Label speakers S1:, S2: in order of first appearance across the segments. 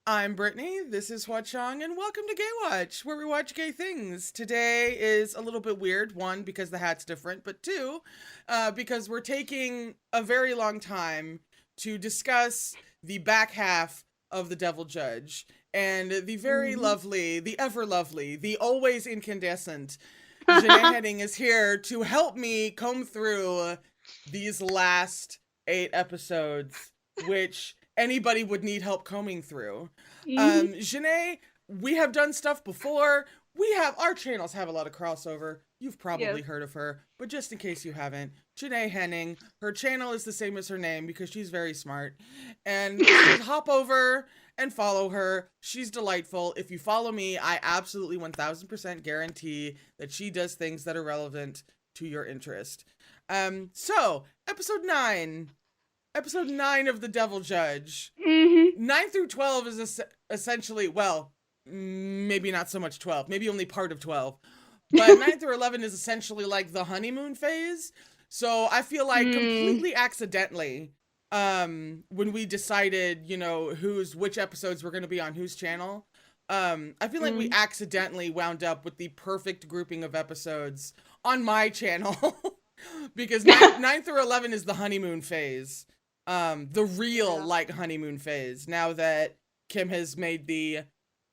S1: I'm Brittany. This is Hua Chong, and welcome to Gay Watch, where we watch gay things. Today is a little bit weird. One, because the hat's different, but two, because we're taking a very long time to discuss the back half of The Devil Judge and the very
S2: Mhm.
S1: lovely, the ever lovely, the always incandescent Janae Henning is here to help me comb through these last 8 episodes, which anybody would need help combing through.
S2: Mhm.
S1: Janae, we have done stuff before. Our channels have a lot of crossover. You've
S2: Yes.
S1: probably heard of her, but just in case you haven't, Janae Henning, her channel is the same as her name because she's very smart. And just hop over and follow her. She's delightful. If you follow me, I absolutely 1000% guarantee that she does things that are relevant to your interest. So, episode 9 of The Devil Judge.
S2: Mhm.
S1: 9 through 12 is essentially, well, maybe not so much 12, maybe only part of 12. But 9 through 11 is essentially like the honeymoon phase. So I feel like
S2: Mm.
S1: completely accidentally, when we decided, which episodes were going to be on whose channel, I feel like we
S2: Mm.
S1: accidentally wound up with the perfect grouping of episodes on my channel. Because 9 through 11 is the honeymoon phase, the real
S2: Yeah.
S1: like honeymoon phase, now that Kim has made the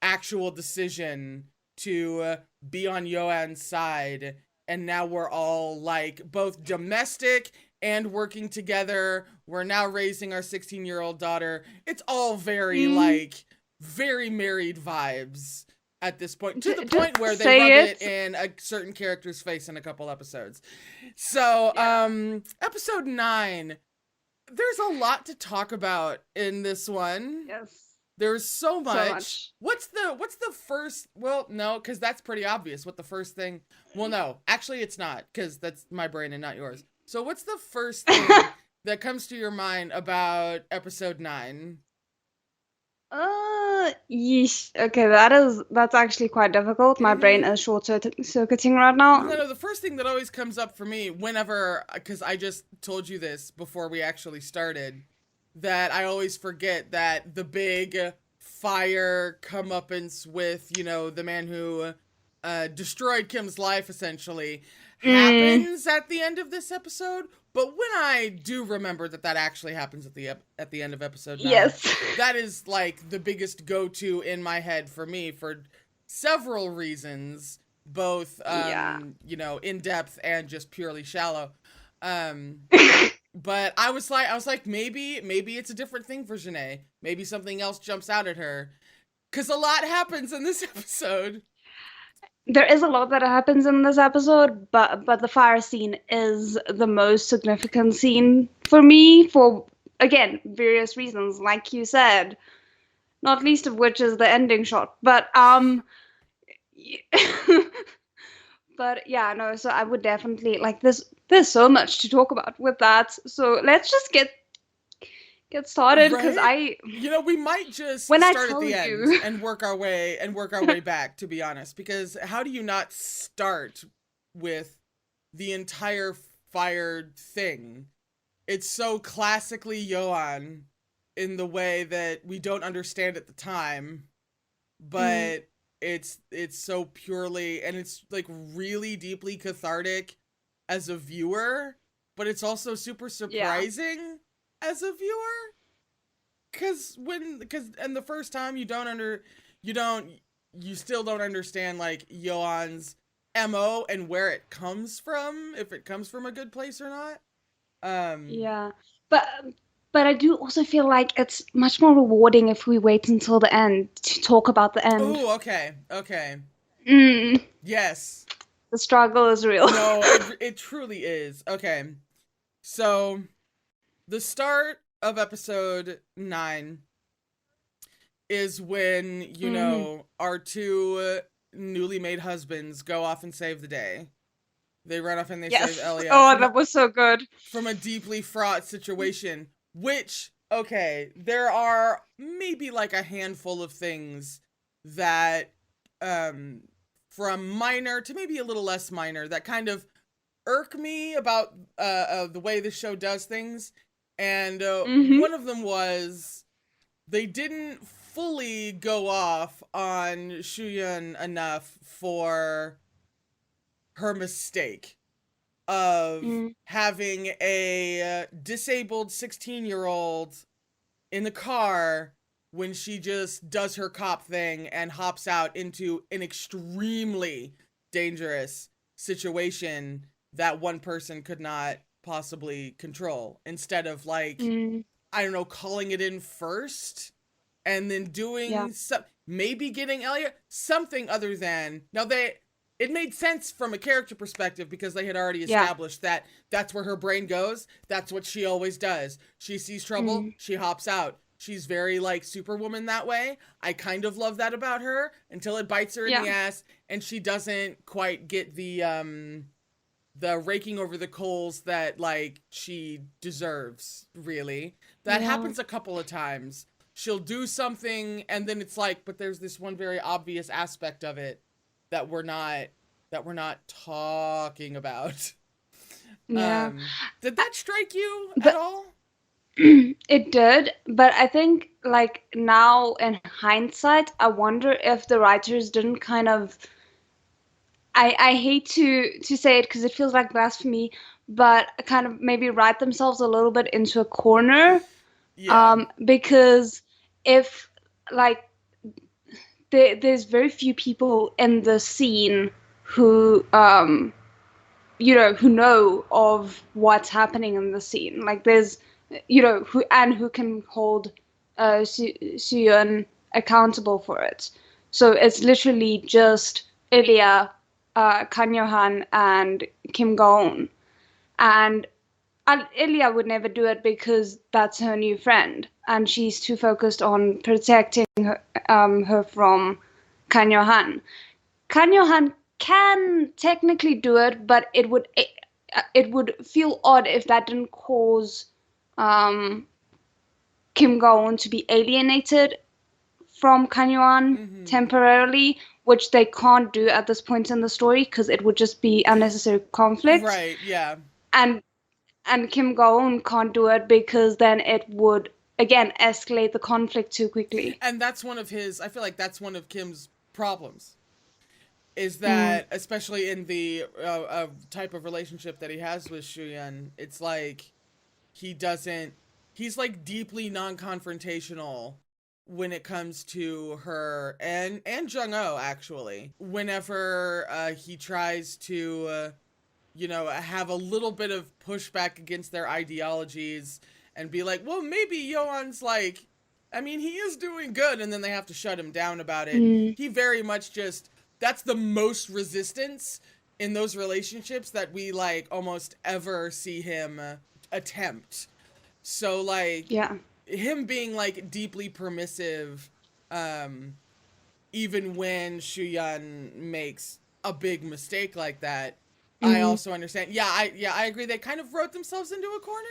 S1: actual decision to be on Yoan's side, and now we're all like both domestic and working together. We're now raising our 16-year-old daughter. It's all very
S2: Mm.
S1: like very married vibes at this point, to the
S2: Just
S1: point where they rub
S2: say
S1: it
S2: it.
S1: in a certain character's face in a couple episodes. So,
S2: Yeah.
S1: episode 9, there's a lot to talk about in this one.
S2: Yes.
S1: There's so
S2: So
S1: much.
S2: much.
S1: What's the first, well, no, cuz that's pretty obvious what the first thing. Well, no, actually it's not, cuz that's my brain and not yours. So, what's the first thing that comes to your mind about episode 9?
S2: Yeesh. Okay, that's actually quite difficult. My brain
S1: Mhm.
S2: is short circuiting right
S1: No,
S2: now.
S1: no, the first thing that always comes up for me whenever, because I just told you this before we actually started, that I always forget that the big fire comeuppance with, the man who destroyed Kim's life essentially
S2: Mm.
S1: happens at the end of this episode. But when I do remember that that actually happens at the end of episode 9,
S2: Yes.
S1: that is like the biggest go-to in my head for me for several reasons, both
S2: Yeah.
S1: in depth and just purely shallow. Um but I was like maybe it's a different thing for Janae. Maybe something else jumps out at her, cuz a lot happens in this episode.
S2: There is a lot that happens in this episode, but the fire scene is the most significant scene for me for again various reasons, like you said, not least of which is the ending shot. But yeah, no. So I would definitely like this. There's so much to talk about with that. So let's just get started because
S1: Right?
S2: I
S1: We might just
S2: when I
S1: start at
S2: tell
S1: the end
S2: you,
S1: and work our way back, to be honest, because how do you not start with the entire fired thing? It's so classically Johan in the way that we don't understand at the time,
S2: mm,
S1: but it's so purely, and it's like really deeply cathartic as a viewer, but it's also super
S2: yeah,
S1: surprising as a viewer, because and the first time you don't you still don't understand like Johan's MO and where it comes from, if it comes from a good place or not. um
S2: yeah, but but I do also feel like it's much more rewarding if we wait until the end to talk about the end.
S1: oh, okay, okay.
S2: Mm,
S1: Yes.
S2: the struggle is real.
S1: No, it truly is. Okay. So, the start of episode 9 is when,
S2: Hmm.
S1: our two newly made husbands go off and save the day. They run off and they save
S2: Yes.
S1: Elia
S2: Oh, that was so good.
S1: from a deeply fraught situation, which, okay, there are maybe like a handful of things that, um from minor to maybe a little less minor, that kind of irk me about the way the show does things. And
S2: Hmm.
S1: one of them was they didn't fully go off on Shuyan enough for her mistake of
S2: Mm.
S1: having a disabled 16-year-old in the car when she just does her cop thing and hops out into an extremely dangerous situation that one person could not possibly control, instead of like,
S2: Mm.
S1: I don't know, calling it in first and then
S2: Yeah.
S1: doing some, maybe getting Elliot something other than, now they, it made sense from a character perspective because they had already
S2: Yeah.
S1: established that that's where her brain goes. That's what she always does. She sees trouble,
S2: Mm.
S1: she hops out. She's very like Superwoman that way. I kind of love that about her until it bites her in
S2: Yeah.
S1: the ass and she doesn't quite get the raking over the coals that like she deserves, really. That
S2: Yeah.
S1: happens a couple of times. She'll do something and then it's like, but there's this one very obvious aspect of it that we're not talking about.
S2: Yeah.
S1: Did that strike you at
S2: But
S1: all?
S2: it did, but I think like now in hindsight, I wonder if the writers didn't kind of I hate to say it because it feels like blasphemy, but kind of maybe write themselves a little bit into a corner.
S1: Yeah.
S2: Because if like there's very few people in the scene who who know of what's happening in the scene. Like there's who can hold Suyun accountable for it. So it's literally just Ilya, Kan Yo-han, and Kim Go-eun. And Ilya would never do it because that's her new friend, and she's too focused on protecting her from Kan Yo-han. Kan Yo-han can technically do it, but it would feel odd if that didn't cause um, Kim Go-eun to be alienated from Kan Yo-han
S1: Mm-hmm.
S2: temporarily, which they can't do at this point in the story because it would just be unnecessary conflict.
S1: Right, yeah.
S2: And Kim Go-eun can't do it because then it would again escalate the conflict too quickly.
S1: And that's one of his, I feel like that's one of Kim's problems, is
S2: Mm.
S1: that especially in the type of relationship that he has with Shuyan, it's like he doesn't, he's like deeply non-confrontational when it comes to her and Jung-Oh, actually. Whenever he tries to have a little bit of pushback against their ideologies and be like, well, maybe Yohan's like, I mean, he is doing good, and then they have to shut him down about it.
S2: Mm.
S1: He very much just, that's the most resistance in those relationships that we like almost ever see him attempt. So like
S2: Yeah.
S1: him being like deeply permissive, um, even when Shuyan makes a big mistake like that, I
S2: Mm.
S1: also understand. Yeah, I agree. They kind of wrote themselves into a corner.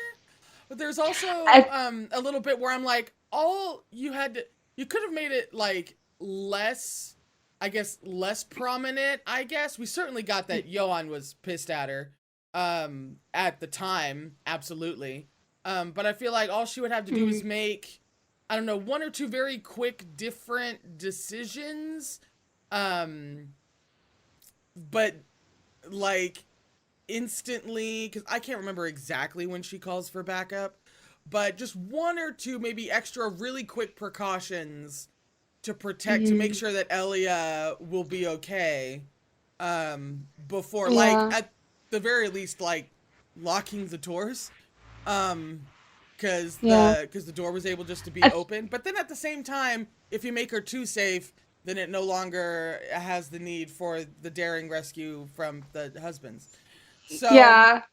S1: But there's also
S2: I
S1: a little bit where I'm like, all you had to, you could have made it like less, I guess, less prominent. I guess we certainly got that Johan was pissed at her, at the time, absolutely. But I feel like all she would have to do is
S2: mm.
S1: make, I don't know, one or two very quick different decisions, um, but like instantly, because I can't remember exactly when she calls for backup, but just one or two maybe extra really quick precautions to protect, to make
S2: Mm.
S1: sure that Elia will be okay, before, like,
S2: Yeah.
S1: at the very least, like locking the doors, um
S2: Yeah.
S1: because the door was able just to be
S2: I,
S1: open. But then at the same time, if you make her too safe, then it no longer has the need for the daring rescue from the husbands. So
S2: yeah.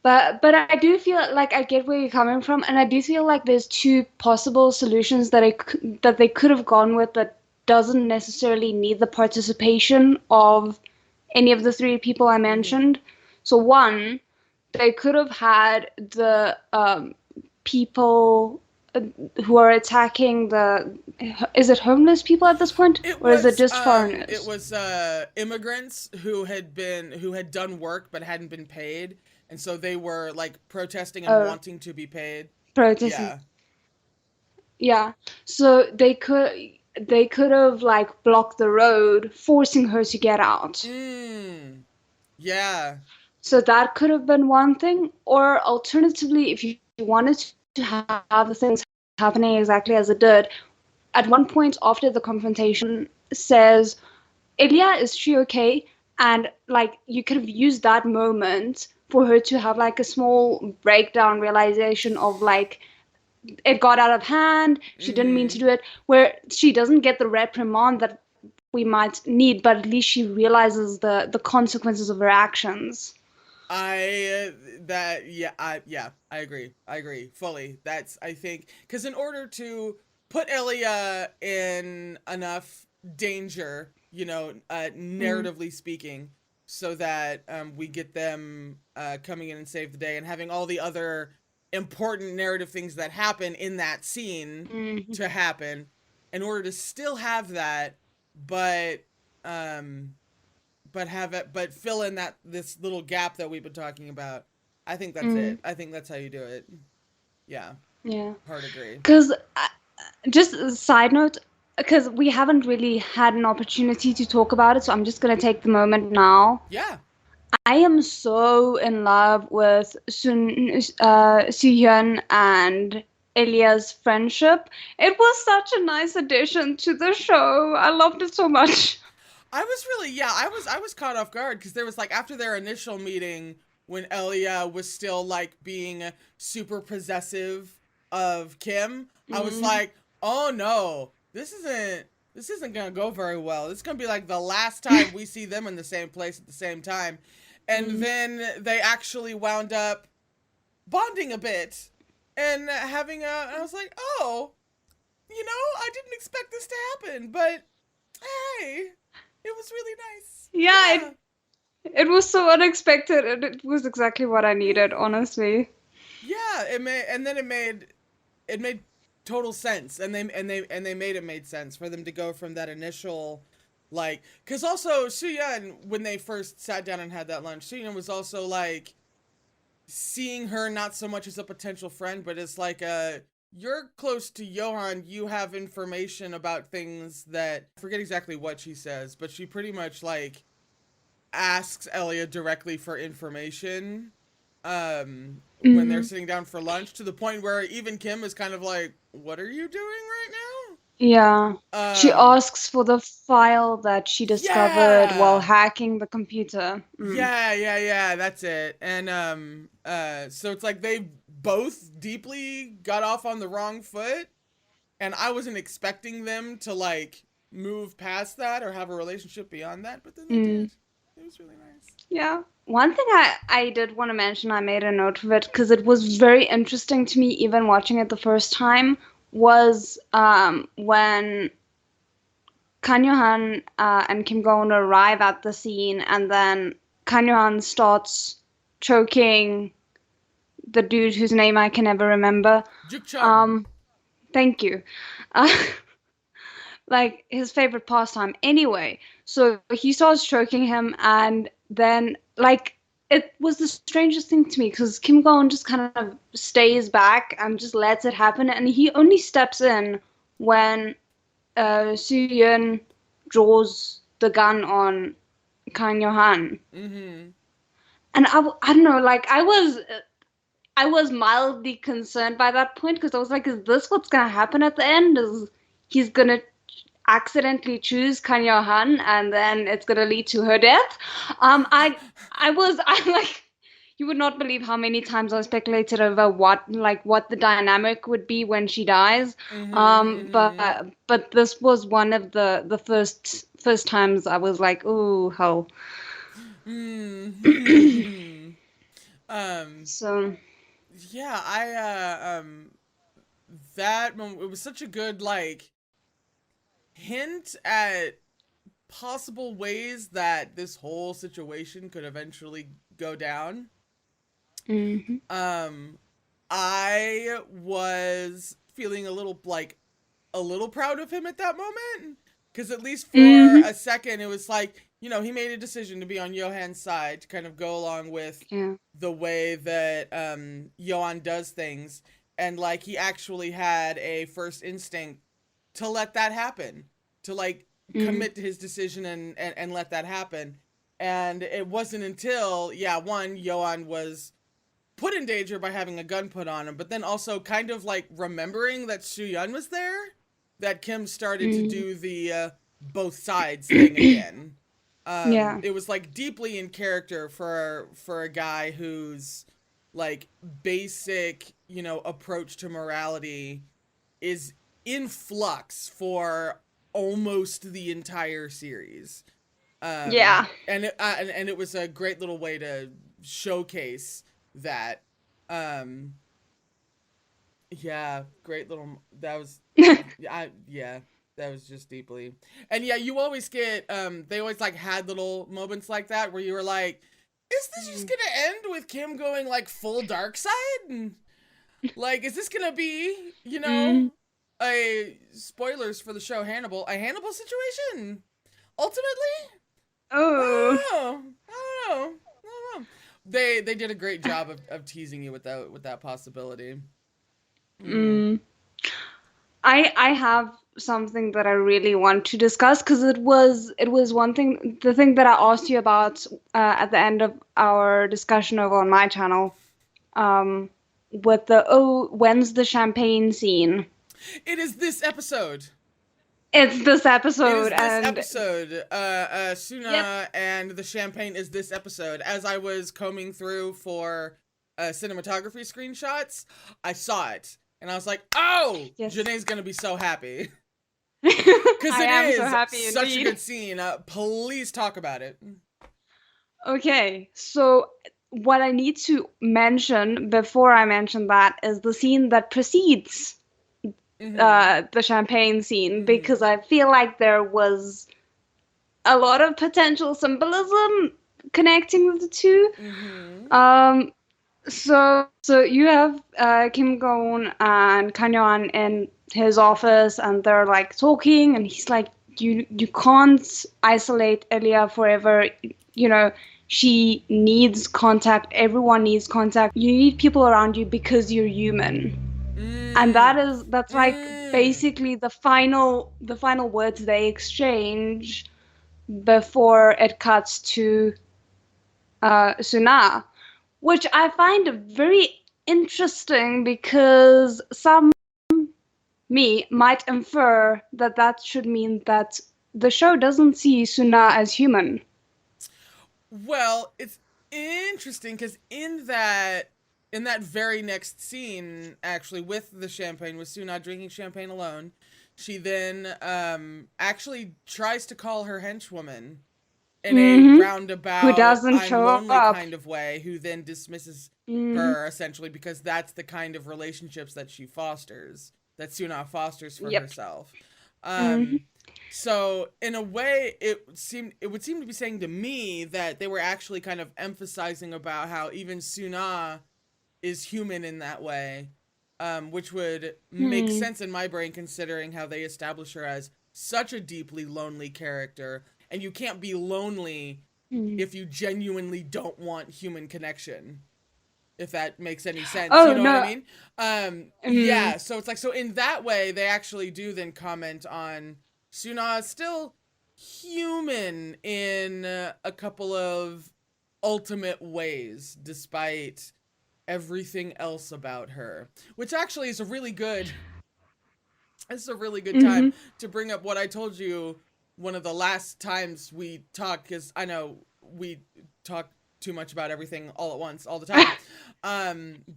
S2: But I do feel like I get where you're coming from, and I do feel like there's two possible solutions that they could have gone with that doesn't necessarily need the participation of any of the three people I
S1: mhm.
S2: mentioned. So one, they could have had the people uh, who are attacking the is it homeless people at this point, or is it just
S1: It
S2: foreigners
S1: was immigrants who had done work but hadn't been paid, and so they were like protesting and
S2: uh,
S1: wanting to be paid.
S2: protesting?
S1: Yeah.
S2: Yeah. So they could have like blocked the road, forcing her to get out.
S1: Yeah.
S2: So that could have been one thing. Or alternatively, if you wanted to have the things happening exactly as it did, at one point after the confrontation says, Ilya, is she okay? And like you could have used that moment for her to have like a small breakdown realization of like it got out of hand, she didn't mean to do it, where she doesn't get the reprimand that we might need, but at least she realizes the consequences of her actions.
S1: I that yeah I agree fully. That's I think because in order to put Elia in enough danger,
S2: Mm.
S1: narratively speaking, so that we get them coming in and save the day and having all the other important narrative things that happen in that scene
S2: Mm.
S1: to happen, in order to still have that, but um have it but fill in that this little gap that we've been talking about. I think that's
S2: Mm.
S1: it. I think that's how you do it. Yeah,
S2: Yeah.
S1: hard agree.
S2: Because just a side note, because we haven't really had an opportunity to talk about it, so I'm just going to take the moment now.
S1: Yeah.
S2: I am so in love with Soohyun and Ilya's friendship. It was such a nice addition to the show. I loved it so much.
S1: I was really I was caught off guard because there was like after their initial meeting when Elia was still like being super possessive of Kim, I was
S2: Mm.
S1: like, "Oh no. This isn't going to go very well. This is going to be like the last time we see them in the same place at the same time." And
S2: Mm.
S1: then they actually wound up bonding a bit and having I was like, "Oh, I didn't expect this to happen, but hey, it was really nice."
S2: Yeah,
S1: Yeah.
S2: it was so unexpected and it was exactly what I needed, honestly.
S1: Yeah, it made total sense, and they made it made sense for them to go from that initial like cuz also Suyeon when they first sat down and had that lunch, Suyeon was also like seeing her not so much as a potential friend, but as like a you're close to Johan, you have information about things that I forget exactly what she says, but she pretty much like asks Elia directly for information when they're
S2: Mm.
S1: sitting down for lunch to the point where even Kim is kind of like, "What are you doing right
S2: Yeah. She
S1: now?"
S2: asks for the file that she discovered while
S1: Yeah.
S2: hacking the computer. Mm.
S1: Yeah, that's it. And so it's like they both deeply got off on the wrong foot, and I wasn't expecting them to like move past that or have a relationship beyond that, but then they
S2: Mm.
S1: did. It was really nice.
S2: Yeah. One thing I did want to mention, I made a note of it because it was very interesting to me, even watching it the first time, was when Kan Yohan and Kim Go-eun arrive at the scene, and then Kan Yohan starts choking the dude whose name I can never remember.
S1: Juk Chun.
S2: Um, Thank you. Uh, like his favorite pastime. Anyway, so he starts stroking him, and then like it was the strangest thing to me because Kim Go just kind of stays back and just lets it happen, and he only steps in when Soo-yeon draws the gun on Kang Yo-han.
S1: Mm-hmm.
S2: And I don't know, like I was mildly concerned by that point because I was like, is this what's gonna happen at the end? Is he's gonna accidentally choose Kan Yo-han and then it's gonna lead to her death? I'm like, you would not believe how many times I speculated over what the dynamic would be when she dies.
S1: Mm-hmm.
S2: But this was one of the first times I was like, ooh, hell.
S1: Mm-hmm. um,
S2: So,
S1: yeah, that moment, it was such a good, like, hint at possible ways that this whole situation could eventually go down.
S2: mhm,
S1: Um, I was feeling a little proud of him at that moment. Because at least for
S2: mhm,
S1: a second, it was like, he made a decision to be on Johan's side to kind of go along with
S2: yeah,
S1: the way that Johan does things. and like he actually had a first instinct to let that happen, to like commit to his decision and let that happen. And it wasn't until one, Yoan was put in danger by having a gun put on him, but then also kind of like remembering that Soo-yeon was there, that Kim started to do the both sides thing again. It was like deeply in character for a guy whose like basic, approach to morality is in flux for almost the entire series. And it was a great little way to showcase that. Great little, that was that was just deeply. And you always get they always like had little moments like that where you were like, is this just gonna end with Kim going like full dark side? And like, is this gonna be, a spoilers for the show Hannibal, a Hannibal situation ultimately? I don't know. They did a great job of teasing you with that possibility.
S2: I have something that I really want to discuss, because it was one thing, the thing that I asked you about at the end of our discussion over on my channel, with when's the champagne scene?
S1: It is this episode.
S2: It's this episode.
S1: Suna and the champagne is this episode. As I was combing through for cinematography screenshots, I saw it. And I was like, oh, yes. Janae's going to be so happy. Because it is so happy such a good scene. Please talk about it.
S2: Okay, so what I need to mention before I mention that is the scene that precedes the champagne scene, because I feel like there was a lot of potential symbolism connecting the two. So you have Kim Go-eun and Kang-yeon in his office, and they're like talking, and he's like, you can't isolate Elia forever. She needs contact. Everyone needs contact. You need people around you because you're human. And that's like basically the final words they exchange before it cuts to Suna, which I find very interesting, because some might infer that should mean that the show doesn't see Suna as human.
S1: Well, it's interesting because in that very next scene, actually, with the champagne, with Suna drinking champagne alone, she then actually tries to call her henchwoman in a roundabout,
S2: who doesn't
S1: I'm
S2: show
S1: lonely
S2: up
S1: kind of way, who then dismisses her, essentially, because that's the kind of relationships that she fosters, that Suna fosters for herself. So in a way, it would seem to be saying to me that they were actually kind of emphasizing about how even Suna is human in that way, which would make sense in my brain, considering how they establish her as such a deeply lonely character, and you can't be lonely if you genuinely don't want human connection, if that makes any sense. What I mean? So it's like, so in that way, they actually do then comment on Suna is still human in a couple of ultimate ways, despite everything else about her, which actually is a really good time to bring up what I told you one of the last times we talked, because I know we talk too much about everything all at once all the time.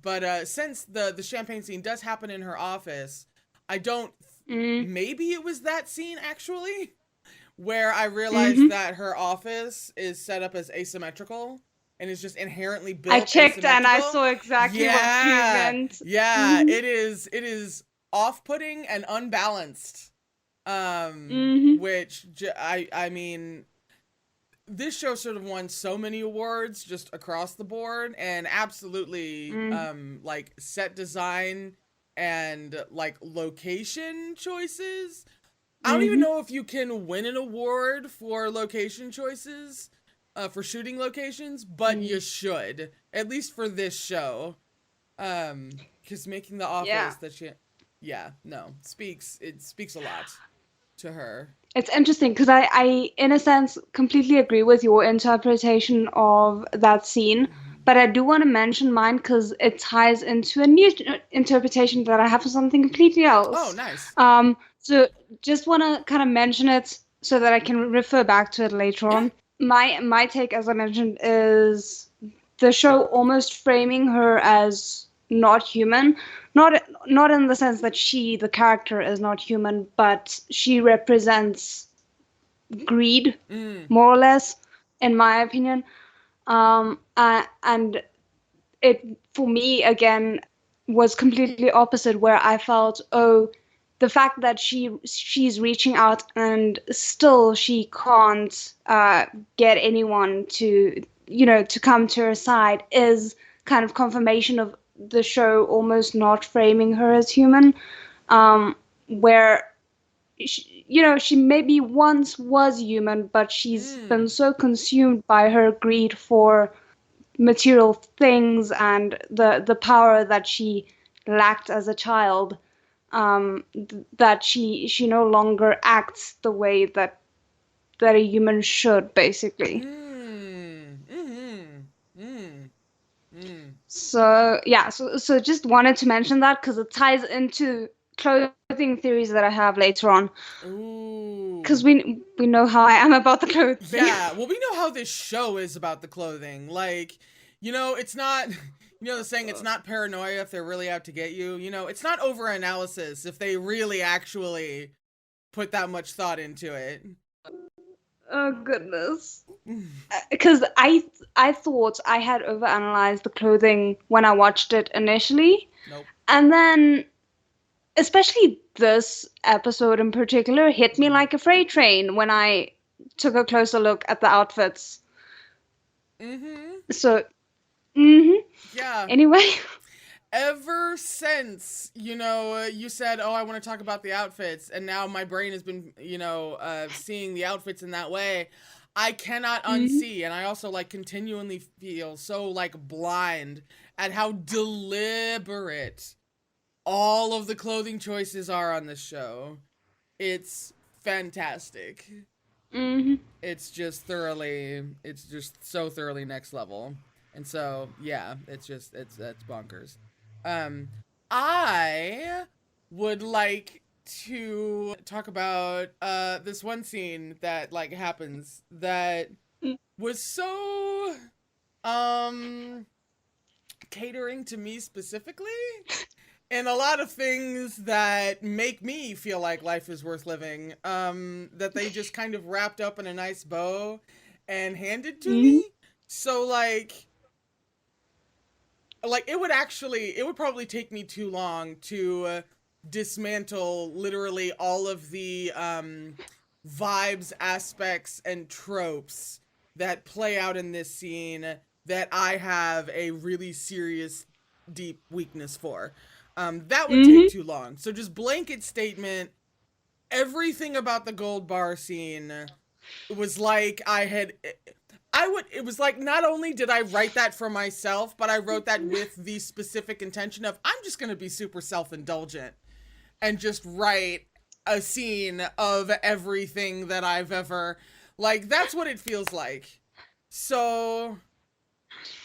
S1: But since the champagne scene does happen in her office, I don't maybe it was that scene actually where I realized that her office is set up as asymmetrical and is just inherently built.
S2: I checked and I saw exactly what you meant.
S1: It is off-putting and unbalanced. Which I mean, this show sort of won so many awards just across the board, and absolutely like set design and like location choices. I don't even know if you can win an award for location choices, for shooting locations, but you should, at least for this show. because making the office
S2: Yeah.
S1: that she, yeah, no, it speaks a lot to her.
S2: It's interesting because I, in a sense, completely agree with your interpretation of that scene.
S1: Mhm.
S2: But I do want to mention mine because it ties into a new interpretation that I have for something completely
S1: Oh,
S2: else.
S1: nice.
S2: So just want to kind of mention it so that I can refer back to it later
S1: Yeah.
S2: on. My take, as I mentioned, is the show almost framing her as not human, not in the sense that she, the character, is not human, but she represents greed,
S1: Mm.
S2: more or less, in my opinion. And it, for me, again, was completely opposite, where I felt, oh, the fact that she's reaching out and still she can't get anyone to, to come to her side is kind of confirmation of the show almost not framing her as human, where she maybe once was human, but she's been
S1: Mm.
S2: so consumed by her greed for material things and the power that she lacked as a child, that she no longer acts the way that a human should, basically.
S1: Mm. Mm. Mm. Mm.
S2: So yeah, so just wanted to mention that because it ties into clothing theories that I have later on. Because
S1: Ooh.
S2: we know how I am about the clothing.
S1: Yeah, well, we know how this show is about the clothing. Like, it's not, the saying, it's not paranoia if they're really out to get you. It's not over analysis if they really actually put that much thought into it.
S2: Oh goodness. Because I thought I had overanalyzed the clothing when I watched it initially,
S1: Nope.
S2: and then especially this episode in particular hit me like a freight train when I took a closer look at the outfits.
S1: Mm-hmm.
S2: So, hmm
S1: Yeah.
S2: anyway.
S1: Ever since, you said, oh, I want to talk about the outfits, and now my brain has been, seeing the outfits in that way. I cannot
S2: hmm
S1: unsee, and I also, like, continually feel so, like, blind at how deliberate all of the clothing choices are on this show. It's fantastic.
S2: hmm
S1: It's just so thoroughly next level. And so, yeah, that's bonkers. Um, I would like to talk about this one scene that like happens that was so um catering to me specifically, and a lot of things that make me feel like life is worth living, that they just kind of wrapped up in a nice bow and handed to me.
S2: hmm
S1: So it would probably take me too long to dismantle literally all of the vibes, aspects, and tropes that play out in this scene that I have a really serious, deep weakness for. That would take
S2: hmm
S1: too long. So just blanket statement, everything about the gold bar scene was like it was like not only did I write that for myself, but I wrote that with the specific intention of I'm just going to be super self-indulgent and just write a scene of everything that I've ever, like, that's what it feels like. So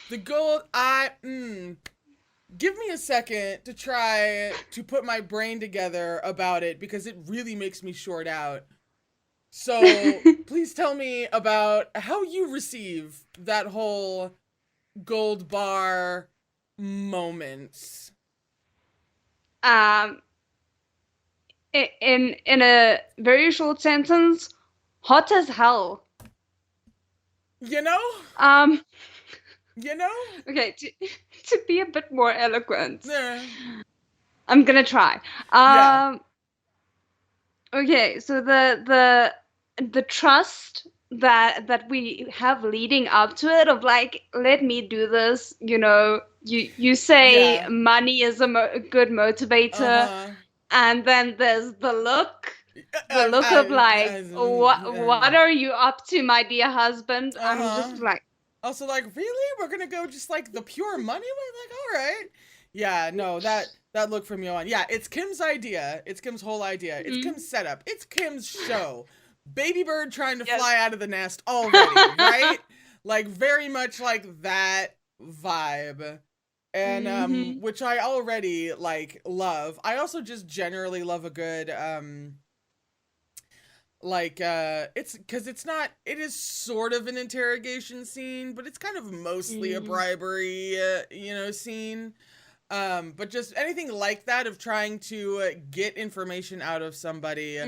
S1: the gold give me a second to try to put my brain together about it because it really makes me short out. So please tell me about how you receive that whole gold bar moment.
S2: um, in a very short sentence, hot as hell.
S1: You know?
S2: Um,
S1: You know?
S2: okay, to be a bit more eloquent,
S1: Yeah.
S2: I'm gonna try.
S1: Yeah.
S2: Okay, so the trust that we have leading up to it, of like, let me do this, you say
S1: Yeah.
S2: money is a good motivator,
S1: Uh-huh.
S2: and then there's the look of like, what
S1: Uh-huh.
S2: are you up to, my dear husband? I'm just like,
S1: Also, like, really? We're gonna go just like the pure money way? Like, all right. Yeah, no, that look from Yoan. Yeah, it's Kim's idea. It's Kim's whole idea. It's Kim's setup. It's Kim's show. Baby bird trying to
S2: Yes.
S1: fly out of the nest already, right? Like very much like that vibe. And which I already like love. I also just generally love a good it's because it is sort of an interrogation scene, but it's kind of mostly a bribery scene. But just anything like that of trying to get information out of somebody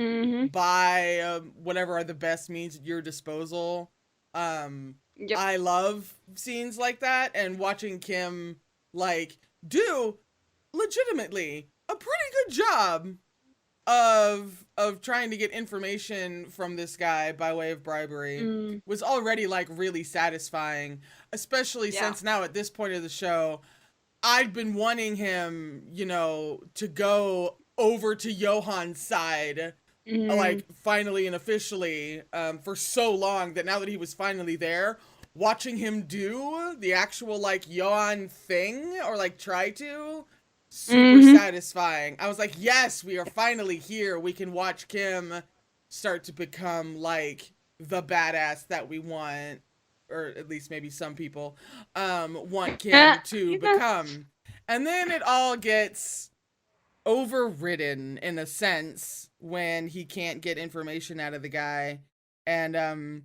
S1: by whatever are the best means at your disposal.
S2: Yep.
S1: I love scenes like that, and watching Kim like do legitimately a pretty good job of trying to get information from this guy by way of bribery was already like really satisfying, especially since now at this point of the show I'd been wanting him, to go over to Johan's side, like finally and officially, for so long that now that he was finally there, watching him do the actual like Johan thing or like try to, super satisfying. I was like, yes, we are finally here. We can watch Kim start to become like the badass that we want, or at least maybe some people want Kim to become. And then it all gets overridden in a sense when he can't get information out of the guy. And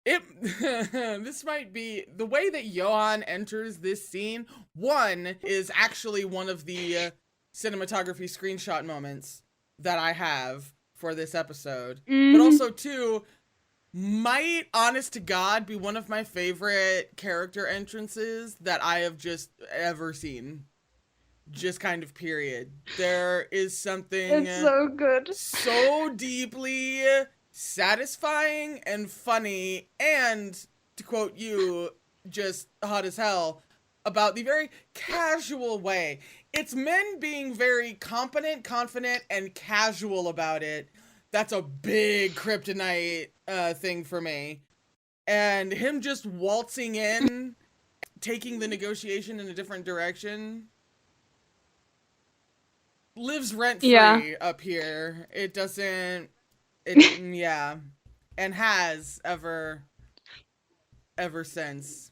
S1: this might be the way that Johan enters this scene. One is actually one of the cinematography screenshot moments that I have for this episode. But also two, might, honest to God, be one of my favorite character entrances that I have just ever seen. Just kind of period. There is something
S2: It's so good.
S1: so deeply satisfying and funny, and to quote you, just hot as hell, about the very casual way. It's men being very competent, confident, and casual about it. That's a big kryptonite thing for me. And him just waltzing in, taking the negotiation in a different direction, lives rent-free up here. It doesn't... yeah. And has ever since.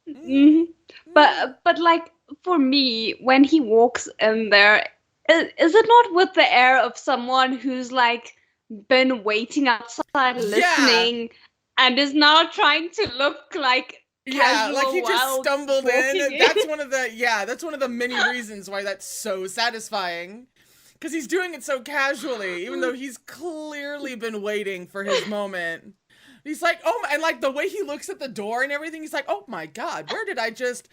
S2: But like, for me, when he walks in there, is it not with the air of someone who's like been waiting outside listening and is now trying to look like casual
S1: like he just
S2: while
S1: stumbled
S2: walking
S1: in. That's one of the many reasons why that's so satisfying. Because he's doing it so casually, even though he's clearly been waiting for his moment. He's like, oh, and like the way he looks at the door and everything, he's like, oh my God, where did I just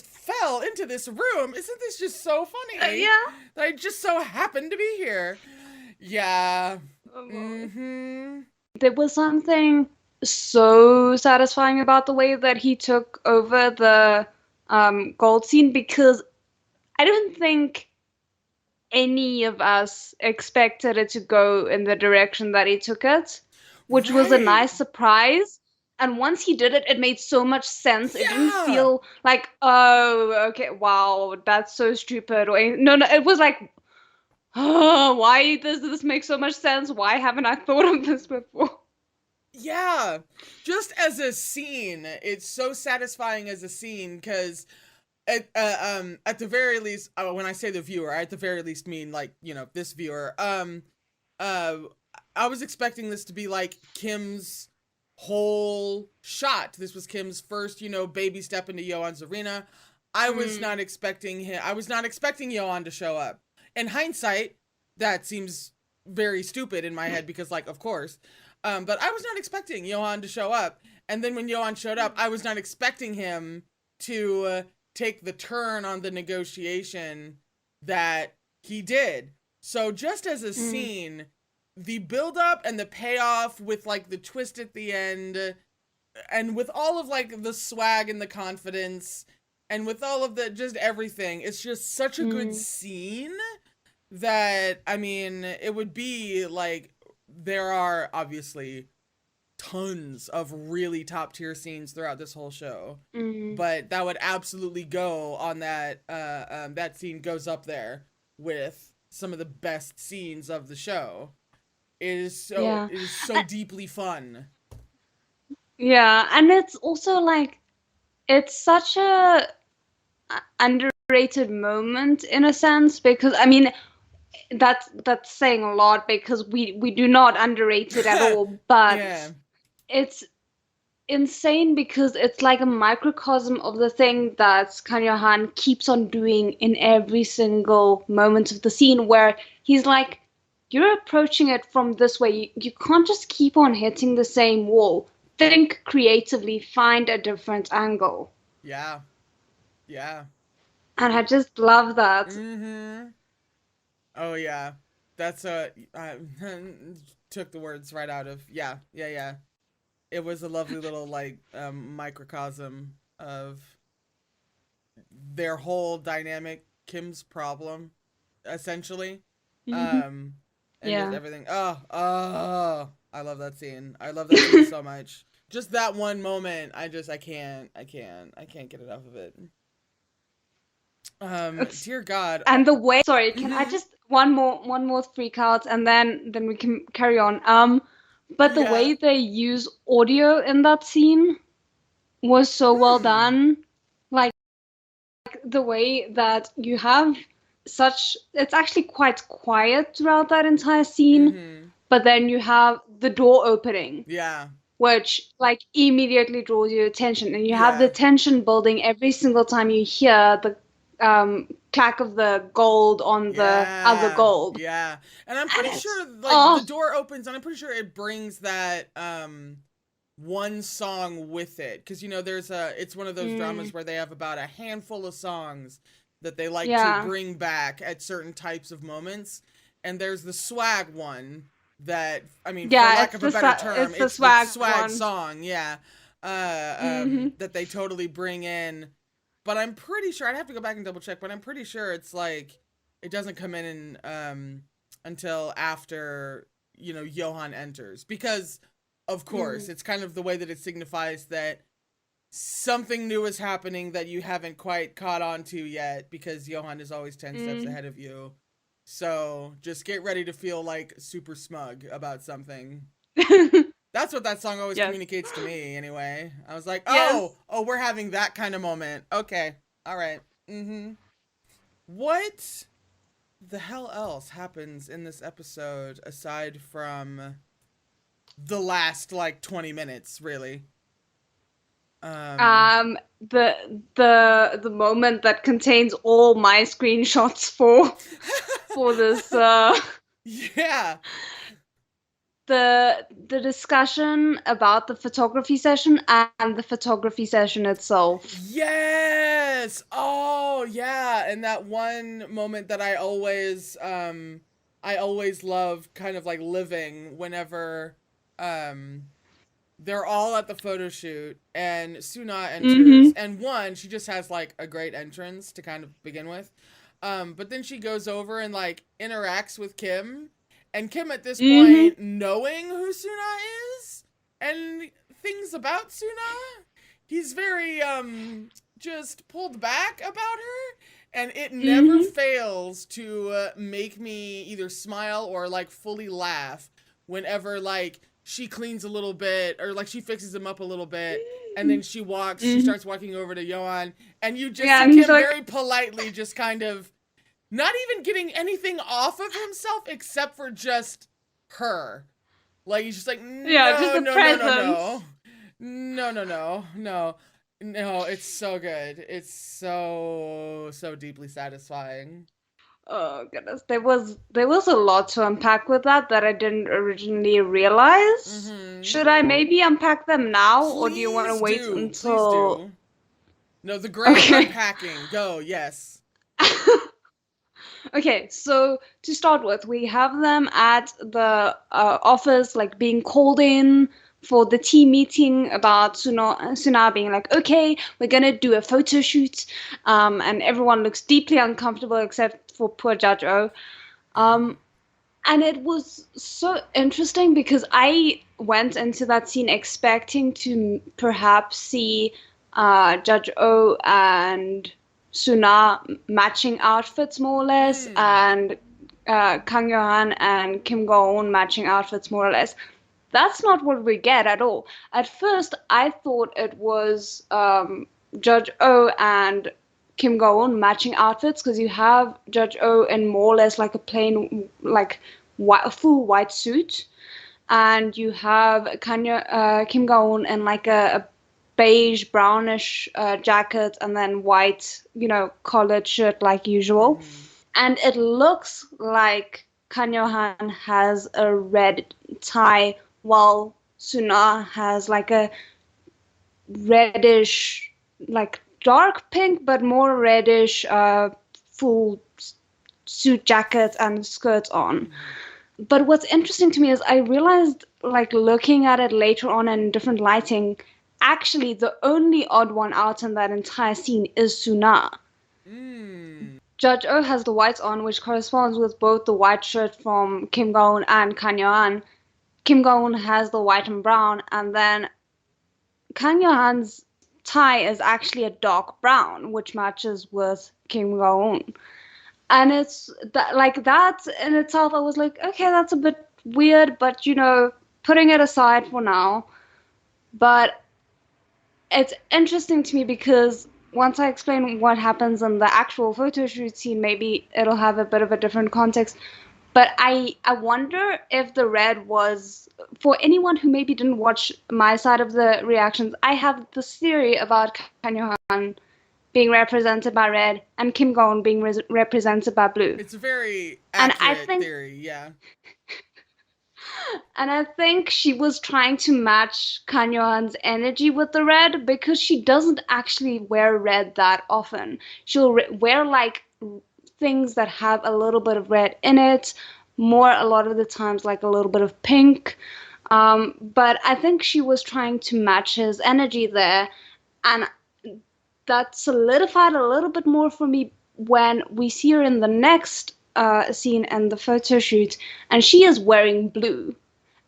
S1: fell into this room. Isn't this just so funny?
S2: Yeah.
S1: That I just so happened to be here. Yeah.
S2: There was something so satisfying about the way that he took over the gold scene, because I don't think any of us expected it to go in the direction that he took it, which was a nice surprise. And once he did it, it made so much sense. It didn't feel like, oh, okay, wow, that's so stupid. Or, no, it was like, oh, why does this make so much sense? Why haven't I thought of this before?
S1: Yeah, just as a scene, it's so satisfying as a scene, because at the very least, when I say the viewer, I at the very least mean like, this viewer. I was expecting this to be like Kim's whole shot. This was Kim's first, baby step into Johan's arena. I was not expecting Johan to show up. In hindsight, that seems very stupid in my head because, like, of course. But I was not expecting Johan to show up. And then when Johan showed up, I was not expecting him to take the turn on the negotiation that he did. So just as a scene, the build-up and the payoff with, like, the twist at the end, and with all of, like, the swag and the confidence, and with all of the, just everything, it's just such a good scene that, I mean, it would be, like, there are, obviously, tons of really top tier scenes throughout this whole show.
S2: Mm.
S1: But that would absolutely go on that that scene goes up there with some of the best scenes of the show. It
S2: Yeah.
S1: is so deeply fun.
S2: Yeah, and it's also like it's such a underrated moment in a sense, because I mean that's saying a lot, because we do not underrate it at all, but
S1: Yeah.
S2: it's insane because it's like a microcosm of the thing that Kan Johan keeps on doing in every single moment of the scene, where he's like, you're approaching it from this way. You can't just keep on hitting the same wall. Think creatively, find a different angle.
S1: Yeah. Yeah.
S2: And I just love that.
S1: Mm-hmm. Oh yeah. That's I took the words right out of yeah. It was a lovely little like microcosm of their whole dynamic, Kim's problem, essentially. Um and just
S2: Yeah.
S1: everything. I love that scene. I love that scene so much. Just that one moment, I can't get enough of it. Dear God.
S2: And the way, sorry, can I
S1: Mhm.
S2: just one more freak out, and then we can carry on. But the
S1: Yeah.
S2: way they use audio in that scene was so well done. Like the way that you have it's actually quite quiet throughout that entire scene, but then you have the door opening,
S1: Yeah.
S2: which like immediately draws your attention, and you have the
S1: Yeah.
S2: tension building every single time you hear the clack of the gold on the other
S1: Yeah.
S2: gold.
S1: Yeah. And I'm
S2: And
S1: pretty
S2: it's
S1: sure like the door opens and I'm pretty sure it brings that one song with it, because you know it's one of those dramas where they have about a handful of songs that they like to
S2: yeah.
S1: bring back at certain types of moments, and there's the swag one that, I mean, for
S2: Yeah,
S1: lack of a better term,
S2: it's the
S1: it's the
S2: swag
S1: swag
S2: one.
S1: song, yeah, that they totally bring in. But I'm pretty sure, I'd have to go back and double check, but I'm pretty sure it's like it doesn't come in until after, you know, Johan enters, because of course it's kind of the way that it signifies that something new is happening that you haven't quite caught on to yet, because Johan is always 10 steps ahead of you. So just get ready to feel like super smug about something. That's what that song always
S2: Yes.
S1: communicates to me anyway. I was like,
S2: Yes.
S1: oh, we're having that kind of moment. Okay. All right. What the hell else happens in this episode aside from the last like 20 minutes, really?
S2: The moment that contains all my screenshots for this
S1: Yeah.
S2: the discussion about the photography session and the photography session itself.
S1: Yes. Oh, yeah. And that one moment that I always love kind of like living whenever they're all at the photo shoot and Suna enters, and one, she just has like a great entrance to kind of begin with. But then she goes over and like interacts with Kim, and Kim at this point, knowing who Suna is and things about Suna, he's very just pulled back about her, and it never fails to make me either smile or like fully laugh whenever like she cleans a little bit, or like she fixes him up a little bit, and then she starts walking over to Johan, and you just see Kim very politely just kind of not even getting anything off of himself except for just her. Like he's just like, no, it's so good. It's so deeply satisfying.
S2: Oh goodness, there was a lot to unpack with that I didn't originally realize. Should I maybe unpack them now, or do you want to wait until?
S1: Please do. No, the great unpacking. Go, yes.
S2: Okay, so to start with, we have them at the office, like being called in for the team meeting about Suna being like, okay, we're gonna do a photo shoot, and everyone looks deeply uncomfortable except for poor Judge O. And it was so interesting because I went into that scene expecting to perhaps see Judge O and Suna matching outfits more or less,
S1: Mm.
S2: and Kang Yohan and Kim Go-eun matching outfits more or less. That's not what we get at all. At first, I thought it was Judge O and Kim Go-eun matching outfits because you have Judge O in more or less like a plain, like a full white suit, and you have Kim Go-eun in like a beige brownish jacket and then white, collared shirt like usual.
S1: Mm-hmm.
S2: And it looks like Kan Yo-han has a red tie while Suna has like a reddish, like dark pink, but more reddish, full suit jacket and skirts on. But what's interesting to me is I realized, like looking at it later on in different lighting, actually the only odd one out in that entire scene is Suna.
S1: Mm.
S2: Judge O has the whites on, which corresponds with both the white shirt from Kim Go-eun and Kan Yo-han. Kim Go-eun has the white and brown, and then Kan Yo-han's tie is actually a dark brown, which matches with Kim Go-eun. And it's that, like that in itself, I was like, okay, that's a bit weird, but putting it aside for now. But it's interesting to me because once I explain what happens in the actual photo shoot scene, maybe it'll have a bit of a different context. But I wonder if the red was for anyone who maybe didn't watch my side of the reactions. I have this theory about Kan Yo-han being represented by red and Kim Go-eun being represented by blue.
S1: It's a very
S2: And I
S1: accurate
S2: think
S1: theory, yeah.
S2: And I think she was trying to match Kan Yo-han's energy with the red because she doesn't actually wear red that often. She'll wear like things that have a little bit of red in it, more a lot of the times like a little bit of pink. But I think she was trying to match his energy there, and that solidified a little bit more for me when we see her in the next scene in the photo shoot, and she is wearing blue,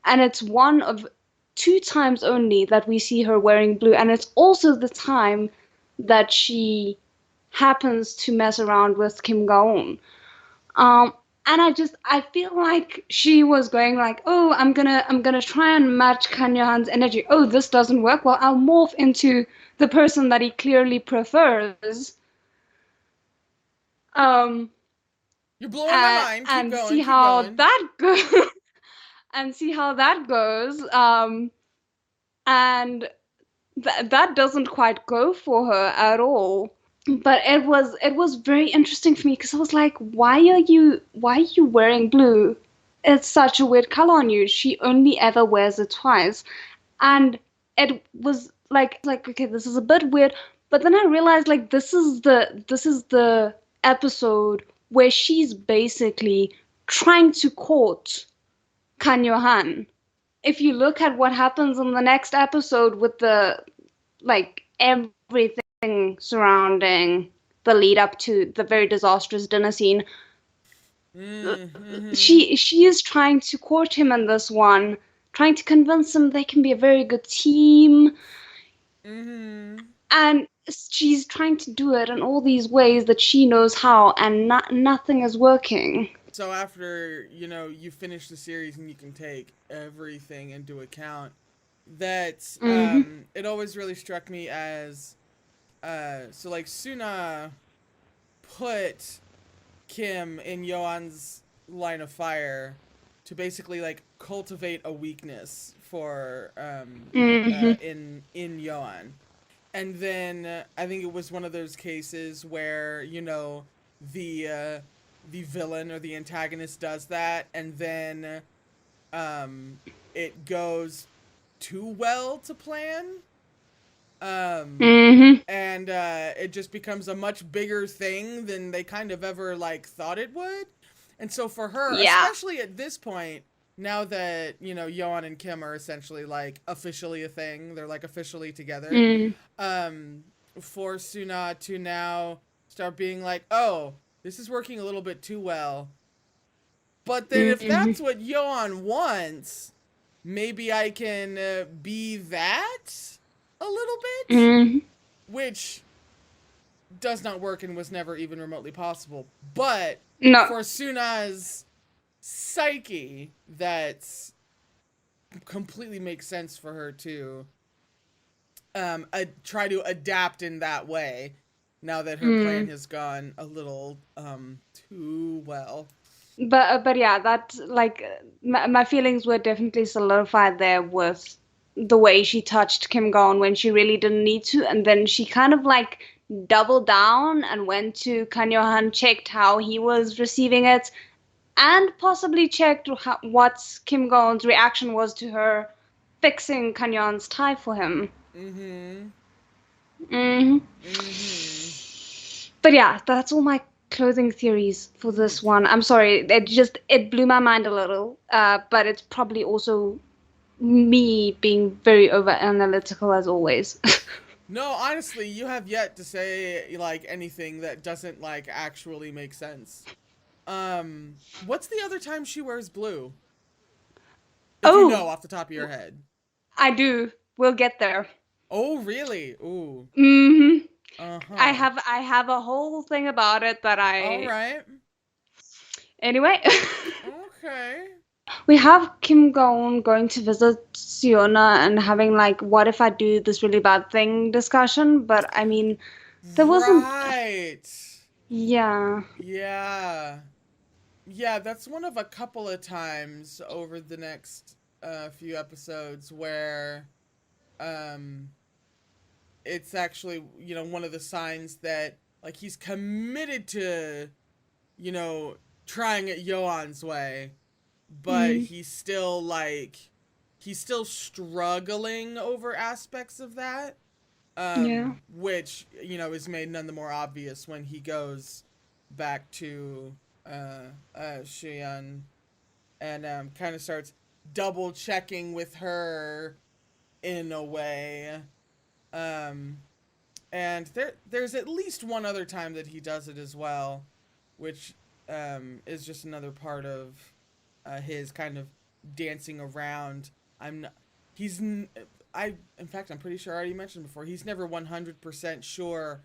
S2: and it's one of two times only that we see her wearing blue, and it's also the time that she happens to mess around with Kim Go-eun. Um, and I feel like she was going like, oh, I'm gonna try and match Kan Yo-han's energy. Oh, this doesn't work. Well, I'll morph into the person that he clearly prefers. Um,
S1: You're blowing my mind. Keep
S2: and
S1: going,
S2: see
S1: keep
S2: how
S1: going.
S2: that goes. And see how that goes. And that doesn't quite go for her at all. But it was very interesting for me because I was like, why are you wearing blue? It's such a weird color on you. She only ever wears it twice. And it was like okay, this is a bit weird. But then I realized like this is the episode where she's basically trying to court Kan Yo-han. If you look at what happens in the next episode with the like everything surrounding the lead up to the very disastrous dinner scene,
S1: Mm-hmm.
S2: she is trying to court him in this one, trying to convince him they can be a very good team,
S1: Mm-hmm.
S2: and she's trying to do it in all these ways that she knows how, and nothing is working.
S1: So after, you finish the series and you can take everything into account, that
S2: Hmm.
S1: it always really struck me as so like Suna put Kim in Yoan's line of fire to basically like cultivate a weakness for
S2: Hmm.
S1: in Yoan. And then I think it was one of those cases where the uh, the villain or the antagonist does that, and then um, it goes too well to plan, um,
S2: Hmm.
S1: and it just becomes a much bigger thing than they kind of ever like thought it would. And so for her,
S2: Yeah.
S1: especially at this point, now that Yoan and Kim are essentially like officially a thing, they're like officially together.
S2: Mm.
S1: um, for Suna to now start being like, oh, this is working a little bit too well. But then if
S2: Mhm.
S1: that's what Yoan wants, maybe I can be that a little bit,
S2: Mhm.
S1: which does not work and was never even remotely possible. But
S2: No.
S1: for Suna's psyche, that's completely makes sense for her to try to adapt in that way now that her plan has gone a little too well.
S2: But yeah, that like my feelings were definitely solidified there with the way she touched Kim Gon when she really didn't need to, and then she kind of like doubled down and went to Kan Yo-han, checked how he was receiving it, and possibly checked what Kim Gon's reaction was to her fixing Kan Yo-han's tie for him.
S1: Mm-hmm.
S2: Hmm.
S1: Mm-hmm.
S2: But yeah, that's all my clothing theories for this one. I'm sorry, it blew my mind a little. But it's probably also me being very over analytical as always.
S1: No, honestly, you have yet to say like anything that doesn't like actually make sense. What's the other time she wears blue? If you know
S2: Oh,
S1: off the top of your head.
S2: I do. We'll get there.
S1: Oh, really? Ooh.
S2: Hmm.
S1: Uh-huh.
S2: I have a whole thing about it that
S1: All
S2: I
S1: right.
S2: anyway.
S1: Okay.
S2: We have Kim Gon going to visit Siona and having like what if I do this really bad thing discussion, but I mean there wasn't.
S1: Right.
S2: Yeah.
S1: Yeah. Yeah, that's one of a couple of times over the next few episodes where um it's actually, one of the signs that like he's committed to, you know, trying it Yoan's way, but
S2: Mm,
S1: he's still struggling over aspects of that.
S2: yeah.
S1: Which, is made none the more obvious when he goes back to Shion and kind of starts double checking with her in a way. Um, and there's at least one other time that he does it as well, which is just another part of his kind of dancing around. I'm not, he's I in fact I'm pretty sure I already mentioned before, he's never 100% sure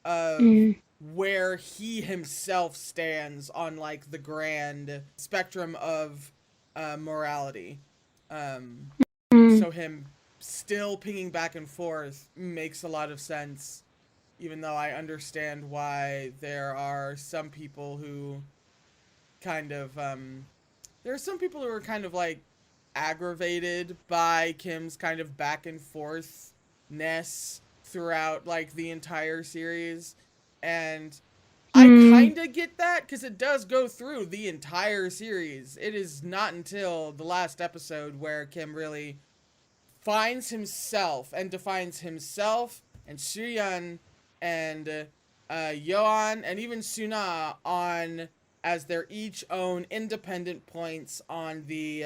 S1: of
S2: Mm,
S1: where he himself stands on like the grand spectrum of morality. Um,
S2: mm,
S1: so him still pinging back and forth makes a lot of sense, even though I understand why there are some people who kind of there are some people who are kind of like aggravated by Kim's kind of back and forthness throughout like the entire series. And I
S2: mm,
S1: kind of get that because it does go through the entire series. It is not until the last episode where Kim really finds himself and defines himself and Suyeon and Yoan and even Suna on as their each own independent points on the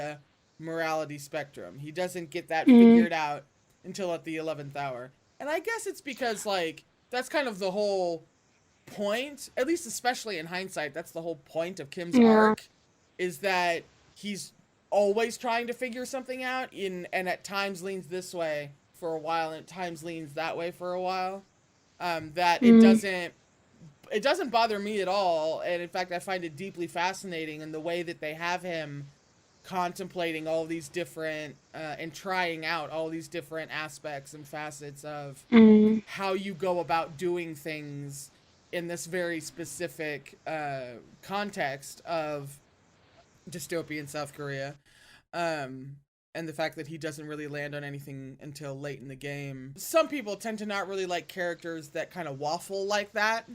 S1: morality spectrum. He doesn't get that
S2: mm,
S1: figured out until at the 11th hour. And I guess it's because like that's kind of the whole point, at least especially in hindsight, that's the whole point of Kim's
S2: yeah.
S1: arc, is that he's always trying to figure something out and at times leans this way for a while and at times leans that way for a while. That
S2: Mm,
S1: it doesn't bother me at all, and in fact I find it deeply fascinating in the way that they have him contemplating all these different and trying out all these different aspects and facets of
S2: mm,
S1: how you go about doing things in this very specific context of dystopian South Korea. Um, and the fact that he doesn't really land on anything until late in the game. Some people tend to not really like characters that kind of waffle like that.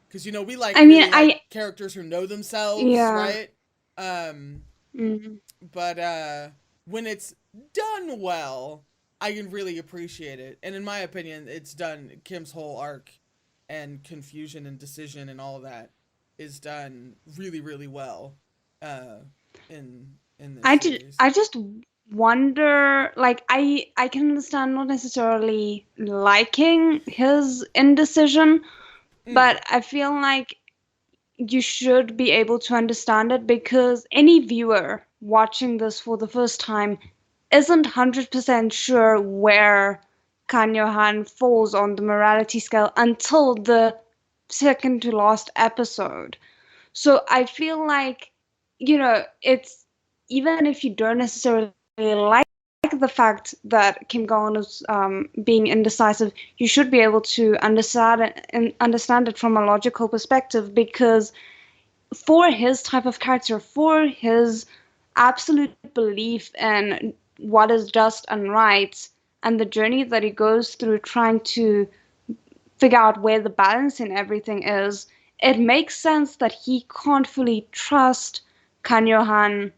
S1: Because, we like
S2: I mean,
S1: really like characters who know themselves,
S2: yeah.
S1: right? Um,
S2: Mm,
S1: but when it's done well, I can really appreciate it. And in my opinion, it's done. Kim's whole arc and confusion and decision and all of that is done really, really well uh, in this series.
S2: I just wonder, like, I can understand not necessarily liking his indecision,
S1: Mm.
S2: but I feel like you should be able to understand it, because any viewer watching this for the first time isn't 100% sure where Kan Johan falls on the morality scale until the second to last episode. So I feel like, it's, even if you don't necessarily like the fact that Kim Gon is being indecisive, you should be able to understand it from a logical perspective, because for his type of character, for his absolute belief in what is just and right, and the journey that he goes through trying to figure out where the balance in everything is, it makes sense that he can't fully trust Kan Johan,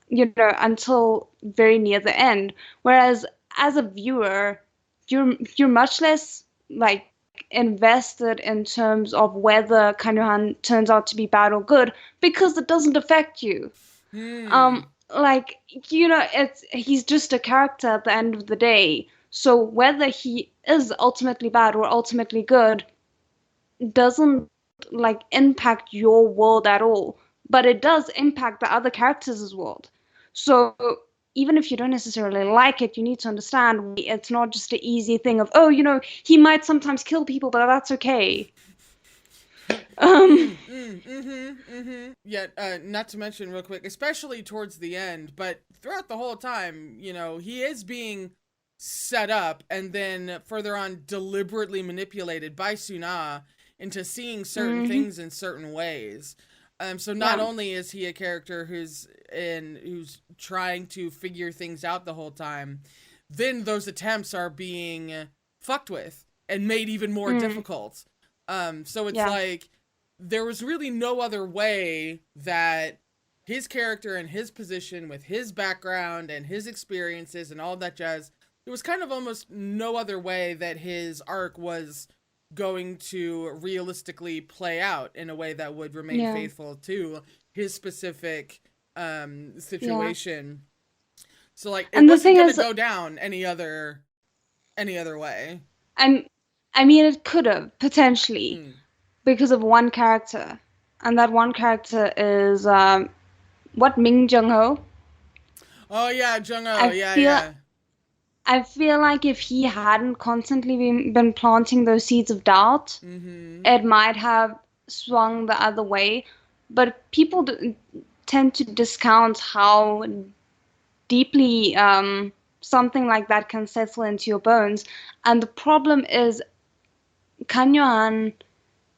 S2: until very near the end. Whereas as a viewer, you're much less like invested in terms of whether Kan Johan turns out to be bad or good, because it doesn't affect you.
S1: Hmm.
S2: Like, it's he's just a character at the end of the day. So whether he is ultimately bad or ultimately good doesn't like impact your world at all, but it does impact the other characters' world. So even if you don't necessarily like it, you need to understand it's not just an easy thing of, oh, he might sometimes kill people, but that's okay. Um,
S1: Yet, not to mention real quick, especially towards the end, but throughout the whole time, he is being set up and then further on deliberately manipulated by Suna into seeing certain
S2: mhm,
S1: things in certain ways. So not
S2: yeah,
S1: only is he a character who's trying to figure things out the whole time, then those attempts are being fucked with and made even more
S2: mm,
S1: difficult. So it's
S2: yeah,
S1: like there was really no other way that his character and his position with his background and his experiences and all that jazz, there was kind of almost no other way that his arc was going to realistically play out in a way that would remain
S2: yeah,
S1: faithful to his specific
S2: yeah.
S1: situation. So like it
S2: And the
S1: wasn't
S2: thing
S1: gonna
S2: is,
S1: go down any other way.
S2: I'm, I mean, it could have potentially,
S1: Mm.
S2: because of one character, and that one character is what, Ming Jung Ho.
S1: Oh yeah, Jung-Oh,
S2: I
S1: yeah,
S2: feel
S1: yeah.
S2: I feel like if he hadn't constantly been planting those seeds of doubt,
S1: Mm-hmm.
S2: it might have swung the other way. But people tend to discount how deeply something like that can settle into your bones. And the problem is, Kan Yuan,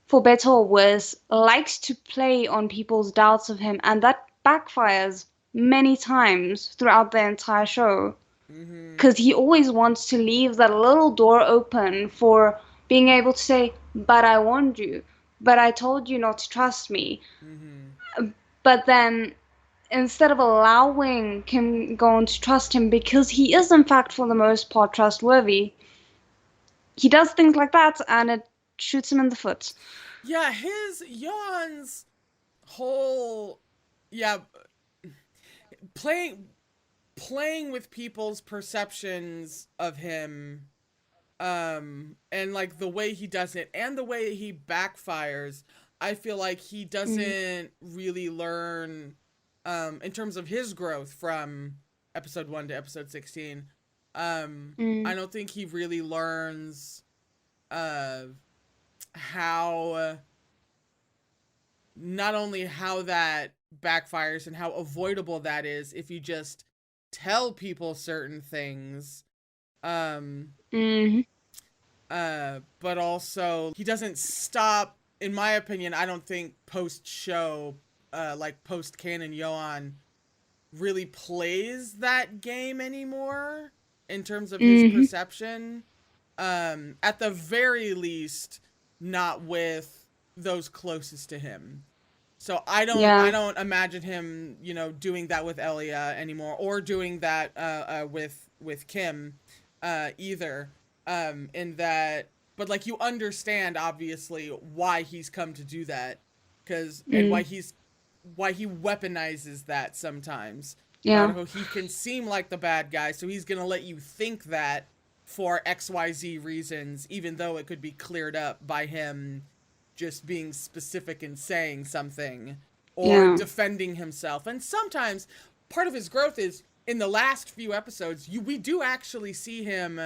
S2: for better or worse, likes to play on people's doubts of him, and that backfires many times throughout the entire show.
S1: Mm-hmm.
S2: Because he always wants to leave that little door open for being able to say, but I warned you, but I told you not to trust me.
S1: Mm-hmm.
S2: But then instead of allowing Kim Gon to trust him, because he is in fact for the most part trustworthy, he does things like that and it shoots him in the foot.
S1: Yeah, his Yon's whole yeah, playing playing with people's perceptions of him, and like the way he does it and the way he backfires, I feel like he
S2: Mm,
S1: doesn't really learn in terms of his growth from episode 1 to episode 16. I
S2: mm,
S1: don't think he really learns uh how not only how that backfires and how avoidable that is if you just tell people certain things, um
S2: mm,
S1: but also he doesn't stop, in my opinion. I don't think post show, like post canon Yoan really plays that game anymore in terms of his
S2: mm,
S1: perception. At the very least, not with those closest to him. So I
S2: yeah.
S1: don't imagine him, doing that with Elia anymore, or doing that with Kim, either. In that, but like you understand obviously why he's come to do that, because and
S2: Mm,
S1: why he weaponizes that sometimes about
S2: yeah.
S1: how he can seem like the bad guy, so he's gonna let you think that for XYZ reasons, even though it could be cleared up by him just being specific and saying something or defending himself. And sometimes part of his growth is in the last few episodes, we do actually see him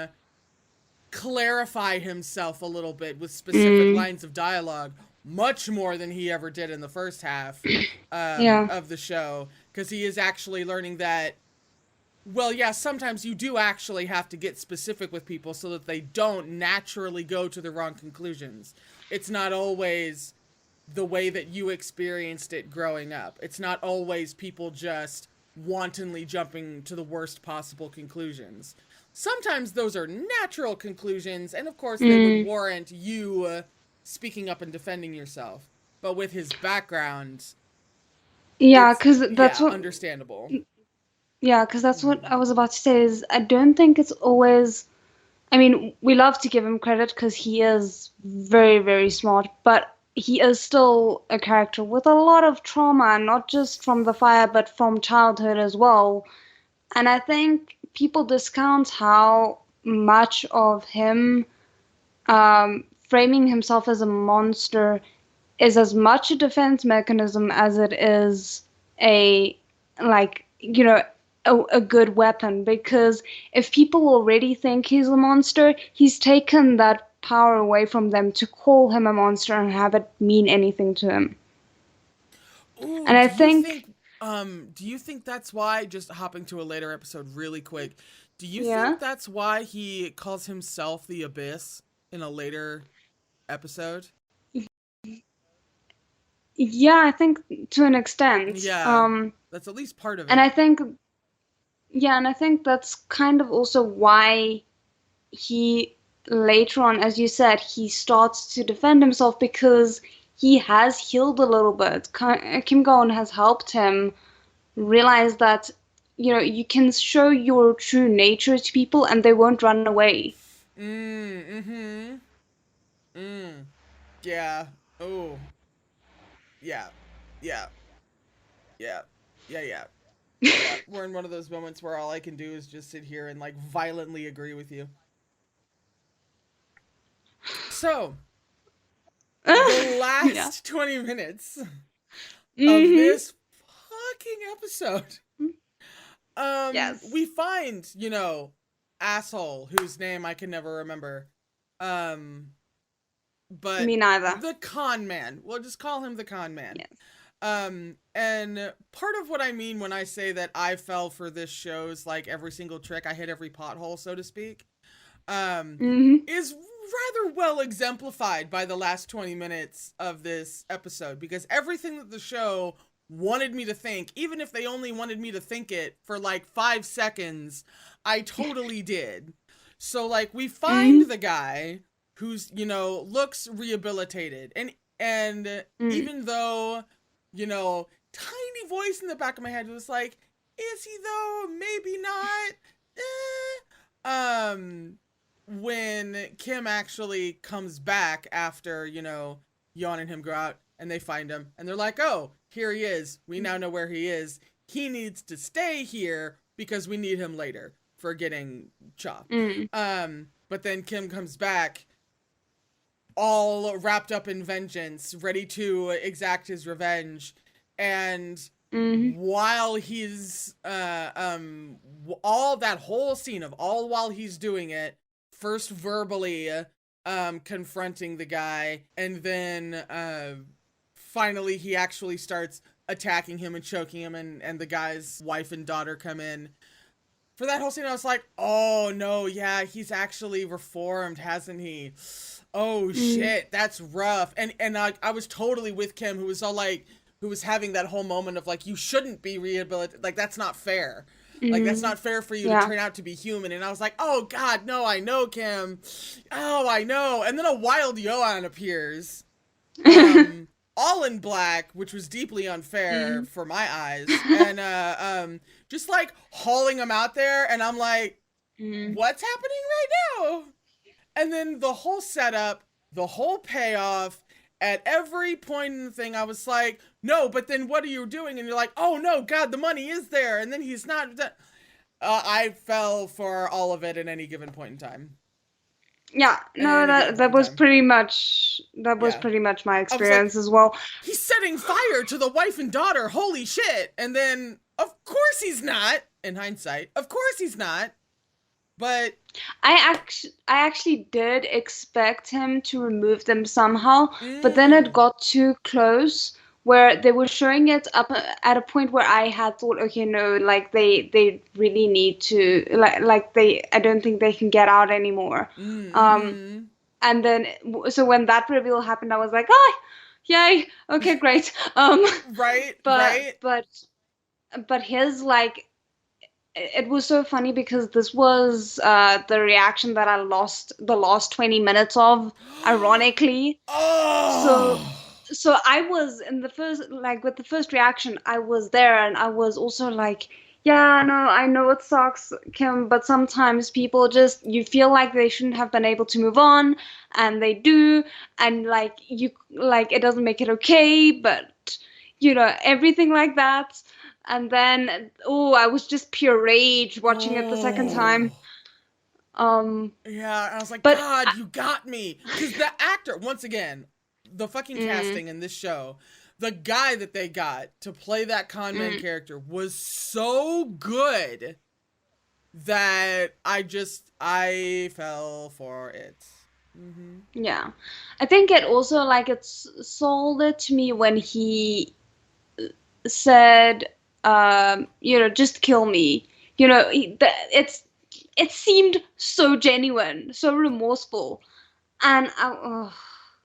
S1: clarify himself a little bit with specific lines of dialogue, much more than he ever did in the first half of the show, because he is actually learning that, well, yeah, sometimes you do actually have to get specific with people so that they don't naturally go to the wrong conclusions. It's not always the way that you experienced it growing up. It's not always people just wantonly jumping to the worst possible conclusions. Sometimes those are natural conclusions, and of course they would warrant you speaking up and defending yourself. But with his background,
S2: because that's what
S1: understandable.
S2: Yeah, because that's what I was about to say. Is I don't think it's always. I mean, we love to give him credit because he is very, very smart, but he is still a character with a lot of trauma, not just from the fire, but from childhood as well. And I think people discount how much of him framing himself as a monster is as much a defense mechanism as it is a, like, you know, a good weapon. Because if people already think he's a monster, he's taken that power away from them to call him a monster and have it mean anything to him.
S1: Ooh,
S2: And I think
S1: do you think that's why, just hopping to a later episode really quick, do you
S2: Yeah.
S1: think that's why he calls himself the Abyss in a later episode?
S2: Yeah, I think to an extent.
S1: Yeah. That's at least part of it.
S2: And I think that's kind of also why he later on, as you said, he starts to defend himself, because he has healed a little bit. Kim Go-eun has helped him realize that, you can show your true nature to people and they won't run away.
S1: Yeah. Oh. Yeah. Yeah. Yeah. Yeah. We're in one of those moments where all I can do is just sit here and like violently agree with you. So, the last 20 minutes of this fucking episode.
S2: Yes.
S1: We find, asshole whose name I can never remember. But
S2: Me neither.
S1: the con man. We'll just call him the con man.
S2: Yes.
S1: And part of what I mean when I say that I fell for this show's like every single trick, I hit every pothole, so to speak, is rather well exemplified by the last 20 minutes of this episode, because everything that the show wanted me to think, even if they only wanted me to think it for like 5 seconds, I totally did. So like we find the guy who's, looks rehabilitated, and even though, tiny voice in the back of my head was like, is he though? Maybe not. When Kim actually comes back after, Yeon and him go out and they find him and they're like, oh, here he is. We now know where he is. He needs to stay here because we need him later for getting chopped. But then Kim comes back all wrapped up in vengeance, ready to exact his revenge. And while he's, all that whole scene of all while he's doing it, first verbally confronting the guy, and then finally he actually starts attacking him and choking him, and the guy's wife and daughter come in. For that whole scene, I was like, oh no, yeah, he's actually reformed, hasn't he? Oh shit, that's rough. And I was totally with Kim, who was all like, who was having that whole moment of like, you shouldn't be rehabilitated. Like, that's not fair. Like, that's not fair for you to turn out to be human. And I was like, oh God, no, I know, Kim. Oh, I know. And then a wild Yoan appears. All in black, which was deeply unfair for my eyes. And just like hauling him out there. And I'm like, what's happening right now? And then the whole setup, the whole payoff, at every point in the thing, I was like, no, but then what are you doing? And you're like, oh no, God, the money is there. And then he's not. I fell for all of it at any given point in time.
S2: Yeah, no,
S1: any given
S2: that
S1: point in
S2: was
S1: time. Yeah.
S2: pretty much my
S1: I was like,
S2: experience as well.
S1: he's setting fire to the wife and daughter. Holy shit. And then, of course he's not, in hindsight. Of course he's not. But,
S2: I actually did expect him to remove them somehow, but then it
S1: mm,
S2: got too close where they were showing it up at a point where I had thought, okay, no, like they really need to like they I don't think they can get out anymore. Um,
S1: mm-hmm.
S2: and then so when that reveal happened, I was like, oh, yay, okay, great.
S1: Right,
S2: But
S1: right.
S2: his like it was so funny because this was the reaction that I lost the last 20 minutes of, ironically. So
S1: Oh.
S2: so I was in the first, like with the first reaction, I was there and I was also like, yeah, no, I know it sucks, Kim, but sometimes people just, you feel like they shouldn't have been able to move on, and they do, and like you, like it doesn't make it okay, but everything like that. And then, oh, I was just pure rage watching it the second time.
S1: Oh.
S2: Um,
S1: Yeah, and I was like,
S2: but
S1: God, you got me. Because the actor, once again, the fucking
S2: mm,
S1: casting in this show, the guy that they got to play that con man
S2: mm,
S1: character was so good that I fell for it. Mm-hmm.
S2: yeah, I think it also like it's sold it to me when he said, just kill me. It seemed so genuine, so remorseful, and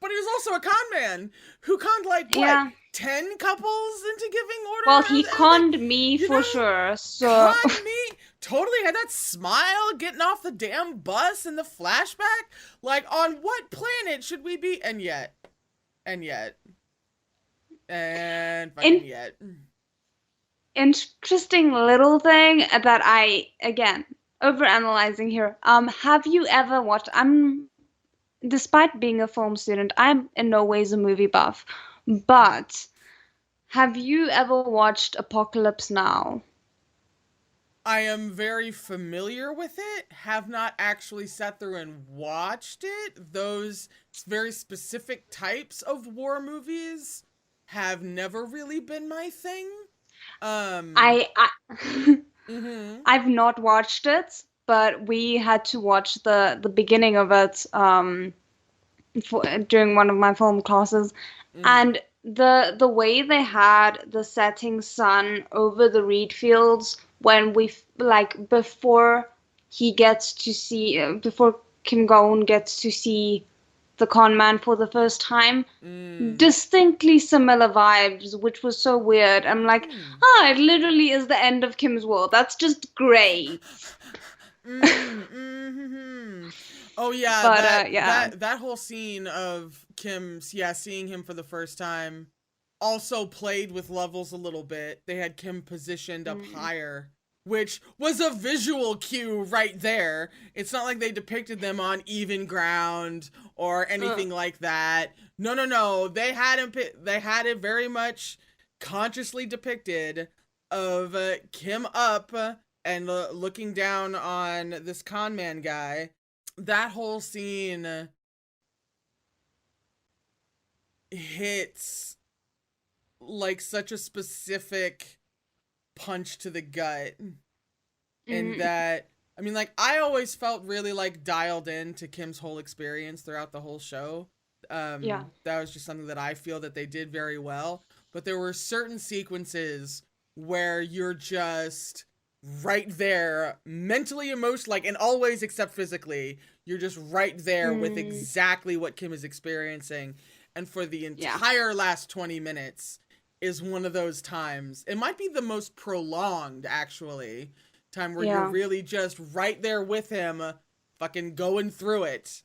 S1: But he was also a con man who conned like what,
S2: yeah.
S1: 10 couples into giving
S2: Well,
S1: order
S2: he
S1: and everything?
S2: conned me
S1: You
S2: for
S1: know?
S2: sure. So
S1: Conned me. Totally had that smile getting off the damn bus in the flashback. Like, on what planet should we be? And yet. And yet. And
S2: in
S1: fucking yet.
S2: interesting little thing that I, again, overanalyzing here. Have you ever watched? Despite being a film student, I'm in no ways a movie buff, but have you ever watched Apocalypse Now?
S1: I am very familiar with it, have not actually sat through and watched it. Those very specific types of war movies have never really been my thing. Um,
S2: I
S1: mm-hmm,
S2: I've not watched it, but we had to watch the beginning of it during one of my film classes,
S1: mm-hmm,
S2: and the way they had the setting sun over the reed fields when like before he gets to see before Kim Go-eun gets to see the con man for the first time,
S1: mm,
S2: distinctly similar vibes, which was so weird. I'm like,
S1: mm.
S2: it literally is the end of Kim's world. That's just great.
S1: Mm-hmm. Oh yeah,
S2: But
S1: that
S2: yeah.
S1: that that whole scene of Kim's, yeah, seeing him for the first time also played with levels a little bit. They had Kim positioned up
S2: Mm,
S1: higher, which was a visual cue right there. It's not like they depicted them on even ground or
S2: uh,
S1: anything like that. No, no, no. They had it very much consciously depicted of Kim up and looking down on this con man guy. That whole scene hits like such a specific punch to the gut. And
S2: mm,
S1: that, I mean, like, I always felt really like dialed in to Kim's whole experience throughout the whole show.
S2: yeah.
S1: That was just something that I feel that they did very well. But there were certain sequences where you're just right there mentally, emotionally, like in all ways except physically. You're just right there with
S2: Mm,
S1: exactly what Kim is experiencing. And for the
S2: yeah.
S1: entire last 20 minutes is one of those times. It might be the most prolonged, actually, time where you're
S2: Yeah.
S1: really just right there with him, fucking going through it.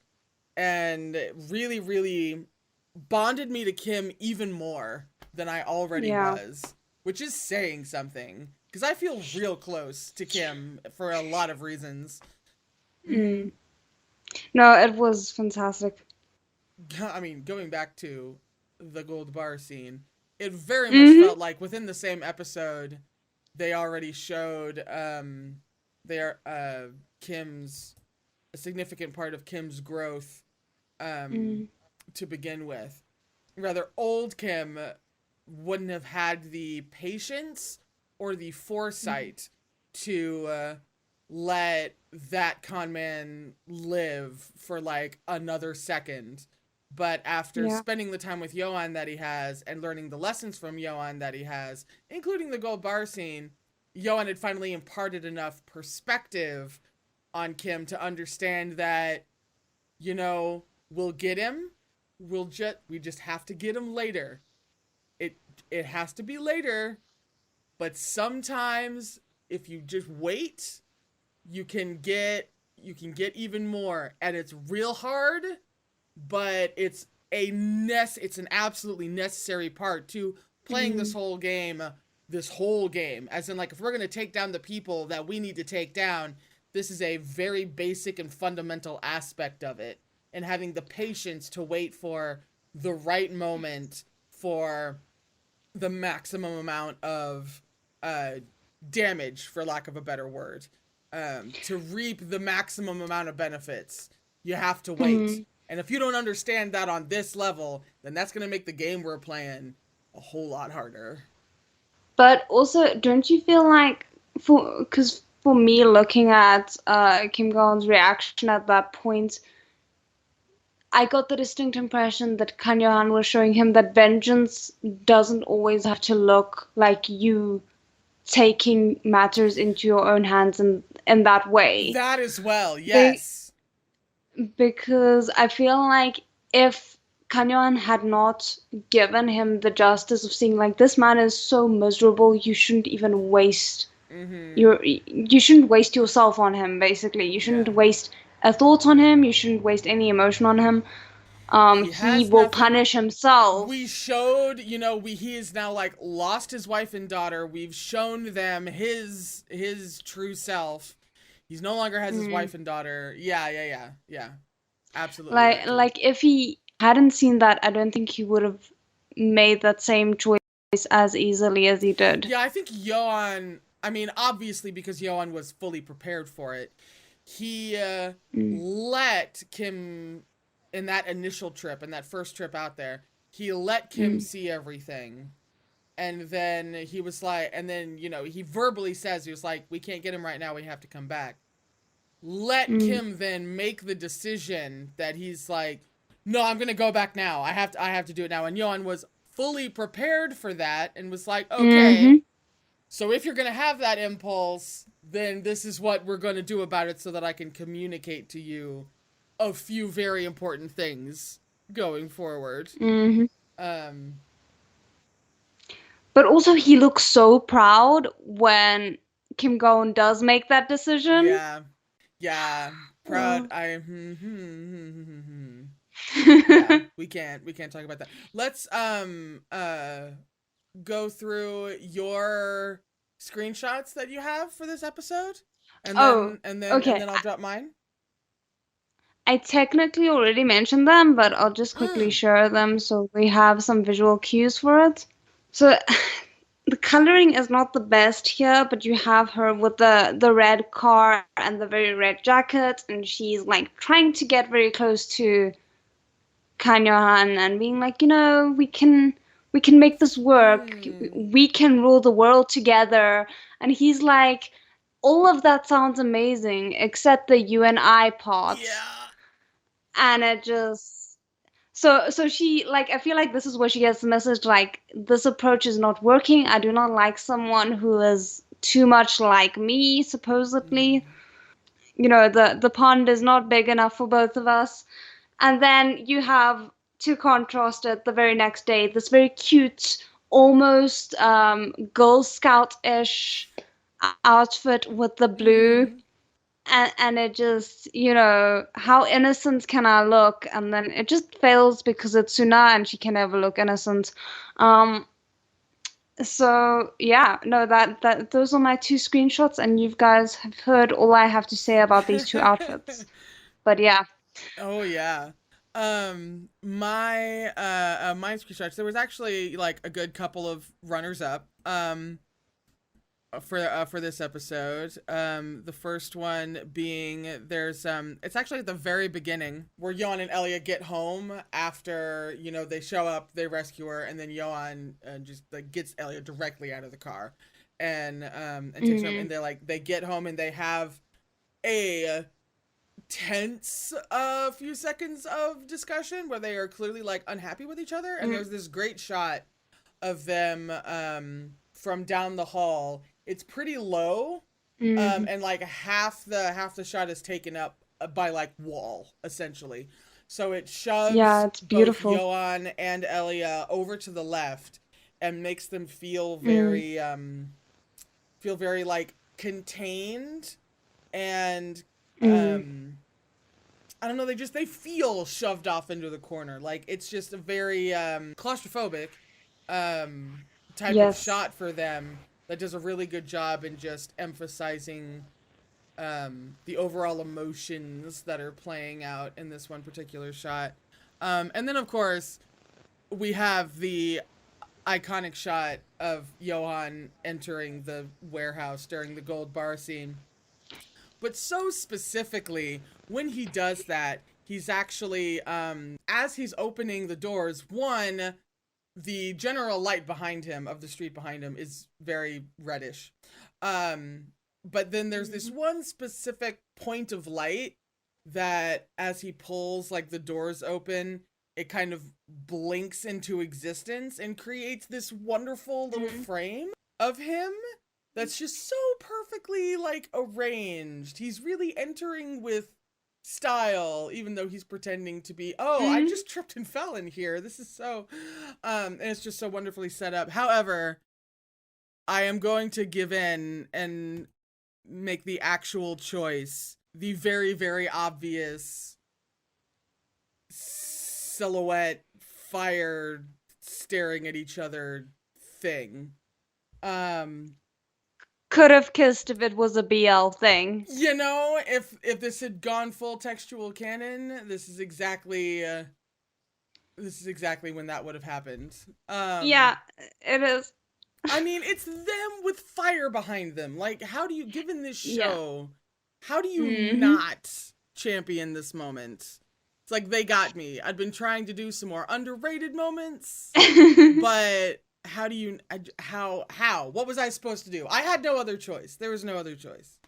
S1: And really, really bonded me to Kim even more than I already
S2: Yeah.
S1: was, which is saying something. Because I feel real close to Kim for a lot of reasons. Mm-hmm.
S2: Mm. No, it was fantastic.
S1: I mean, going back to the gold bar scene, it very much
S2: Hmm.
S1: felt like within the same episode, they already showed their Kim's a significant part of Kim's growth
S2: Mm.
S1: to begin with. Rather, old Kim wouldn't have had the patience or the foresight to let that con man live for like another second. But after
S2: Yeah.
S1: spending the time with Yoan that he has and learning the lessons from Yoan that he has, including the gold bar scene, Yoan had finally imparted enough perspective on Kim to understand that, you know, we'll get him. We just have to get him later. It it has to be later, but sometimes if you just wait, you can get even more, and it's real hard, but it's an absolutely necessary part to playing
S2: Mm.
S1: this whole game, as in, like, if we're going to take down the people that we need to take down, this is a very basic and fundamental aspect of it, and having the patience to wait for the right moment for the maximum amount of uh, damage, for lack of a better word, to reap the maximum amount of benefits. You have to wait.
S2: Mm.
S1: And if you don't understand that on this level, then that's going to make the game we're playing a whole lot harder.
S2: But also, don't you feel like, because for me, looking at Kim Go-eun's reaction at that point, I got the distinct impression that Kan Yo-han was showing him that vengeance doesn't always have to look like you taking matters into your own hands in that way.
S1: That as well,
S2: Be-
S1: yes.
S2: because I feel like if Kan Yo-han had not given him the justice of seeing like this man is so miserable, you shouldn't even waste
S1: Mm-hmm.
S2: you shouldn't waste yourself on him. Basically, you shouldn't
S1: Yeah.
S2: waste a thought on him. You shouldn't waste any emotion on him.
S1: He
S2: He
S1: has
S2: will
S1: nothing.
S2: punish himself.
S1: We showed, he is now like lost his wife and daughter. We've shown them his true self. He's no longer has his
S2: Mm.
S1: wife and daughter. Yeah. Absolutely
S2: Like
S1: that too.
S2: like if he hadn't seen that, I don't think he would have made that same choice as easily as he did.
S1: Yeah, I think Yoan. I mean, obviously because Yoan was fully prepared for it, he
S2: Mm.
S1: let Kim in that initial trip, in that first trip out there. He let Kim
S2: Mm.
S1: see everything. And then he was like, and then, he verbally says, he was like, we can't get him right now. We have to come back. Let
S2: Mm.
S1: Kim then make the decision that he's like, no, I'm going to go back now. I have to do it now. And Yohan was fully prepared for that and was like, okay,
S2: Mm-hmm.
S1: so if you're going to have that impulse, then this is what we're going to do about it so that I can communicate to you a few very important things going forward.
S2: Mm-hmm.
S1: Um,
S2: But also, he looks so proud when Kim Go-eun does make that decision.
S1: yeah. Yeah, proud.
S2: Oh.
S1: Yeah, we can't talk about that. Let's go through your screenshots that you have for this episode, and
S2: Oh,
S1: then and
S2: okay.
S1: then I'll drop mine.
S2: I technically already mentioned them, but I'll just quickly
S1: Mm.
S2: share them so we have some visual cues for it. So the coloring is not the best here, but you have her with the red car and the very red jacket, and she's like trying to get very close to Kan Yo-han and being like, we can make this work.
S1: Mm.
S2: We can rule the world together. And he's like, all of that sounds amazing, except the you and I part.
S1: Yeah.
S2: And it just so she like I feel like this is where she gets the message like this approach is not working. I do not like someone who is too much like me, supposedly.
S1: Mm.
S2: The pond is not big enough for both of us. And then you have to contrast it the very next day, this very cute, almost Girl Scout-ish outfit with the blue.
S1: Mm-hmm.
S2: And it just, how innocent can I look? And then it just fails because it's Suna and she can never look innocent. Um, so yeah, no, that those are my two screenshots, and you guys have heard all I have to say about these two outfits. But yeah.
S1: Oh yeah. My screenshots. There was actually like a good couple of runners up. for this episode. The first one being there's it's actually at the very beginning where Johan and Elia get home after they show up, they rescue her, and then Johan just like gets Elia directly out of the car, and takes her home, and they get home and they have a tense few seconds of discussion where they are clearly like unhappy with each other, and there's this great shot of them from down the hall. It's pretty low, and like half the shot is taken up by like wall essentially. So it shoves
S2: it's beautiful.
S1: both Johan and Elia over to the left and makes them feel very like contained and I don't know, they feel shoved off into the corner. Like it's just a very claustrophobic type of shot for them that does a really good job in just emphasizing the overall emotions that are playing out in this one particular shot. And then of course we have the iconic shot of Johan entering the warehouse during the gold bar scene. But so specifically, when he does that, he's actually, as he's opening the doors, one, the general light behind him, of the street behind him, is very reddish. But then there's this one specific point of light that, as he pulls, like, the doors open, it kind of blinks into existence and creates this wonderful little frame of him that's just so perfectly, like, arranged. He's really entering with style, even though he's pretending to be, I just tripped and fell in here. This is so, and it's just so wonderfully set up. However, I am going to give in and make the actual choice. The very, very obvious silhouette, fire, staring at each other thing.
S2: Could have kissed if it was a BL thing.
S1: If this had gone full textual canon, this is exactly when that would have happened.
S2: Yeah, it is.
S1: I mean, it's them with fire behind them. Like, how do you, given this show, how do you not champion this moment? It's like, they got me. I'd been trying to do some more underrated moments, but how do you, what was I supposed to do? I had no other choice. There was no other choice.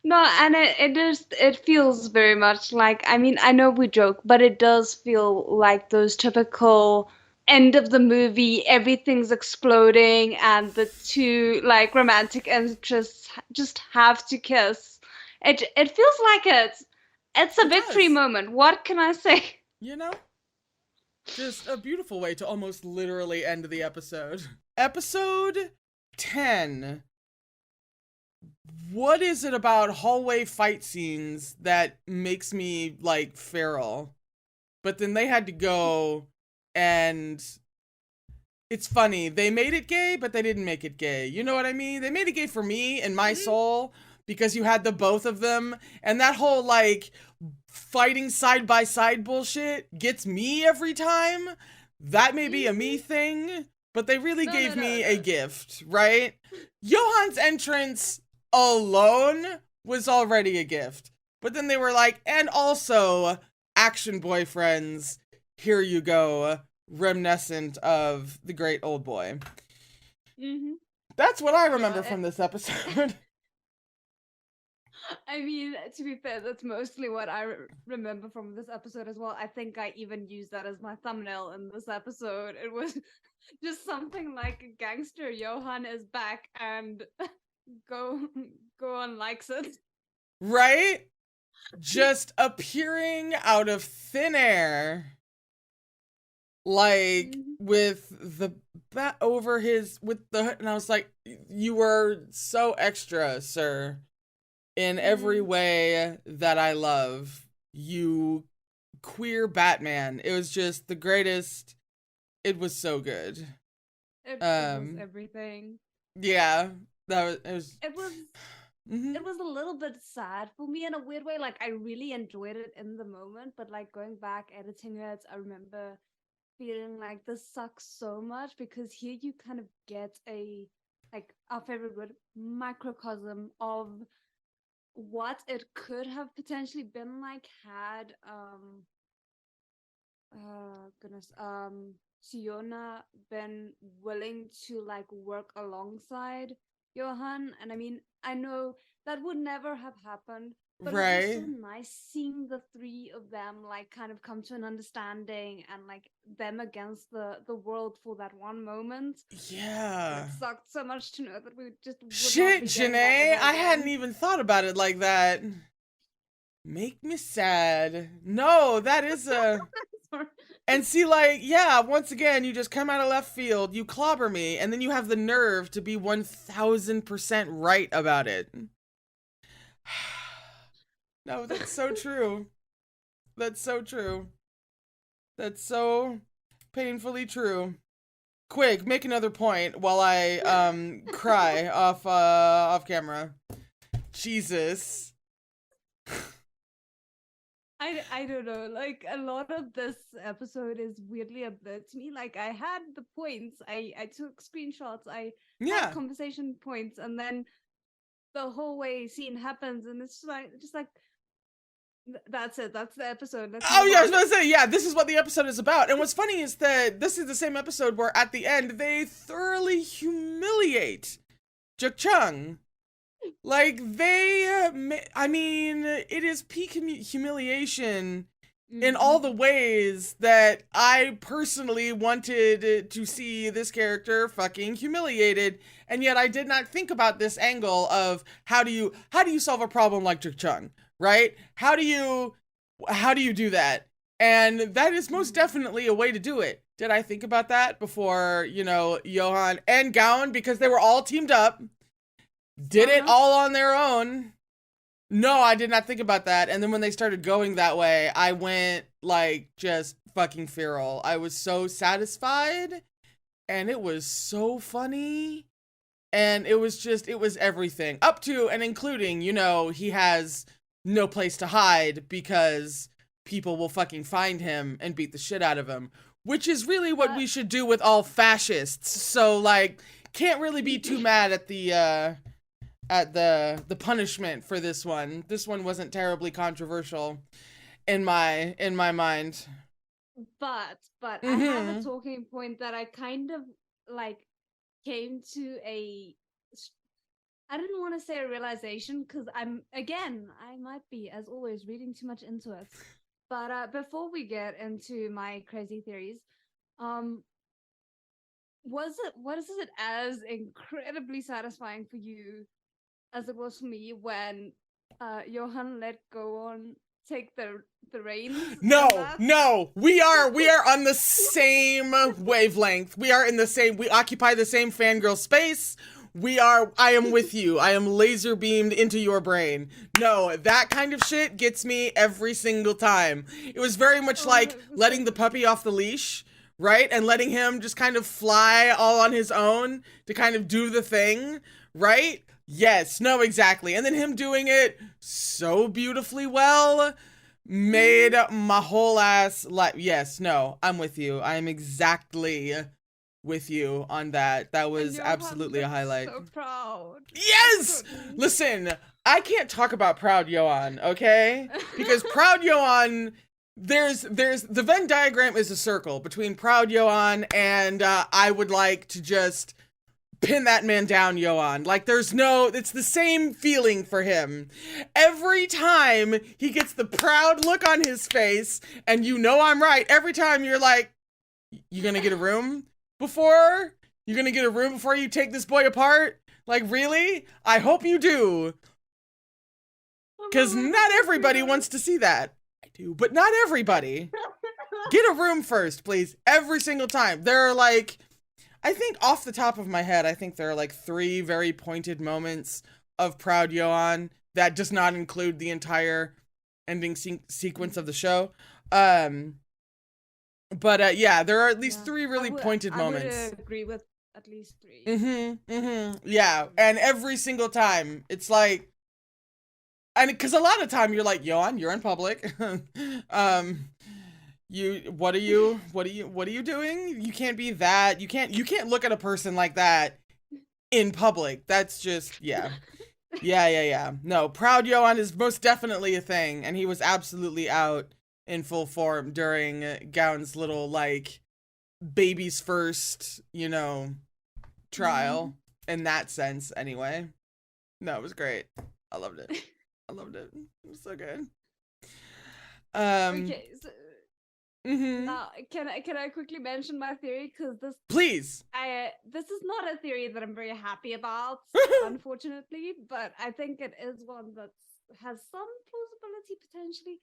S2: No, and it feels very much like, I mean, I know we joke, but it does feel like those typical end of the movie, everything's exploding and the two like romantic interests just have to kiss. It feels like it's a victory moment. What can I say?
S1: Just a beautiful way to almost literally end the episode. Episode 10. What is it about hallway fight scenes that makes me like feral? But then they had to go, and it's funny. They made it gay, but they didn't make it gay. You know what I mean? They made it gay for me and my soul, because you had the both of them, and that whole like fighting side by side bullshit gets me every time. That may be a me thing, but they really gave me a gift, right? Johan's entrance alone was already a gift, but then they were like, and also action boyfriends, here you go, reminiscent of the great old boy. That's what I remember from this episode.
S2: I mean, to be fair, that's mostly what I remember from this episode as well. I think I even used that as my thumbnail in this episode. It was just something like gangster Johan is back and go on likes it.
S1: Right? Just appearing out of thin air. Like, with the bat over his, with the, and I was like, you were so extra, sir. In every way that I love, you queer Batman. It was just the greatest. It was so good.
S2: It was everything.
S1: Yeah, it was.
S2: It was a little bit sad for me in a weird way. Like, I really enjoyed it in the moment, but like going back editing it, I remember feeling like this sucks so much, because here you kind of get a like our favorite word, microcosm of what it could have potentially been like had goodness Siona been willing to like work alongside Johan. And I mean, I know that would never have happened, but it was so
S1: Right.
S2: nice seeing the three of them like kind of come to an understanding and like them against the world for that one moment. But
S1: Yeah.
S2: it sucked so much to know that we just would not
S1: Shit,
S2: be getting that
S1: Janae,
S2: ever
S1: I hadn't
S2: again.
S1: even thought about it like that. Make me sad. No, that is a.
S2: Sorry.
S1: And see, like, yeah, once again, you just come out of left field, you clobber me, and then you have the nerve to be 1000% right about it. No, that's so true. That's so true. That's so painfully true. Quick, make another point while I cry off camera. Jesus.
S2: I don't know. Like a lot of this episode is weirdly a blur to me. Like I had the points, I took screenshots, I had
S1: Yeah.
S2: conversation points, and then the whole way scene happens, and it's just like that's it. That's the episode. Let's
S1: Oh
S2: move
S1: yeah, I was
S2: on.
S1: about to say, yeah, this is what the episode is about. And what's funny is that this is the same episode where at the end they thoroughly humiliate Juk Chung. Like I mean, it is peak humiliation in all the ways that I personally wanted to see this character fucking humiliated, and yet I did not think about this angle of how do you solve a problem like Juk Chung, right? How do you do that? And that is most definitely a way to do it. Did I think about that before, Johan and Gowan, because they were all teamed up, did it all on their own? No, I did not think about that. And then when they started going that way, I went like just fucking feral. I was so satisfied, and it was so funny. And it was everything. Up to and including, he has no place to hide because people will fucking find him and beat the shit out of him. Which is really what we should do with all fascists. So, like, can't really be too mad at the punishment for this one. This one wasn't terribly controversial in my mind.
S2: But I have a talking point that I kind of like came to I didn't want to say a realization because I might be, as always, reading too much into it. But before we get into my crazy theories, was it as incredibly satisfying for you as it was for me when Johan let Gowan take the reins?
S1: No, we are on the same wavelength. We occupy the same fangirl space. I am with you. I am laser beamed into your brain. No, that kind of shit gets me every single time. It was very much like letting the puppy off the leash, right? And letting him just kind of fly all on his own to kind of do the thing, right? Yes, no, exactly. And then him doing it so beautifully well made my whole ass like, yes, no, I'm with you. I'm exactly with you on that. That was absolutely a highlight.
S2: So proud.
S1: Yes! Listen, I can't talk about Proud Johan, okay? Because Proud Johan, there's the Venn diagram is a circle between Proud Johan and I would like to just pin that man down, Johan. Like, it's the same feeling for him. Every time he gets the proud look on his face, and I'm right, every time you're like, you gonna get a room before? You gonna get a room before you take this boy apart? Like, really? I hope you do. Because not everybody wants to see that. I do, but not everybody. Get a room first, please. Every single time. There are like, I think off the top of my head, I think there are like 3 very pointed moments of Proud Johan that does not include the entire ending sequence of the show. But yeah, there are at least 3 really pointed moments.
S2: I would agree with at least 3.
S1: Yeah, and every single time, it's like, and because a lot of time you're like, Johan, you're in public. What are you doing? You can't be that. You can't look at a person like that in public. That's just, yeah. Yeah. No, Proud Johan is most definitely a thing, and he was absolutely out in full form during Gown's little, like, baby's first, trial, in that sense, anyway. No, it was great. I loved it. I loved it. It was so good.
S3: Okay, so
S1: Mhm.
S3: now can I quickly mention my theory? Because
S1: Please.
S3: this is not a theory that I'm very happy about, unfortunately, but I think it is one that has some plausibility potentially.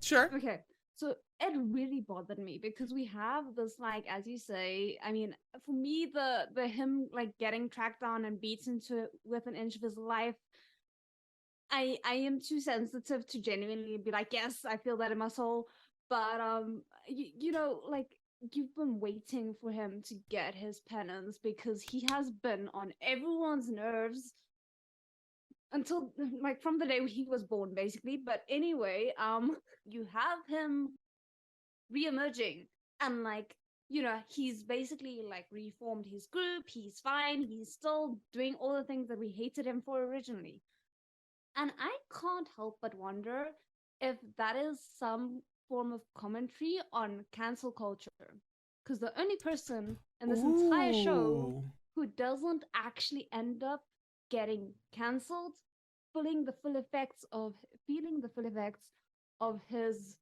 S1: Sure.
S3: Okay, so it really bothered me because we have this, like, as you say, I mean, for me, the him like getting tracked down and beaten to with an inch of his life, I am too sensitive to genuinely be like, yes, I feel that in my soul. But like, you've been waiting for him to get his penance because he has been on everyone's nerves until like from the day he was born, basically. But anyway, you have him re-emerging, and like, he's basically like reformed his group. He's fine. He's still doing all the things that we hated him for originally. And I can't help but wonder if that is some form of commentary on cancel culture. Because the only person in this entire show
S1: Ooh.
S3: who doesn't actually end up getting cancelled, feeling the full effects of his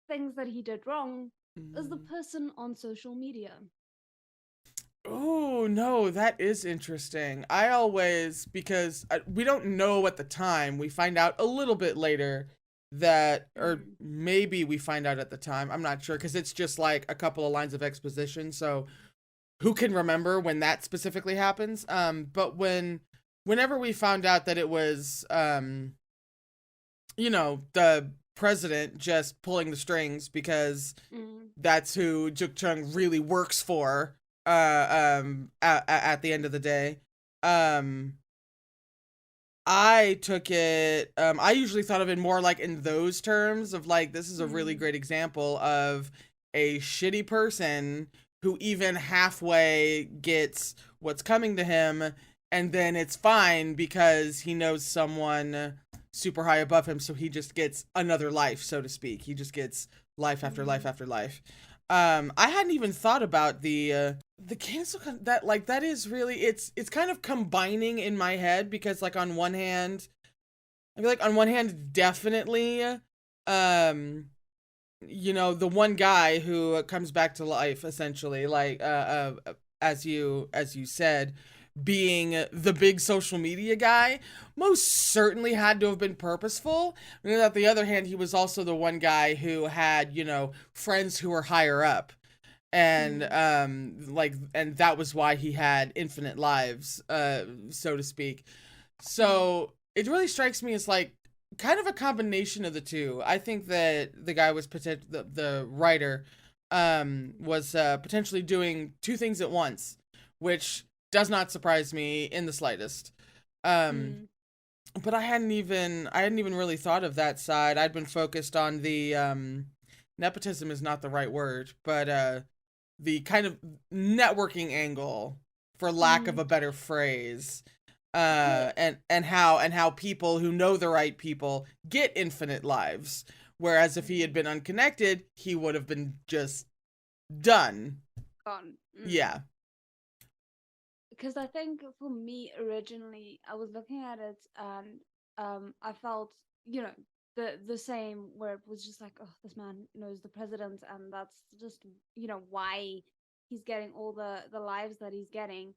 S3: things that he did wrong, is the person on social media.
S1: Oh, no, that is interesting. I always, because we don't know at the time, we find out a little bit later that, or maybe we find out at the time, I'm not sure, because it's just like a couple of lines of exposition, so who can remember when that specifically happens? But whenever we found out that it was, the president just pulling the strings because that's who Juk Chung really works for, at the end of the day. I took it, I usually thought of it more like in those terms of like, this is a really great example of a shitty person who even halfway gets what's coming to him, and then it's fine because he knows someone super high above him, so he just gets another life, so to speak. He just gets life after life after life. I hadn't even thought about the cancel that, like, that is really, it's kind of combining in my head because, like, on one hand, I feel like on one hand, definitely, the one guy who comes back to life, essentially, like, as you said, being the big social media guy, most certainly had to have been purposeful. And on the other hand, he was also the one guy who had, friends who were higher up. And and that was why he had infinite lives, so to speak. So it really strikes me as like kind of a combination of the two. I think that the guy was the writer was potentially doing two things at once, which does not surprise me in the slightest. But I hadn't even really thought of that side. I'd been focused on the nepotism is not the right word, but the kind of networking angle, for lack of a better phrase, and how people who know the right people get infinite lives, whereas if he had been unconnected, he would have been just done.
S3: Gone.
S1: Yeah.
S3: Because I think for me originally, I was looking at it and I felt, the same, where it was just like, oh, this man knows the president, and that's just, why he's getting all the lives that he's getting.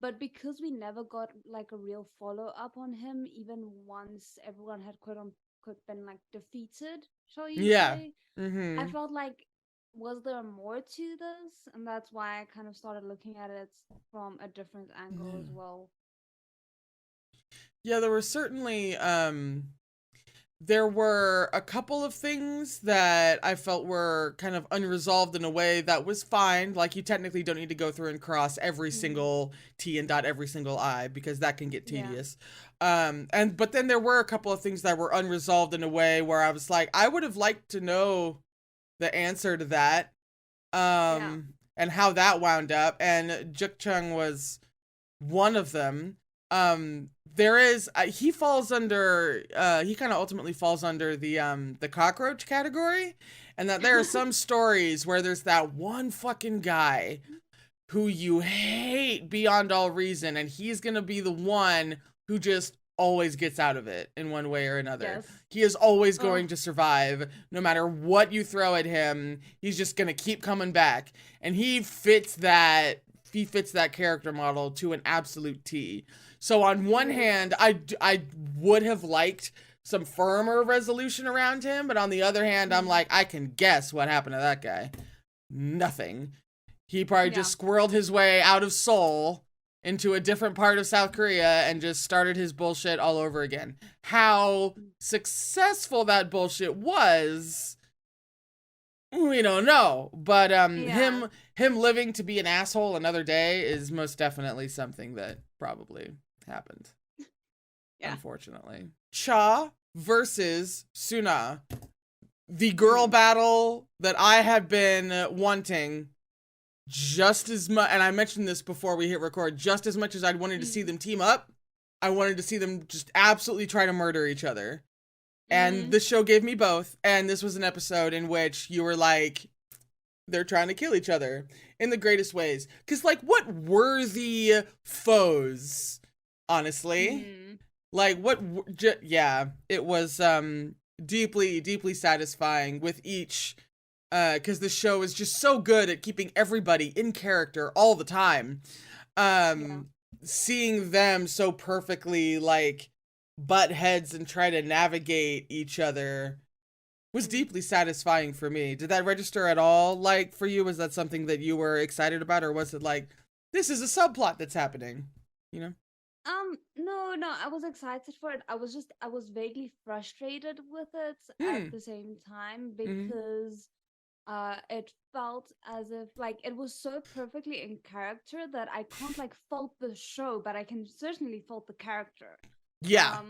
S3: But because we never got like a real follow up on him, even once everyone had quote unquote been like defeated, shall you say? I felt like, was there more to this? And that's why I kind of started looking at it from a different angle as well.
S1: Yeah, there were certainly there were a couple of things that I felt were kind of unresolved in a way that was fine. Like, you technically don't need to go through and cross every single T and dot every single I, because that can get tedious. But then there were a couple of things that were unresolved in a way where I was like, I would have liked to know the answer to that. And how that wound up. And Juk Chung was one of them, there is he falls under he kind of ultimately falls under the cockroach category, and that there are some stories where there's that one fucking guy who you hate beyond all reason, and he's gonna be the one who just always gets out of it in one way or another.
S3: Yes.
S1: He is always
S3: Oh.
S1: going to survive no matter what you throw at him. He's just gonna keep coming back, and he fits that character model to an absolute T. So on one hand, I would have liked some firmer resolution around him, but on the other hand, I'm like, I can guess what happened to that guy. Nothing. He probably just squirreled his way out of Seoul into a different part of South Korea and just started his bullshit all over again. How successful that bullshit was, we don't know. But him living to be an asshole another day is most definitely something that probably happened.
S2: Yeah.
S1: Unfortunately. Cha versus Suna. The girl battle that I have been wanting just as much, and I mentioned this before we hit record, just as much as I'd wanted to see them team up, I wanted to see them just absolutely try to murder each other. And the show gave me both, and this was an episode in which you were like, they're trying to kill each other in the greatest ways. Because, like, what worthy foes, honestly? Like, what, it was deeply, deeply satisfying with each, because the show is just so good at keeping everybody in character all the time. Seeing them so perfectly, like, butt heads and try to navigate each other was deeply satisfying for me. Did that register at all, like, for you? Was that something that you were excited about, or was it like, this is a subplot that's happening, you know?
S3: No, I was excited for it. I was vaguely frustrated with it at the same time because it felt as if like it was so perfectly in character that I can't like fault the show, but I can certainly fault the character.
S1: Yeah.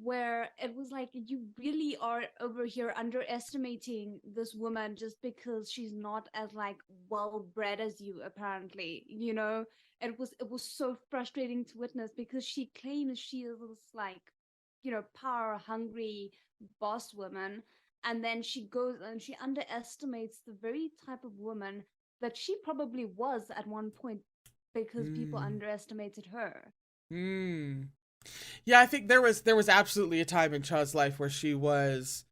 S3: Where it was like you really are over here underestimating this woman just because she's not as like well bred as you, apparently, you know. It was so frustrating to witness because she claims she is this like, you know, power hungry boss woman, and then she goes and she underestimates the very type of woman that she probably was at one point because people underestimated her.
S1: Yeah, I think there was absolutely a time in Cha's life where she was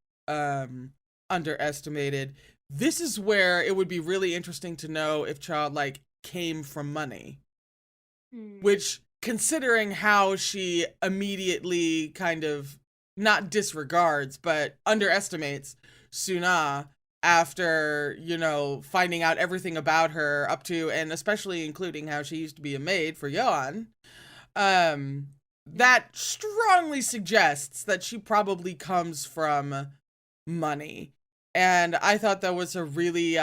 S1: underestimated. This is where it would be really interesting to know if Cha like came from money. Which, considering how she immediately kind of not disregards but underestimates Suna after, you know, finding out everything about her up to and especially including how she used to be a maid for Yoan, that strongly suggests that she probably comes from money. And I thought that was a really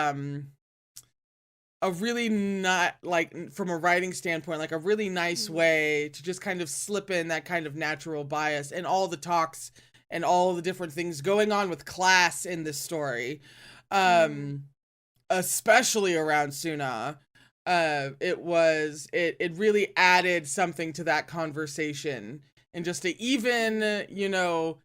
S1: not, like, from a writing standpoint, like a really nice way to just kind of slip in that kind of natural bias and all the talks and all the different things going on with class in this story. Especially around Suna. It really added something to that conversation, and just to even, you know,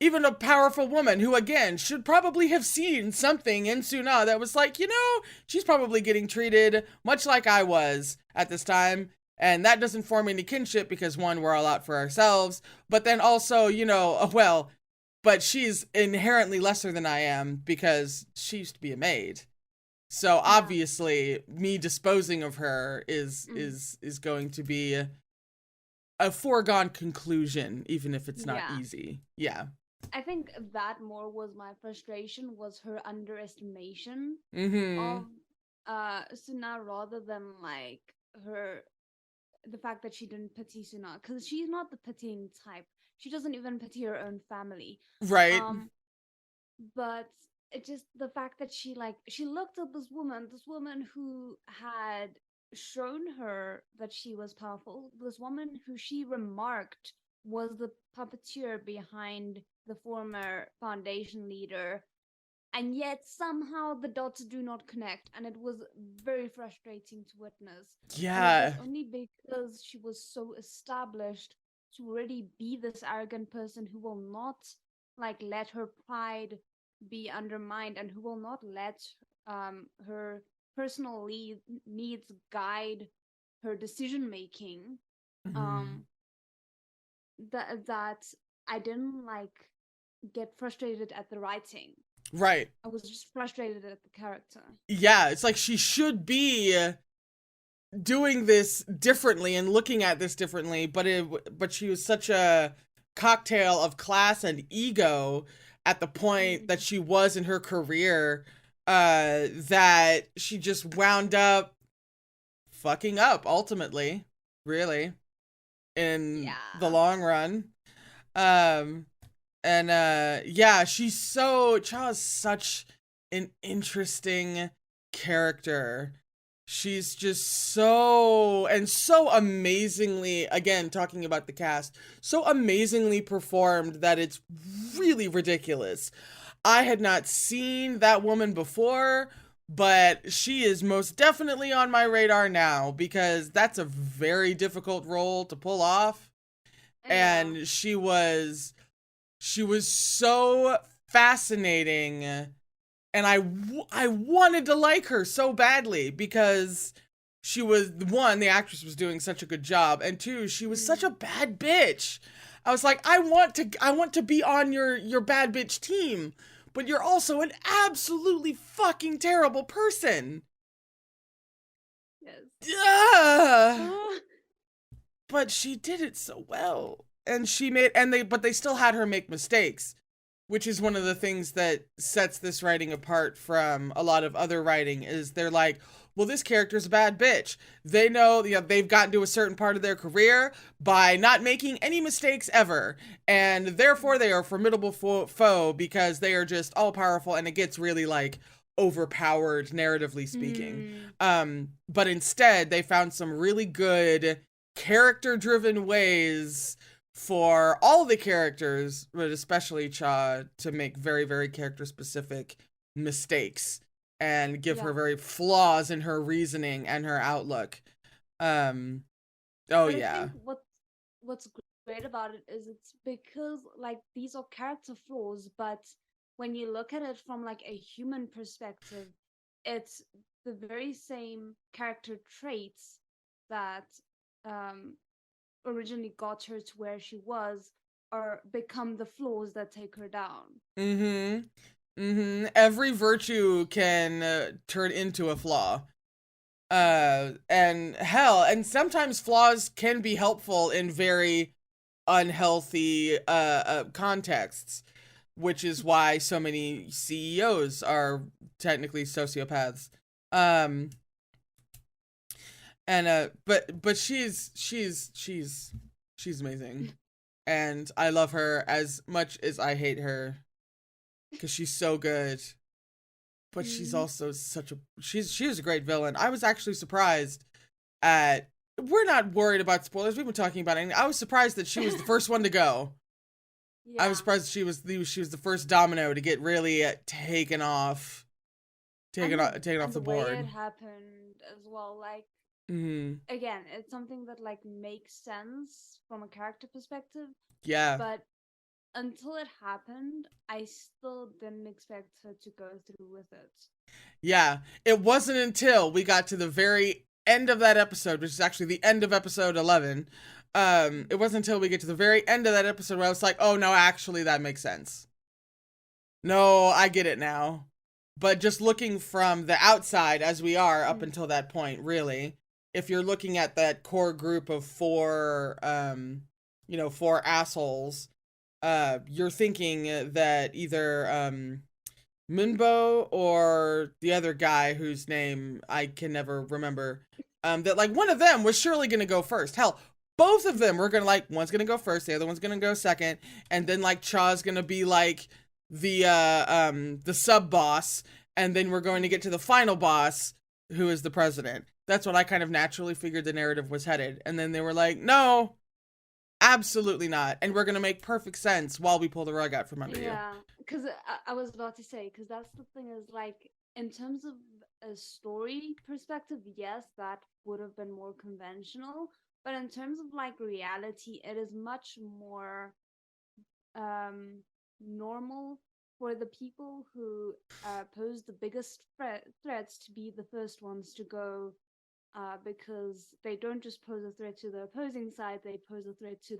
S1: even a powerful woman who, again, should probably have seen something in Suna that was like, you know, she's probably getting treated much like I was at this time. And that doesn't form any kinship because, one, we're all out for ourselves. But then also, you know, well, but she's inherently lesser than I am because she used to be a maid. So obviously, me disposing of her is going to be a foregone conclusion, even if it's not easy. Yeah.
S3: I think that more was my frustration, was her underestimation of Suna rather than like the fact that she didn't pity Suna, because she's not the pitying type. She doesn't even pity her own family.
S1: Right.
S3: But it just the fact that she looked at this woman who had shown her that she was powerful, this woman who she remarked was the puppeteer behind the former foundation leader, and yet somehow the dots do not connect, and it was very frustrating to witness. And it was
S1: Yeah.
S3: only because she was so established to already be this arrogant person who will not like let her pride be undermined, and who will not let her personal needs guide her decision making.
S1: Mhm.
S3: um that I didn't like get frustrated at the writing.
S1: Right.
S3: I was just frustrated at the character.
S1: Yeah, it's like she should be doing this differently and looking at this differently, but she was such a cocktail of class and ego at the point that she was in her career, that she just wound up fucking up ultimately, really, in the
S3: Yeah.
S1: long run. Um and yeah, Cha's such an interesting character. She's just so amazingly, again, talking about the cast, so amazingly performed that it's really ridiculous. I had not seen that woman before, but she is most definitely on my radar now because that's a very difficult role to pull off.
S3: Yeah.
S1: And she was so fascinating, and I wanted to like her so badly because she was, one, the actress was doing such a good job, and two, she was such a bad bitch. I was like, I want to be on your bad bitch team, but you're also an absolutely fucking terrible person.
S3: Yes.
S1: Yeah.
S3: Oh,
S1: But she did it so well. And she made and they but they still had her make mistakes, which is one of the things that sets this writing apart from a lot of other writing. Is they're like, well, this character's a bad bitch. They know, they've gotten to a certain part of their career by not making any mistakes ever, and therefore they are a formidable foe because they are just all powerful, and it gets really like overpowered narratively speaking. But instead they found some really good character driven ways for all the characters, but especially Cha, to make very, very character specific mistakes and give her
S3: yeah.
S1: very flaws in her reasoning and her outlook. Um, oh
S3: But I
S1: yeah.
S3: think what's great about it is it's because like these are character flaws, but when you look at it from like a human perspective, it's the very same character traits that um originally got her to where she was, or become the flaws that take her down.
S1: Mm-hmm. Mm-hmm. Every virtue can turn into a flaw. And hell, and sometimes flaws can be helpful in very unhealthy contexts, which is why so many CEOs are technically sociopaths. Um and but she's amazing. And I love her as much as I hate her cuz she's so good. But she's
S3: Mm,
S1: also such a she was a great villain. I was actually surprised at we're not worried about spoilers. We've been talking about it. I was surprised that she was the first one to go. I was
S3: yeah.
S1: surprised that she was the first domino to get really taken off
S3: And
S1: the
S3: the way
S1: board.
S3: it happened as well, like
S1: Hmm.
S3: again, it's something that like makes sense from a character perspective,
S1: Yeah.
S3: but until it happened, I still didn't expect her to go through with it.
S1: Yeah. It wasn't until we got to the very end of that episode, which is actually the end of episode 11. It wasn't until we get to the very end of that episode where I was like, oh no, actually that makes sense. No, I get it now. But just looking from the outside, as we are up
S3: Mm.
S1: until that point, really, if you're looking at that core group of four, four assholes, you're thinking that either Moonbo or the other guy whose name I can never remember, that like one of them was surely gonna go first. Hell, both of them were gonna like one's gonna go first, the other one's gonna go second, and then like Cha's gonna be like the sub boss, and then we're going to get to the final boss, who is the president. That's what I kind of naturally figured the narrative was headed. And then they were like, no, Absolutely not. And we're gonna make perfect sense while we pull the rug out from under you.
S3: Yeah, because I was about to say, because that's the thing is like, in terms of a story perspective, yes, that would have been more conventional. But in terms of like reality, it is much more normal for the people who pose the biggest threats to be the first ones to go, because they don't just pose a threat to the opposing side, they pose a threat to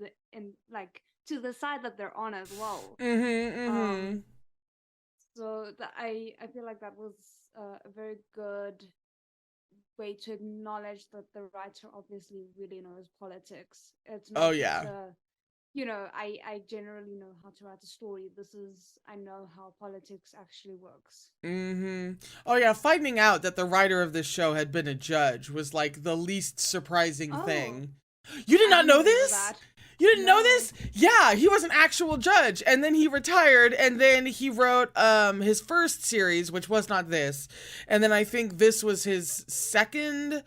S3: to the side that they're on as well. Um, so I feel like that was a very good way to acknowledge that the writer obviously really knows politics. It's
S1: Oh
S3: not just
S1: yeah.
S3: a, I generally know how to write a story. This is, I know how politics actually works.
S1: Oh yeah, finding out that the writer of this show had been a judge was like the least surprising
S3: Oh,
S1: thing. You did
S3: I
S1: not
S3: didn't
S1: know
S3: even know
S1: this?
S3: that.
S1: You didn't know
S3: No.
S1: this? Yeah, he was an actual judge and then he retired and then he wrote his first series, which was not this. And then I think this was his second,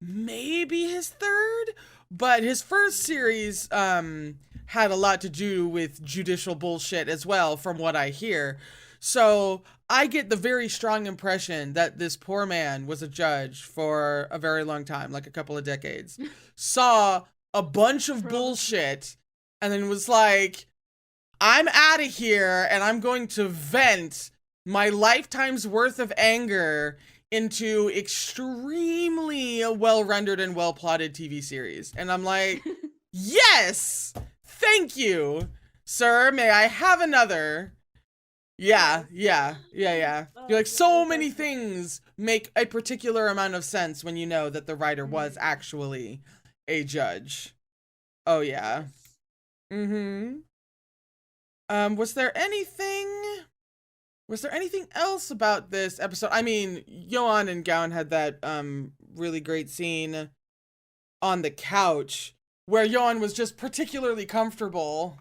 S1: maybe his third, but his first series had a lot to do with judicial bullshit as well from what I hear. So I get the very strong impression that this poor man was a judge for a very long time, like a couple of decades, saw a bunch of
S3: Probably.
S1: bullshit and then was like, I'm out of here and I'm going to vent my lifetime's worth of anger into extremely well rendered and well plotted TV series. And I'm like, yes, thank you, sir. May I have another? Yeah,
S3: Yes.
S1: yeah.
S3: Oh,
S1: You're like,
S3: that
S1: so
S3: was
S1: many
S3: like,
S1: things make a particular amount of sense when you know that the writer was actually a judge. Oh, yeah.
S3: yes.
S1: Mm hmm. Was there anything? Was there anything else about this episode? I mean, Johan and Gowan had that really great scene on the couch where Johan was just particularly comfortable.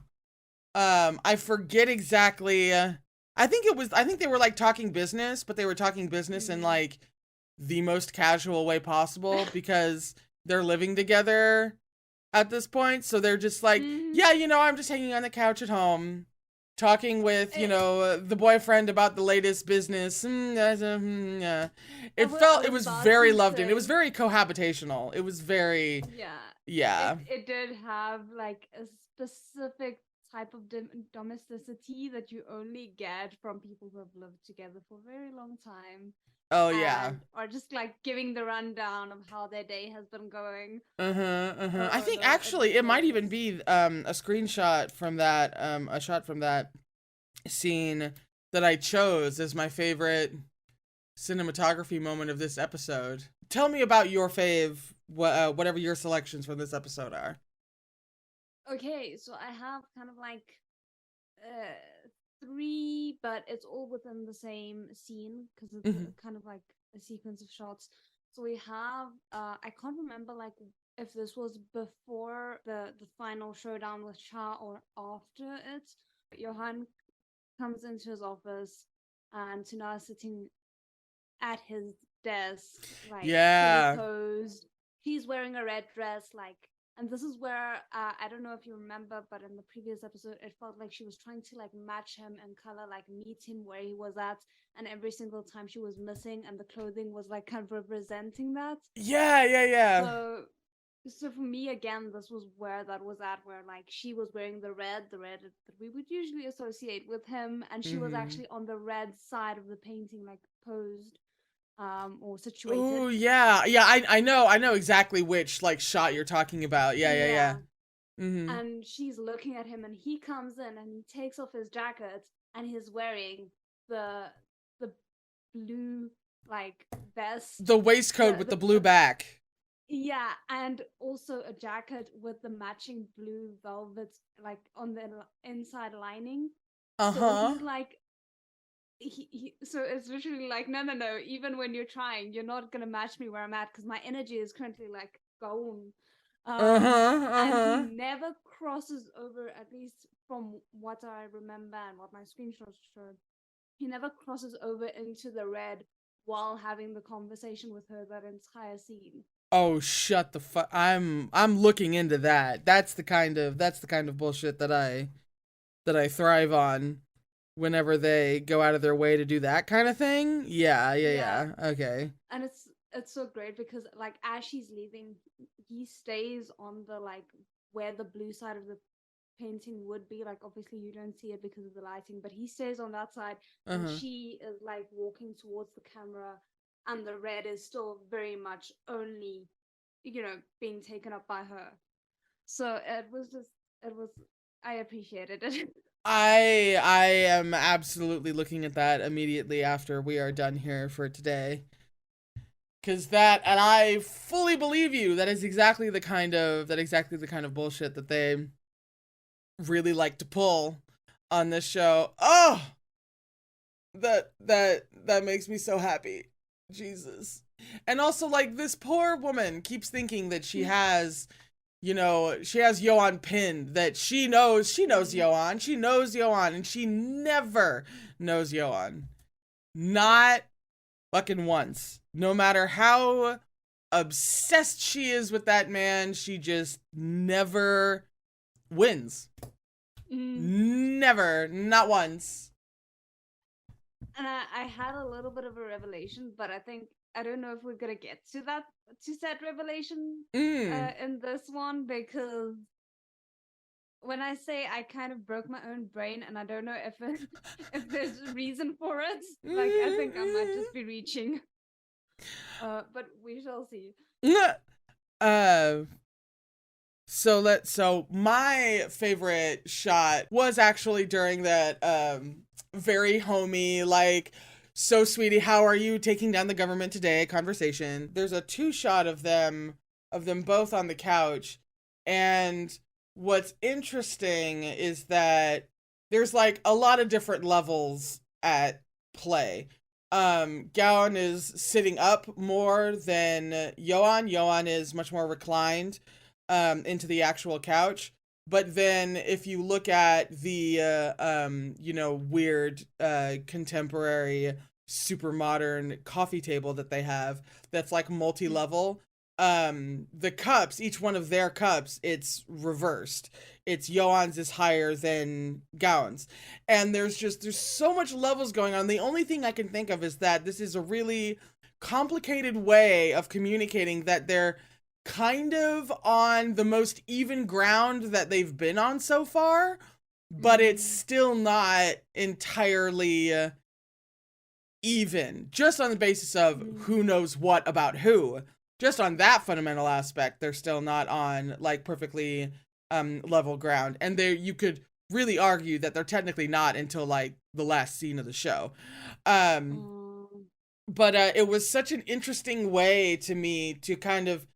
S1: I forget exactly. I think they were like talking business, but they were talking business in like the most casual way possible because they're living together at this point. So they're just like, yeah, I'm just hanging on the couch at home, talking with, the boyfriend about the latest business. Yeah. It was
S3: about
S1: very
S3: to
S1: loved in. It was
S3: say,
S1: very cohabitational. It was very,
S3: yeah,
S1: yeah.
S3: it did have like a specific type of domesticity that you only get from people who have lived together for a very long time,
S1: Oh, yeah.
S3: and or just like giving the rundown of how their day has been going.
S1: I
S3: Oh
S1: think
S3: no, it
S1: actually
S3: was
S1: it might even
S3: gorgeous.
S1: be a screenshot from that a shot from that scene that I chose as my favorite cinematography moment of this episode. Tell me about your fave, whatever your selections for this episode are.
S3: Okay, so I have kind of like three, but it's all within the same scene because it's
S1: Mhm.
S3: kind of like a sequence of shots. So we have I can't remember like if this was before the final showdown with Cha or after it. Johan comes into his office and Tuna is sitting at his desk, like fully
S1: Yeah.
S3: posed. She's wearing a red dress, like, and this is where I don't know if you remember, but in the previous episode, it felt like she was trying to like match him in color, like meet him where he was at, and every single time she was missing, and the clothing was like kind of representing that.
S1: Yeah.
S3: So for me again, this was where that was at, where like she was wearing the red that we would usually associate with him, and she was
S1: Mhm.
S3: actually on the red side of the painting, like posed or situated.
S1: Oh yeah. Yeah, I know exactly which like shot you're talking about. Yeah.
S3: Yeah.
S1: Mhm.
S3: And she's looking at him and he comes in and he takes off his jacket and he's wearing the the blue like vest.
S1: The waistcoat with the blue
S3: The
S1: back.
S3: yeah, and also a jacket with the matching blue velvet like on the inside lining. So
S1: Uh-huh.
S3: he's like so it's literally like no, even when you're trying you're not gonna match me where I'm at because my energy is currently like gone. And he
S1: Uh-huh.
S3: never crosses over, at least from what I remember and what my screenshots showed, he never crosses over into the red while having the conversation with her that entire scene.
S1: Oh, shut the fuck. I'm looking into that. That's the kind of bullshit that I thrive on whenever they go out of their way to do that kind of thing. Yeah, yeah,
S3: Yeah.
S1: yeah. Okay.
S3: And it's so great because like as she's leaving, he stays on the like where the blue side of the painting would be. Like obviously you don't see it because of the lighting, but he stays on that side and
S1: Uh-huh.
S3: she is like walking towards the camera and the red is still very much only, being taken up by her. So it was I appreciated it.
S1: I am absolutely looking at that immediately after we are done here for today. Cause that, and I fully believe you. That exactly the kind of bullshit that they really like to pull on this show. Oh, that makes me so happy. Jesus. And also, like, this poor woman keeps thinking that she has Yoan pinned, that she knows Yoan, and she never knows Yoan. Not fucking once. No matter how obsessed she is with that man, she just never wins. Never. Not once.
S3: And I had a little bit of a revelation, but I don't know if we're gonna get to that revelation in this one, because when I say I kind of broke my own brain and I don't know if there's a reason for it, like I think I might just be reaching. But we shall see.
S1: uh so my favorite shot was actually during that very homey, like, so sweetie, how are you taking down the government today conversation. There's a two shot of them both on the couch, and what's interesting is that there's like a lot of different levels at play. Gowan is sitting up more than Yoan. Yoan is much more reclined into the actual couch. But then if you look at the weird contemporary super modern coffee table that they have, that's like multi-level, the cups, each one of their cups, it's reversed. It's Yoan's is higher than Gowan's. And there's so much levels going on. The only thing I can think of is that this is a really complicated way of communicating that they're kind of on the most even ground that they've been on so far, but it's still not entirely even, just on the basis of who knows what about who. Just on that fundamental aspect, they're still not on like perfectly level ground. And you could really argue that they're technically not until like the last scene of the show. But it was such an interesting way to me to kind of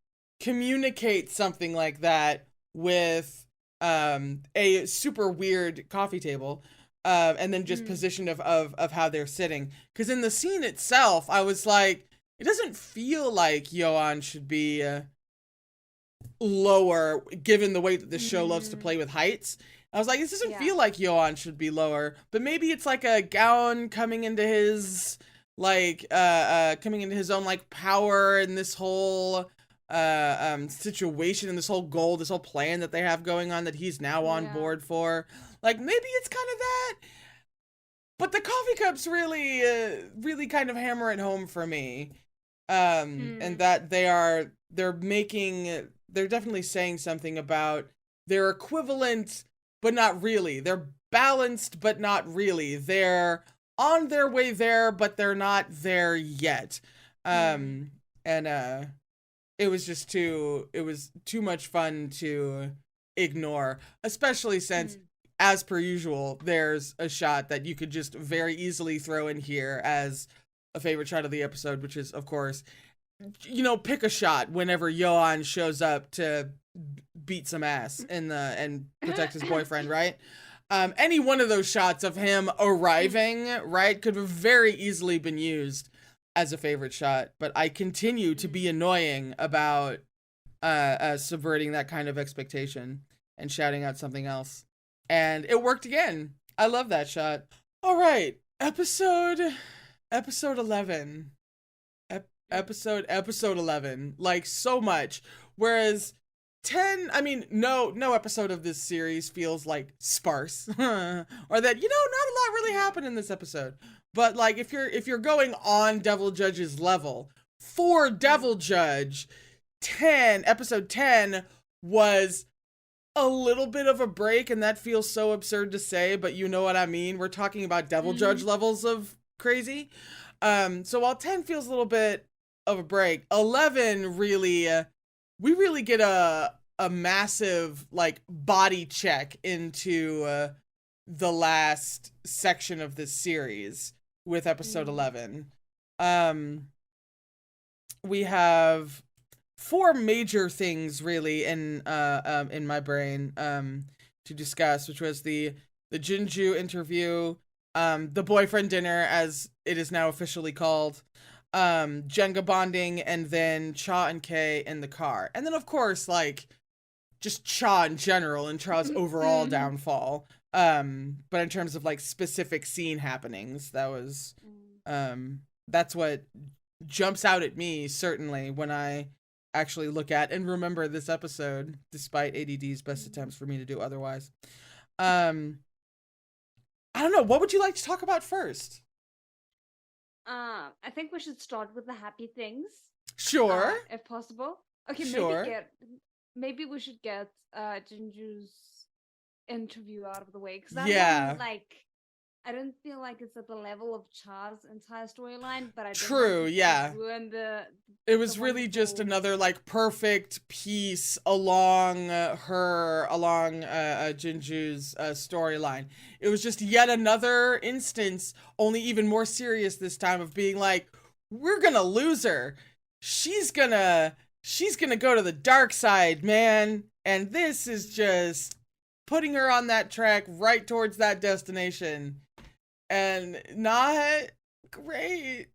S1: communicate something like that with a super weird coffee table, and then just position of how they're sitting. Because in the scene itself, I was like, it doesn't feel like Yoan should be lower, given the way that the show loves to play with heights. I was like, this doesn't feel like Yoan should be lower, but maybe it's like a Gowan coming into his own like power in this whole situation, and this whole goal, this whole plan that they have going on that he's now on board for. Like, maybe it's kind of that, but the coffee cups really kind of hammer it home for me. And that they're definitely saying something about they're equivalent, but not really. They're balanced, but not really. They're on their way there, but they're not there yet. And it was too much fun to ignore, especially since, as per usual, there's a shot that you could just very easily throw in here as a favorite shot of the episode, which is, of course, pick a shot whenever Yoan shows up to beat some ass and protect his boyfriend, right? Any one of those shots of him arriving, right, could have very easily been used as a favorite shot, but I continue to be annoying about subverting that kind of expectation and shouting out something else. And it worked again. I love that shot. All right, episode 11. episode 11, like, so much. Whereas 10, I mean, no episode of this series feels like sparse or that, not a lot really happened in this episode. But like, if you're going on Devil Judge's level, for Devil Judge, episode 10 was a little bit of a break, and that feels so absurd to say, but you know what I mean. We're talking about Devil Judge levels of crazy. So while 10 feels a little bit of a break, 11 really, we really get a massive, like, body check into the last section of this series with episode 11. We have 4 major things really in my brain to discuss, which was the Jinju interview, the boyfriend dinner, as it is now officially called, Jenga bonding, and then Cha and Kay in the car. And then, of course, like, just Cha in general and Cha's overall downfall. But in terms of, like, specific scene happenings, that was, that's what jumps out at me, certainly, when I actually look at and remember this episode, despite ADD's best attempts for me to do otherwise. I don't know. What would you like to talk about first?
S3: I think we should start with the happy things.
S1: Sure.
S3: If possible. Okay,
S1: Sure.
S3: maybe we should get Jinju's interview out of the way, because that
S1: Yeah.
S3: one, like, I don't feel like it's at the level of Cha's entire storyline, but I don't
S1: True,
S3: want to
S1: yeah.
S3: ruin
S1: It was
S3: the
S1: really just
S3: wonderful-
S1: another, like, perfect piece along Jinju's storyline. It was just yet another instance, only even more serious this time, of being like, we're gonna lose her. She's gonna go to the dark side, man. And this is just putting her on that track right towards that destination. And not great.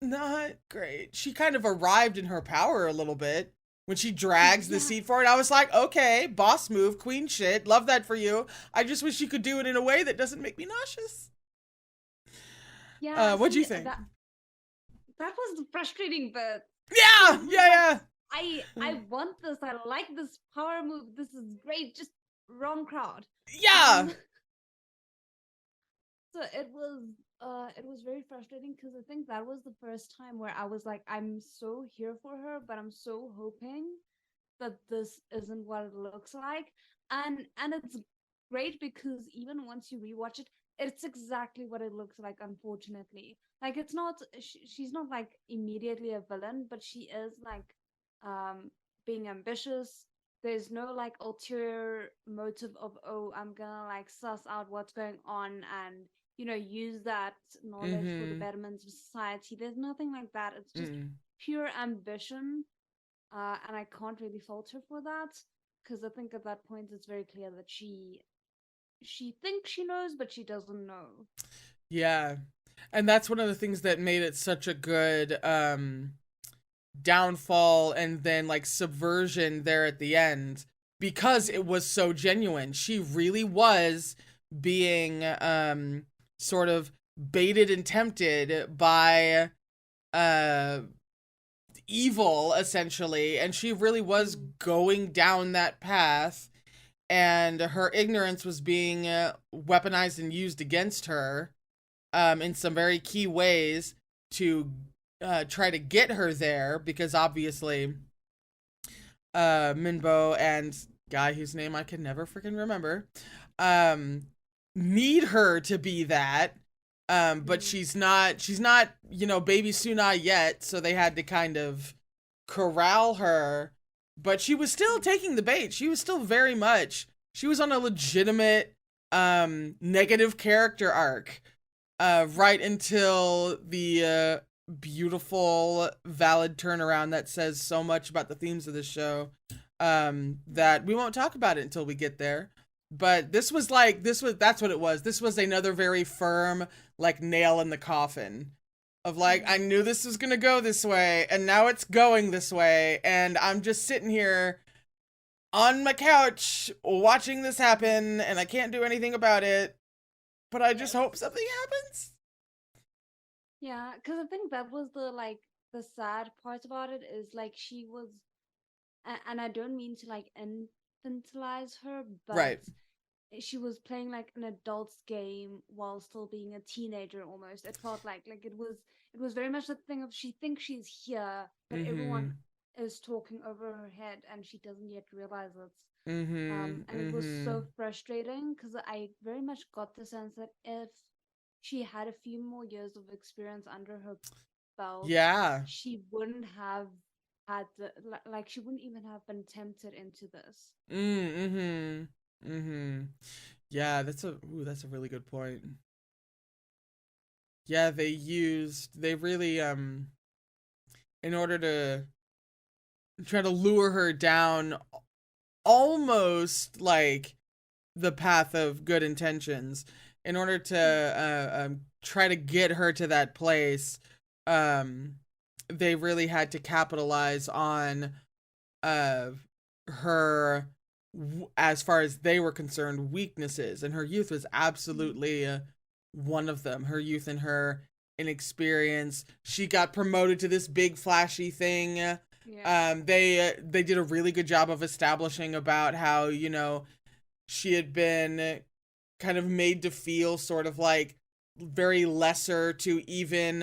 S1: Not great. She kind of arrived in her power a little bit when she drags the seat forward. I was like, okay, boss move, queen shit. Love that for you. I just wish you could do it in a way that doesn't make me nauseous.
S3: Yeah.
S1: What'd you
S3: see,
S1: think?
S3: That was the frustrating bit.
S1: Yeah.
S3: I want this. I like this power move. This is great. Just wrong crowd.
S1: Yeah.
S3: So it was very frustrating, because I think that was the first time where I was like, I'm so here for her, but I'm so hoping that this isn't what it looks like. And it's great, because even once you rewatch it, it's exactly what it looks like, unfortunately. Like, it's not, she's not like immediately a villain, but she is like being ambitious. There's no like ulterior motive of, oh, I'm gonna like suss out what's going on and use that knowledge for the betterment of society. There's nothing like that. It's just pure ambition, and I can't really fault her for that, because I think at that point it's very clear that she thinks she knows, but she doesn't know.
S1: Yeah. And that's one of the things that made it such a good downfall and then like subversion there at the end, because it was so genuine. She really was being sort of baited and tempted by evil, essentially, and she really was going down that path, and her ignorance was being weaponized and used against her in some very key ways to try to get her there, because obviously Minbo and guy whose name I can never freaking remember need her to be that, but she's not baby Suna yet, so they had to kind of corral her, but she was still taking the bait. She was still very much, she was on a legitimate negative character arc right until the beautiful valid turnaround that says so much about the themes of this show that we won't talk about it until we get there. But that's what it was. This was another very firm, like, nail in the coffin of like, I knew this was gonna go this way, and now it's going this way, and I'm just sitting here on my couch watching this happen, and I can't do anything about it, but I just hope something happens.
S3: Yeah, because I think that was the like the sad part about it is like she was, and I don't mean to like infantilize her, but
S1: Right.
S3: she was playing like an adult's game while still being a teenager almost. It felt like it was very much the thing of she thinks she's here, but everyone
S1: Mm-hmm.
S3: is talking over her head and she doesn't yet realize it.
S1: Mm-hmm.
S3: And it was
S1: Mm-hmm.
S3: so frustrating because I very much got the sense that if she had a few more years of experience under her belt,
S1: Yeah.
S3: she wouldn't have had like she wouldn't even have been tempted into this.
S1: Mm-hmm. Mm-hmm. Yeah, that's a really good point. Yeah, they really in order to try to lure her down almost like the path of good intentions in order to try to get her to that place. um they really had to capitalize on uh her as far as they were concerned weaknesses, and her youth was absolutely one of them. Her youth and her inexperience. She got promoted to this big flashy thing.
S3: Yeah.
S1: They did a really good job of establishing about how, she had been kind of made to feel sort of like very lesser to even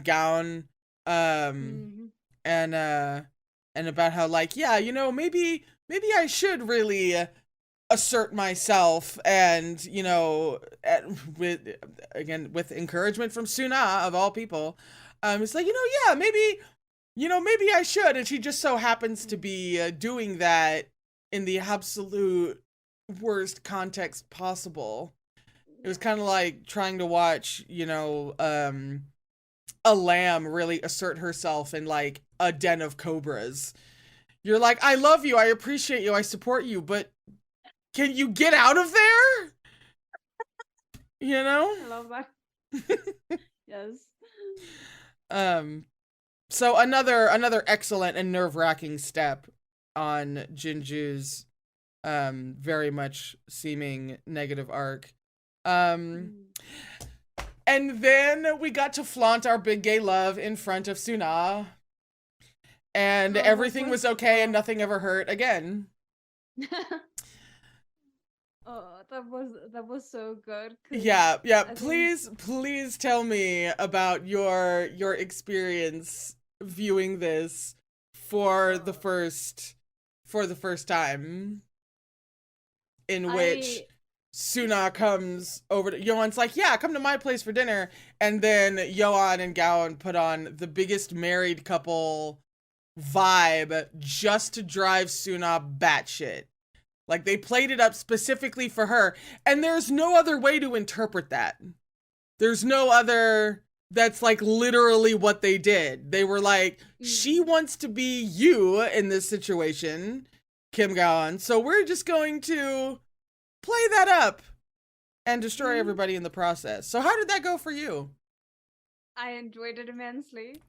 S1: Gown, um
S3: Mm-hmm.
S1: and about how, like, yeah, maybe I should really assert myself, and with, again, with encouragement from Suna of all people. It's like, yeah, maybe I should. And she just so happens to be doing that in the absolute worst context possible. It was
S3: Yeah.
S1: kind of like trying to watch, a lamb really assert herself in like a den of cobras. You're like, I love you, I appreciate you, I support you, but can you get out of there? You know?
S3: I love that. Yes.
S1: um so another excellent and nerve-wracking step on Jinju's very much seeming negative arc. Um
S3: Mm.
S1: and then we got to flaunt our big gay love in front of Suna, and
S3: Oh, that
S1: everything was
S3: was
S1: okay and nothing ever hurt again.
S3: oh, that was so good because
S1: Yeah,
S3: I think
S1: please tell me about your experience viewing this for the
S3: uh,
S1: first time, in which
S3: I
S1: Suna comes over to Yohan's like, yeah, come to my place for dinner, and then Yohan and Gowan put on the biggest married couple vibe just to drive Suna batshit. Like, they played it up specifically for her, and there's no other way to interpret that. There's no other. That's like literally what they did. They were like, she
S3: mm,
S1: wants to be you in this situation, Kim Gaon, so we're just going to play that up and destroy
S3: mm,
S1: everybody in the process. So how did that go for you?
S3: I enjoyed it immensely.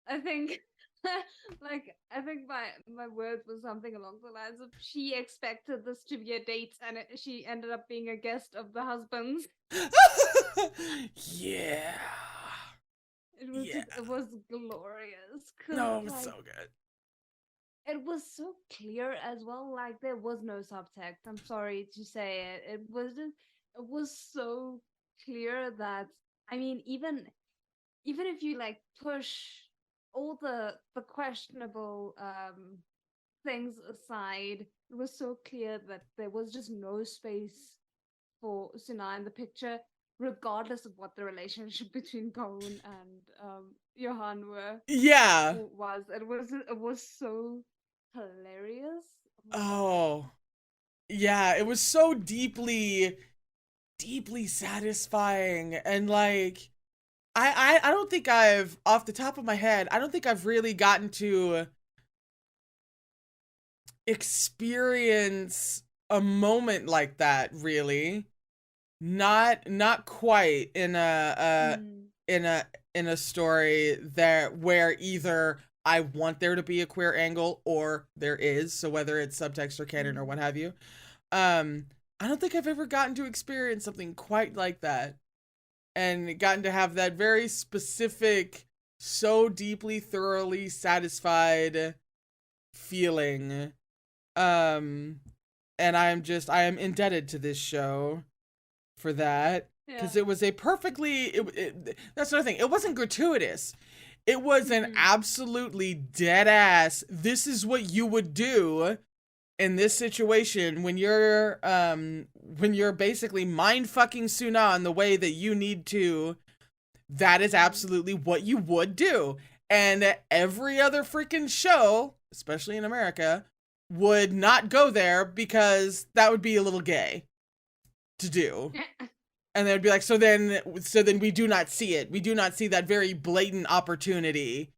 S3: I think I think my words was something along the lines of she expected this to be a date and she ended up being a guest of the husband's.
S1: Yeah. Yeah.
S3: It was glorious because
S1: No, it was so
S3: like
S1: good.
S3: it was so clear as well. Like there was no subtext. I'm sorry to say it. It was so clear that I mean even if you like push all the questionable things aside, it was so clear that there was just no space for Suna in the picture, regardless of what the relationship between Karun and Johan
S1: Yeah.
S3: was. It was so hilarious. Oh my god.
S1: Oh. Yeah, it was so deeply satisfying, and like, I don't think I've, off the top of my head, I don't think I've really gotten to experience a moment like that, really. Not quite in
S3: Mm,
S1: a story that where either I want there to be a queer angle or there is, so whether it's subtext or canon or
S3: mm,
S1: what have you. um I don't think I've ever gotten to experience something quite like that, and gotten to have that very specific so deeply, thoroughly satisfied feeling. And I am indebted to this show for that. Because
S3: Yeah.
S1: it was a perfectly, that's another thing. It wasn't gratuitous. It was an
S3: Mhm.
S1: absolutely dead ass, this is what you would do in this situation when you're basically mind fucking Suna in the way that you need to. That is absolutely what you would do. And every other freaking show, especially in America, would not go there because that would be a little gay to do. And they'd be like, so then we do not see it. We do not see that very blatant opportunity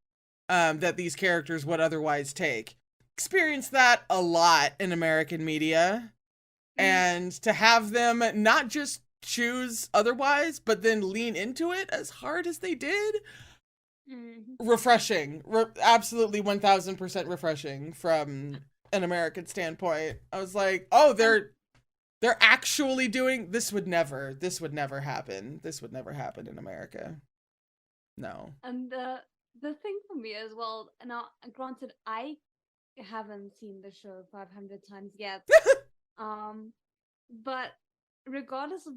S1: that these characters would otherwise take. Experience that a lot in American media. And to have them not just choose otherwise, but then lean into it as hard as they did,
S3: Mhm.
S1: refreshing. Absolutely 1000% refreshing from an American standpoint. I was like, oh, they're actually doing this. Would never happen. This would never happen in America. No.
S3: And the thing for me as well, now granted, I haven't seen the show 500 times yet. But regardless of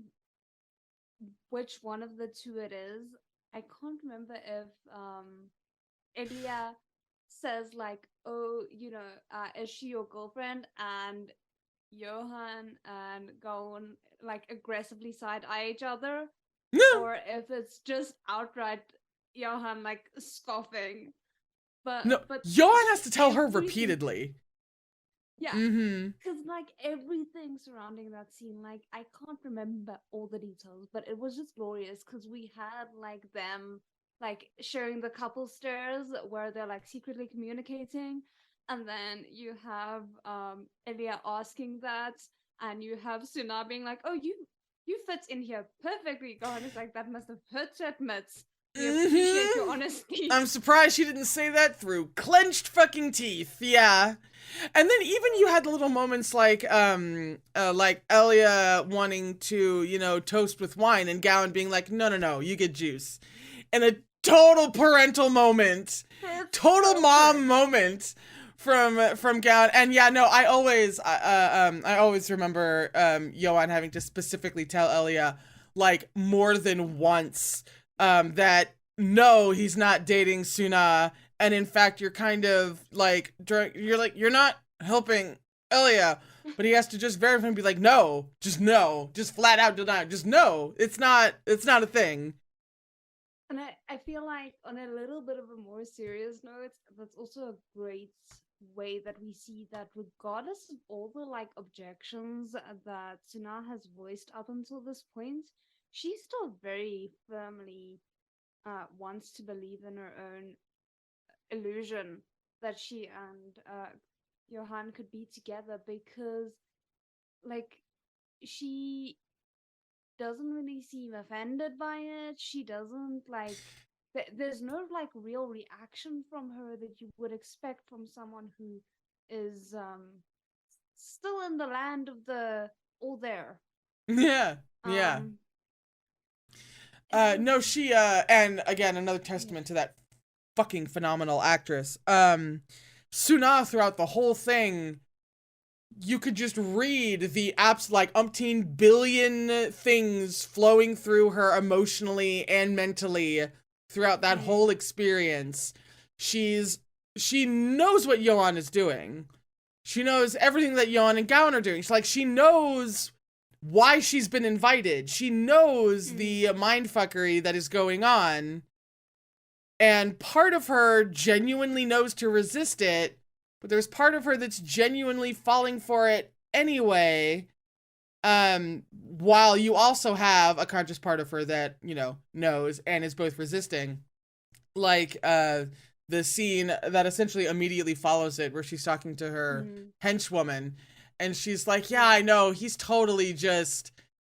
S3: which one of the two it is, I can't remember if Elia says like, "Oh, is she your girlfriend?" and Johan and Gaon like aggressively side eye each other,
S1: No.
S3: or if it's just outright Johan like scoffing.
S1: No.
S3: But
S1: Johan has to tell her
S3: everything-
S1: repeatedly.
S3: Yeah,
S1: Mm-hmm.
S3: because like everything surrounding that scene, like I can't remember all the details, but it was just glorious because we had like them like sharing the couple stairs where they're like secretly communicating, and then you have Elia asking that, and you have Suna being like, "Oh, you fit in here perfectly." God, it's like that must have hurt to admit. We appreciate your honesty.
S1: I'm surprised she didn't say that through clenched fucking teeth. Yeah. And then even you had little moments like Elia wanting to, toast with wine and Gowan being like, no, you get juice. And a total parental moment. Total mom moment from Gowan. And yeah, no, I always remember Johan having to specifically tell Elia like more than once that no, he's not dating Suna, and in fact, you're kind of like you're not helping Elia, but he has to just verify and be like, no, just flat out deny, just no, it's not a thing.
S3: And I feel like on a little bit of a more serious note, that's also a great way that we see that regardless of all the like objections that Suna has voiced up until this point, she still very firmly wants to believe in her own illusion that she and Johan could be together, because like she doesn't really seem offended by it. She doesn't like there's no like real reaction from her that you would expect from someone who is still in the land of the all there.
S1: Yeah.
S3: And
S1: No, she and again another testament to that fucking phenomenal actress. Suna throughout the whole thing, you could just read the apps like umpteen billion things flowing through her emotionally and mentally throughout that whole experience. She knows what Johan is doing. She knows everything that Johan and Gowan are doing. She knows why she's been invited. She knows the mindfuckery that is going on. And part of her genuinely knows to resist it, but there's part of her that's genuinely falling for it anyway. While you also have a conscious part of her that, knows and is both resisting. Like, the scene that essentially immediately follows it, where she's talking to her henchwoman, and she's like, yeah, I know, he's totally just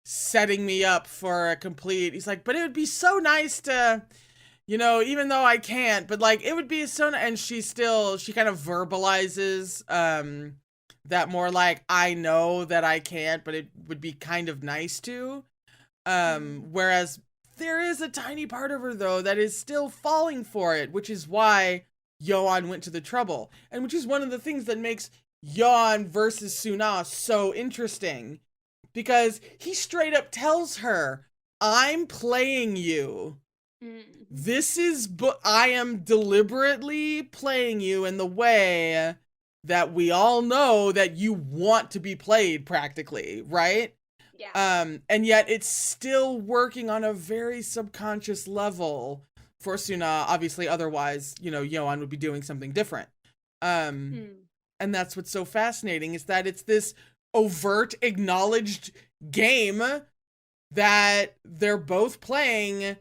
S1: setting me up for a complete, he's like, but it would be so nice to, even though I can't, but like, it would be so, and she kind of verbalizes, that more like, I know that I can't, but it would be kind of nice to, whereas There is a tiny part of her, though, that is still falling for it, which is why Yoan went to the trouble. And which is one of the things that makes Yoan versus Suna so interesting. Because he straight up tells her, I'm playing you. I am deliberately playing you in the way that we all know that you want to be played, practically, right?
S2: Yeah.
S1: And yet it's still working on a very subconscious level for Suna. Obviously, otherwise, Yoan would be doing something different. And that's what's so fascinating, is that it's this overt, acknowledged game that they're both playing,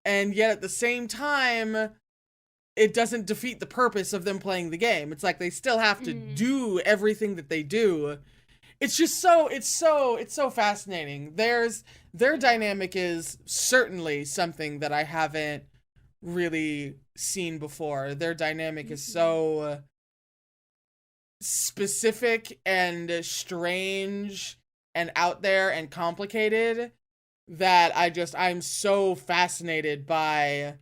S1: and yet at the same time, it doesn't defeat the purpose of them playing the game. It's like they still have to do everything that they do. It's just it's so fascinating. Their dynamic is certainly something that I haven't really seen before. Their dynamic is so specific and strange and out there and complicated that I'm so fascinated by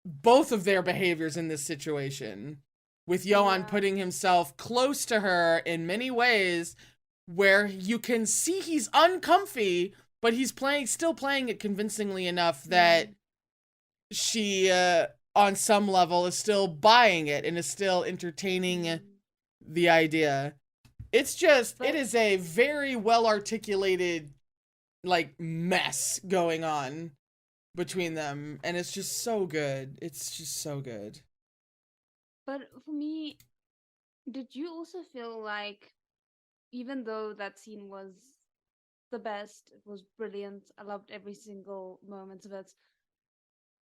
S1: both of their behaviors in this situation, with Yoan putting himself close to her in many ways where you can see he's uncomfy, but he's still playing it convincingly enough that she on some level is still buying it and is still entertaining the idea. It is a very well articulated mess going on between them, and it's just so good. It's just so good.
S3: But for me, did you also feel like, even though that scene was the best, it was brilliant, I loved every single moment of it,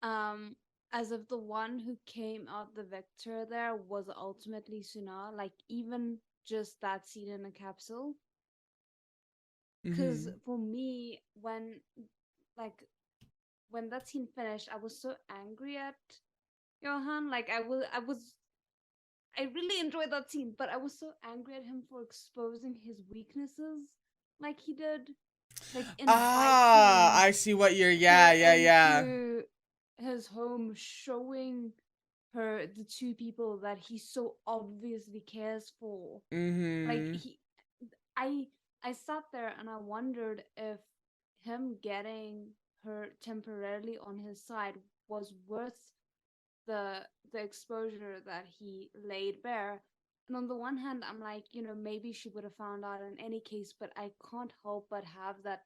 S3: as if the one who came out the victor there was ultimately Suna, even just that scene in a capsule? Because for me, when that scene finished, I was so angry at Johan. I really enjoyed that scene, but I was so angry at him for exposing his weaknesses like he did.
S1: I see what you're, yeah.
S3: His home, showing her the two people that he so obviously cares for. I sat there and I wondered if him getting her temporarily on his side was worth the exposure that he laid bare. And on the one hand, I'm like, maybe she would have found out in any case, but I can't help but have that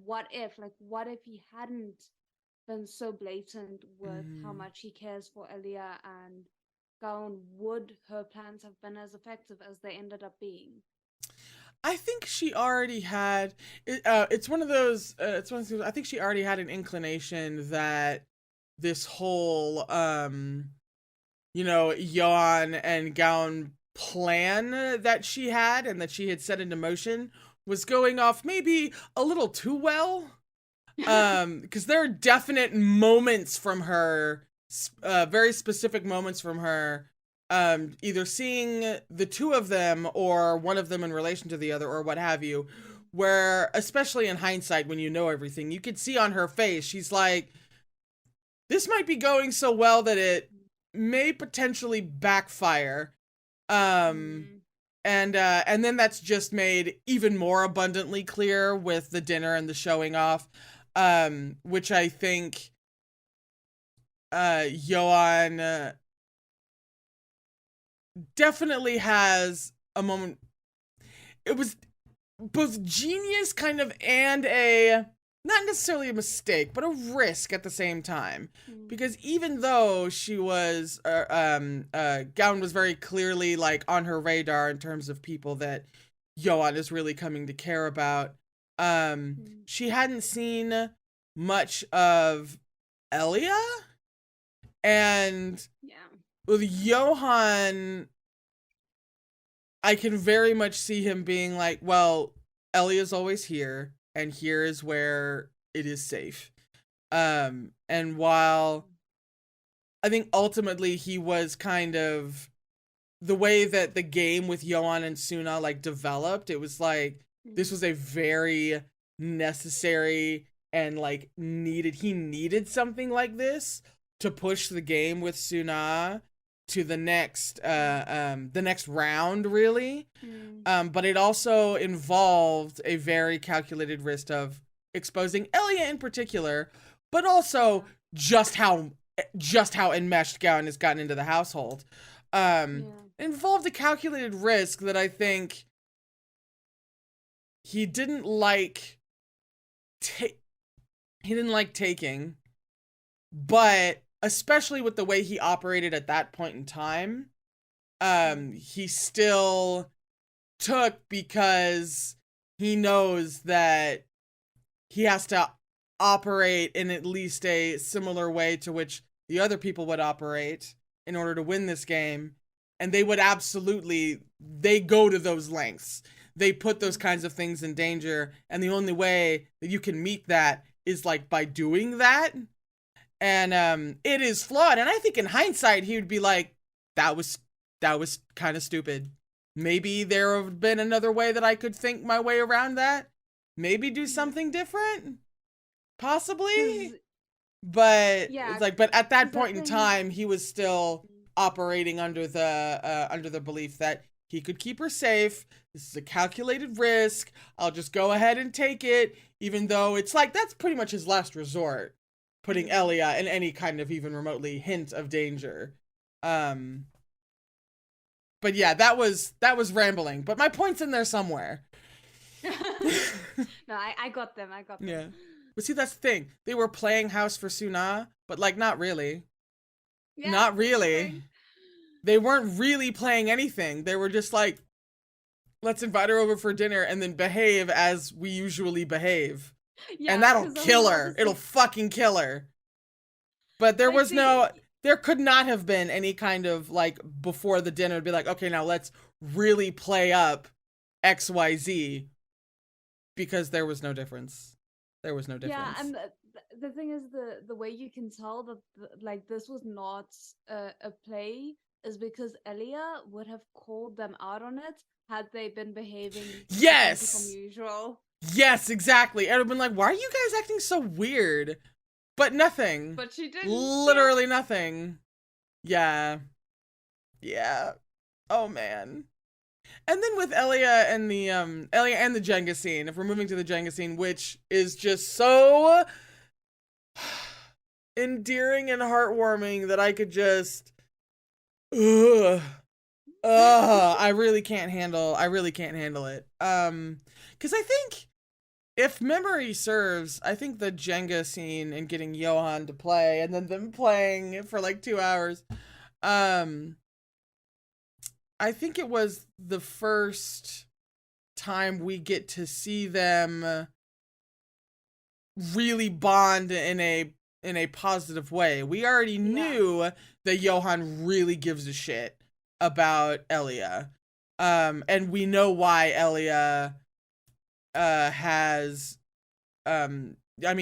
S3: what if he hadn't been so blatant with how much he cares for Elia and Gaon, would her plans have been as effective as they ended up being?
S1: I think she already had it's one of those I think she already had an inclination that this whole Yoan and Gaon plan that she had and that she had set into motion was going off maybe a little too well. Because there are definite moments from her, very specific moments from her, either seeing the two of them or one of them in relation to the other or what have you, where, especially in hindsight, when you know everything, you could see on her face, she's like, this might be going so well that it may potentially backfire. And then that's just made even more abundantly clear with the dinner and the showing off. Which I think Yoan definitely has a moment. It was both genius kind of and not necessarily a mistake, but a risk at the same time. Because even though she was, Gaon was very clearly on her radar in terms of people that Yoan is really coming to care about, she hadn't seen much of Elia, and with Johan, I can very much see him being like, well, Elia's always here, and here is where it is safe. And while I think ultimately he was kind of, the way that the game with Yoan and Suna developed, it was like, this was a very necessary and like he needed something like this to push the game with Suna to the next round, really. But it also involved a very calculated risk of exposing Elia in particular, but also just how enmeshed Gowan has gotten into the household. Involved a calculated risk that I think he didn't like taking, but especially with the way he operated at that point in time, he still took, because he knows that he has to operate in at least a similar way to which the other people would operate in order to win this game. And they would they go to those lengths. They put those kinds of things in danger. And the only way that you can meet that is like by doing that. And it is flawed. And I think in hindsight, he would be like, that was kind of stupid. Maybe there would have been another way that I could think my way around that. Maybe do something different. Possibly. But it's like, but at that point in time, he was still operating under the belief that he could keep her safe. This is a calculated risk. I'll just go ahead and take it, even though it's like that's pretty much his last resort, putting Elia in any kind of even remotely hint of danger. But yeah, that was rambling. But my point's in there somewhere.
S3: No, I got them.
S1: Yeah. But see, that's the thing. They were playing house for Suna, but like not really.
S3: Yeah,
S1: Not really. They weren't really playing anything. They were just like, let's invite her over for dinner and then behave as we usually behave.
S3: Yeah,
S1: and that'll kill her. It'll fucking kill her. But there was there could not have been any kind of like before the dinner be like, okay, now let's really play up XYZ, because there was no difference. There was no difference.
S3: Yeah, and the thing is, the way you can tell that like this was not a play is because Elia would have called them out on it had they been behaving
S1: yes
S3: from usual.
S1: Yes, exactly. And I've been like, why are you guys acting so weird? But nothing.
S3: But she didn't.
S1: Literally nothing. Yeah. Yeah. Oh man. And then with Elia and the Jenga scene, if we're moving to the Jenga scene, which is just so endearing and heartwarming that I could just I really can't handle it. Because I think, if memory serves, I think the Jenga scene and getting Johan to play and then them playing for like 2 hours, I think it was the first time we get to see them really bond in a positive way. We already knew that Johan really gives a shit about Elia. And we know why Elia has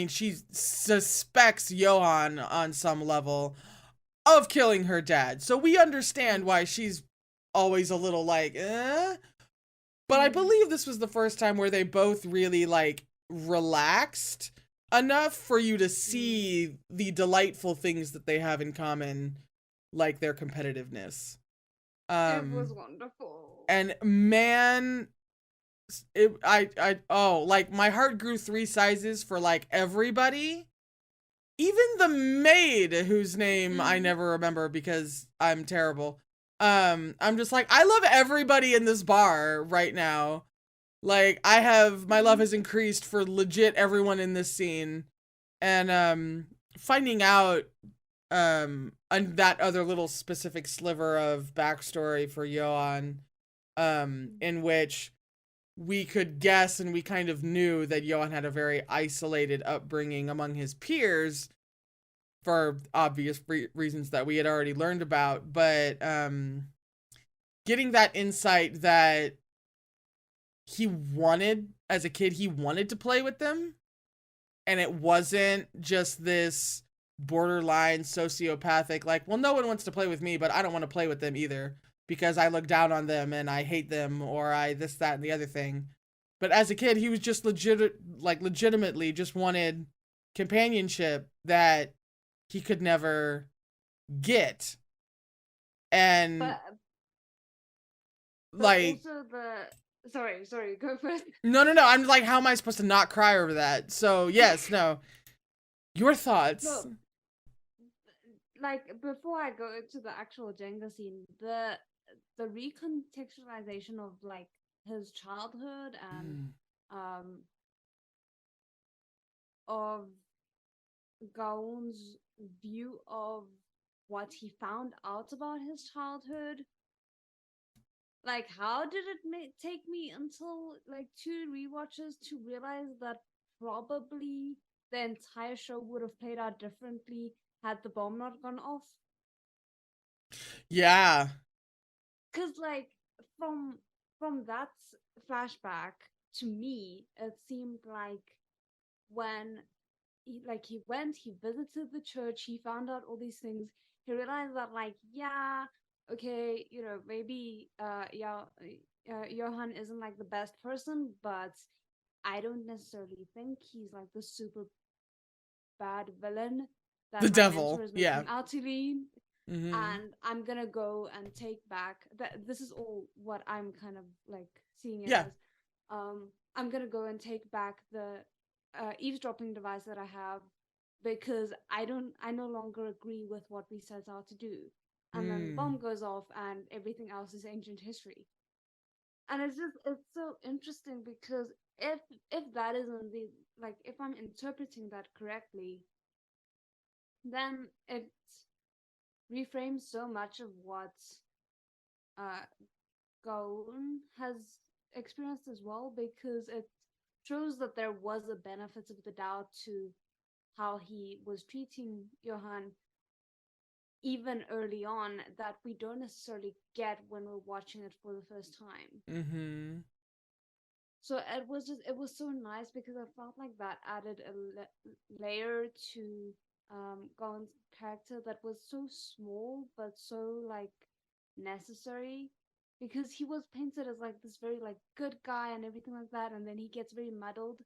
S1: she suspects Johan on some level of killing her dad. So we understand why she's always a little like, But I believe this was the first time where they both really like relaxed enough for you to see the delightful things that they have in common, like their competitiveness.
S3: It was wonderful.
S1: And man, like my heart grew 3 sizes for like everybody. Even the maid, whose name I never remember because I'm terrible. I'm just like, I love everybody in this bar right now. Like, my love has increased for legit everyone in this scene. And finding out and that other little specific sliver of backstory for Johan, in which we could guess and we kind of knew that Johan had a very isolated upbringing among his peers for obvious reasons that we had already learned about, but getting that insight that as a kid, he wanted to play with them, and it wasn't just this borderline sociopathic, like, well, no one wants to play with me, but I don't want to play with them either, because I look down on them and I hate them, or I this, that, and the other thing. But as a kid, he was just legitimately just wanted companionship that he could never get. And
S3: but
S1: like,
S3: also the sorry, go first.
S1: no, I'm like, how am I supposed to not cry over that? So yes, no, your thoughts.
S3: No, like before I go into the actual Jenga scene, the recontextualization of like his childhood and um of Gaon's view of what he found out about his childhood. Like, how did it take me until like 2 rewatches to realize that probably the entire show would have played out differently had the bomb not gone off?
S1: Yeah.
S3: Because like from that flashback, to me it seemed like when he went, he visited the church, he found out all these things, he realized that like, yeah, okay, maybe Johan isn't like the best person, but I don't necessarily think he's like the super bad villain
S1: The
S3: that my
S1: devil,
S3: mentor is
S1: yeah.
S3: making out to be.
S1: Mm-hmm.
S3: And I'm gonna go and take back that. This is all what I'm kind of like seeing it
S1: Yeah.
S3: as. I'm gonna go and take back the eavesdropping device that I have because I no longer agree with what we set out to do. And then the bomb goes off and everything else is ancient history. And it's so interesting because if that isn't the, like, if I'm interpreting that correctly, then it reframes so much of what uh Gaon has experienced as well, because it shows that there was a benefit of the doubt to how he was treating Johan even early on that we don't necessarily get when we're watching it for the first time.
S1: Mm-hmm.
S3: So it was so nice because I felt like that added a layer to Gaon's character that was so small but so like necessary, because he was painted as like this very like good guy and everything like that, and then he gets very muddled,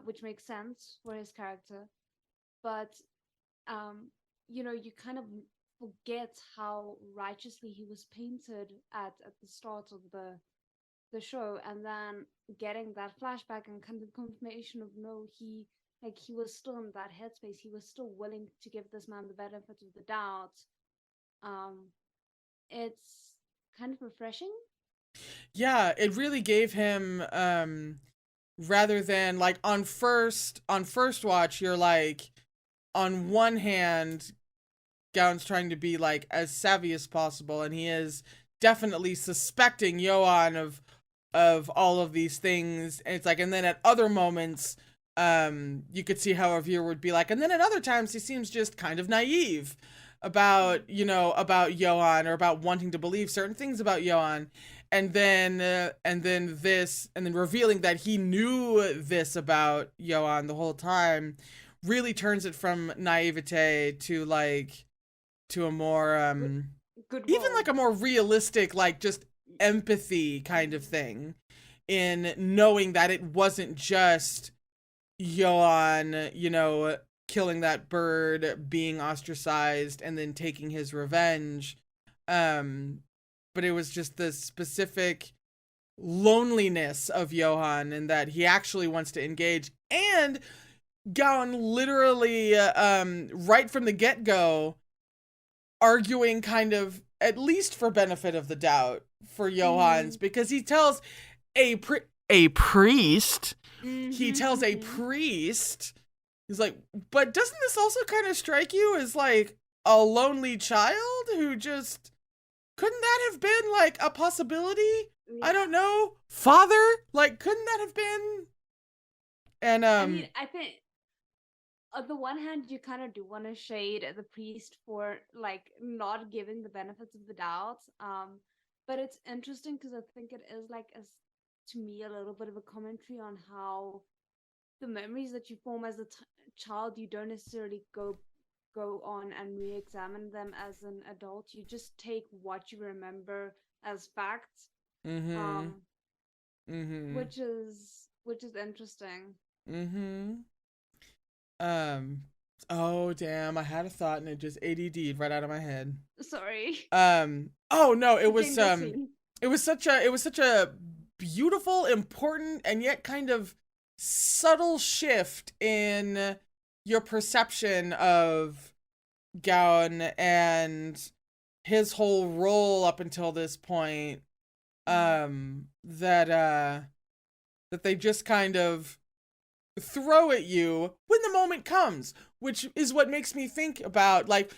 S3: which makes sense for his character. But you kind of forget how righteously he was painted at the start of the show, and then getting that flashback and kind of confirmation of no, he was still in that headspace, he was still willing to give this man the benefit of the doubt. It's kind of refreshing.
S1: Yeah, it really gave him rather than like on first watch, you're like, on one hand, Gaon's trying to be like as savvy as possible, and he is definitely suspecting Johan of all of these things. And it's like, and then at other moments, you could see how a viewer would be like, and then at other times he seems just kind of naive about, about Johan, or about wanting to believe certain things about Johan. And then revealing that he knew this about Johan the whole time really turns it from naivete to like, to a more
S3: Good
S1: even like a more realistic, like just empathy kind of thing, in knowing that it wasn't just Johan, killing that bird, being ostracized, and then taking his revenge. But it was just the specific loneliness of Johan, and that he actually wants to engage. And Gaon literally, right from the get-go, arguing kind of, at least for benefit of the doubt, for Johans, because he tells a priest, he tells a priest, he's like, but doesn't this also kind of strike you as like a lonely child who just, couldn't that have been like a possibility? Yeah. I don't know, father, like, couldn't that have been? And
S3: I mean, I think on the one hand, you kind of do want to shade the priest for like not giving the benefits of the doubt. But it's interesting because I think it is like, as to me, a little bit of a commentary on how the memories that you form as a child, you don't necessarily go on and re-examine them as an adult. You just take what you remember as facts. Which is interesting.
S1: Oh damn, I had a thought and it just ADD'd right out of my head.
S3: Sorry.
S1: Oh no, it was
S3: Gender scene.
S1: it was such a beautiful, important, and yet kind of subtle shift in your perception of Gowan and his whole role up until this point. That they just kind of throw at you when the moment comes, which is what makes me think about, like,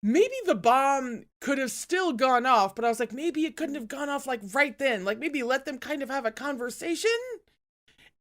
S1: maybe the bomb could have still gone off, but I was like, maybe it couldn't have gone off, like, right then. Like, maybe let them kind of have a conversation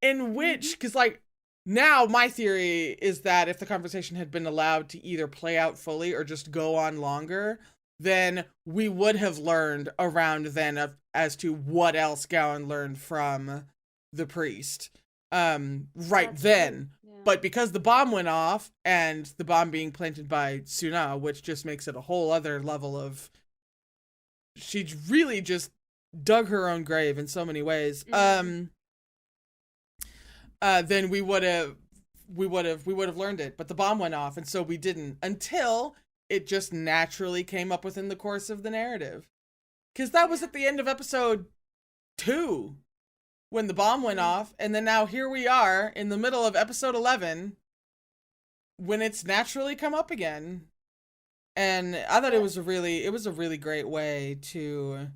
S1: in which, because, like, now my theory is that if the conversation had been allowed to either play out fully or just go on longer, then we would have learned around then as to what else Gowan learned from the priest. Right
S3: That's
S1: then.
S3: true. Yeah.
S1: But because the bomb went off, and the bomb being planted by Suna, which just makes it a whole other level of... She really just dug her own grave in so many ways.
S3: Mhm.
S1: Then we would have learned it. But the bomb went off, and so we didn't, until it just naturally came up within the course of the narrative. Because that was at the end of episode 2. When the bomb went off, and then now here we are in the middle of episode 11 when it's naturally come up again. And I thought it was a really great way to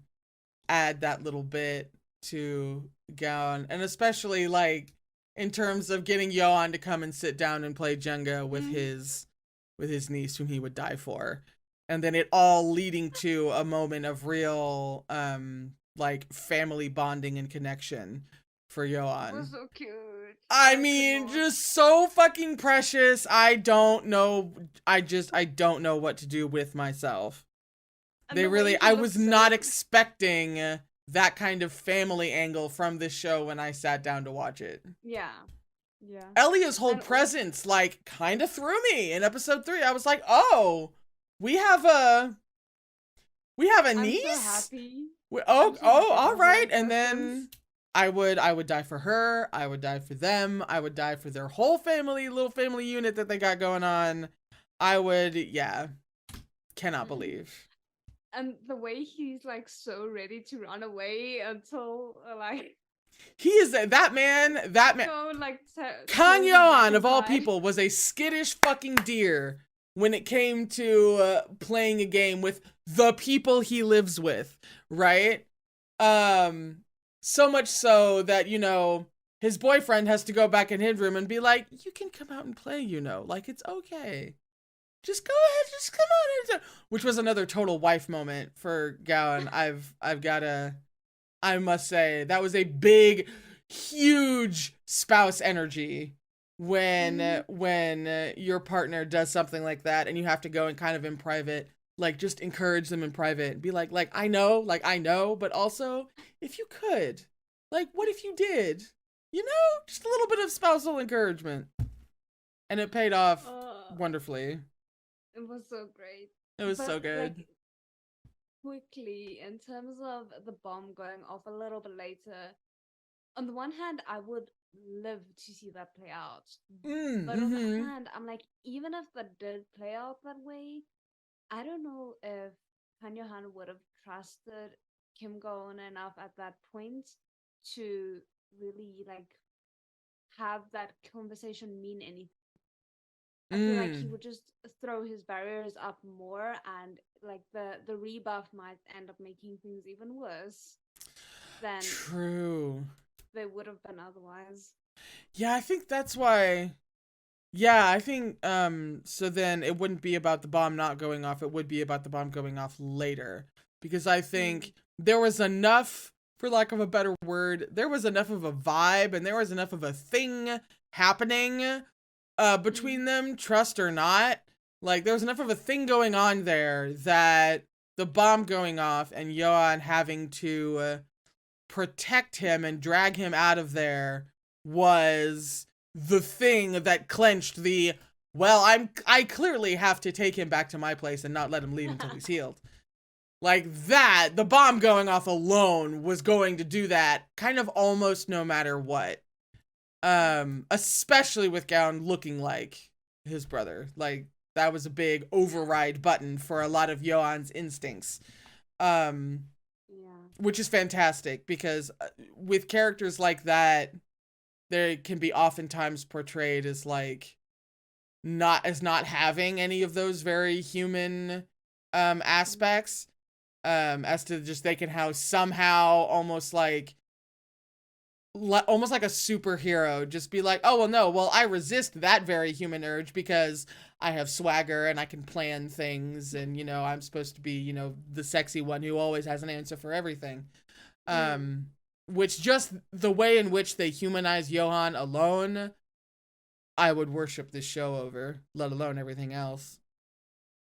S1: add that little bit to Gowan, and especially like in terms of getting Yoan to come and sit down and play Jenga with his niece whom he would die for. And then it all leading to a moment of real like family bonding and connection for Yoan.
S3: It was so cute.
S1: I mean, just so fucking precious. I don't know what to do with myself.
S3: And
S1: They
S3: the way
S1: really,
S3: he
S1: I
S3: looks
S1: was
S3: so-
S1: not expecting that kind of family angle from this show when I sat down to watch it.
S3: Yeah. Yeah.
S1: Elia's whole
S3: And-
S1: presence, like, kind of threw me in episode 3. I was like, oh, we have a
S3: I'm
S1: niece?
S3: so happy.
S1: Oh,
S3: I'm so happy
S1: all
S3: to
S1: right.
S3: have
S1: And then I would die for her. I would die for them. I would die for their whole little family unit that they got going on. Cannot
S3: Mhm.
S1: believe.
S3: And the way he's like so ready to run away until like
S1: He is that man.
S3: so like
S1: Kanyeon, of all people, was a skittish fucking deer when it came to playing a game with the people he lives with, right? So much so that, his boyfriend has to go back in his room and be like, you can come out and play, like, it's okay. Just go ahead, just come on. Which was another total wife moment for Gowan. I must say, that was a big, huge spouse energy when your partner does something like that and you have to go and kind of in private, like, just encourage them in private and be like, I know, but also, if you could, like, what if you did? Just a little bit of spousal encouragement. And it paid off wonderfully.
S3: It was so great.
S1: It was so
S3: But,
S1: good.
S3: like, quickly, in terms of the bomb going off a little bit later, on the one hand, I would live to see that play out. But on the other hand, I'm like, even if that did play out that way, I don't know if Han Yohan would have trusted Kim Go-eun enough at that point to really like have that conversation mean anything. I feel like he would just throw his barriers up more, and like the rebuff might end up making things even worse than
S1: True.
S3: they would have been otherwise.
S1: Yeah, I think that's why. Yeah, I think so then it wouldn't be about the bomb not going off, it would be about the bomb going off later. Because I think there was enough, for lack of a better word, there was enough of a vibe and there was enough of a thing happening between them, trust or not. Like, there was enough of a thing going on there that the bomb going off and Yoan having to protect him and drag him out of there was the thing that clenched the, well, I clearly have to take him back to my place and not let him leave until he's healed. Like that, the bomb going off alone was going to do that kind of almost no matter what. Especially with Gown looking like his brother. Like that was a big override button for a lot of Yoan's instincts. Um,
S3: Yeah.
S1: which is fantastic because with characters like that, they can be oftentimes portrayed as like not having any of those very human aspects. As to just they can have somehow almost like almost like a superhero just be like, oh well no, well I resist that very human urge because I have swagger and I can plan things, and you know I'm supposed to be, you know, the sexy one who always has an answer for everything.
S3: Mm.
S1: Which just the way in which they humanize Johan alone, I would worship this show over, let alone everything else.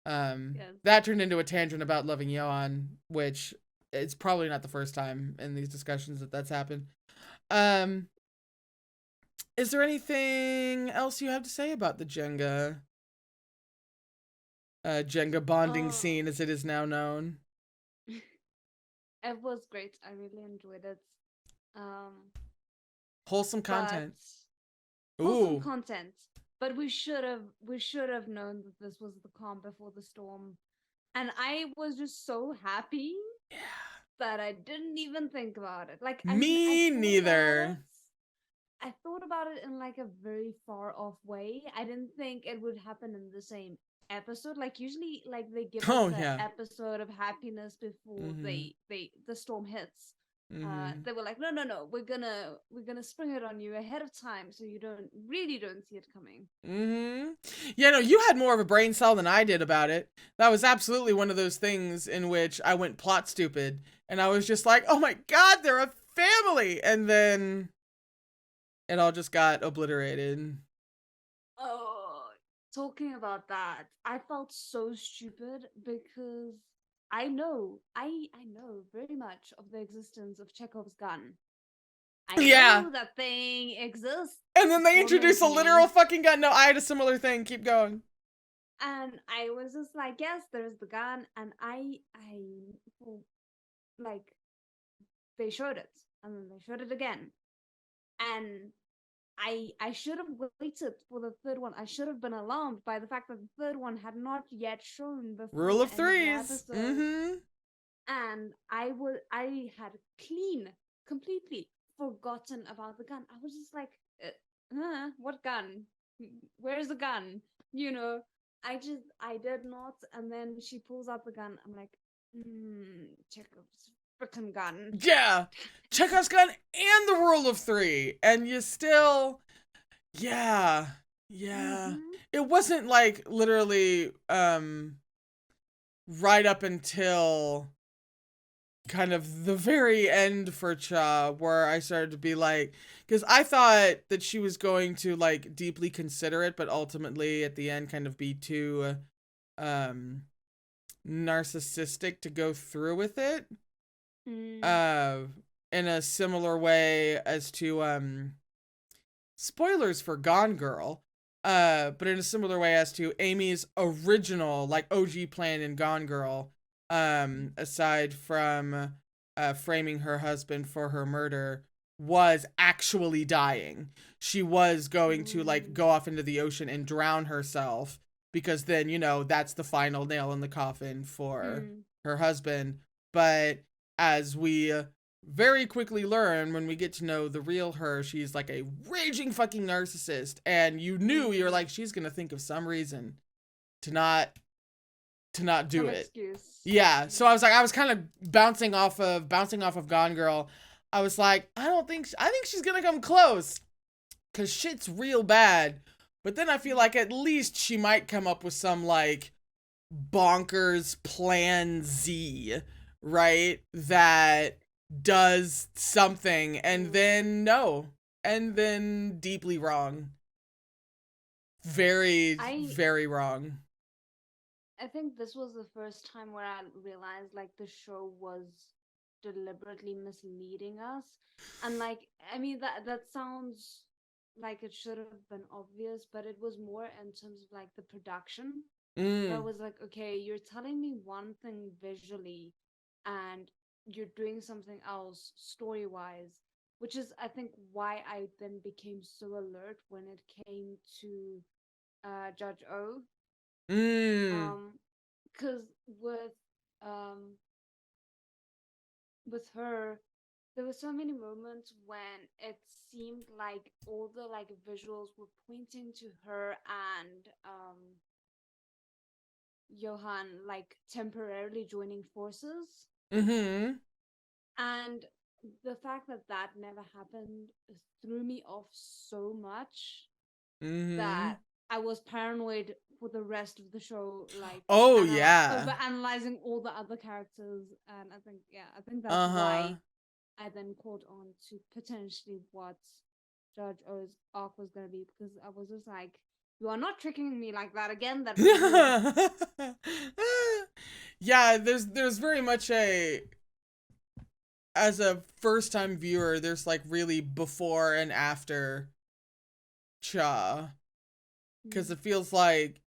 S3: Yes.
S1: That turned into a tangent about loving Johan, which it's probably not the first time in these discussions that that's happened. Um, is there anything else you have to say about the Jenga bonding
S3: Uh,
S1: scene as it is now known?
S3: it was great. I really enjoyed it. Um,
S1: Wholesome
S3: but
S1: content.
S3: wholesome
S1: Ooh.
S3: content. But we should have known that this was the calm before the storm. And I was just so happy
S1: Yeah.
S3: that I didn't even think about it. Like, I mean,
S1: Me neither.
S3: I thought about it in like a very far off way. I didn't think it would happen in the same episode. Like usually like they give us
S1: Oh
S3: that
S1: yeah.
S3: episode of happiness before
S1: Mm-hmm.
S3: the storm hits.
S1: Mm-hmm.
S3: They were like, no, we're gonna spring it on you ahead of time so you don't see it coming.
S1: Mm-hmm. Yeah, no, you had more of a brain cell than I did about it. That was absolutely one of those things in which I went plot stupid and I was just like, oh my god, they're a family, and then it all just got obliterated.
S3: Oh, talking about that, I felt so stupid because I know very much of the existence of Chekhov's gun. I
S1: Yeah.
S3: know that thing exists.
S1: And then they introduce
S3: Torment
S1: a literal
S3: me.
S1: fucking gun. No, I had a similar thing. Keep going.
S3: And I was just like, yes, there's the gun, and well, like they showed it, and then they showed it again, and I should have waited for the third one. I should have been alarmed by the fact that the third one had not yet shown before
S1: Rule
S3: the
S1: of
S3: end of the
S1: threes.
S3: episode,
S1: Mm-hmm.
S3: and I had completely forgotten about the gun. I was just like, what gun? Where's the gun? You know, I did not. And then she pulls out the gun. I'm like, Chekhov's freaking gun.
S1: Yeah. Chekhov's gun and the rule of three. And you still, yeah. Yeah.
S3: Mm-hmm.
S1: It wasn't like literally right up until kind of the very end for Cha where I started to be like, because I thought that she was going to like deeply consider it, but ultimately at the end kind of be too narcissistic to go through with it.
S3: Mm.
S1: In a similar way as to spoilers for Gone Girl. But in a similar way as to Amy's original like OG plan in Gone Girl, aside from framing her husband for her murder, was actually dying. She was going to like go off into the ocean and drown herself because then, you know, that's the final nail in the coffin for her husband. But as we very quickly learn when we get to know the real her, she's like a raging fucking narcissist, and you knew, you're like, she's gonna think of some reason to not do
S3: Some
S1: it.
S3: excuse.
S1: Yeah, so I was kind of bouncing off of Gone Girl. I was like, I think she's gonna come close because shit's real bad. But then I feel like at least she might come up with some like bonkers plan Z, right? That does something, and then no, and then deeply wrong. Very, very wrong.
S3: I think this was the first time where I realized like the show was deliberately misleading us. And like I mean that sounds like it should have been obvious, but it was more in terms of like the production. Where I was like, okay, you're telling me one thing visually and you're doing something else story wise. which is I think why I then became so alert when it came to Judge O.
S1: Mm.
S3: Because um with her, there were so many moments when it seemed like all the like visuals were pointing to her and Johan like temporarily joining forces,
S1: Mm-hmm.
S3: and the fact that that never happened threw me off so much
S1: Mm-hmm.
S3: that I was paranoid for the rest of the show, like
S1: Oh yeah.
S3: over analyzing all the other characters, and I think that's
S1: Uh-huh.
S3: why I then caught on to potentially what Judge O's arc was gonna be, because I was just like, you are not tricking me like that again. That would.
S1: Yeah, there's very much a, as a first time viewer, there's like really before and after Cha, because it feels like,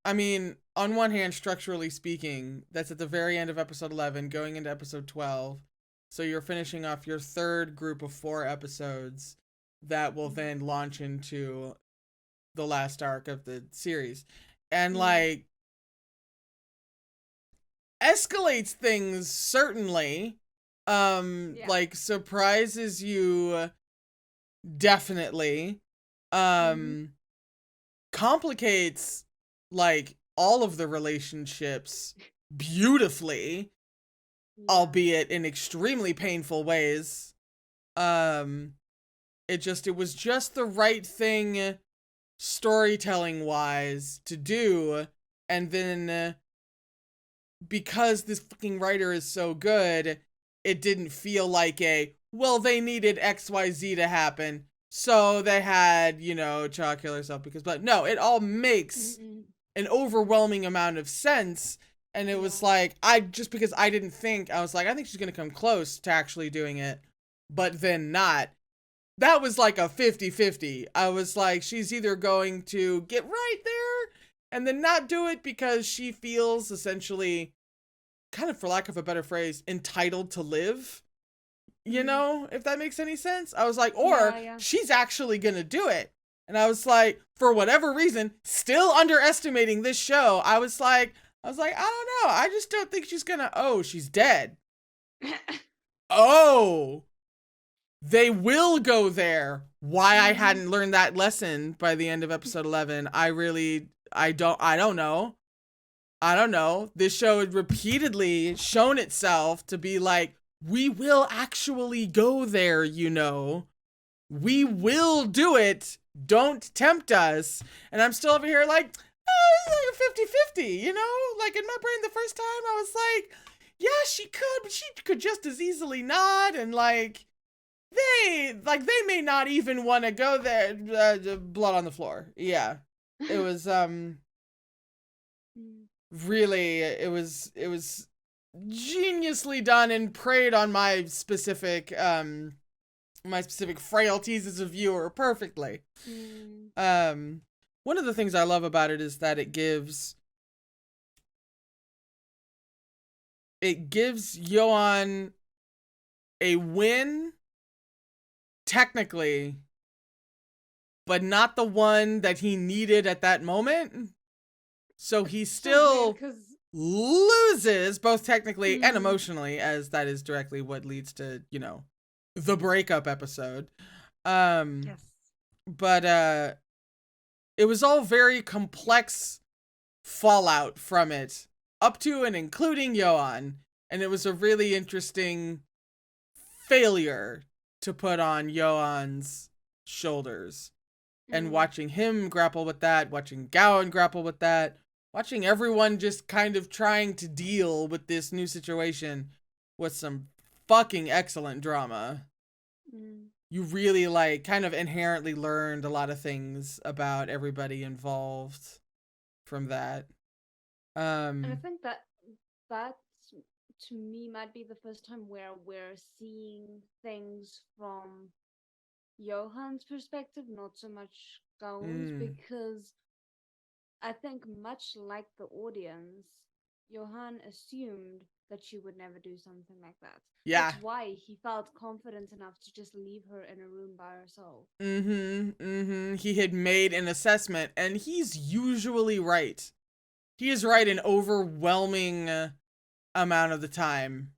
S1: I mean, on one hand, structurally speaking, that's at the very end of episode 11 going into episode 12, so you're finishing off your third group of 4 episodes that will then launch into the last arc of the series, and like escalates things certainly, like surprises you definitely, um complicates like all of the relationships beautifully, albeit in extremely painful ways. um it was just the right thing storytelling wise to do, and then because this fucking writer is so good, it didn't feel like a, well, they needed XYZ to happen, so they had, Cha kill herself because, but no, it all makes an overwhelming amount of sense. And it was like, just because I didn't think, I was like, I think she's gonna come close to actually doing it, but then not. That was like a 50-50. I was like, she's either going to get right there and then not do it because she feels essentially, kind of for lack of a better phrase, entitled to live, if that makes any sense. I was like, or she's actually gonna do it. And I was like, for whatever reason, still underestimating this show, I was like, I don't know. I just don't think she's gonna, oh, she's dead. Oh, they will go there. Why I hadn't learned that lesson by the end of episode 11, I don't know. I don't know. This show had repeatedly shown itself to be like, we will actually go there, We will do it. Don't tempt us. And I'm still over here like, it's like a 50-50, Like in my brain the first time, I was like, yeah, she could, but she could just as easily not. And like, they may not even want to go there. Blood on the floor. Yeah. It was, really, it was geniusly done and preyed on my specific frailties as a viewer perfectly. One of the things I love about it is that it gives Yoan a win technically, but not the one that he needed at that moment. So he still loses both technically and emotionally, as that is directly what leads to, the breakup episode. Yes. But it was all very complex fallout from it, up to and including Johan, and it was a really interesting failure to put on Johan's shoulders. And watching him grapple with that, watching Gowon grapple with that, watching everyone just kind of trying to deal with this new situation was some fucking excellent drama. You really kind of inherently learned a lot of things about everybody involved from that.
S3: And I think that to me might be the first time where we're seeing things from Johan's perspective, not so much Gowon's, because I think much like the audience, Johan assumed that she would never do something like that.
S1: Yeah.
S3: That's why he felt confident enough to just leave her in a room by herself.
S1: He had made an assessment, and he's usually right. He is right an overwhelming amount of the time.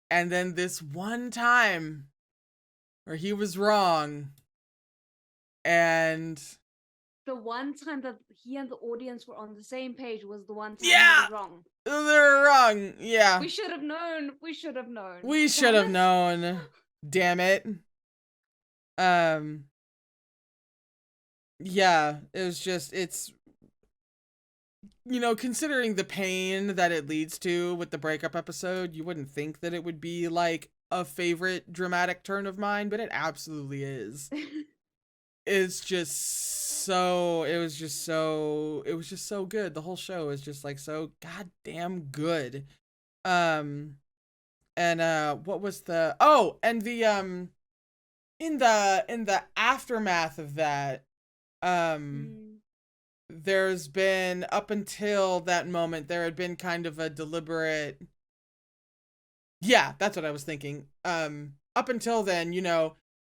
S1: And then this one time where he was wrong, and
S3: The one time that he and the audience were on the same page was the one time
S1: Yeah!
S3: he was wrong.
S1: they're wrong. Yeah.
S3: We should have known. We should have known.
S1: We should have known. Damn it. Yeah, it was just, it's, considering the pain that it leads to with the breakup episode, you wouldn't think that it would be like a favorite dramatic turn of mine, but it absolutely is. It's just so, it was just so good. The whole show is just like so goddamn good. And what was the, and the in the aftermath of that, there's been, up until that moment, there had been kind of a deliberate, yeah, that's what I was thinking. Up until then,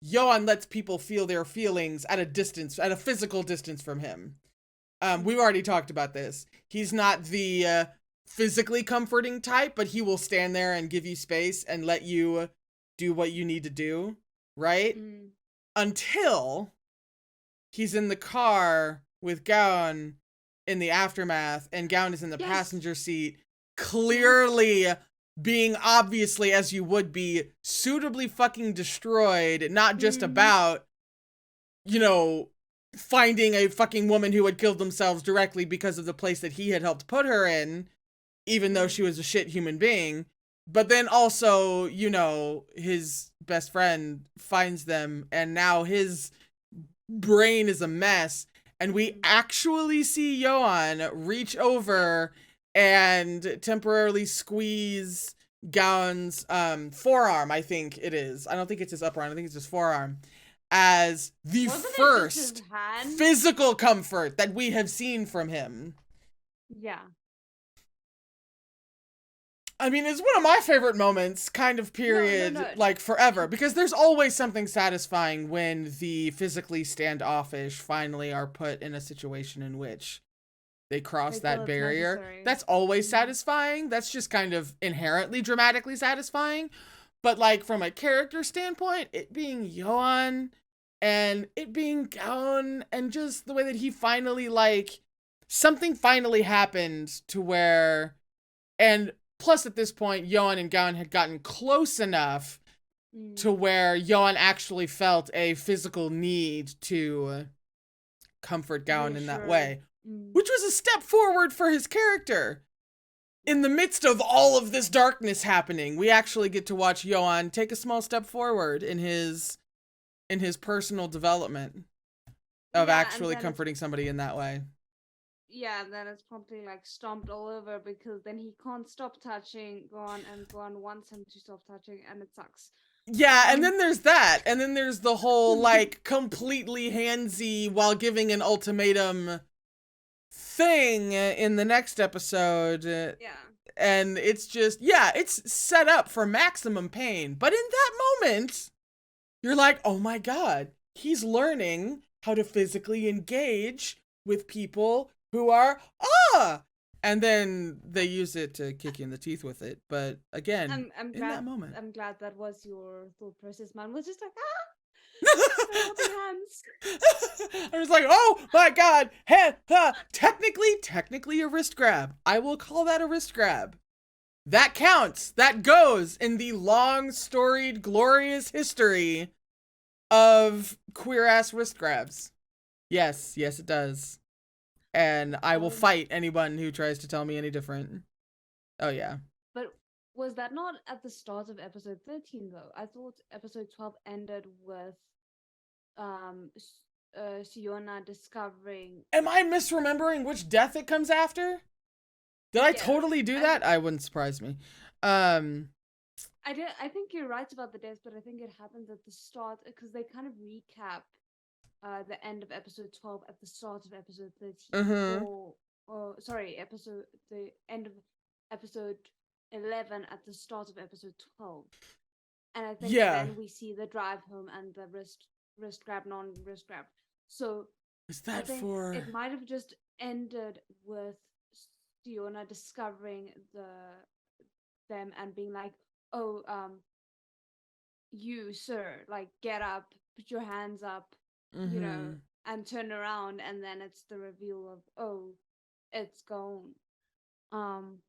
S1: Johan lets people feel their feelings at a distance, at a physical distance from him. We've already talked about this. He's not the physically comforting type, but he will stand there and give you space and let you do what you need to do, right? Until he's in the car with Gaon in the aftermath, and Gaon is in the passenger seat, clearly being, obviously, as you would be, suitably fucking destroyed, not just about, finding a fucking woman who had killed themselves directly because of the place that he had helped put her in, even though she was a shit human being, but then also, his best friend finds them, and now his brain is a mess, and we actually see Johan reach over and temporarily squeeze Gaon's forearm, I think it is. I don't think it's his upper arm, I think it's his forearm, as the first physical comfort that we have seen from him.
S3: Yeah.
S1: I mean, it's one of my favorite moments, kind of period,
S3: No.
S1: like forever, because there's always something satisfying when the physically standoffish finally are put in a situation in which they cross that barrier.
S3: Necessary.
S1: That's always satisfying. That's just kind of inherently dramatically satisfying. But like from a character standpoint, it being Johan and it being Gaon, and just the way that he finally, like, something finally happened to where, and plus at this point, Johan and Gaon had gotten close enough to where Johan actually felt a physical need to comfort Gaon in that way, which was a step forward for his character. In the midst of all of this darkness happening, we actually get to watch Johan take a small step forward in his personal development of actually comforting somebody in that way.
S3: Yeah, and then it's promptly like stomped all over, because then he can't stop touching Gon, and Gon wants him to stop touching, and it sucks.
S1: Yeah, and then there's that, and then there's the whole like completely handsy while giving an ultimatum thing in the next episode.
S3: Yeah.
S1: And it's just, yeah, it's set up for maximum pain. But in that moment, you're like, oh my god, he's learning how to physically engage with people who are, and then they use it to kick you in the teeth with it. But again,
S3: I'm
S1: in
S3: glad,
S1: that moment.
S3: I'm glad that was your thought process. Mine was just like, holding hands.
S1: I was like, oh my god, technically a wrist grab. I will call that a wrist grab. That counts. That goes in the long, storied, glorious history of queer-ass wrist grabs. Yes, it does. And I will fight anyone who tries to tell me any different. Oh, yeah.
S3: But was that not at the start of episode 13, though? I thought episode 12 ended with Siona discovering...
S1: Am I misremembering which death it comes after? Did I totally do that? I wouldn't surprise me.
S3: I think you're right about the death, but I think it happens at the start, because they kind of recap the end of episode 12 at the start of episode 13.
S1: Mm-hmm.
S3: Or sorry, the end of episode 11 at the start of episode 12. And I think
S1: Yeah.
S3: then we see the drive home and the wrist grab, non-wrist grab. So
S1: Is
S3: I
S1: that
S3: think
S1: for?
S3: it might have just ended with Siona discovering them and being like, "Oh, you sir, like get up, put your hands up,
S1: Mhm.
S3: and turn around," and then it's the reveal of, "Oh, it's gone." Um,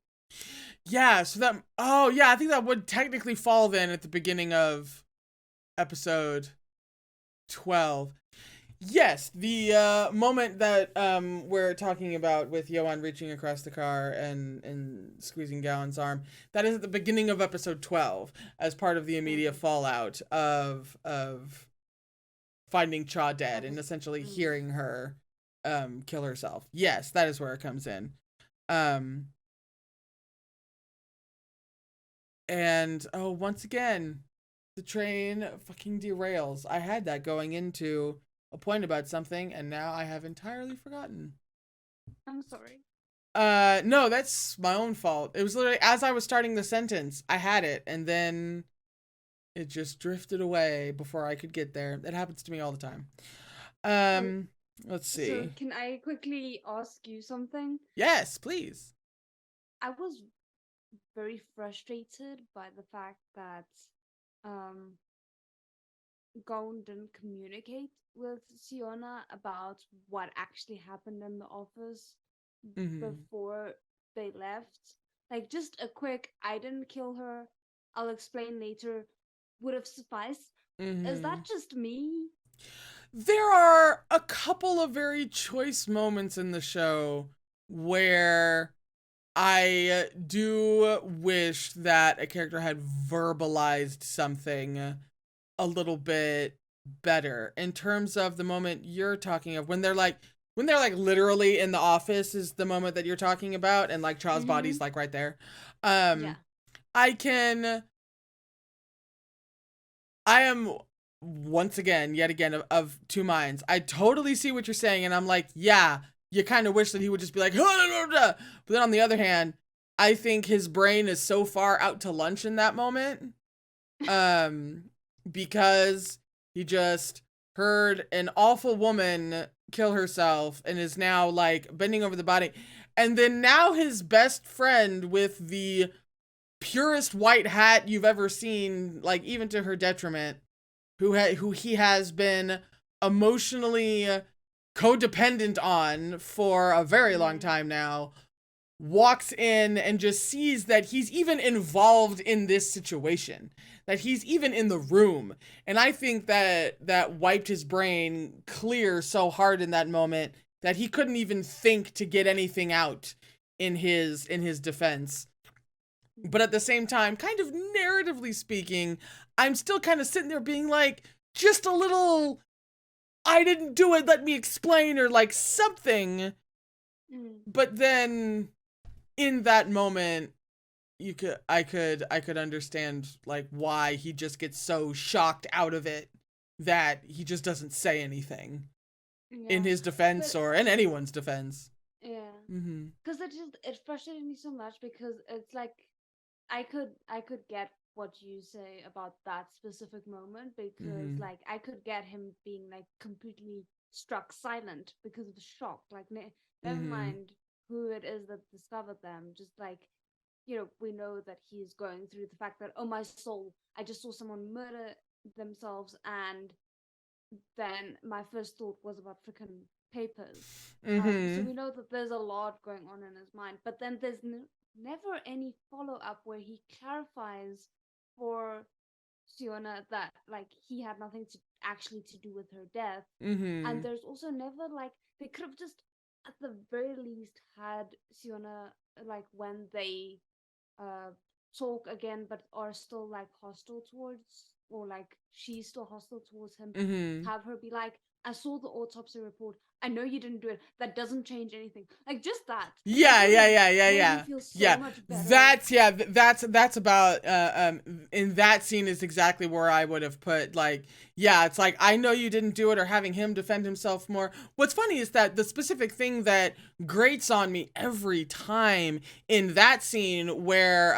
S1: Yeah, so that oh yeah, I think that would technically fall then at the beginning of episode 12. Yes, the moment that we're talking about with Johan reaching across the car and squeezing Gowan's arm, that is at the beginning of episode 12 as part of the immediate fallout of finding Cha dead and essentially hearing her kill herself. Yes, that is where it comes in. And oh, once again, the train fucking derails. I had that going into a point about something, and now I have entirely forgotten.
S3: I'm sorry.
S1: No, that's my own fault. It was literally as I was starting the sentence, I had it, and then it just drifted away before I could get there. That happens to me all the time. Let's see.
S3: So can I quickly ask you something?
S1: Yes, please.
S3: I was very frustrated by the fact that Gon didn't communicate with Siona about what actually happened in the office before they left. Like just a quick, "I didn't kill her, I'll explain later," would have sufficed. Is that just me?
S1: There are a couple of very choice moments in the show where I do wish that a character had verbalized something a little bit better. In terms of the moment you're talking of, when they're like literally in the office is the moment that you're talking about, and like Cha's body's like right there.
S3: Yeah.
S1: I am once again, yet again, of two minds. I totally see what you're saying, and I'm like, yeah, you kind of wish that he would just be like, but then on the other hand, I think his brain is so far out to lunch in that moment, because he just heard an awful woman kill herself and is now like bending over the body, and then now his best friend with the purest white hat you've ever seen, like even to her detriment, who he has been emotionally codependent on for a very long time now, walks in and just sees that he's even involved in this situation, that he's even in the room. And I think that wiped his brain clear so hard in that moment that he couldn't even think to get anything out in his defense. But at the same time, kind of narratively speaking, I'm still kind of sitting there being like, just a little, "I didn't do it, let me explain," or like something. But then in that moment, I could understand like why he just gets so shocked out of it that he just doesn't say anything in his defense or in anyone's defense.
S3: Yeah.
S1: Mm-hmm.
S3: Because it frustrated me so much because it's like I could get what you say about that specific moment because like I could get him being like completely struck silent because of the shock. Like never mind who it is that discovered them. Just like we know that he's going through the fact that, oh my soul, I just saw someone murder themselves, and then my first thought was about freaking papers. So we know that there's a lot going on in his mind, but then there's never any follow-up where he clarifies for Siona that like he had nothing to do with her death. And there's also never like they could have just at the very least had Siona like when they talk again but are still like hostile towards, or like she's still hostile towards him, have her be like, I saw the autopsy report. I know you didn't do it. That doesn't change anything. Like just that.
S1: Yeah,
S3: It
S1: yeah,
S3: would've
S1: yeah, yeah,
S3: made me
S1: yeah.
S3: feel so
S1: Yeah.
S3: much better.
S1: That's yeah, that's about in that scene is exactly where I would have put like, yeah, it's like I know you didn't do it, or having him defend himself more. What's funny is that the specific thing that grates on me every time in that scene where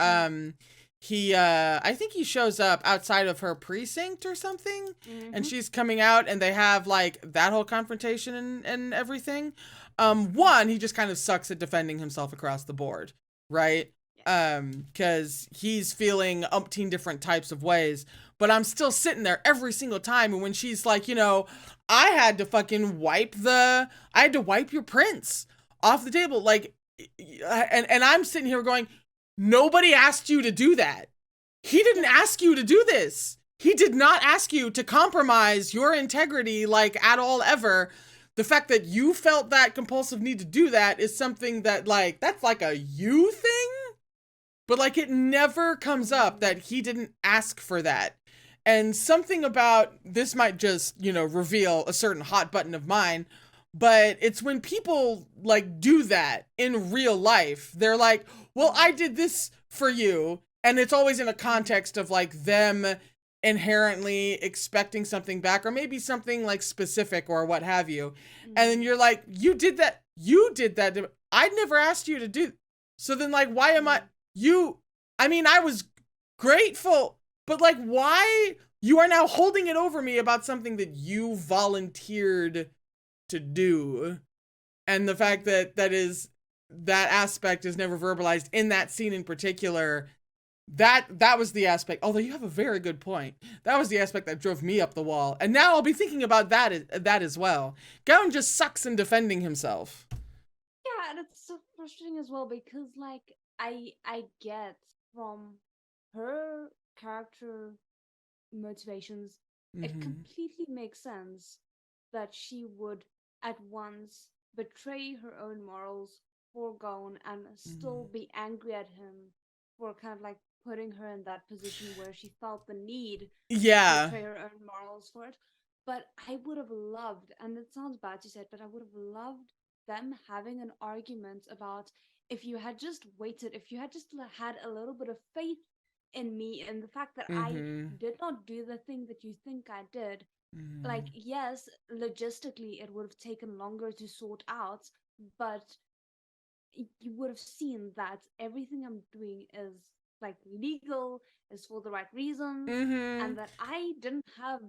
S1: he I think he shows up outside of her precinct or something, and
S3: Mhm.
S1: she's coming out and they have like that whole confrontation and everything. One, he just kind of sucks at defending himself across the board, right? Because he's feeling umpteen different types of ways, but I'm still sitting there every single time. And when she's like, you know, I had to wipe your prints off the table, like, and I'm sitting here going, nobody asked you to do that. He didn't ask you to do this. He did not ask you to compromise your integrity, like, at all, ever. The fact that you felt that compulsive need to do that is something that, like, that's like a you thing, but like it never comes up that he didn't ask for that. And something about this might just, you know, reveal a certain hot button of mine, but it's when people like do that in real life. They're like, well, I did this for you. And it's always in a context of like them inherently expecting something back, or maybe something like specific or what have you. And then you're like, you did that. I'd never asked you to do. So then like, why am I was grateful, but like, why you are now holding it over me about something that you volunteered to do? And the fact that that aspect is never verbalized in that scene in particular, that was the aspect. Although you have a very good point, that was the aspect that drove me up the wall. And now I'll be thinking about that as well. Gowan just sucks in defending himself.
S3: Yeah, and it's so frustrating as well because like I get from her character motivations, it completely makes sense that she would at once betray her own morals for Gon and still be angry at him for kind of like putting her in that position where she felt the need to
S1: Yeah.
S3: betray her own morals for it. But I would have loved, and it sounds bad to say it, but I would have loved them having an argument about if you had just waited, if you had just had a little bit of faith in me and the fact that I did not do the thing that you think I did. Like, yes, logistically, it would have taken longer to sort out, but you would have seen that everything I'm doing is like legal, is for the right reasons, and that I didn't have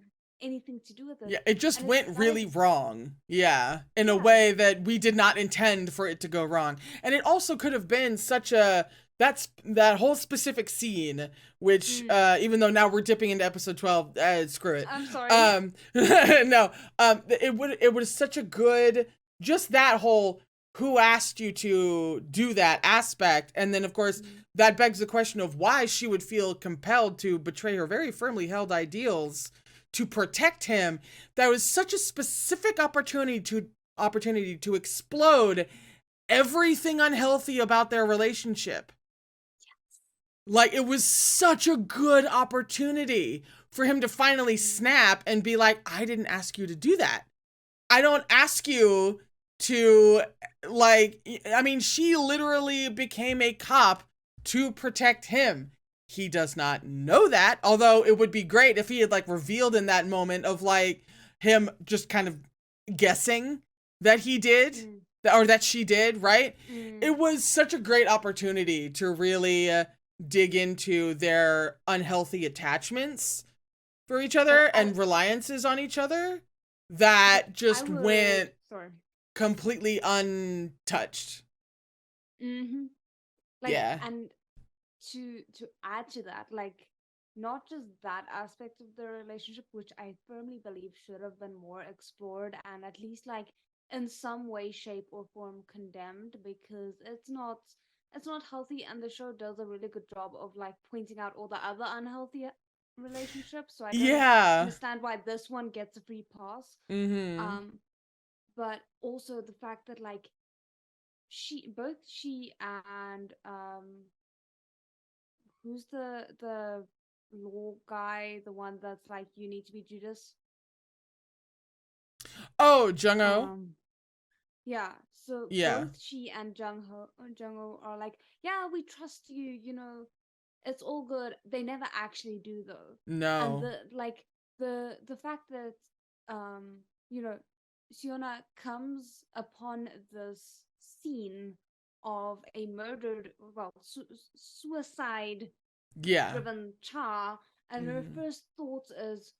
S3: anything to do with it.
S1: Yeah, it just
S3: And
S1: went
S3: it's
S1: really
S3: like,
S1: wrong. Yeah, in a
S3: yeah,
S1: way that we did not intend for it to go wrong. And it also could have been such a that whole specific scene, which even though now we're dipping into episode 12, screw it.
S3: I'm sorry.
S1: No, it was such a good, just that whole who asked you to do that aspect. And then of course that begs the question of why she would feel compelled to betray her very firmly held ideals to protect him. That was such a specific opportunity to explode everything unhealthy about their relationship. Like, it was such a good opportunity for him to finally snap and be like, I didn't ask you to do that. I don't ask you to, like, I mean, she literally became a cop to protect him. He does not know that, although it would be great if he had, like, revealed in that moment of, like, him just kind of guessing that he did, or that she did, right? It was such a great opportunity to really dig into their unhealthy attachments for each other and reliances on each other that just went completely untouched.
S3: Like,
S1: yeah.
S3: And to add to that, like, not just that aspect of the relationship, which I firmly believe should have been more explored and at least like in some way, shape, or form condemned, because it's not healthy, and the show does a really good job of like pointing out all the other unhealthy relationships. So I don't understand why this one gets a free pass. But also the fact that like both she and who's the law guy, the one that's like, you need to be Judas?
S1: Oh, Jung-ho.
S3: Yeah, so
S1: Yeah.
S3: both she and Jung-ho are like, yeah, we trust you, it's all good. They never actually do though. And
S1: No.
S3: the fact that um, you know, Siona comes upon this scene of a murdered, well, suicide
S1: Yeah.
S3: driven Cha, and her
S1: Mhm.
S3: first thought is,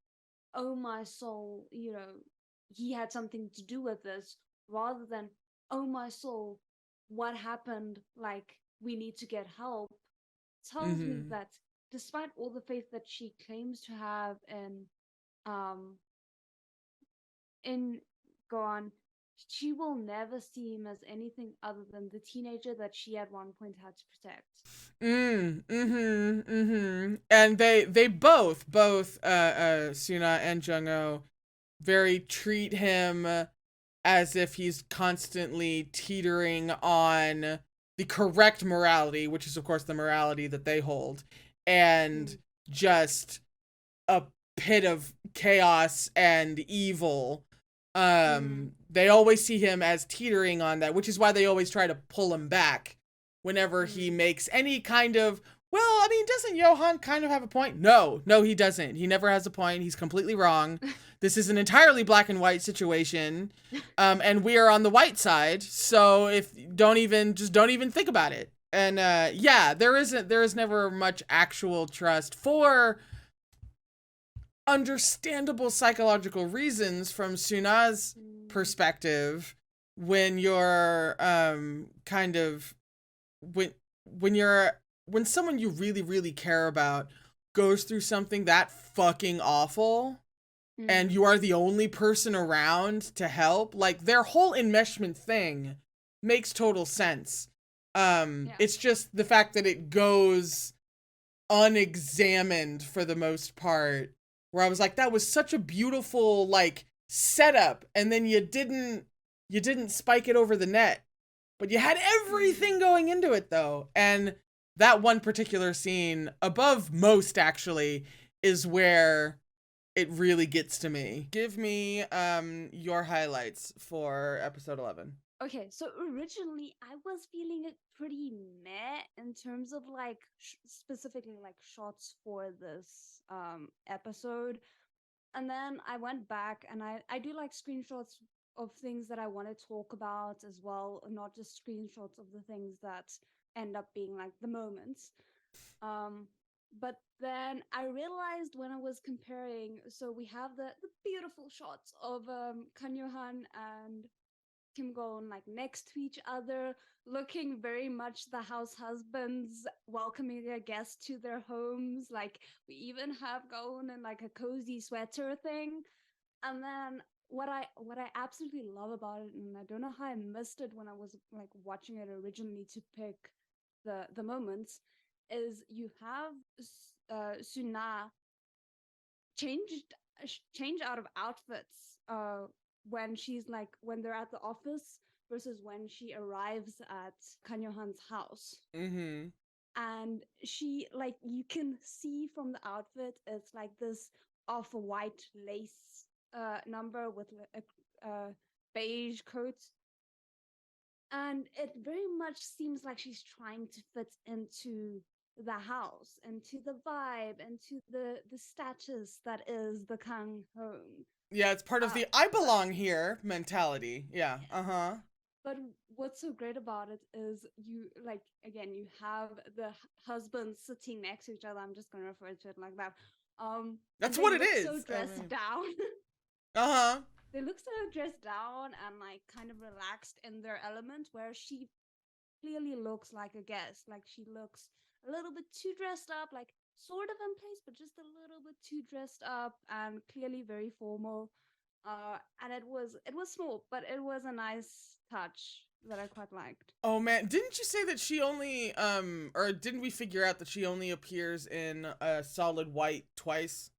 S3: oh my soul, he had something to do with this, rather than, oh my soul, what happened? Like, we need to get help. Tells me
S1: Mhm.
S3: that despite all the faith that she claims to have um in Gohan, she will never see him as anything other than the teenager that she at one point had to protect.
S1: And they both Suna and Jung-ho very treat him as if he's constantly teetering on the correct morality, which is of course the morality that they hold, and
S3: Mm.
S1: just a pit of chaos and evil. They always see him as teetering on that, which is why they always try to pull him back whenever he
S3: Mm.
S1: makes any kind of, well, I mean, doesn't Johan kind of have a point? No, he doesn't. He never has a point. He's completely wrong. This is an entirely black and white situation. And we are on the white side. So if don't even think about it. And yeah, there is never much actual trust for understandable psychological reasons from Suna's
S3: Mm.
S1: perspective when you're kind of when you're when someone you really really care about goes through something that fucking awful and
S3: Mm.
S1: you are the only person around to help, like their whole enmeshment thing makes total sense.
S3: Yeah.
S1: It's just the fact that it goes unexamined for the most part, where I was like, that was such a beautiful like setup, and then you didn't spike it over the net, but you had
S3: Mm.
S1: everything going into it though. And that one particular scene, above most actually, is where it really gets to me. Give me your highlights for episode 11.
S3: Okay, so originally I was feeling it pretty meh in terms of like specifically like shots for this episode. And then I went back and I do like screenshots of things that I want to talk about as well, not just screenshots of the things that end up being like the moments. Um, but then I realized when I was comparing, so we have the beautiful shots of Kan Yohan and Kim Go-eun like next to each other, looking very much the house husbands welcoming their guests to their homes. Like we even have Go-eun in like a cozy sweater thing. And then what I absolutely love about it, and I don't know how I missed it when I was like watching it originally to pick the moments, is you have Suna changed change out of outfits when they're at the office versus when she arrives at Kanyohan's house.
S1: Mm-hmm.
S3: And she, like, you can see from the outfit it's like this off-white lace number with a beige coat, and it very much seems like she's trying to fit into the house, into the vibe, into the status that is the Kang home.
S1: Yeah, it's part of
S3: Uh,
S1: the I
S3: but
S1: belong here mentality. Yeah. Uh-huh.
S3: but what's so great about it is you, like, again, you have the husbands sitting next to each other. I'm just gonna refer to it like that. And
S1: That's
S3: they
S1: what it
S3: look so
S1: is. I
S3: dressed
S1: mean,
S3: down.
S1: uh-huh.
S3: They look so dressed down and like kind of relaxed in their element, where she clearly looks like a guest. Like she looks a little bit too dressed up, like sort of in place, but just a little bit too dressed up and clearly very formal. And it was small, but it was a nice touch that I quite liked.
S1: Oh man, didn't you say that she only or didn't we figure out that she only appears in a solid white twice?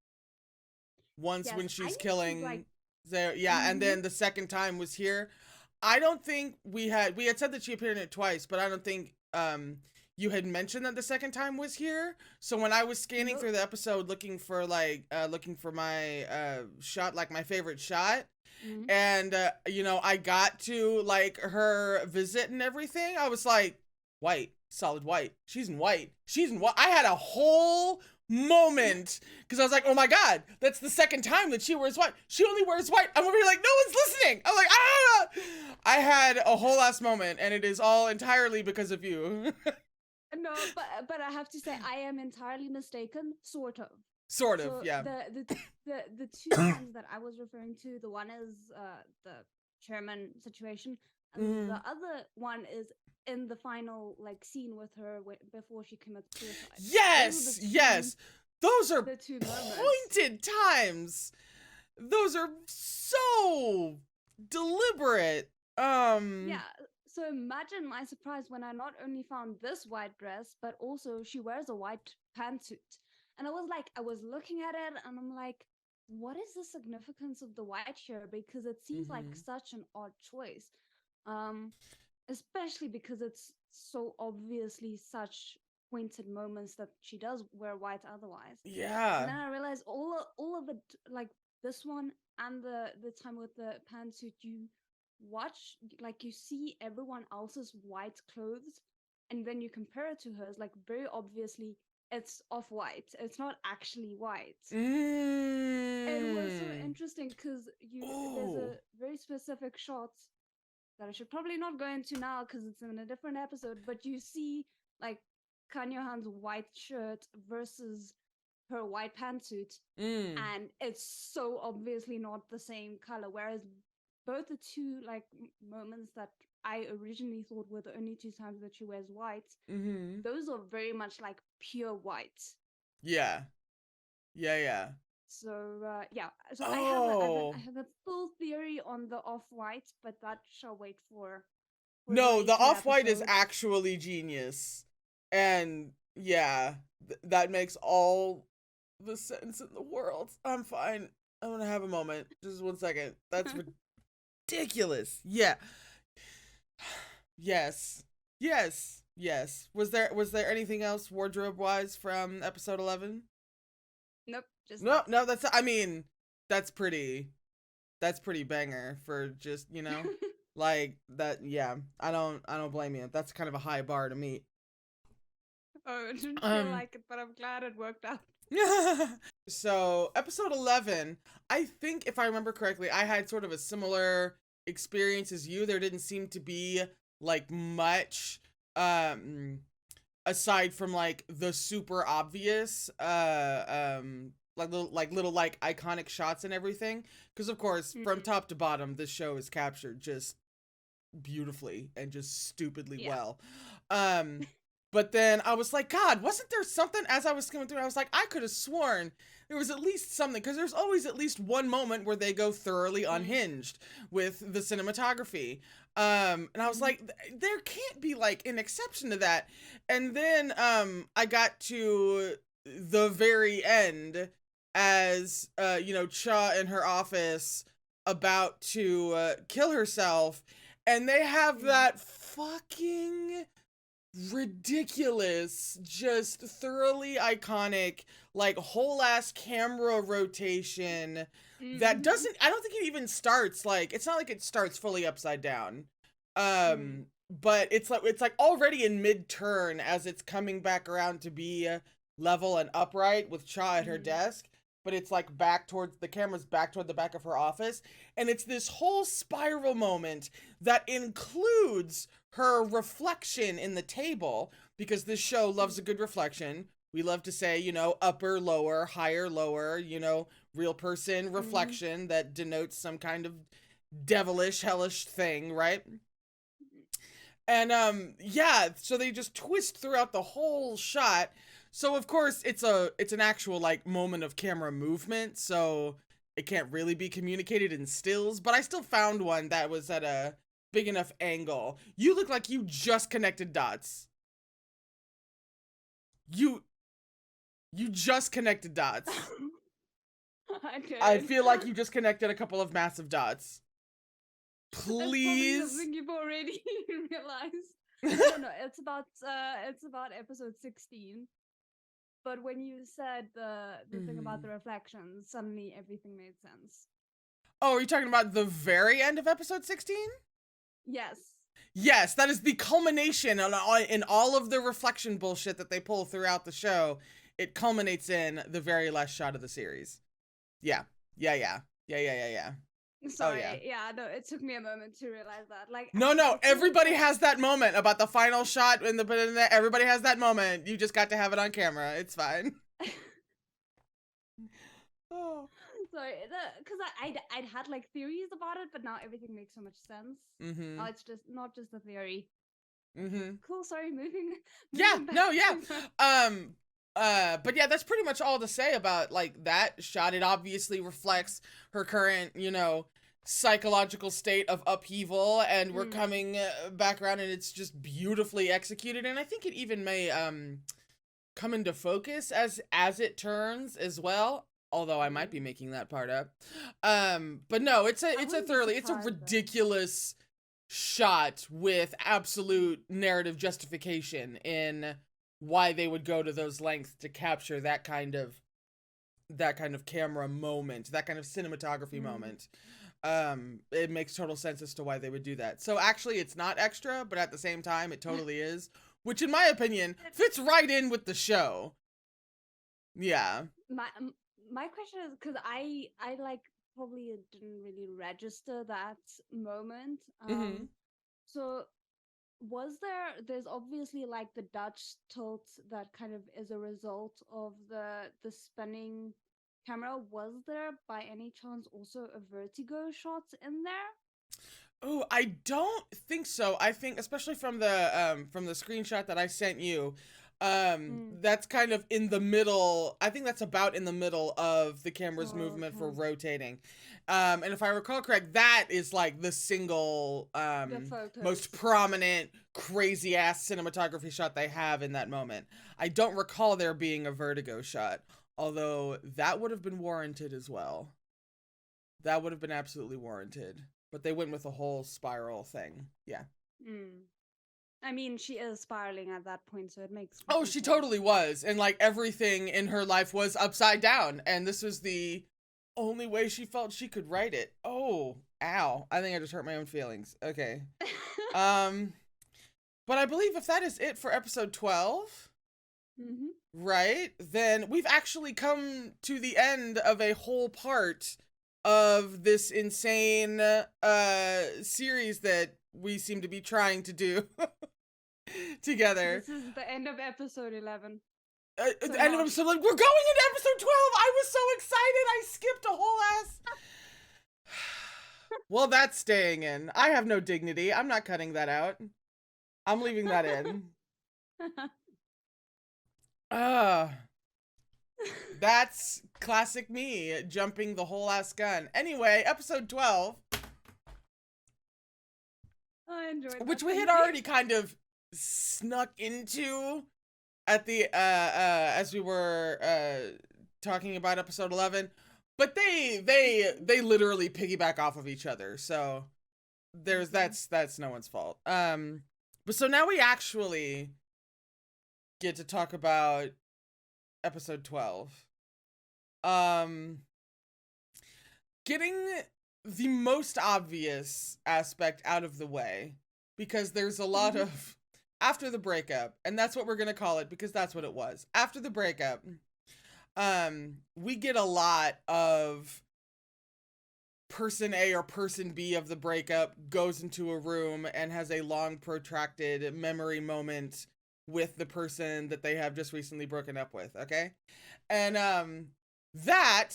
S1: Once
S3: Yes,
S1: when
S3: I
S1: she's
S3: need to like.
S1: killing there, yeah, and
S3: Mm-hmm.
S1: then the second time was here. I don't think we had said that she appeared in it twice, but I don't think you had mentioned that the second time was here. So when I was scanning
S3: Nope.
S1: through the episode looking for my shot, like my favorite shot,
S3: Mhm.
S1: and you know, I got to like her visit and everything, I was like, white, solid white. She's in white. She's in white. I had a whole moment because I was like, oh my god, that's the second time that she wears white. She only wears white. I'm over here like, no one's listening. I'm like, ah. I had a whole ass moment, and it is all entirely because of you.
S3: No, but I have to say I am entirely mistaken, sort of.
S1: Sort of,
S3: So
S1: yeah.
S3: the two times that I was referring to, the one is the Sherman situation, and the other one is in the final like scene with her before she commits suicide.
S1: Yes, yes. Those are
S3: the two moments.
S1: pointed times. Those are so deliberate.
S3: Yeah. So imagine my surprise when I not only found this white dress, but also she wears a white pantsuit. And I was looking at it and I'm like, what is the significance of the white here? Because it seems like such an odd choice. Especially because it's so obviously such pointed moments that she does wear white otherwise. And
S1: Yeah.
S3: then I realized all of it, like this one and the time with the pantsuit, you watch, like you see everyone else's white clothes and then you compare it to hers, like very obviously it's off-white, it's not actually white. It was so interesting because there's a very specific shot that I should probably not go into now because it's in a different episode, but you see like Kan Yohan's white shirt versus her white pantsuit, and it's so obviously not the same color, whereas both the two like moments that I originally thought were the only two times that she wears white, those are very much like pure white.
S1: Yeah.
S3: So yeah, so
S1: Oh.
S3: I have a full theory on the off-white, but that shall wait for
S1: No, the
S3: later
S1: off-white is
S3: episodes.
S1: actually genius. And yeah, that makes all the sense in the world. I'm fine. I'm gonna have a moment. Just 1 second. That's ridiculous. Yeah. Yes. Was there anything else wardrobe wise from episode 11?
S3: Nope. Just
S1: No, that's, I mean, that's pretty banger for just, you know, like that. Yeah, I don't blame you. That's kind of a high bar to meet.
S3: Oh, it didn't feel like it, but I'm glad it worked out.
S1: So episode 11, I think if I remember correctly, I had sort of a similar experience as you. There didn't seem to be like much aside from like the super obvious little iconic shots and everything, because of course from top to bottom this show is captured just beautifully and just stupidly well. But then I was like, God, wasn't there something as I was skimming through? I was like, I could have sworn there was at least something, because there's always at least one moment where they go thoroughly unhinged with the cinematography. And I was like, there can't be like an exception to that. And then I got to the very end as you know, Cha in her office about to kill herself, and they have that fucking ridiculous, just thoroughly iconic, like whole ass camera rotation that doesn't, I don't think it even starts, like, it's not like it starts fully upside down. But it's like already in mid-turn as it's coming back around to be level and upright with Cha at her desk. But it's like back towards, the camera's back toward the back of her office. And it's this whole spiral moment that includes her reflection in the table, because this show loves a good reflection. We love to say, you know, upper, lower, higher, lower, you know, real person reflection that denotes some kind of devilish, hellish thing, right? And yeah, so they just twist throughout the whole shot. So of course it's an actual like moment of camera movement, so it can't really be communicated in stills, but I still found one that was at a big enough angle. You look like you just connected dots. You just connected dots. I feel like you just connected a couple of massive dots. Please.
S3: That's probably something you've already realized. No, it's about episode 16. But when you said the thing about the reflections, suddenly everything made sense.
S1: Oh, are you talking about the very end of episode 16?
S3: Yes.
S1: Yes, that is the culmination in all of the reflection bullshit that they pull throughout the show. It culminates in the very last shot of the series. Yeah. Yeah.
S3: Sorry.
S1: yeah.
S3: No, it took me a moment to realize that. Like,
S1: No,
S3: I feel
S1: everybody
S3: like-
S1: has that moment about the final shot everybody has that moment. You just got to have it on camera. It's fine. Oh.
S3: Sorry, because I'd had like theories about it, but now everything makes so much sense.
S1: Mm-hmm.
S3: Now it's just not just a theory.
S1: Mm-hmm.
S3: Cool. Sorry, moving.
S1: Yeah,
S3: moving
S1: no,
S3: back.
S1: but yeah, that's pretty much all to say about like that shot. It obviously reflects her current, psychological state of upheaval, and we're coming back around, and it's just beautifully executed. And I think it even may come into focus as it turns as well. Although I might be making that part up. But no, it's a
S3: wouldn't be
S1: it's a
S3: surprised, though.
S1: ridiculous shot with absolute narrative justification in why they would go to those lengths to capture that kind of camera moment, that kind of cinematography moment. It makes total sense as to why they would do that. So actually it's not extra, but at the same time it totally is, which in my opinion fits right in with the show. Yeah.
S3: My question is, because I like probably didn't really register that moment.
S1: Mhm.
S3: So there's obviously like the Dutch tilt that kind of is a result of the spinning camera. Was there by any chance also a vertigo shot in there?
S1: Oh, I don't think so. I think, especially from the screenshot that I sent you, that's kind of in the middle. I think that's about in the middle of the camera's movement for rotating. And if I recall correct, that is like the single most prominent crazy ass cinematography shot they have in that moment. I don't recall there being a vertigo shot, although that would have been warranted as well. That would have been absolutely warranted. But they went with a whole spiral thing. Yeah.
S3: I mean, she is spiraling at that point, so it makes
S1: Oh,
S3: complete
S1: she
S3: sense.
S1: totally was. And like everything in her life was upside down. And this was the only way she felt she could write it. Oh, ow. I think I just hurt my own feelings. Okay. But I believe if that is it for episode 12, right, then we've actually come to the end of a whole part of this insane series that we seem to be trying to do together.
S3: This is the end of episode 11.
S1: The end of episode, like, we're going into episode 12. I was so excited. I skipped a whole ass. Well, that's staying in. I have no dignity. I'm not cutting that out. I'm leaving that in. That's classic me, jumping the whole ass gun. Anyway, episode 12.
S3: I enjoyed that.
S1: Which we had
S3: Thank you.
S1: already kind of snuck into at the as we were talking about episode 11, but they literally piggyback off of each other, so that's no one's fault. But so now we actually get to talk about episode 12. Getting the most obvious aspect out of the way, because there's a lot of after the breakup, and that's what we're gonna call it because that's what it was. After the breakup, we get a lot of person A or person B of the breakup goes into a room and has a long protracted memory moment with the person that they have just recently broken up with, okay? And that,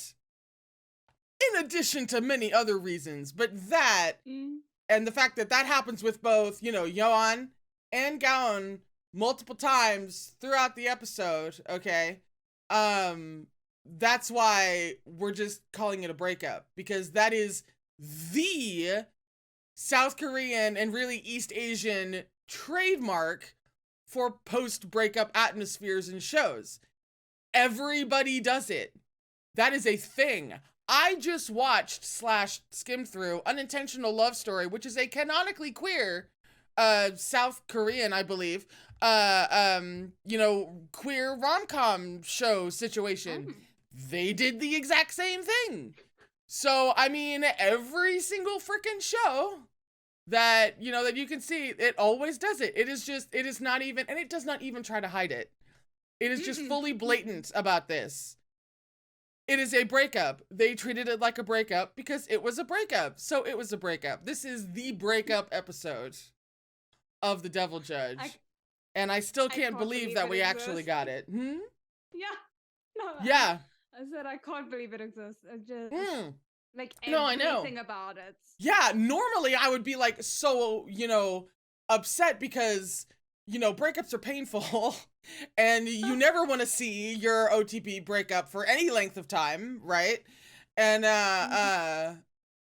S1: in addition to many other reasons, but that and the fact that that happens with both, Yoan and Gaon multiple times throughout the episode, okay? That's why we're just calling it a breakup, because that is the South Korean and really East Asian trademark for post-breakup atmospheres and shows. Everybody does it. That is a thing. I just watched / skimmed through Unintentional Love Story, which is a canonically queer South Korean, I believe, queer rom-com show situation.
S3: Mm.
S1: They did the exact same thing. So, I mean, every single freaking show that, that you can see, it always does it. It is not even, and it does not even try to hide it. It is just fully blatant about this. It is a breakup. They treated it like a breakup because it was a breakup. So it was a breakup. This is the breakup episode of The Devil Judge. And I still can't believe that we actually got it.
S3: Yeah. No.
S1: Yeah.
S3: I said I can't believe it exists. I just like
S1: No, I know.
S3: everything about it.
S1: Yeah, normally I would be like so, upset because, breakups are painful and you never want to see your OTP break up for any length of time, right? And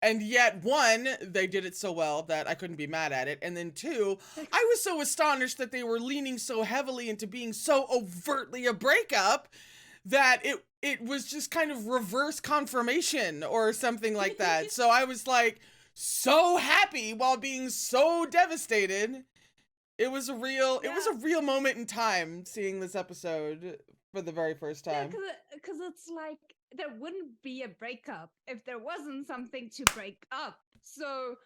S1: and yet, one, they did it so well that I couldn't be mad at it. And then two, I was so astonished that they were leaning so heavily into being so overtly a breakup that it was just kind of reverse confirmation or something like that. So I was like so happy while being so devastated. It was a real moment in time seeing this episode for the very first time.
S3: Yeah, because it's like there wouldn't be a breakup if there wasn't something to break up. So,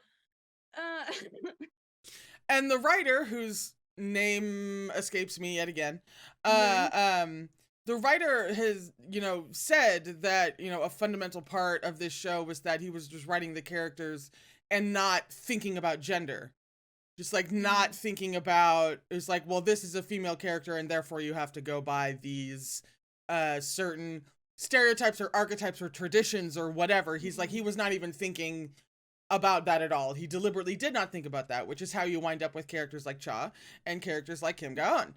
S1: and the writer, whose name escapes me yet again, the writer has, said that, a fundamental part of this show was that he was just writing the characters and not thinking about gender. Just like not thinking about, it's like, well, this is a female character and therefore you have to go by these certain stereotypes or archetypes or traditions or whatever. He's like, he was not even thinking about that at all. He deliberately did not think about that, which is how you wind up with characters like Cha and characters like Kim Ga-eun.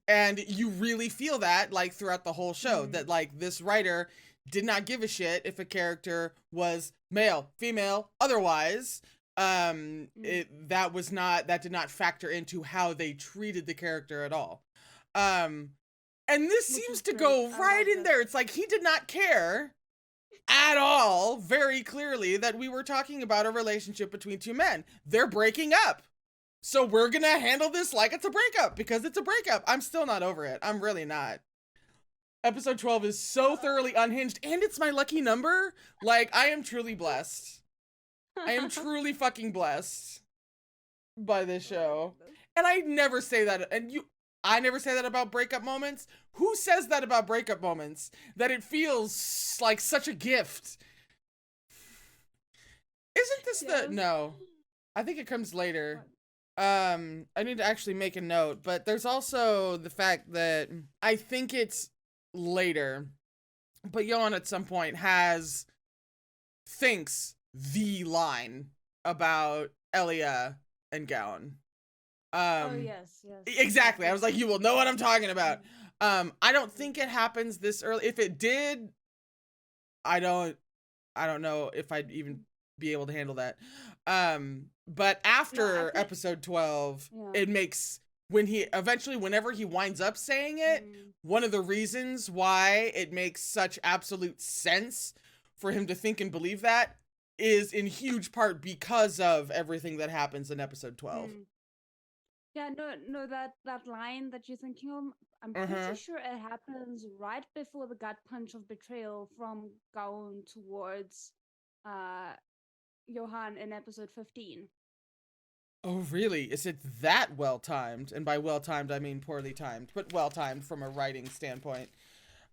S1: And you really feel that like throughout the whole show, that like this writer did not give a shit if a character was male, female, otherwise. That did not factor into how they treated the character at all. And this seems to go right in there. It's like he did not care at all, very clearly, that we were talking about a relationship between two men. They're breaking up. So we're gonna handle this like it's a breakup because it's a breakup. I'm still not over it. I'm really not. Episode 12 is so thoroughly unhinged, and it's my lucky number. Like, I am truly blessed. I am truly fucking blessed by this show. And I never say that, I never say that about breakup moments. Who says that about breakup moments? That it feels like such a gift. Isn't this no. I think it comes later. I need to actually make a note, but there's also the fact that I think it's later, but Yohan at some point thinks the line about Elia and Ga-eun.
S3: oh yes.
S1: Exactly. I was like, you will know what I'm talking about. I don't think it happens this early. If it did, I don't know if I'd even be able to handle that. But after episode 12, it makes, whenever he winds up saying it, one of the reasons why it makes such absolute sense for him to think and believe that is in huge part because of everything that happens in episode 12.
S3: Yeah, no, that line that you're thinking of, I'm pretty sure it happens right before the gut punch of betrayal from Ga-eun towards Yohan in episode 15.
S1: Oh, really? Is it that well-timed? And by well-timed, I mean poorly timed, but well-timed from a writing standpoint.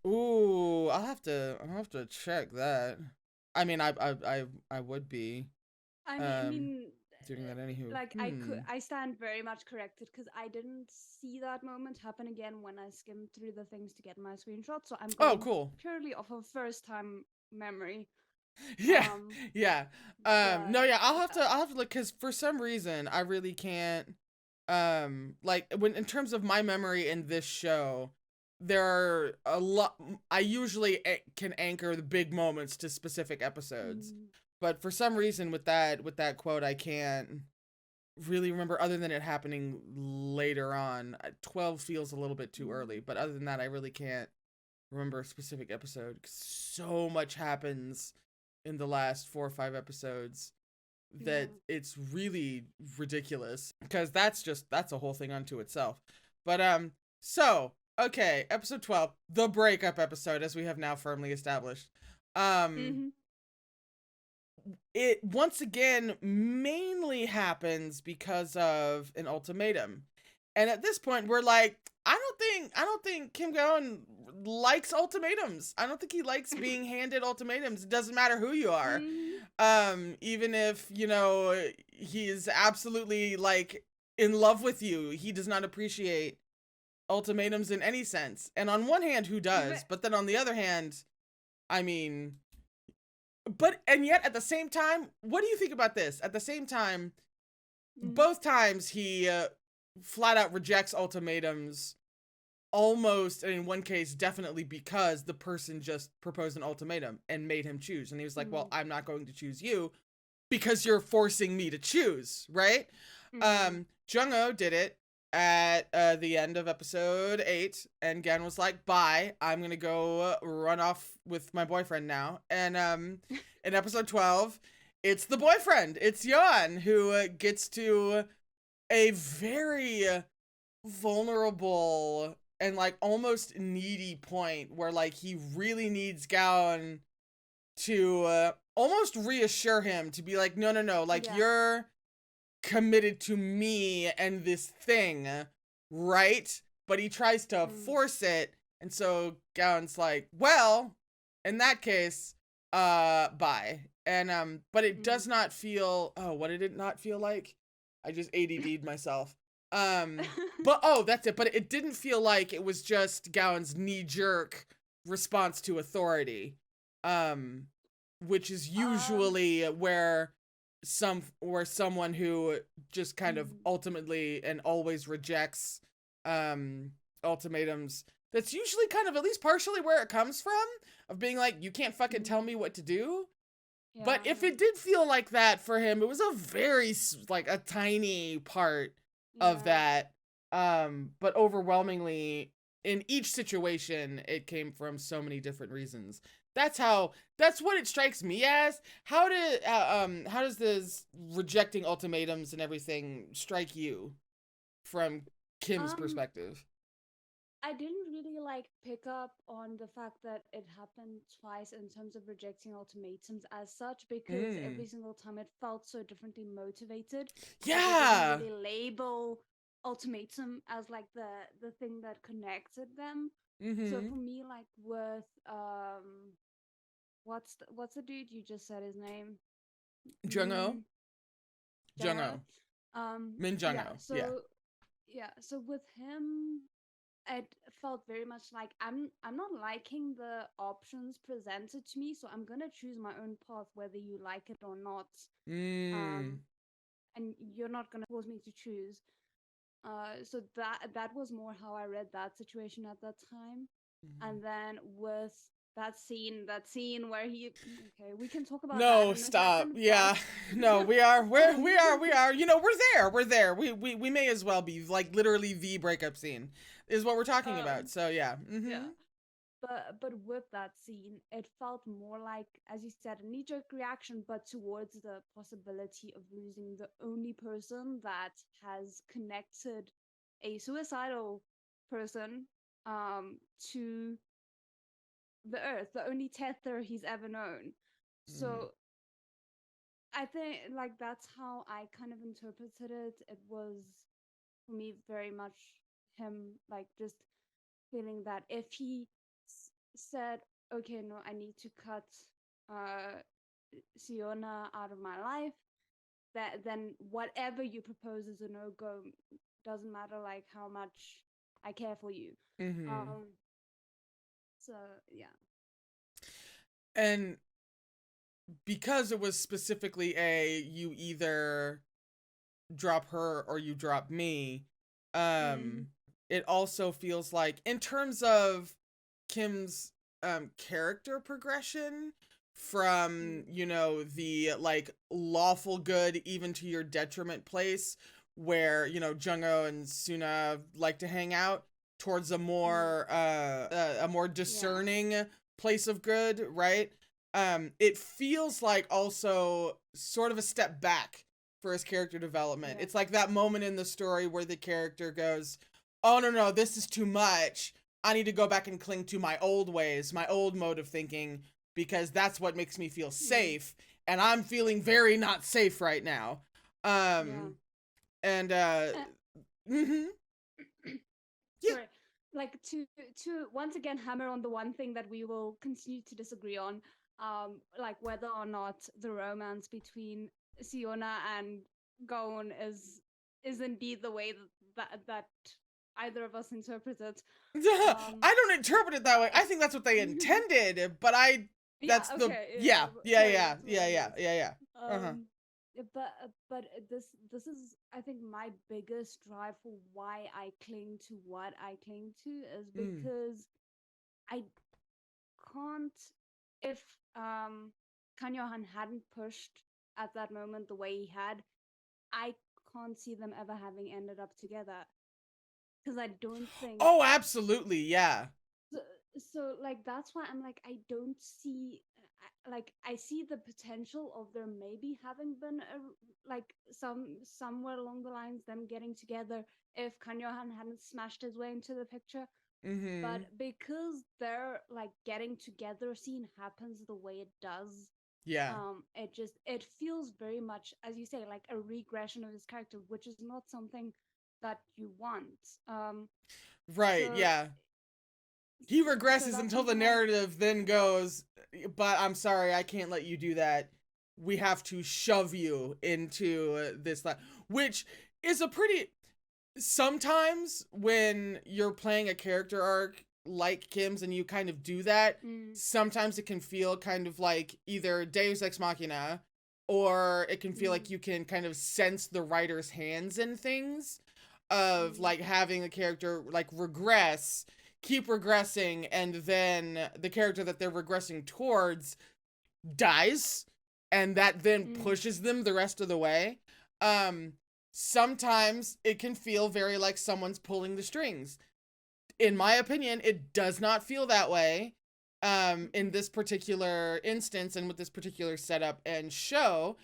S1: Ooh, I'll have to check that. I mean, I would be.
S3: I mean,
S1: doing that anywho.
S3: like I stand very much corrected because I didn't see that moment happen again when I skimmed through the things to get my screenshot. So I'm going
S1: cool.
S3: purely off of first-time memory.
S1: Yeah, yeah. No, yeah. I'll have to look because for some reason I really can't. Like when in terms of my memory in this show, there are a lot. I usually can anchor the big moments to specific episodes, but for some reason with that quote, I can't really remember other than it happening later on. 12 feels a little bit too early, but other than that, I really can't remember a specific episode. 'Cause so much happens in the last 4 or 5 episodes that it's really ridiculous, because that's a whole thing unto itself. But so okay, episode 12, the breakup episode, as we have now firmly established.
S3: Mhm.
S1: It once again mainly happens because of an ultimatum. And at this point we're like, I don't think Kim Goen likes ultimatums. I don't think he likes being handed ultimatums. It doesn't matter who you are. Even if, you know, he's absolutely like in love with you, he does not appreciate ultimatums in any sense. And on one hand, who does? But then on the other hand, I mean, and yet at the same time, what do you think about this? At the same time, both times he flat out rejects ultimatums, almost, and in one case definitely, because the person just proposed an ultimatum and made him choose, and he was like, well, I'm not going to choose you because you're forcing me to choose, right? Jung-ho did it at the end of episode 8, and Gen was like, bye, I'm gonna go run off with my boyfriend now. And in episode 12, it's the boyfriend, it's Yeon, who gets to a very vulnerable and like almost needy point where like he really needs Gaon to almost reassure him, to be like, no, like, you're committed to me and this thing, right? But he tries to force it, and so Gaon's like, well, in that case, bye. And but it does not feel, what did it not feel like? I just ADD'd myself. But that's it. But it didn't feel like it was just Gaon's knee-jerk response to authority, which is usually where someone who just kind of ultimately and always rejects ultimatums, that's usually kind of at least partially where it comes from, of being like, you can't fucking tell me what to do. But if it did feel like that for him, it was a very, like, a tiny part of that. But overwhelmingly, in each situation, it came from so many different reasons. That's what it strikes me as. How does this rejecting ultimatums and everything strike you from Kim's perspective?
S3: I didn't really like pick up on the fact that it happened twice in terms of rejecting ultimatums as such, because every single time it felt so differently motivated.
S1: Yeah.
S3: They didn't really label ultimatum as like the thing that connected them. So for me, like with what's the dude you just said his name?
S1: Jung-ho. Jung-ho. Min Jung-ho.
S3: So with him, it felt very much like I'm not liking the options presented to me, so I'm gonna choose my own path whether you like it or not. And you're not gonna force me to choose. So that was more how I read that situation at that time. And then with that scene where we can talk about that.
S1: No, stop. Yeah. No, we are. You know, we're there. We may as well be, like, literally the breakup scene is what we're talking about. So yeah.
S3: Yeah. But with that scene, it felt more like, as you said, a knee-jerk reaction, but towards the possibility of losing the only person that has connected a suicidal person to the earth, the only tether he's ever known. So I think, like, that's how I kind of interpreted it. It was, for me, very much him, like, just feeling that if he said, okay, no, I need to cut Siona out of my life, then whatever you propose is a no-go. Doesn't matter, like, how much I care for you. So yeah.
S1: And because it was specifically you either drop her or you drop me, it also feels like, in terms of Kim's character progression from, you know, the, like, lawful good even to your detriment place where, you know, Jung-ho and Suna like to hang out, towards a more discerning place of good, right? it feels like also sort of a step back for his character development.
S3: Yeah.
S1: It's like that moment in the story where the character goes, oh no, this is too much. I need to go back and cling to my old ways, my old mode of thinking, because that's what makes me feel safe. And I'm feeling very not safe right now. And mhm. Yeah.
S3: Sorry. Like to once again hammer on the one thing that we will continue to disagree on, like whether or not the romance between Siona and Gaon is indeed the way that either of us interpret it.
S1: I don't interpret it that way. I think that's what they intended, but that's
S3: yeah,
S1: the
S3: okay,
S1: yeah.
S3: But this is, I think, my biggest drive for why I cling to what I cling to is because I can't, if Kan Johan hadn't pushed at that moment the way he had, I can't see them ever having ended up together, because I don't think.
S1: Oh, absolutely, yeah.
S3: So like that's why I'm like, I don't see, like I see the potential of there maybe having been like somewhere along the lines them getting together if Kan Johan hadn't smashed his way into the picture. But because their like getting together scene happens the way it does,
S1: yeah,
S3: it feels very much, as you say, like a regression of his character, which is not something that you want.
S1: Right,
S3: so,
S1: yeah. He regresses
S3: that's
S1: until the
S3: why-
S1: narrative then goes, but I'm sorry, I can't let you do that. We have to shove you into this, which is a pretty. Sometimes when you're playing a character arc like Kim's and you kind of do that, sometimes it can feel kind of like either Deus Ex Machina, or it can feel like you can kind of sense the writer's hands in things of like having a character like regress, keep regressing, and then the character that they're regressing towards dies, and that then pushes them the rest of the way. Sometimes it can feel very like someone's pulling the strings. In my opinion, it does not feel that way in this particular instance and with this particular setup and show,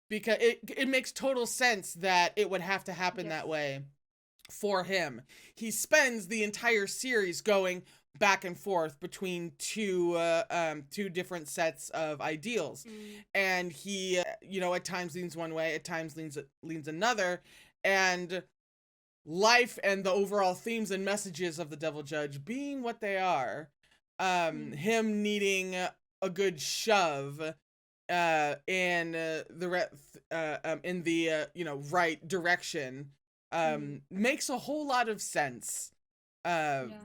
S1: because it makes total sense that it would have to happen that way for him. He spends the entire series going back and forth between two different sets of ideals, and he at times leans one way, at times leans another, and life and the overall themes and messages of The Devil Judge being what they are, him needing a good shove in the right direction makes a whole lot of sense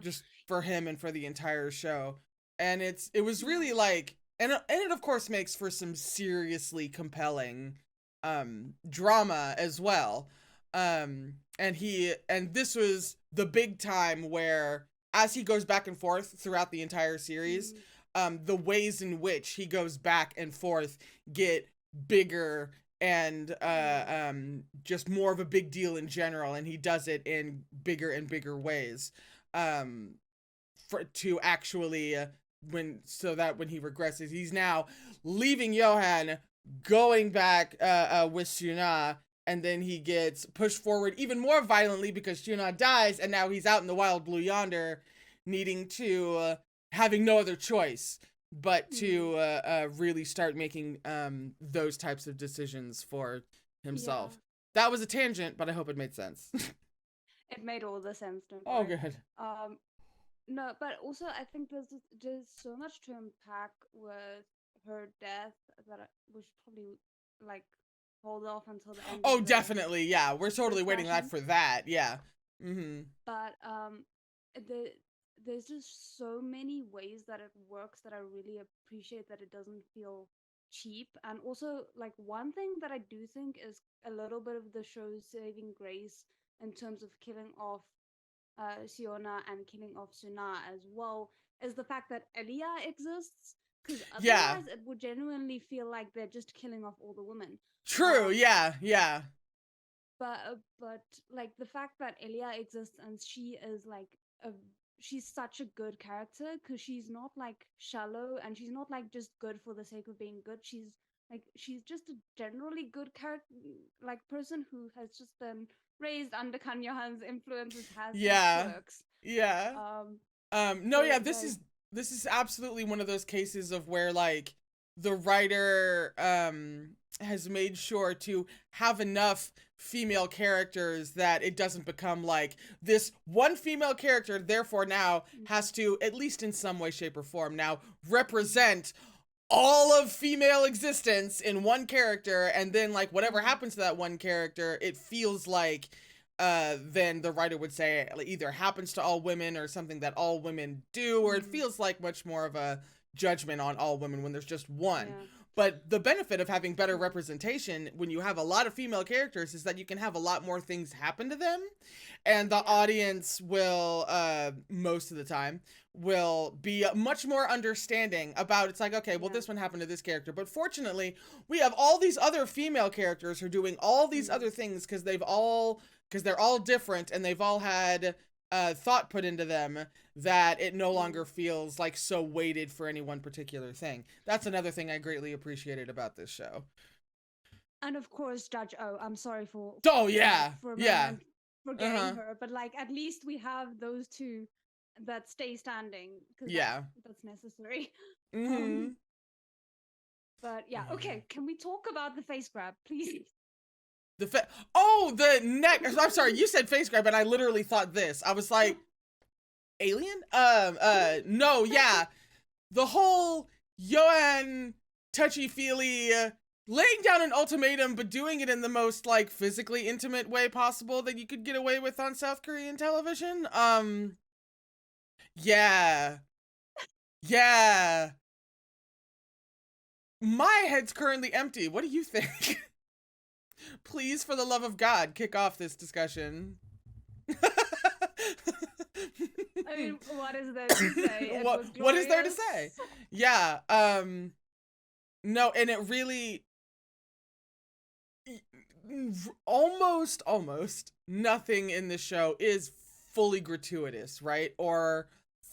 S1: just for him and for the entire show. And it was really like, and it of course makes for some seriously compelling drama as well. And this was the big time where, as he goes back and forth throughout the entire series, the ways in which he goes back and forth get bigger and just more of a big deal in general, and he does it in bigger and bigger ways to actually when he regresses, he's now leaving Johan, going back with Siona, and then he gets pushed forward even more violently because Siona dies, and now he's out in the wild blue yonder, needing to having no other choice but to really start making those types of decisions for himself. That was a tangent, but I hope it made sense.
S3: It made all the sense. Don't
S1: Oh,
S3: worry.
S1: good.
S3: No, but also I think there's so much to unpack with her death that we should probably like hold off until the end.
S1: Oh, definitely, yeah. We're totally waiting for that, yeah.
S3: But there's just so many ways that it works that I really appreciate, that it doesn't feel cheap. And also, like, one thing that I do think is a little bit of the show's saving grace in terms of killing off Siona and killing off Suna as well is the fact that Elia exists. Because otherwise it would genuinely feel like they're just killing off all the women.
S1: True, yeah.
S3: But like the fact that Elia exists and she is like she's such a good character because she's not like shallow and she's not like just good for the sake of being good. She's just a generally good character, like person who has just been raised under Kan Johan's influences, has these
S1: Yeah.
S3: quirks.
S1: Yeah. No,
S3: So,
S1: yeah, this
S3: like-
S1: is absolutely one of those cases of where like the writer has made sure to have enough female characters that it doesn't become like this one female character therefore now has to, at least in some way, shape, or form, now represent all of female existence in one character, and then like whatever happens to that one character, it feels like then the writer would say it either happens to all women or something that all women do, or it feels like much more of a judgment on all women when there's just one.
S3: Yeah.
S1: But the benefit of having better representation when you have a lot of female characters is that you can have a lot more things happen to them, and the audience will most of the time will be much more understanding about, it's like, okay, well, this one happened to this character, but fortunately we have all these other female characters who are doing all these other things because they're all different and they've all had thought put into them, that it no longer feels like so weighted for any one particular thing. That's another thing I greatly appreciated about this show.
S3: And of course, Judge O, I'm sorry for
S1: Yeah,
S3: forgetting
S1: Uh-huh.
S3: her, but like at least we have those two that stay standing because
S1: Yeah.
S3: that's necessary.
S1: Mm-hmm.
S3: But yeah, okay, can we talk about the face grab, please?
S1: The neck. I'm sorry, you said face grab, and I literally thought this. I was like, alien? No, yeah. The whole Yoan touchy-feely laying down an ultimatum, but doing it in the most like physically intimate way possible that you could get away with on South Korean television. Yeah. Yeah. My head's currently empty. What do you think? Please, for the love of God, kick off this discussion.
S3: I mean, what is there to say?
S1: What is there to say? Yeah, no, and it really almost nothing in the show is fully gratuitous, right? Or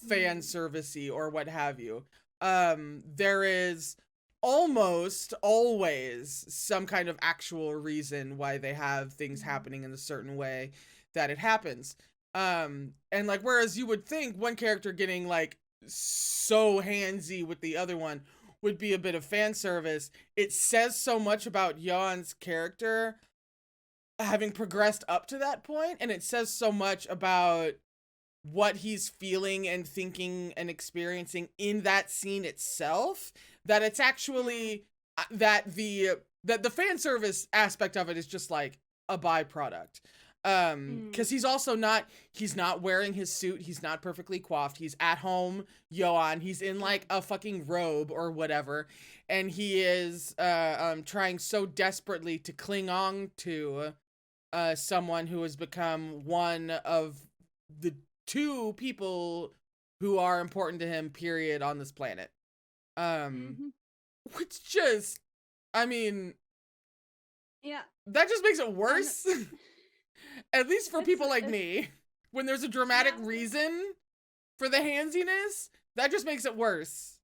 S1: fan servicey or what have you. There is almost always some kind of actual reason why they have things happening in a certain way that it happens. And like, whereas you would think one character getting like so handsy with the other one would be a bit of fan service, it says so much about Yeon's character having progressed up to that point, and it says so much about what he's feeling and thinking and experiencing in that scene itself, that it's actually that the fan service aspect of it is just like a byproduct. Because he's not wearing his suit, he's not perfectly coiffed, he's at home Yoan, he's in like a fucking robe or whatever, and he is trying so desperately to cling on to someone who has become one of the two people who are important to him, period, on this planet. Which just, I mean,
S3: yeah,
S1: that just makes it worse. At least for people like me, when there's a dramatic reason for the handsiness, that just makes it worse.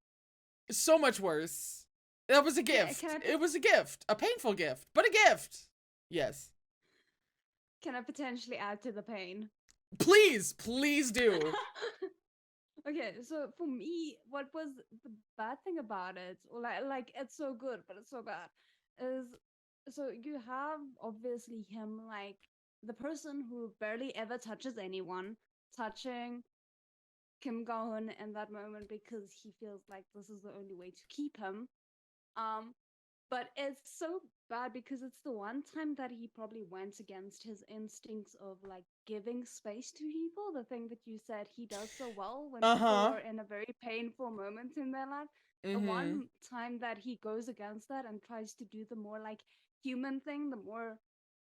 S1: So much worse. That was a gift. It was a gift. A painful gift, but a gift. Yes.
S3: Can I potentially add to the pain?
S1: Please do.
S3: Okay, so for me, what was the bad thing about it, or like it's so good, but it's so bad, is so you have obviously him, like the person who barely ever touches anyone, touching Kim Go-eun in that moment because he feels like this is the only way to keep him. But it's so bad because it's the one time that he probably went against his instincts of like giving space to people, the thing that you said he does so well when people are in a very painful moment in their life. The one time that he goes against that and tries to do the more like human thing, the more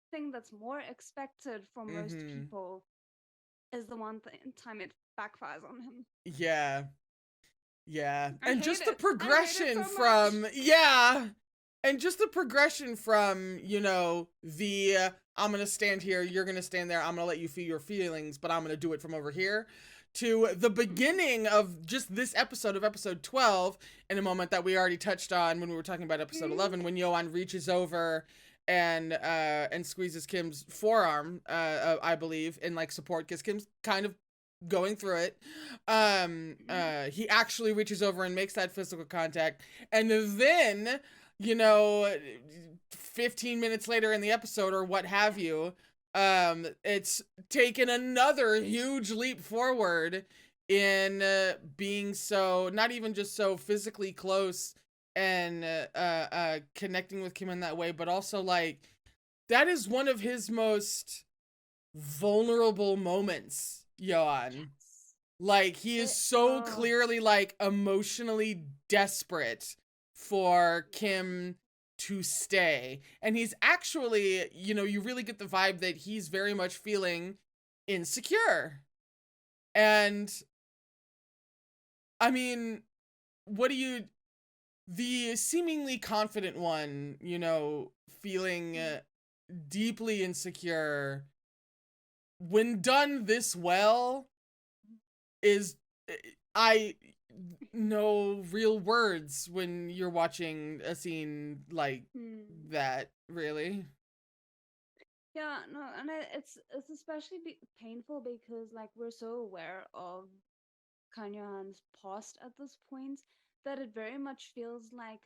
S3: thing that's more expected from most people, is the one time it backfires on him.
S1: Yeah.
S3: I
S1: And
S3: hate
S1: just the
S3: it.
S1: progression
S3: so
S1: from, yeah. And just the progression from, you know, the I'm going to stand here, you're going to stand there, I'm going to let you feel your feelings, but I'm going to do it from over here, to the beginning of just this episode of episode 12, in a moment that we already touched on when we were talking about episode 11, when Yoan reaches over and squeezes Kim's forearm, I believe, in like support, because Kim's kind of going through it. He actually reaches over and makes that physical contact, and then, you know, 15 minutes later in the episode or what have you, it's taken another huge leap forward in being so, not even just so physically close and connecting with Kim in that way, but also like that is one of his most vulnerable moments, Yoan. Like, he is so clearly like emotionally desperate for Kim to stay, and he's actually, you know, you really get the vibe that he's very much feeling insecure. And I mean, the seemingly confident one, you know, feeling deeply insecure, when done this well, is, I no real words when you're watching a scene like that, really.
S3: Yeah, no, and it's especially painful because like we're so aware of Kan Yohan's past at this point that it very much feels like,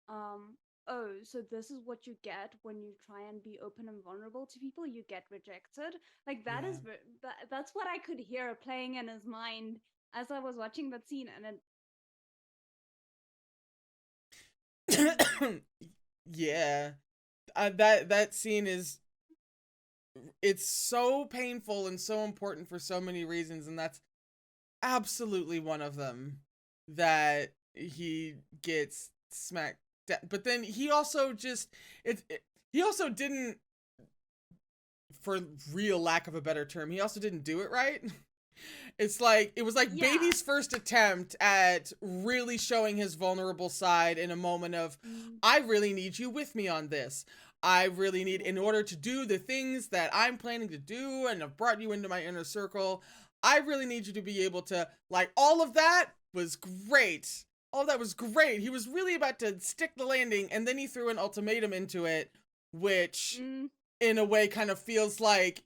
S3: oh, so this is what you get when you try and be open and vulnerable to people. You get rejected. Like that is that's what I could hear playing in his mind as I was watching that scene, and
S1: it yeah, that scene is, it's so painful and so important for so many reasons, and that's absolutely one of them, that he gets smacked down. But then he also just he also didn't, for real lack of a better term, he also didn't do it right. It's like, it was like Baby's first attempt at really showing his vulnerable side in a moment of, I really need you with me on this. I really need, in order to do the things that I'm planning to do and have brought you into my inner circle, I really need you to be able to, like, all of that was great. All that was great. He was really about to stick the landing, and then he threw an ultimatum into it, which in a way kind of feels like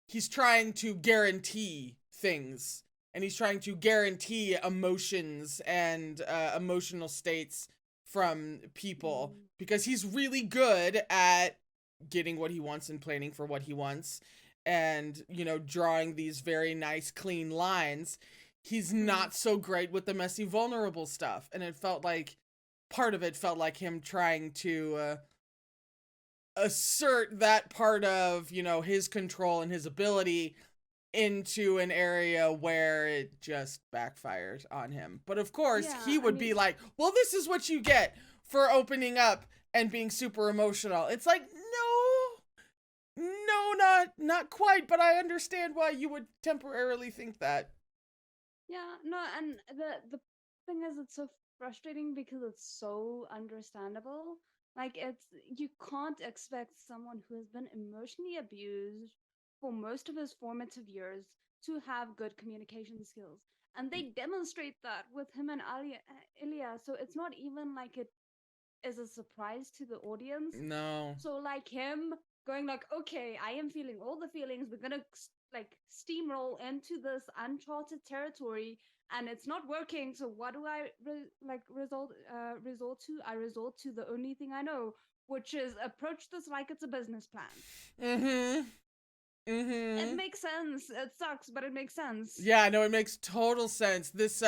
S1: he's trying to guarantee things, and he's trying to guarantee emotions and emotional states from people, because he's really good at getting what he wants and planning for what he wants, and, you know, drawing these very nice clean lines. He's not so great with the messy vulnerable stuff, and it felt like part of it felt like him trying to assert that part of, you know, his control and his ability into an area where it just backfired on him. But of course, he would be like, well, this is what you get for opening up and being super emotional. It's like, no, not quite, but I understand why you would temporarily think that.
S3: Yeah, no, and the thing is, it's so frustrating because it's so understandable. Like, you can't expect someone who has been emotionally abused for most of his formative years to have good communication skills. And they demonstrate that with him and Ilya, so it's not even like it is a surprise to the audience.
S1: No.
S3: So like him going like, okay, I am feeling all the feelings, we're gonna like steamroll into this uncharted territory, and it's not working, so what do I resort to? I resort to the only thing I know, which is approach this like it's a business plan. It makes sense. It sucks, but it makes sense.
S1: Yeah, no, it makes total sense. This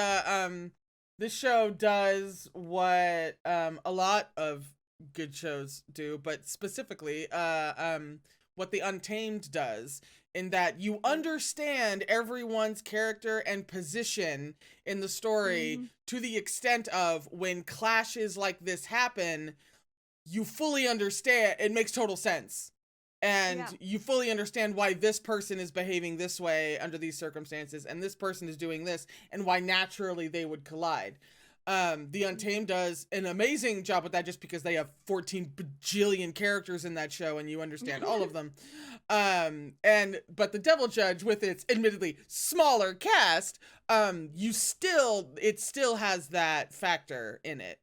S1: show does what a lot of good shows do, but specifically what The Untamed does, in that you understand everyone's character and position in the story to the extent of, when clashes like this happen, you fully understand. It makes total sense. And you fully understand why this person is behaving this way under these circumstances, and this person is doing this, and why naturally they would collide. The Untamed does an amazing job with that just because they have 14 bajillion characters in that show and you understand all of them. But the Devil Judge, with its admittedly smaller cast, it still has that factor in it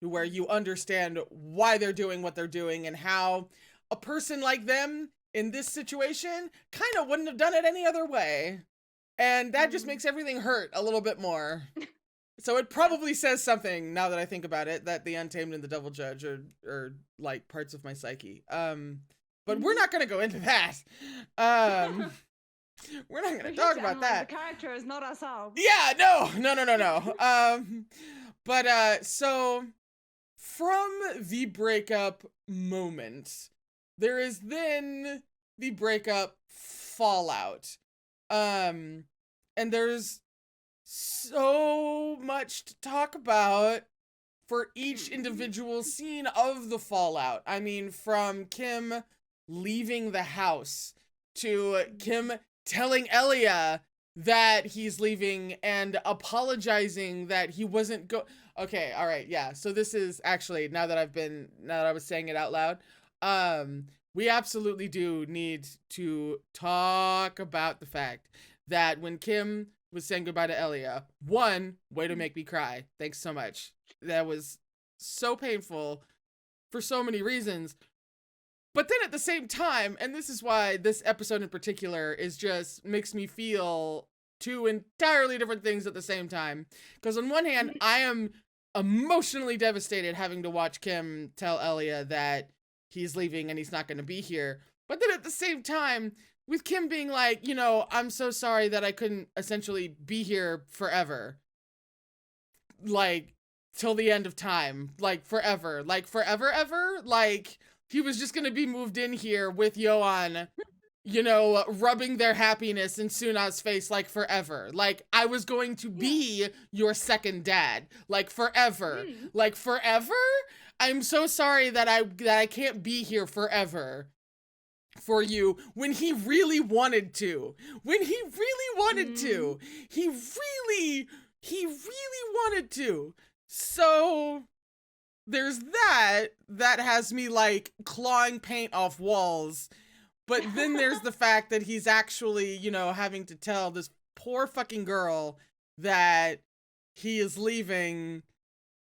S1: where you understand why they're doing what they're doing and how a person like them in this situation kind of wouldn't have done it any other way. And that just makes everything hurt a little bit more. So it probably says something, now that I think about it, that the Untamed and the Devil Judge are like parts of my psyche. But we're not going to go into that. We're not going to talk about that.
S2: The character is not ourselves.
S1: Yeah, no. So from the breakup moment, there is then the breakup fallout. And there's so much to talk about for each individual scene of the fallout. I mean, from Kim leaving the house to Kim telling Elia that he's leaving and apologizing that he wasn't okay, all right, yeah. So this is actually, now that I was saying it out loud, we absolutely do need to talk about the fact that when Kim was saying goodbye to Elia, one, way to make me cry. Thanks so much. That was so painful for so many reasons. But then at the same time, and this is why this episode in particular is just makes me feel two entirely different things at the same time. Because on one hand, I am emotionally devastated having to watch Kim tell Elia that he's leaving and he's not going to be here. But then at the same time, with Kim being like, you know, I'm so sorry that I couldn't essentially be here forever. Like, till the end of time. Like, forever. Like, forever, ever? Like, he was just gonna be moved in here with Yoan, you know, rubbing their happiness in Suna's face, like, forever. Like, I was going to be your second dad. Like, forever. Like, forever? I'm so sorry that I can't be here forever for you, when he really wanted to. When he really wanted to. He really wanted to. So there's that has me like clawing paint off walls. But then there's the fact that he's actually, you know, having to tell this poor fucking girl that he is leaving.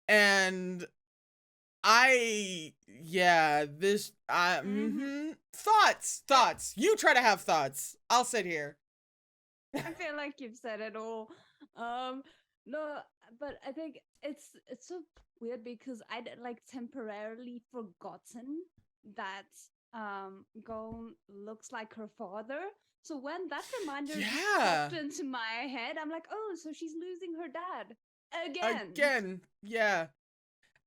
S1: And Thoughts. You try to have thoughts. I'll sit here.
S3: I feel like you've said it all. No, but I think it's so weird because I'd like temporarily forgotten that Gon looks like her father. So when that reminder popped into my head, I'm like, oh, so she's losing her dad again.
S1: Yeah.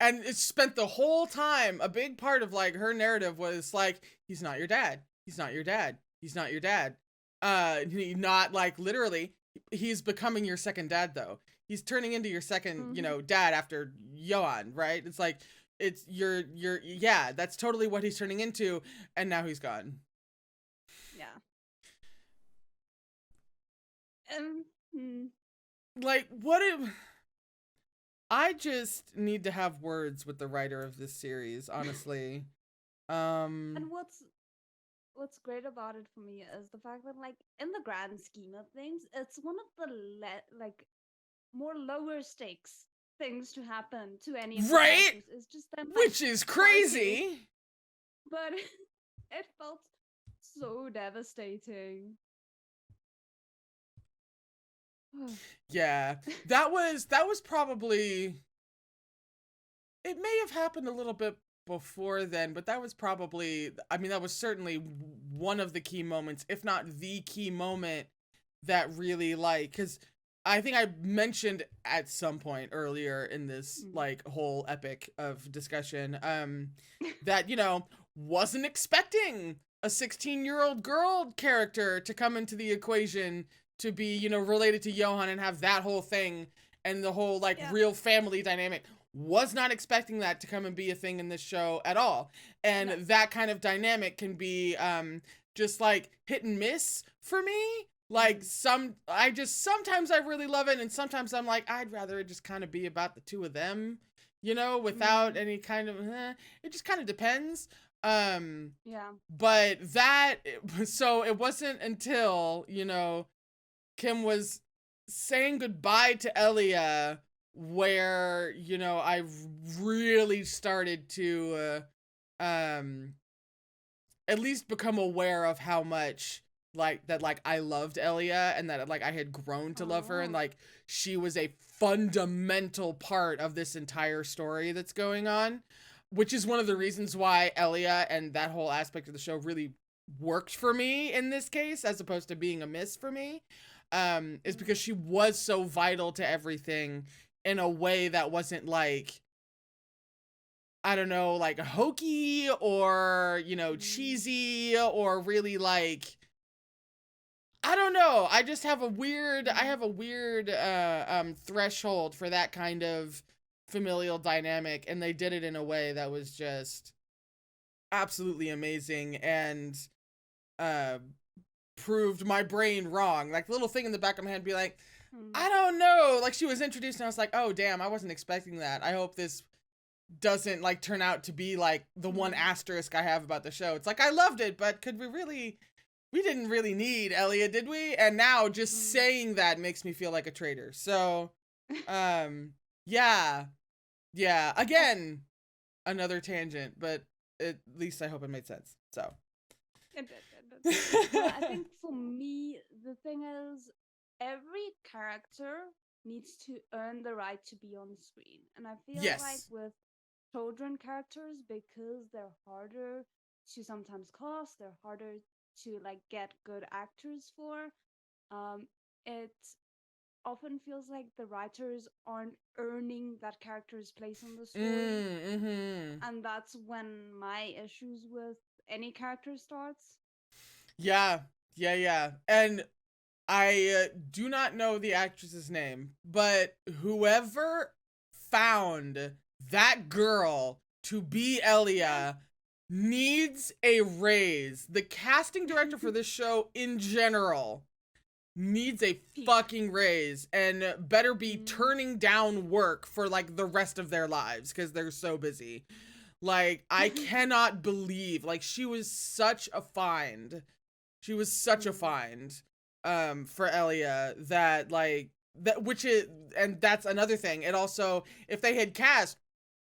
S1: And it spent the whole time, a big part of like her narrative was like, he's not your dad. He's not your dad. He's not your dad. Not like literally, he's becoming your second dad though. He's turning into your second, you know, dad after Yoan, right? It's like, it's yeah, that's totally what he's turning into. And now he's gone.
S3: Yeah.
S1: Like, what if... I just need to have words with the writer of this series, honestly.
S3: And what's great about it for me is the fact that, like, in the grand scheme of things, it's one of the more lower stakes things to happen to any of the characters. It's just them, like,
S1: which is crazy.
S3: But it felt so devastating.
S1: Yeah, that was probably, it may have happened a little bit before then, but that was probably, I mean, that was certainly one of the key moments, if not the key moment that really, like, because I think I mentioned at some point earlier in this like whole epic of discussion that, you know, wasn't expecting a 16-year-old girl character to come into the equation to be, you know, related to Yohan and have that whole thing and the whole like real family dynamic. Was not expecting that to come and be a thing in this show at all. And that kind of dynamic can be just like hit and miss for me. Like sometimes I really love it, and sometimes I'm like, I'd rather it just kind of be about the two of them, without any kind of, it just kind of depends.
S2: Yeah.
S1: But so it wasn't until, Kim was saying goodbye to Elia where, I really started to, at least become aware of how much I loved Elia, and that I had grown to love her, and
S3: Oh.
S1: she was a fundamental part of this entire story that's going on, which is one of the reasons why Elia and that whole aspect of the show really worked for me in this case, as opposed to being a miss for me, is because she was so vital to everything in a way that wasn't I don't know, hokey or, cheesy or really I don't know. I just have a weird, threshold for that kind of familial dynamic. And they did it in a way that was just absolutely amazing and, proved my brain wrong. Like the little thing in the back of my head be like, I don't know. Like she was introduced and I was like, oh damn, I wasn't expecting that. I hope this doesn't turn out to be the one asterisk I have about the show. It's I loved it, but we didn't really need Elia, did we? And now just saying that makes me feel like a traitor. So, yeah. Again, another tangent, but at least I hope it made sense. So.
S3: It did. Well, I think for me, the thing is, every character needs to earn the right to be on screen. And I feel like with children characters, because they're harder to sometimes cast, they're harder to get good actors for, it often feels like the writers aren't earning that character's place in the story. And that's when my issues with any character starts.
S1: Yeah. And I do not know the actress's name, but whoever found that girl to be Elia needs a raise. The casting director for this show in general needs a fucking raise and better be turning down work for the rest of their lives because they're so busy. I cannot believe she was such a find. She was such a find for Elia that and that's another thing. It also, if they had cast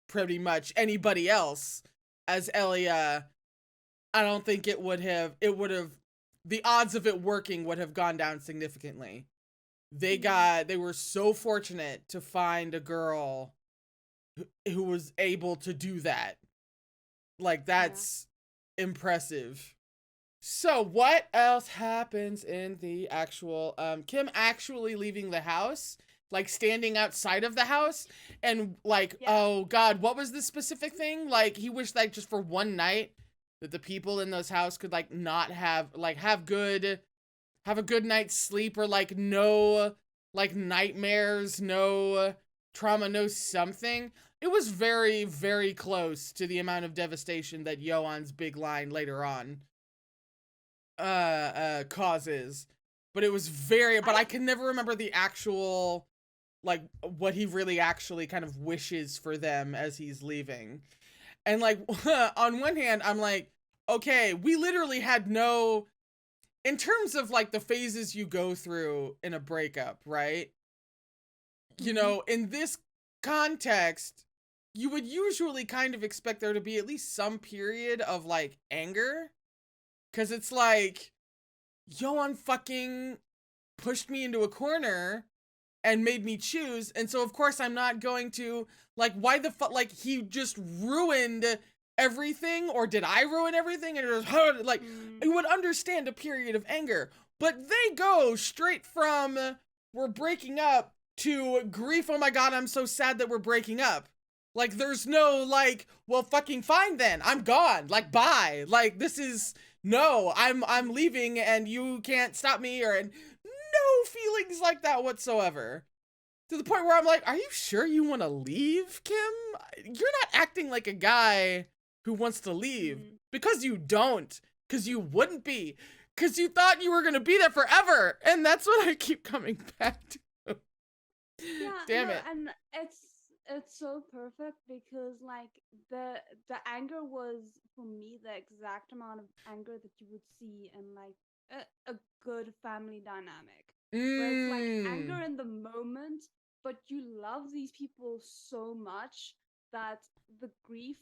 S1: pretty much anybody else as Elia, I don't think it would have, the odds of it working would have gone down significantly. They were so fortunate to find a girl who was able to do that. That's impressive. So what else happens in the actual, Kim actually leaving the house, standing outside of the house and oh God, what was the specific thing? He wished just for one night that the people in those houses could not have, have a good night's sleep or no, nightmares, no trauma, no something. It was very, very close to the amount of devastation that Yoan's big line later on causes, but it was but I can never remember the actual what he really actually kind of wishes for them as he's leaving. And on one hand I'm okay, we literally had no, in terms of the phases you go through in a breakup, right? In this context, you would usually kind of expect there to be at least some period of anger. Cause it's Yoan fucking pushed me into a corner and made me choose. And so of course I'm not going to why the fuck, he just ruined everything, or did I ruin everything? And it was hard, you would understand a period of anger, but they go straight from we're breaking up to grief. Oh my God, I'm so sad that we're breaking up. There's no well, fucking fine then, I'm gone. Bye. This is, no, I'm leaving and you can't stop me, or no feelings like that whatsoever. To the point where I'm are you sure you want to leave, Kim? You're not acting like a guy who wants to leave, because you don't, because you wouldn't be. because you thought you were going to be there forever. And that's what I keep coming back to.
S3: Yeah,
S1: Damn
S3: no,
S1: it.
S3: and it's so perfect because like the anger was for me the exact amount of anger that you would see in like a good family dynamic. Where it's like anger
S1: Mm.
S3: in the moment, but you love these people so much that the grief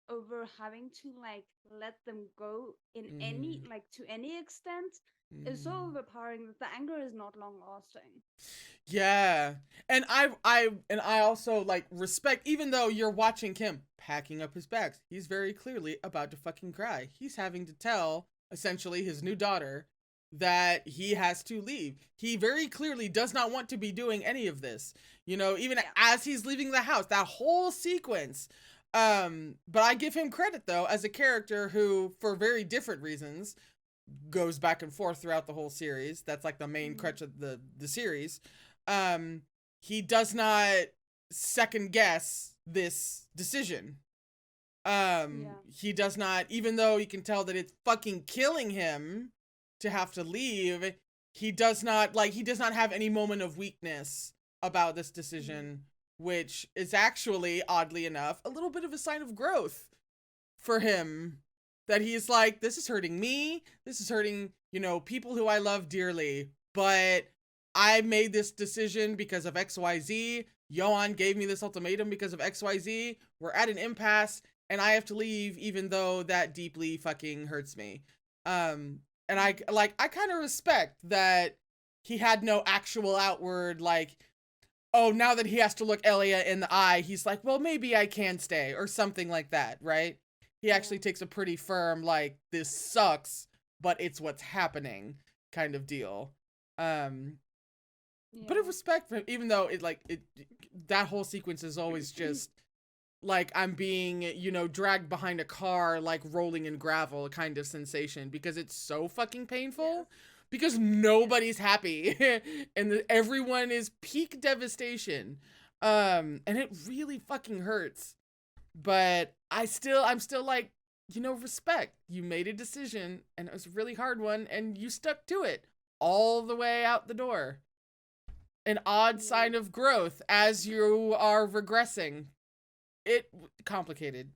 S3: over having to like let them go in any like to any extent is so overpowering that the anger is not long lasting.
S1: Yeah. And I also like respect, even though you're watching Kim packing up his bags, he's very clearly about to fucking cry. He's having to tell essentially his new daughter that he has to leave. He very clearly does not want to be doing any of this. You know, even
S3: Yeah.
S1: as he's leaving the house, that whole sequence. But I give him credit though as a character who, for very different reasons, goes back and forth throughout the whole series. That's like the main crutch of the series. He does not second guess this decision. He does not, even though you can tell that it's fucking killing him to have to leave, he does not have any moment of weakness about this decision, which is actually, oddly enough, a little bit of a sign of growth for him. That he's like, this is hurting me, this is hurting, you know, people who I love dearly, but I made this decision because of XYZ. Yohan gave me this ultimatum because of XYZ. We're at an impasse, and I have to leave, even though that deeply fucking hurts me. And I kind of respect that he had no actual outward, like, oh, now that he has to look Elia in the eye, he's like, well, maybe I can stay, or something like that, right? He actually takes a pretty firm, like, this sucks, but it's what's happening kind of deal. But of respect for him, even though that whole sequence is always just like I'm being, you know, dragged behind a car, like rolling in gravel kind of sensation, because it's so fucking painful. Because nobody's happy and everyone is peak devastation. And it really fucking hurts. But I'm still like, you know, respect. You made a decision and it was a really hard one and you stuck to it all the way out the door. An odd sign of growth as you are regressing. Complicated.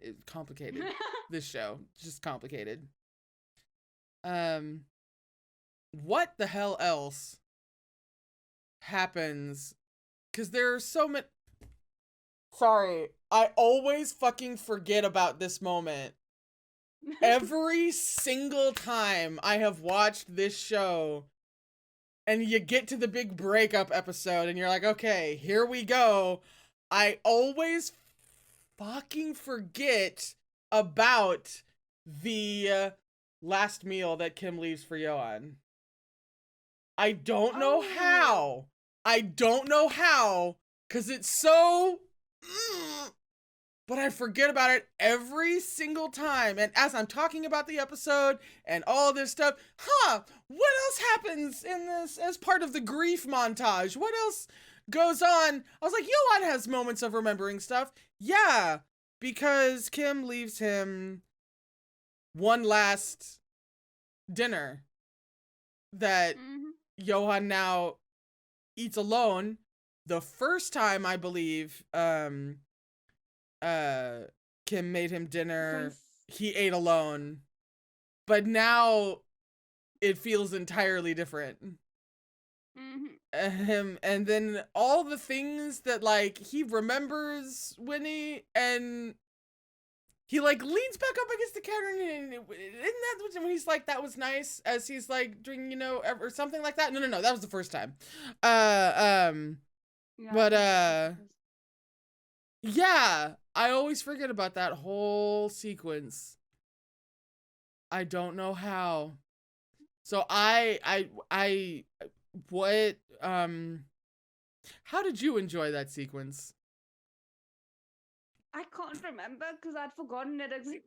S1: This show. Just complicated. What the hell else happens? Because there are so many... Sorry, I always fucking forget about this moment. Every single time I have watched this show, and you get to the big breakup episode, and you're like, okay, here we go. I always fucking forget about the last meal that Kim leaves for Yohan. I don't know how. I don't know how, because it's so... But I forget about it every single time. And as I'm talking about the episode and all this stuff, what else happens in this as part of the grief montage? What else goes on? I was like, Yohan has moments of remembering stuff. Yeah, because Kim leaves him one last dinner that Yohan now eats alone. The first time, I believe, Kim made him dinner, he ate alone. But now it feels entirely different. And then all the things that, like, he remembers Winnie, and he, like, leans back up against the counter, and isn't that when he's like, that was nice, as he's, like, drinking, you know, or something like that? No, that was the first time. Yeah, I always forget about that whole sequence. I don't know how. So how did you enjoy that sequence?
S3: I can't remember because I'd forgotten it existed.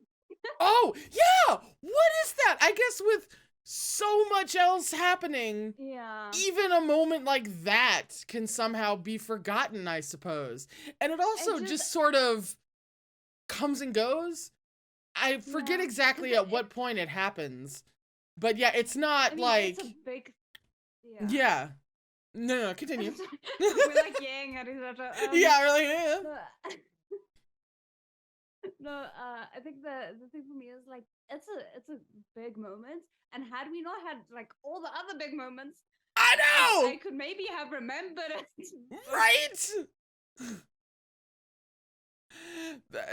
S1: Oh, yeah! What is that? I guess with so much else happening, even a moment like that can somehow be forgotten, I suppose. And it also just sort of comes and goes. I forget exactly at what point it happens, But yeah, it's not
S3: I mean,
S1: like
S3: it's a big. Yeah.
S1: yeah. No, continue.
S3: We're like yang at each other.
S1: Yeah, really. Yeah.
S3: No, no, I think the thing for me is like it's a big moment, and had we not had like all the other big moments,
S1: I know.
S3: I could maybe have remembered it.
S1: Right?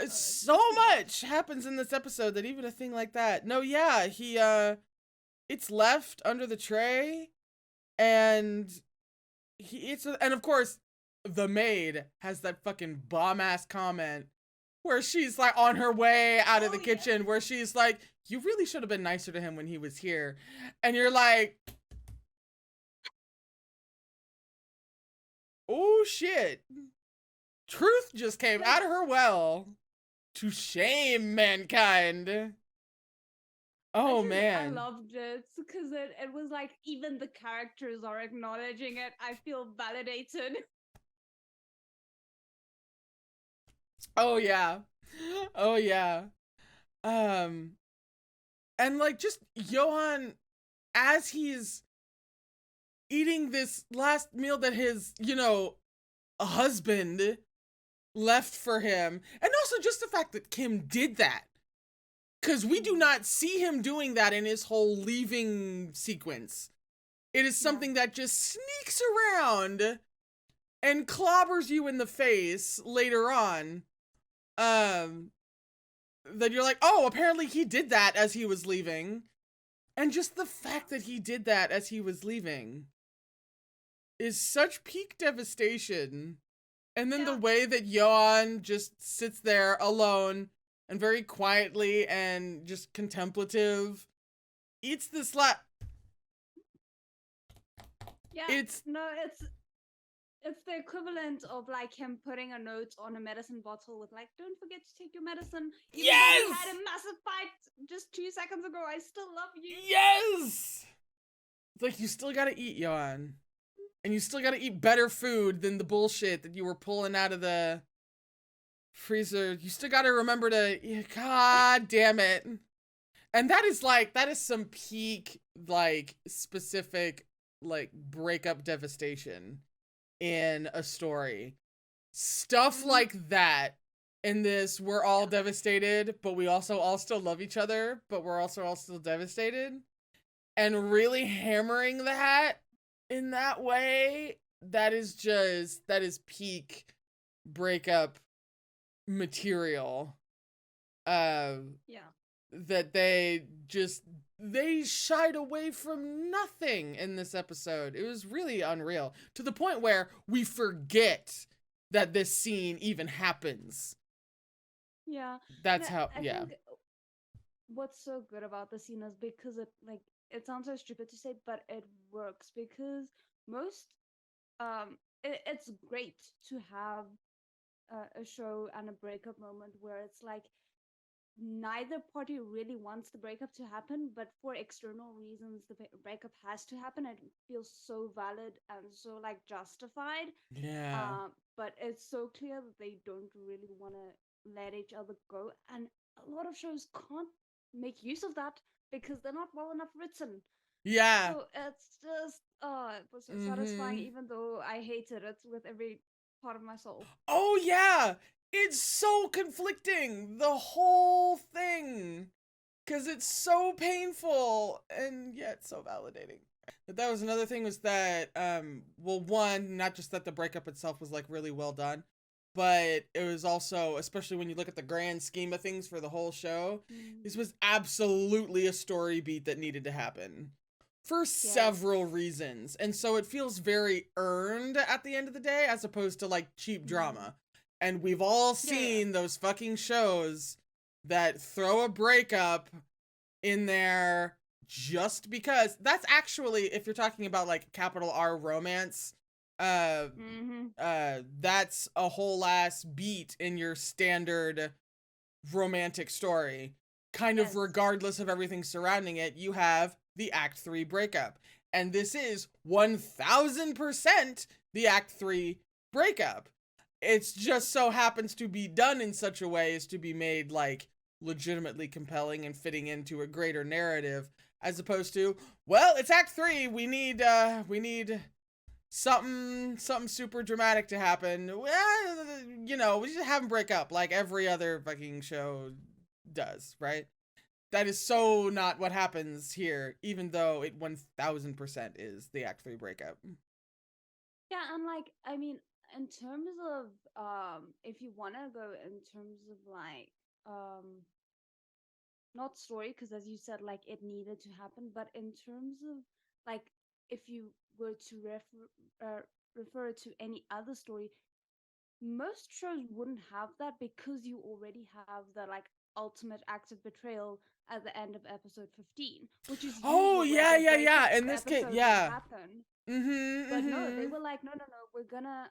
S1: So much happens in this episode that even a thing like that. No, yeah, he it's left under the tray and and of course the maid has that fucking bomb ass comment where she's like on her way out of the kitchen where she's like, "You really should have been nicer to him when he was here." And you're like, "Oh shit." Truth just came out of her well to shame mankind. Oh man.
S3: I loved it because it was like even the characters are acknowledging it. I feel validated.
S1: Oh yeah. Oh yeah. And like just Johan as he's eating this last meal that his, husband left for him. And also just the fact that Kim did that. Because we do not see him doing that in his whole leaving sequence. It is something that just sneaks around and clobbers you in the face later on. That you're like, oh, apparently he did that as he was leaving. And just the fact that he did that as he was leaving is such peak devastation. And then the way that Johan just sits there alone and very quietly and just contemplative eats this
S3: It's the equivalent of like him putting a note on a medicine bottle with like, "Don't forget to take your medicine." Even though we had a massive fight just 2 seconds ago, I still love you.
S1: Yes! It's like, you still gotta eat, Johan. And you still gotta eat better food than the bullshit that you were pulling out of the freezer. You still gotta remember to, god damn it. And that is some peak, like, specific, like, breakup devastation in a story. Stuff like that in this, we're all devastated, but we also all still love each other, but we're also all still devastated. And really hammering that in that way, that is peak breakup material. That they shied away from nothing in this episode. It was really unreal, to the point where we forget that this scene even happens.
S3: Yeah.
S1: That's
S3: I
S1: yeah.
S3: think what's so good about the scene is because it sounds so stupid to say, but it works because most it's great to have a show and a breakup moment where it's like neither party really wants the breakup to happen, but for external reasons the breakup has to happen. It feels so valid and so like justified.
S1: Yeah.
S3: But it's so clear that they don't really want to let each other go, and a lot of shows can't make use of that because they're not well enough written.
S1: Yeah.
S3: So it's just it was so satisfying, even though I hated it with every part of my soul.
S1: Oh yeah, it's so conflicting, the whole thing, because it's so painful and yet so validating. But that was another thing, was that well, one, not just that the breakup itself was like really well done, but it was also, especially when you look at the grand scheme of things for the whole show, this was absolutely a story beat that needed to happen for several reasons. And so it feels very earned at the end of the day, as opposed to like cheap drama. And we've all seen those fucking shows that throw a breakup in there just because. That's actually, if you're talking about like capital R romance, that's a whole ass beat in your standard romantic story. Kind of regardless of everything surrounding it, you have the Act 3 breakup. And this is 1000% the Act 3 breakup. It's just so happens to be done in such a way as to be made like legitimately compelling and fitting into a greater narrative. as opposed to, well, it's Act 3. We need something super dramatic to happen. Well, we just have them break up like every other fucking show does, right? That is so not what happens here, even though it 1000% is the Act 3 breakup.
S3: Yeah, and like, I mean, in terms of if you want to go in terms of like not story, because as you said, like it needed to happen, but in terms of like if you were to refer to any other story, most shows wouldn't have that because you already have the like ultimate act of betrayal at the end of episode 15, which is
S1: Oh,
S3: usually
S1: yeah,
S3: where the
S1: yeah, yeah.
S3: breakup
S1: In this case,
S3: episode would
S1: yeah.
S3: happen. But no, they
S1: Mm-hmm.
S3: were like, no, no, no, we're gonna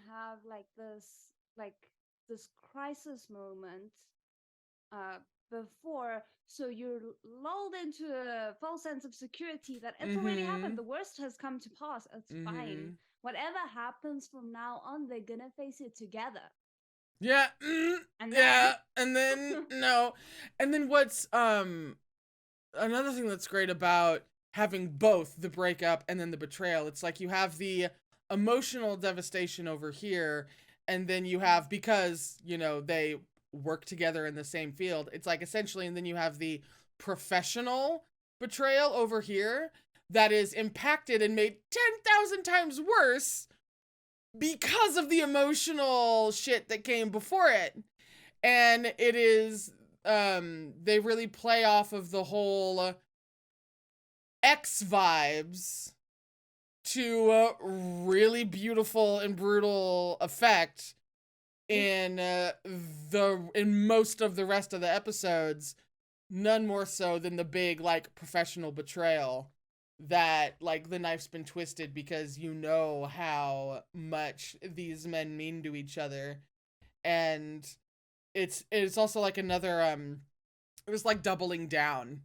S3: have like this crisis moment uh before, so you're lulled into a false sense of security that it's already happened.
S1: Mm-hmm.
S3: The worst has come to pass. It's fine.
S1: Mm-hmm.
S3: Whatever happens from now on, they're gonna face it together.
S1: Yeah.
S3: And
S1: Yeah.
S3: then
S1: And then no. And then what's another thing that's great about having both the breakup and then the betrayal, it's like you have the emotional devastation over here, and then you have, because they work together in the same field, it's like essentially, and then you have the professional betrayal over here that is impacted and made 10,000 times worse because of the emotional shit that came before it. And it is they really play off of the whole X vibes to a really beautiful and brutal effect in in most of the rest of the episodes, none more so than the big like professional betrayal that like the knife's been twisted because how much these men mean to each other. And it's also like another it was like doubling down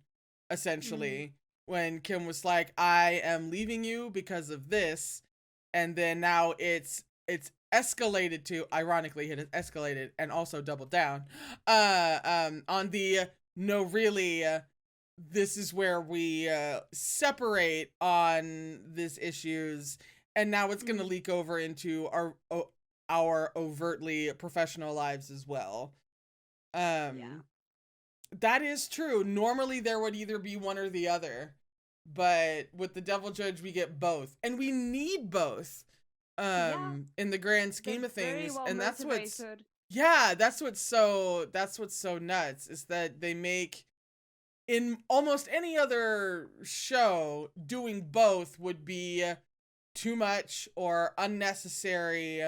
S1: essentially when Kim was like, I am leaving you because of this, and then now it's escalated to, ironically it has escalated and also doubled down on the no really this is where we separate on this issues, and now it's going to leak over into our overtly professional lives as well.
S3: yeah.
S1: That is true. Normally there would either be one or the other, but with the Devil Judge we get both, and we need both in the grand scheme
S3: They're
S1: of things.
S3: very well
S1: And that's what's
S3: motivated.
S1: that's what's so nuts, is that they make, in almost any other show, doing both would be too much or unnecessary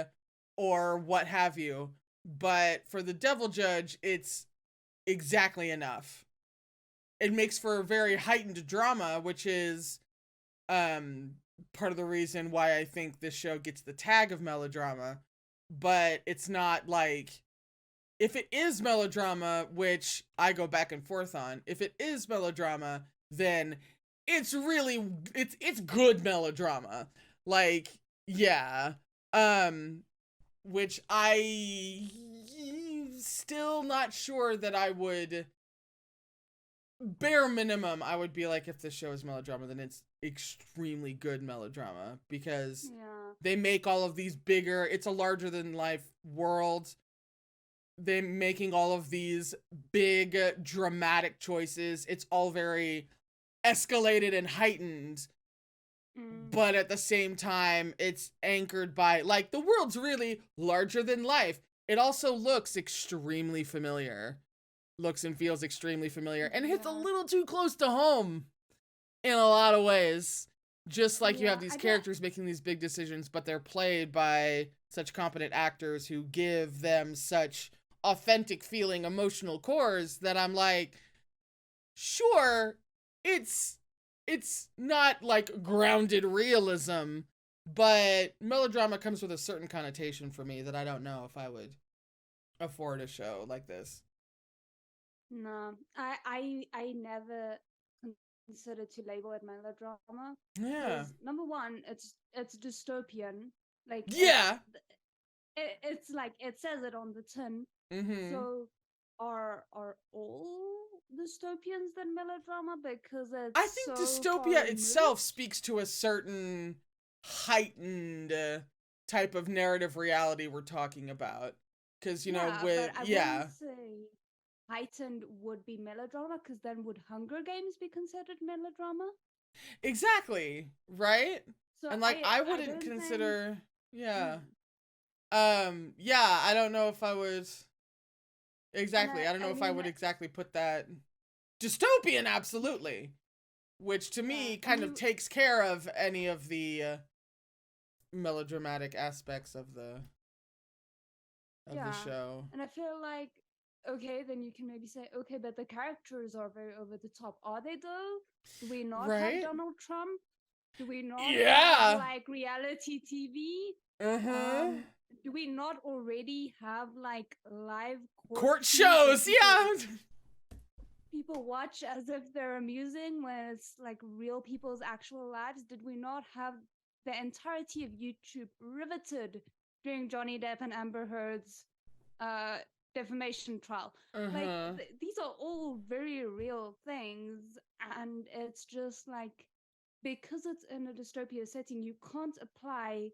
S1: or what have you. But for the Devil Judge, it's exactly enough. It makes for a very heightened drama, which is part of the reason why I think this show gets the tag of melodrama. But it's not like, if it is melodrama, which I go back and forth on, if it is melodrama, then it's really it's good melodrama. Like, yeah. Which I still not sure that I would, bare minimum, I would be like, if this show is melodrama, then it's extremely good melodrama, because they make all of these bigger, it's a larger than life world. They're making all of these big dramatic choices. It's all very escalated and heightened, but at the same time it's anchored by, like, the world's really larger than life. It also looks extremely familiar, looks and feels extremely familiar, and hits a little too close to home in a lot of ways. Just like you have these characters making these big decisions, but they're played by such competent actors who give them such authentic feeling emotional cores that I'm like, sure, it's not like grounded realism, but melodrama comes with a certain connotation for me that I don't know if I would afford a show like this.
S3: No, I never considered to label it melodrama.
S1: Yeah.
S3: Number one, it's dystopian. Like,
S1: yeah,
S3: it's like it says it on the tin.
S1: mm-hmm.
S3: So are all dystopians than melodrama because it's
S1: I think
S3: so far
S1: dystopia
S3: removed.
S1: itself speaks to a certain heightened type of narrative reality we're talking about. Because, you know,
S3: Yeah,
S1: with,
S3: but I
S1: yeah,
S3: wouldn't say heightened would be melodrama because then would Hunger Games be considered melodrama?
S1: exactly, right?
S3: So
S1: And like, I
S3: I
S1: wouldn't
S3: don't think.
S1: consider, yeah.
S3: Mm.
S1: Yeah, I don't know if I would, exactly, I don't know
S3: I
S1: if I
S3: mean,
S1: would exactly put that, dystopian, absolutely. Which to
S3: yeah,
S1: me
S3: and
S1: kind of
S3: you,
S1: takes care of any of the melodramatic aspects of the
S3: yeah,
S1: show.
S3: and I feel like, okay, then you can maybe say, okay, but the characters are very over the top. Are they though? Do we not have
S1: Right?
S3: Donald Trump? Do we not have
S1: Yeah.
S3: like reality TV?
S1: Uh-huh.
S3: Do we not already have like live
S1: Court
S3: scenes that
S1: shows, yeah.
S3: people watch as if they're amusing when it's like real people's actual lives? Did we not have the entirety of YouTube riveted during Johnny Depp and Amber Heard's defamation trial? Like
S1: Uh-huh.
S3: these are all very real things, and it's just like because it's in a dystopia setting, you can't apply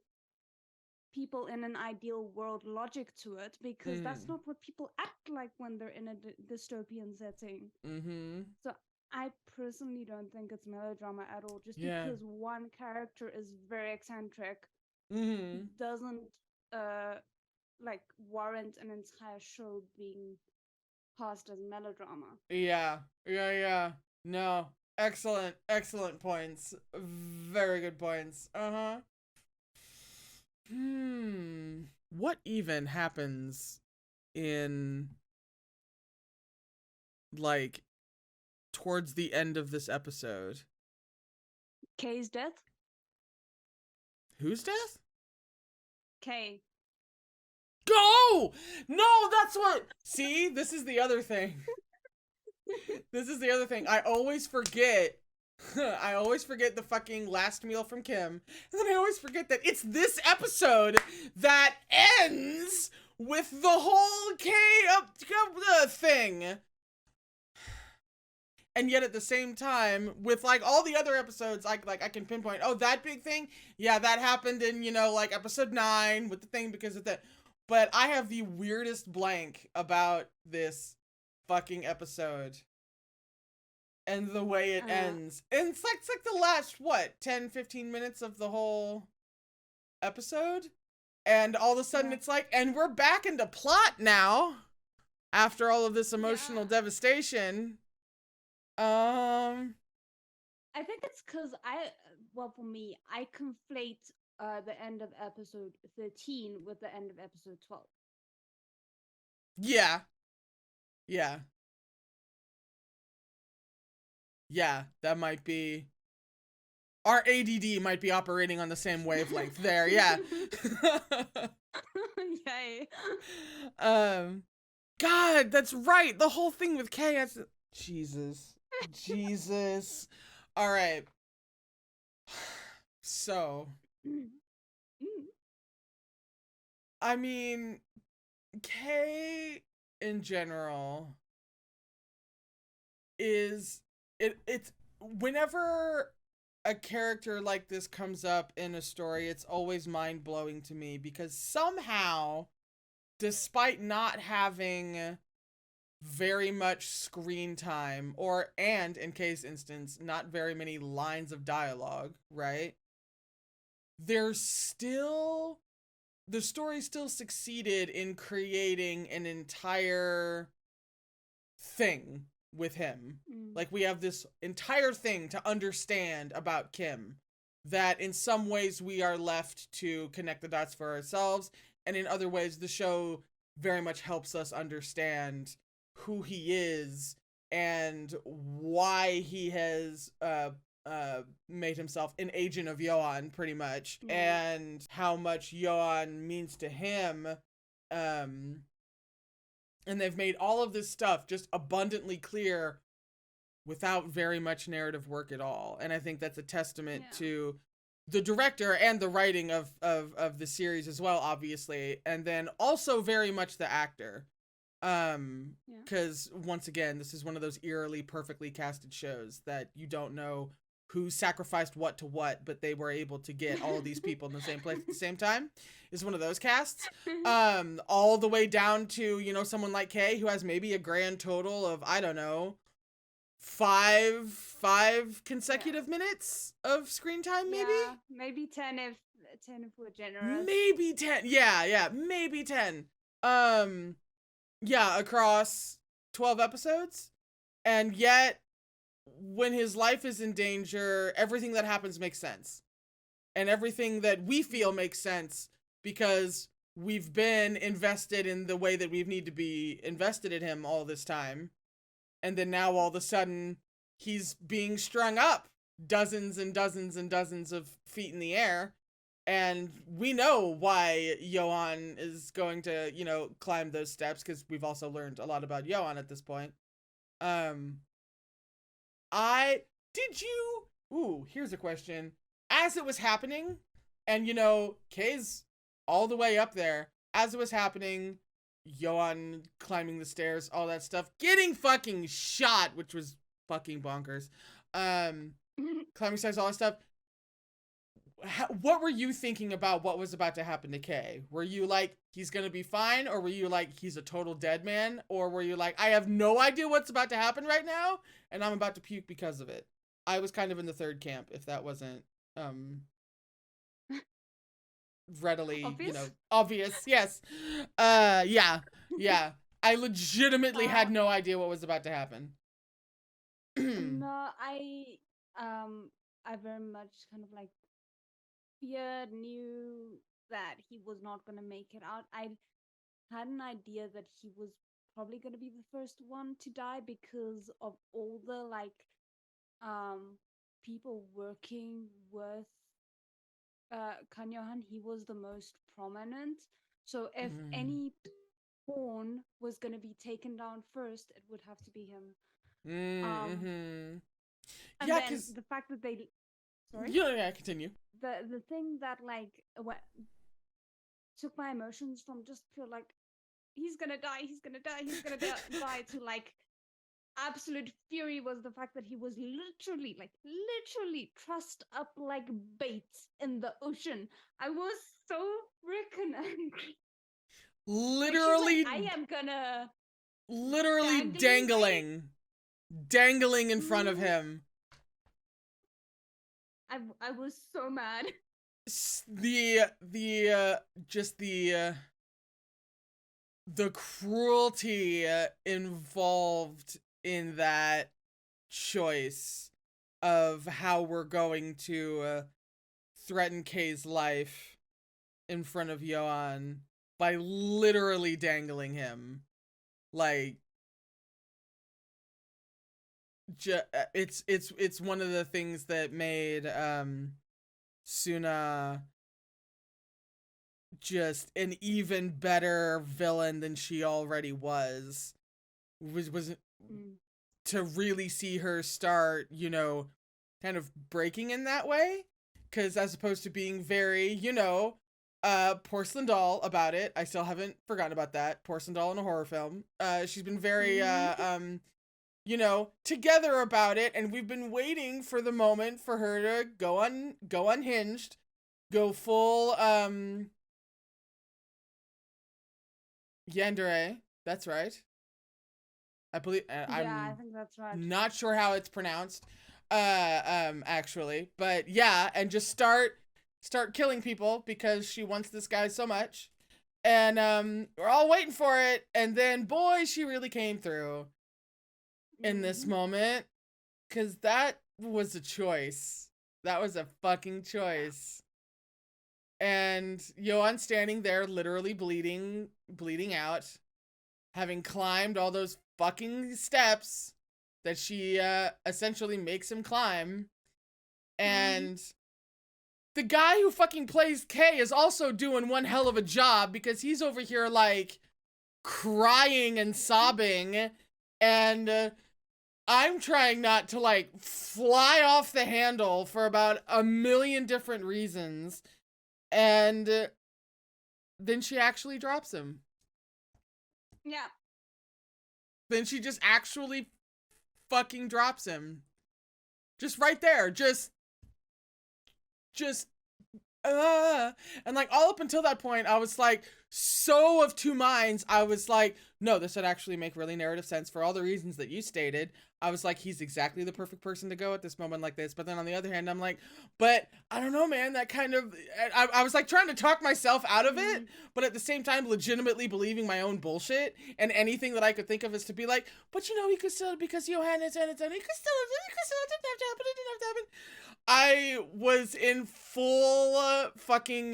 S3: people in an ideal world logic to it because that's not what people act like when they're in a dystopian setting.
S1: Mm-hmm.
S3: So I personally don't think it's melodrama at all. Just
S1: Yeah.
S3: because one character is very eccentric
S1: Mm-hmm.
S3: doesn't like warrant an entire show being cast as melodrama.
S1: Yeah. Yeah. No. Excellent points. Very good points. Uh-huh. What even happens in, like, towards the end of this episode?
S3: Kay's death?
S1: Whose death?
S3: Kay.
S1: Go! No, that's what. See, this is the other thing. This is the other thing. I always forget. I always forget the fucking last meal from Kim. And then I always forget that it's this episode that ends with the whole K thing. And yet at the same time, with like all the other episodes, I can pinpoint, oh, that big thing, yeah, that happened in, you know, like episode 9 with the thing because of that. But I have the weirdest blank about this fucking episode and the way it ends. And it's like the last, what, 10-15 minutes of the whole episode? And all of a sudden it's like, and we're back into plot now after all of this emotional devastation. I
S3: think it's because for me, I conflate the end of episode 13 with the end of episode 12.
S1: Yeah, that might be, our ADD might be operating on the same wavelength there. Yeah.
S3: Yay.
S1: God, that's right. The whole thing with Kay, Jesus. All right. So, I mean, Kay in general is it's whenever a character like this comes up in a story, it's always mind-blowing to me because somehow, despite not having very much screen time and in Kay's instance, not very many lines of dialogue, right? The story still succeeded in creating an entire thing with him. Like, we have this entire thing to understand about Kim that in some ways we are left to connect the dots for ourselves, and in other ways the show very much helps us understand who he is and why he has made himself an agent of Yoan, pretty much, and how much Yoan means to him. And they've made all of this stuff just abundantly clear without very much narrative work at all. And I think that's a testament to the director and the writing of the series as well, obviously. And then also very much the actor.
S3: Yeah.
S1: Because once again, this is one of those eerily perfectly casted shows that you don't know who sacrificed what to what, but they were able to get all of these people in the same place at the same time. Is one of those casts. All the way down to, you know, someone like Kay who has maybe a grand total of, I don't know, five consecutive minutes of screen time, maybe?
S3: Yeah, maybe 10 if we're generous.
S1: Maybe 10. Yeah, maybe 10. Yeah, across 12 episodes. And yet, when his life is in danger, everything that happens makes sense. And everything that we feel makes sense because we've been invested in the way that we need to be invested in him all this time. And then now all of a sudden, he's being strung up dozens and dozens and dozens of feet in the air. And we know why Yoan is going to, you know, climb those steps, because we've also learned a lot about Yoan at this point. Here's a question. As it was happening, and, you know, Kay's all the way up there, as it was happening, Yoan climbing the stairs, all that stuff, getting fucking shot, which was fucking bonkers. Climbing stairs, all that stuff. What were you thinking about what was about to happen to Kay? Were you like, he's gonna be fine? Or were you like, he's a total dead man? Or were you like, I have no idea what's about to happen right now, and I'm about to puke because of it? I was kind of in the third camp, if that wasn't, readily,
S3: Obvious?
S1: you know, obvious. Yes. Yeah. I legitimately had no idea what was about to happen.
S3: No, I very much kind of like feared, knew that he was not gonna make it out. I had an idea that he was probably gonna be the first one to die because of all the like people working with Kan Johan. He was the most prominent. So if any pawn was gonna be taken down first, it would have to be him. And
S1: yeah,
S3: then
S1: because
S3: the fact that they sorry?
S1: Yeah, continue.
S3: The thing that like what took my emotions from just pure like he's gonna die to like absolute fury was the fact that he was literally trussed up like bait in the ocean. I was so freaking angry.
S1: Literally,
S3: like, I am gonna
S1: literally
S3: dangling
S1: dangling in front of him.
S3: I was so mad.
S1: The cruelty involved in that choice of how we're going to threaten Kay's life in front of Yoan by literally dangling him. Like, it's one of the things that made Suna just an even better villain than she already was to really see her start, you know, kind of breaking in that way. Because as opposed to being very, you know, porcelain doll about it, I still haven't forgotten about that. Porcelain doll in a horror film. She's been very you know, together about it, and we've been waiting for the moment for her to go unhinged, go full Yandere. That's right. I believe
S3: I think that's right.
S1: Not sure how it's pronounced actually, but yeah, and just start killing people because she wants this guy so much. And we're all waiting for it, and then boy, she really came through in this moment, because that was a choice. That was a fucking choice. And Yoan standing there literally bleeding out, having climbed all those fucking steps that she essentially makes him climb. And the guy who fucking plays Kay is also doing one hell of a job, because he's over here like crying and sobbing, and I'm trying not to like fly off the handle for about a million different reasons. And then she actually drops him.
S3: Yeah.
S1: then she just actually fucking drops him. Just right there. Just and like all up until that point, I was like so of two minds. I was like, no, this would actually make really narrative sense for all the reasons that you stated. I was like, he's exactly the perfect person to go at this moment like this. But then on the other hand, I'm like, but I don't know, man, that kind of, I was like trying to talk myself out of it, but at the same time, legitimately believing my own bullshit. And anything that I could think of is to be like, but you know, he could still, because Johannes and he could still, it didn't have to happen, it didn't have to happen. I was in full fucking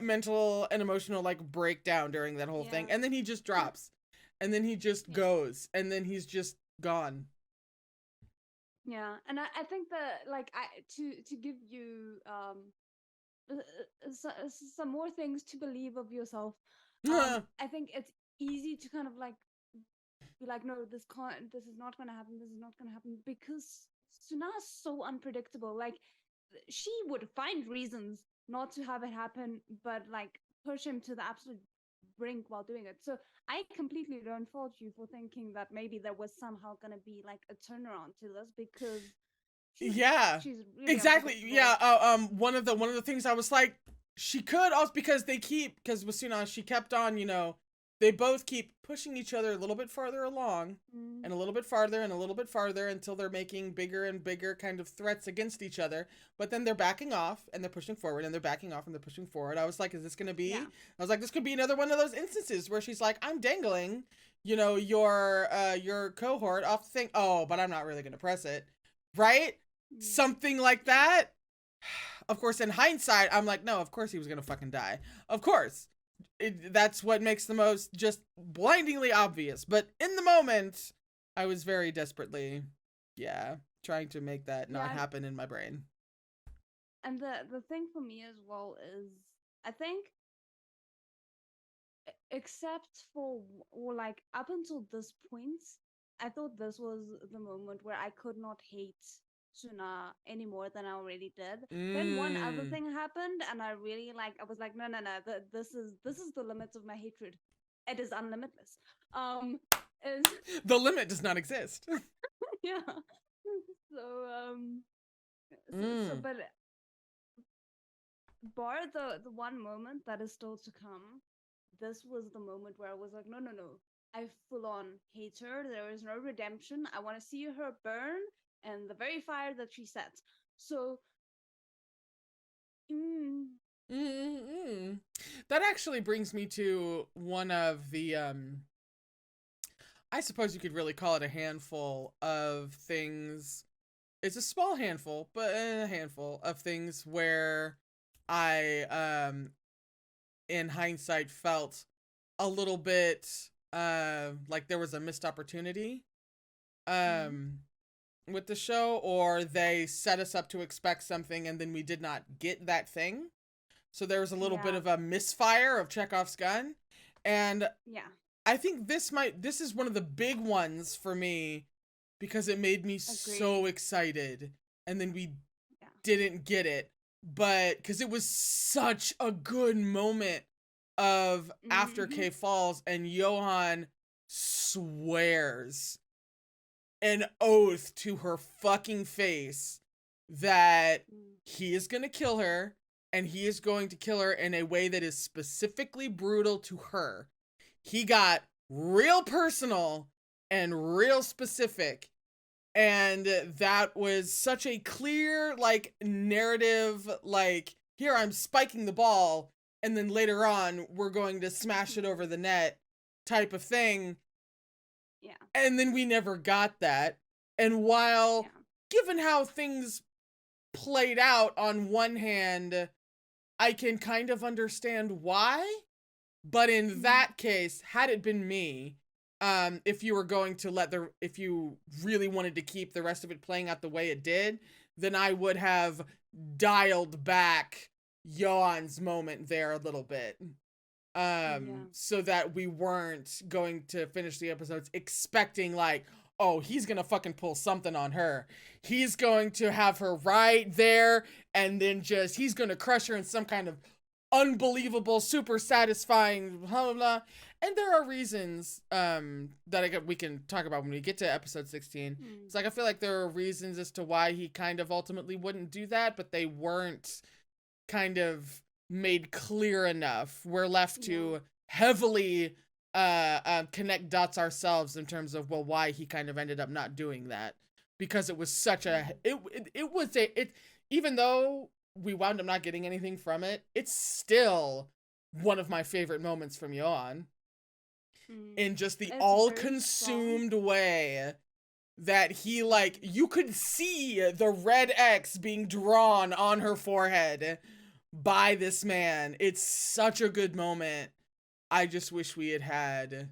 S1: mental and emotional like breakdown during that whole thing. And then he just drops. And then he just goes. And then he's just gone.
S3: Yeah, and I think that like to give you some more things to believe of yourself. I think it's easy to kind of like be like, no, this is not gonna happen, this is not gonna happen, because Suna is so unpredictable. Like, she would find reasons not to have it happen, but like push him to the absolute brink while doing it. So I completely don't fault you for thinking that maybe there was somehow gonna be like a turnaround to this, because she's really
S1: exactly.
S3: unpredictable.
S1: One of the things I was like, she could also, because with Suna, she kept on, you know, they both keep pushing each other a little bit farther along, and a little bit farther and a little bit farther until they're making bigger and bigger kind of threats against each other. But then they're backing off and they're pushing forward and they're backing off and they're pushing forward. I was like, is this going to be?
S3: Yeah.
S1: I was like, this could be another one of those instances where she's like, I'm dangling, you know, your cohort off the thing. Oh, but I'm not really going to press it. Right? Something like that. Of course, in hindsight, I'm like, no, of course he was going to fucking die. Of course. That's what makes the most just blindingly obvious. But in the moment, I was very desperately, trying to make that not happen in my brain.
S3: And the thing for me as well is, I think, except for, or like up until this point, I thought this was the moment where I could not hate Suna any more than I already did. Then one other thing happened, and I really I was like, no, this is the limits of my hatred. It is unlimitless.
S1: The limit does not exist.
S3: Yeah. But bar the one moment that is still to come, this was the moment where I was like, no, I full on hate her. There is no redemption. I want to see her burn, and the very fire that she sets. So,
S1: that actually brings me to one of the, I suppose you could really call it a handful of things. It's a small handful, but a handful of things where I, in hindsight, felt a little bit, like there was a missed opportunity, with the show, or they set us up to expect something and then we did not get that thing. So there was a little bit of a misfire of Chekhov's gun. And I think this is one of the big ones for me, because it made me so excited, and then we didn't get it. But because it was such a good moment of after Kay falls and Johan swears an oath to her fucking face that he is going to kill her, and he is going to kill her in a way that is specifically brutal to her. He got real personal and real specific, and that was such a clear, like, narrative, like, here I'm spiking the ball, and then later on we're going to smash it over the net type of thing. And then we never got that. And while, given how things played out, on one hand, I can kind of understand why. But in that case, had it been me, if you were going to if you really wanted to keep the rest of it playing out the way it did, then I would have dialed back Johan's moment there a little bit. So that we weren't going to finish the episodes expecting, like, oh, he's gonna fucking pull something on her. He's going to have her right there, and then he's gonna crush her in some kind of unbelievable, super satisfying, blah, blah, blah. And there are reasons that we can talk about when we get to episode 16. It's like, I feel like there are reasons as to why he kind of ultimately wouldn't do that, but they weren't kind of made clear enough. We're left to heavily connect dots ourselves in terms of, well, why he kind of ended up not doing that, because it was such a even though we wound up not getting anything from it, it's still one of my favorite moments from Yoan, in just the all-consumed way that he, like, you could see the red X being drawn on her forehead by this man. It's such a good moment. I just wish we had had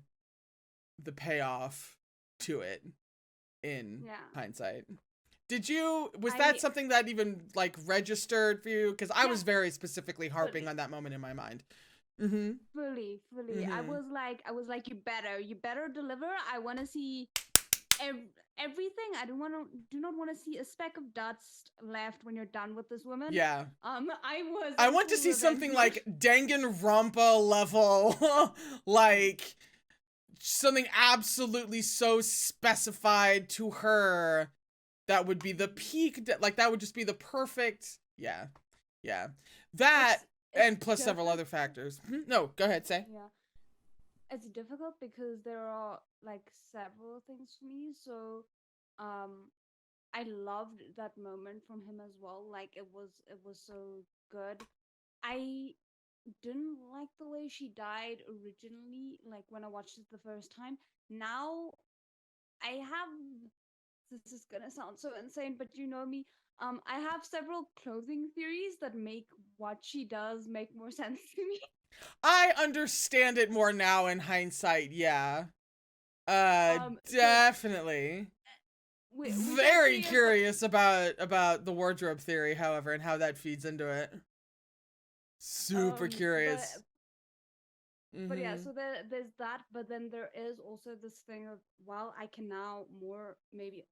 S1: the payoff to it in hindsight. Was that something that even, like, registered for you? Because I was very specifically harping on that moment in my mind.
S3: Fully. I was like, you better deliver. I want to see everything. I do not want to see a speck of dust left when you're done with this woman.
S1: Yeah.
S3: I
S1: want to see something like Danganronpa level, like something absolutely so specified to her that would be the peak, like that would just be the perfect. Yeah. That and plus several other factors. No, go ahead, say.
S3: Yeah. It's difficult because there are like several things for me. So, I loved that moment from him as well. Like it was so good. I didn't like the way she died originally, like when I watched it the first time. Now, I have. This is gonna sound so insane, but you know me. I have several clothing theories that make what she does make more sense to me.
S1: I understand it more now in hindsight, yeah. Definitely.
S3: We
S1: Very curious about the wardrobe theory, however, and how that feeds into it. Super curious.
S3: But yeah, so there's that, but then there is also this thing of, well, I can now more maybe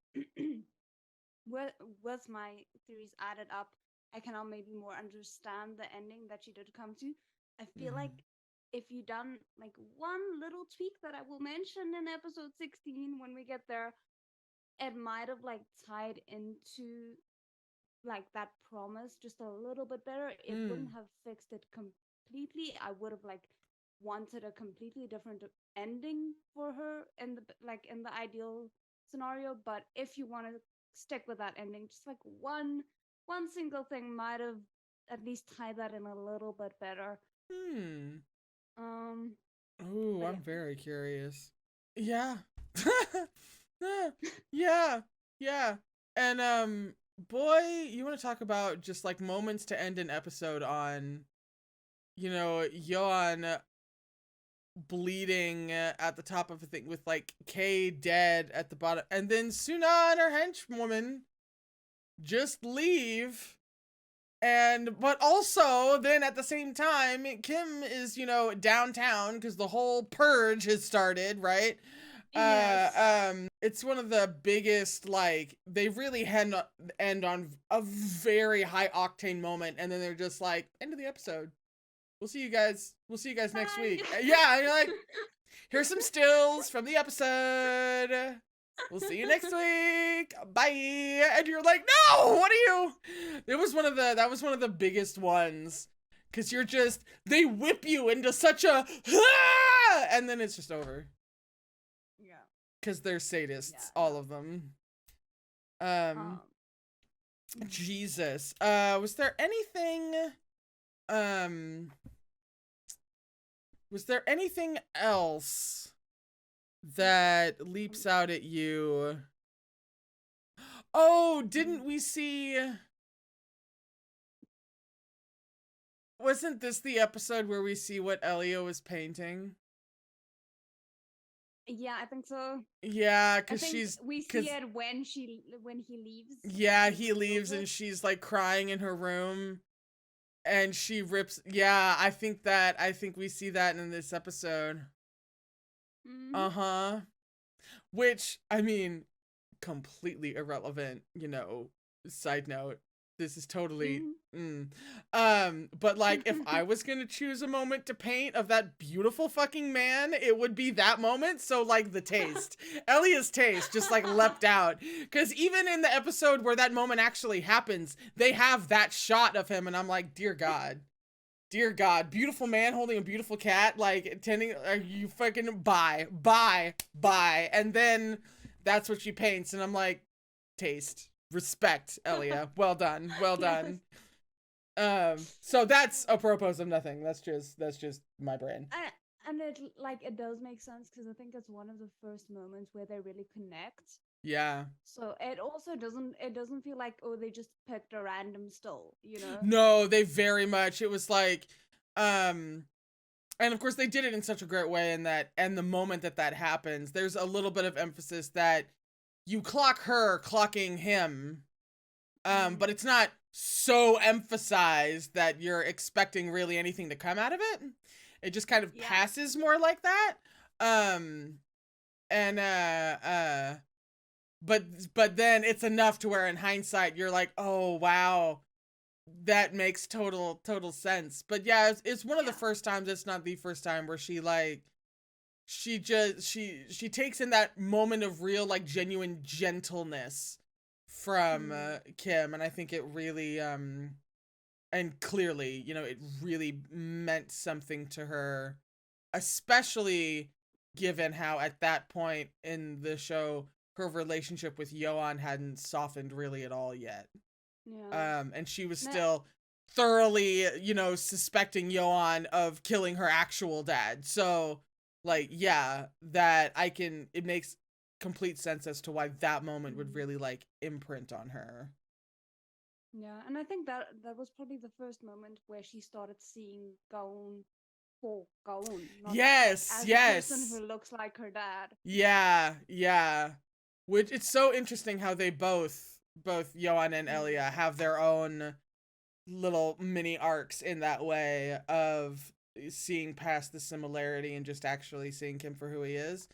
S3: with my theories added up, I can now maybe more understand the ending that she did come to. I feel like if you done like one little tweak that I will mention in episode 16 when we get there, it might have like tied into like that promise just a little bit better. It wouldn't have fixed it completely. I would have like wanted a completely different ending for her in the ideal scenario. But if you want to stick with that ending, just like one single thing might have at least tied that in a little bit better.
S1: Ooh, I'm very curious. Yeah. Yeah. And boy, you want to talk about just like moments to end an episode on, you know, Yoan bleeding at the top of a thing with like Kay dead at the bottom, and then Suna and her henchwoman just leave. But also then at the same time, Kim is, you know, downtown because the whole purge has started, right?
S3: Yes.
S1: It's one of the biggest, like, they really end on a very high octane moment, and then they're just like, end of the episode. We'll see you guys next week. Yeah, and you're like, here's some stills from the episode. We'll see you next week. Bye. And you're like, no, what are you? That was one of the biggest ones. Cause they whip you into such a, and then it's just over.
S3: Yeah.
S1: Cause they're sadists, all of them. Jesus. Was there anything else that leaps out at you? Oh, didn't we see... Wasn't this the episode where we see what Elio was painting?
S3: Yeah, I think so.
S1: Yeah,
S3: because we see it when he leaves.
S1: Yeah, he leaves and she's like crying in her room. And she rips... Yeah, I think we see that in this episode. Uh-huh. Which, I mean, completely irrelevant, you know, side note. This is totally
S3: Mhm.
S1: but like if I was gonna choose a moment to paint of that beautiful fucking man, it would be that moment. So like the taste. Elia's taste just like leapt out. Cause even in the episode where that moment actually happens, they have that shot of him, and I'm like, dear God. Dear God, beautiful man holding a beautiful cat, like tending, are you fucking bye. And then that's what she paints, and I'm like, taste, respect, Elia. Well done. So that's apropos of nothing. That's just my brain.
S3: And it like it does make sense because I think it's one of the first moments where they really connect.
S1: Yeah.
S3: So it also doesn't feel like, oh, they just picked a random still, you know?
S1: No, they very much, it was like, and of course they did it in such a great way in that, and the moment that happens, there's a little bit of emphasis that you clock her clocking him, but it's not so emphasized that you're expecting really anything to come out of it. It just kind of passes more like that. But then it's enough to where in hindsight you're like, oh wow, that makes total sense. But yeah, it's one of the first times, it's not the first time, where she like she takes in that moment of real like genuine gentleness from Kim, and I think it really and clearly, you know, it really meant something to her, especially given how at that point in the show her relationship with Yoan hadn't softened really at all yet.
S2: Yeah.
S1: And she was still thoroughly, you know, suspecting Yoan of killing her actual dad. So like, yeah, it makes complete sense as to why that moment would really like imprint on her.
S2: Yeah, and I think that was probably the first moment where she started seeing Gaon for Gaon. Not
S1: Yes,
S2: as
S1: yes.
S2: a person who looks like her dad.
S1: Yeah. Which, it's so interesting how they both Yoan and Elia have their own little mini arcs in that way of seeing past the similarity and just actually seeing Kim for who he is.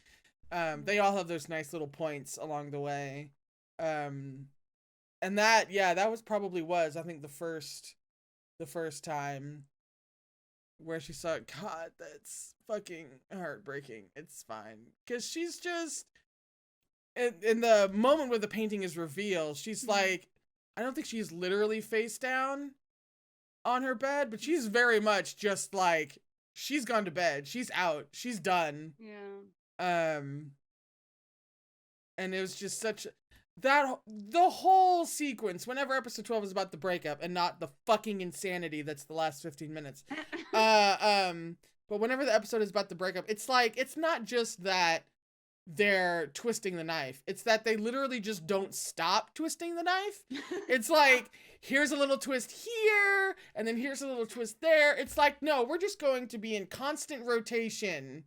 S1: They all have those nice little points along the way. And that was probably I think the first time where she saw it. God, that's fucking heartbreaking. It's fine. Because she's just, in the moment where the painting is revealed, she's like, I don't think she's literally face down on her bed, but she's very much just like, she's gone to bed. She's out. She's done.
S2: Yeah.
S1: And it was just the whole sequence, whenever episode 12 is about the breakup and not the fucking insanity that's the last 15 minutes. But whenever the episode is about the breakup, it's like, it's not just that they're twisting the knife. It's that they literally just don't stop twisting the knife. It's like, here's a little twist here, and then here's a little twist there. It's like, no, we're just going to be in constant rotation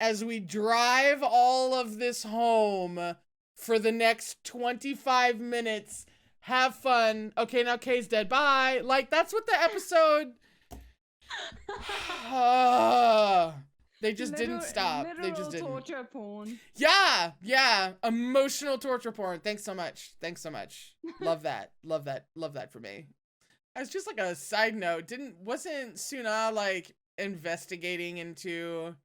S1: as we drive all of this home for the next 25 minutes. Have fun. Okay, now Kay's dead. Bye. Like, that's what the episode... They just didn't stop. They just didn't.
S2: Torture porn.
S1: Yeah. Emotional torture porn. Thanks so much. Love that for me. As just like a side note, wasn't Suna like investigating into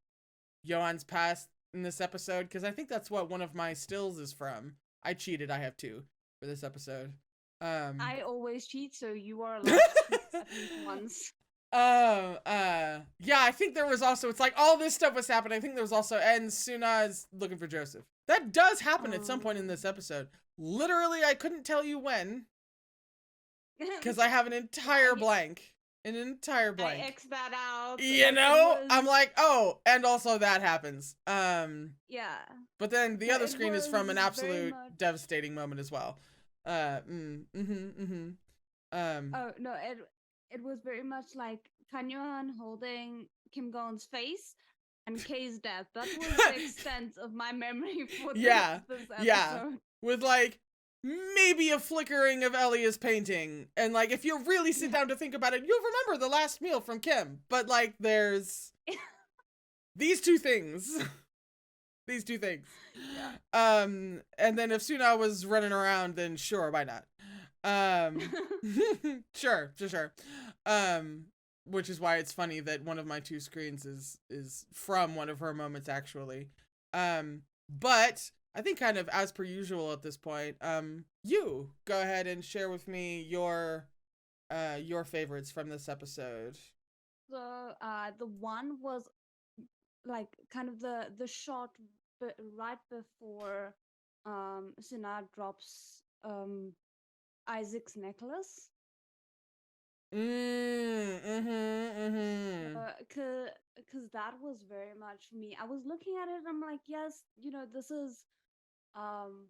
S1: Yoan's past in this episode? Because I think that's what one of my stills is from. I cheated. I have 2 for this episode.
S2: I always cheat, so you are allowed to cheat at least once.
S1: Yeah, I think there was also, it's like all this stuff was happening. I think there was also, and Suna is looking for Joseph. That does happen at some point in this episode. Literally, I couldn't tell you when, because I have an entire blank. I
S2: X that out.
S1: You know? I'm like, oh, and also that happens.
S2: Yeah.
S1: But then the other screen is from an absolute devastating moment as well.
S2: Oh, no, it was very much like Kan Yohan holding Kim Gaon's face and Kay's death. That was the extent of my memory for this episode.
S1: Yeah. With like maybe a flickering of Elia's painting. And like, if you really sit down to think about it, you'll remember the last meal from Kim. But like, there's these two things. And then if Suna was running around, then sure, why not? Um, sure. Which is why it's funny that one of my two screens is from one of her moments actually. But I think kind of as per usual at this point, you go ahead and share with me your favorites from this episode.
S3: So the one was like kind of the shot right before Suna drops Isaac's necklace. Cause that was very much for me. I was looking at it and I'm like, yes, um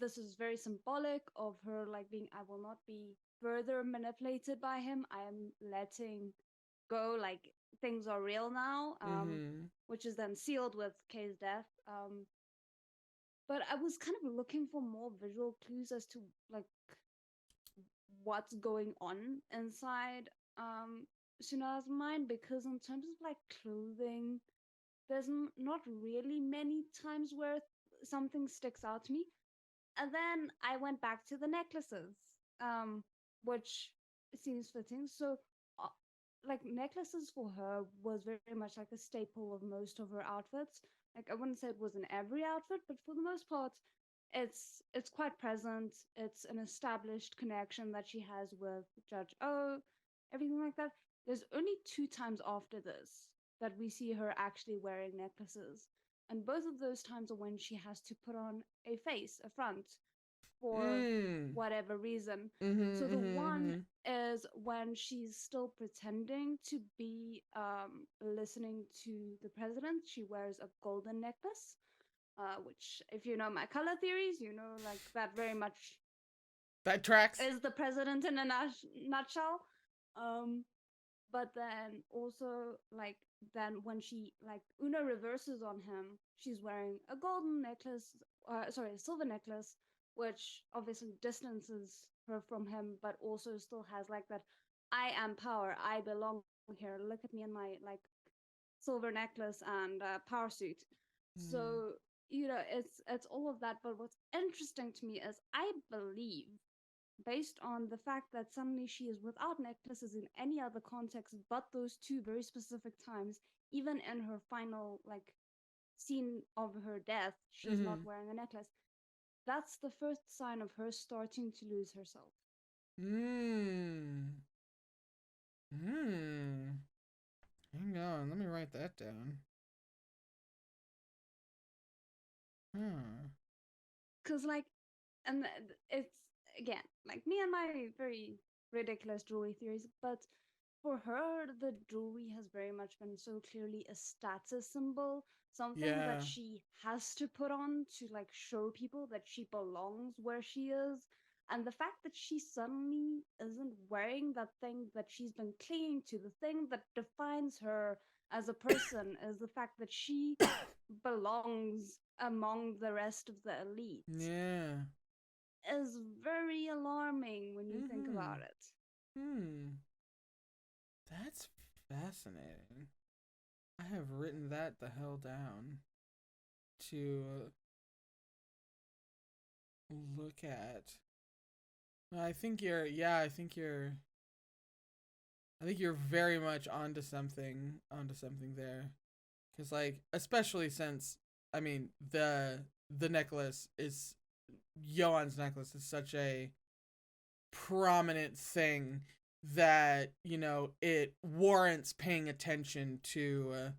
S3: this is very symbolic of her like being, I will not be further manipulated by him. I am letting go, like things are real now. Which is then sealed with Kay's death. But I was kind of looking for more visual clues as to like what's going on inside Suna's mind, because in terms of like clothing, there's not really many times where something sticks out to me. And then I went back to the necklaces, which seems fitting. So, uh, like necklaces for her was very much like a staple of most of her outfits. Like I wouldn't say it was in every outfit, but for the most part, it's quite present. It's an established connection that she has with Judge O, everything like that. There's only 2 times after this that we see her actually wearing necklaces, and both of those times are when she has to put on a face, a front, for whatever reason. So the one is when she's still pretending to be listening to the president. She wears a golden necklace, which, if you know my color theories, you know, like that very much
S1: that tracks.
S3: is the president in a nutshell. But then also like then when she like Una reverses on him, she's wearing a golden necklace, sorry, a silver necklace, which obviously distances her from him, but also still has like that I am power, I belong here. Look at me in my like silver necklace and power suit. So it's all of that. But what's interesting to me is I believe, based on the fact that suddenly she is without necklaces in any other context but those 2 very specific times, even in her final like scene of her death, she's not wearing a necklace. That's the first sign of her starting to lose herself.
S1: Hang on, let me write that down.
S3: Because like, and it's again like me and my very ridiculous jewelry theories, but for her the jewelry has very much been so clearly a status symbol, something that she has to put on to like show people that she belongs where she is. And the fact that she suddenly isn't wearing that thing that she's been clinging to, the thing that defines her as a person, is the fact that she belongs among the rest of the elite.
S1: Yeah.
S3: Is very alarming when you think about it.
S1: That's fascinating. I have written that the hell down to look at. I think you're very much onto something there. Cuz like especially since I mean the necklace is Johan's necklace is such a prominent thing that, you know, it warrants paying attention to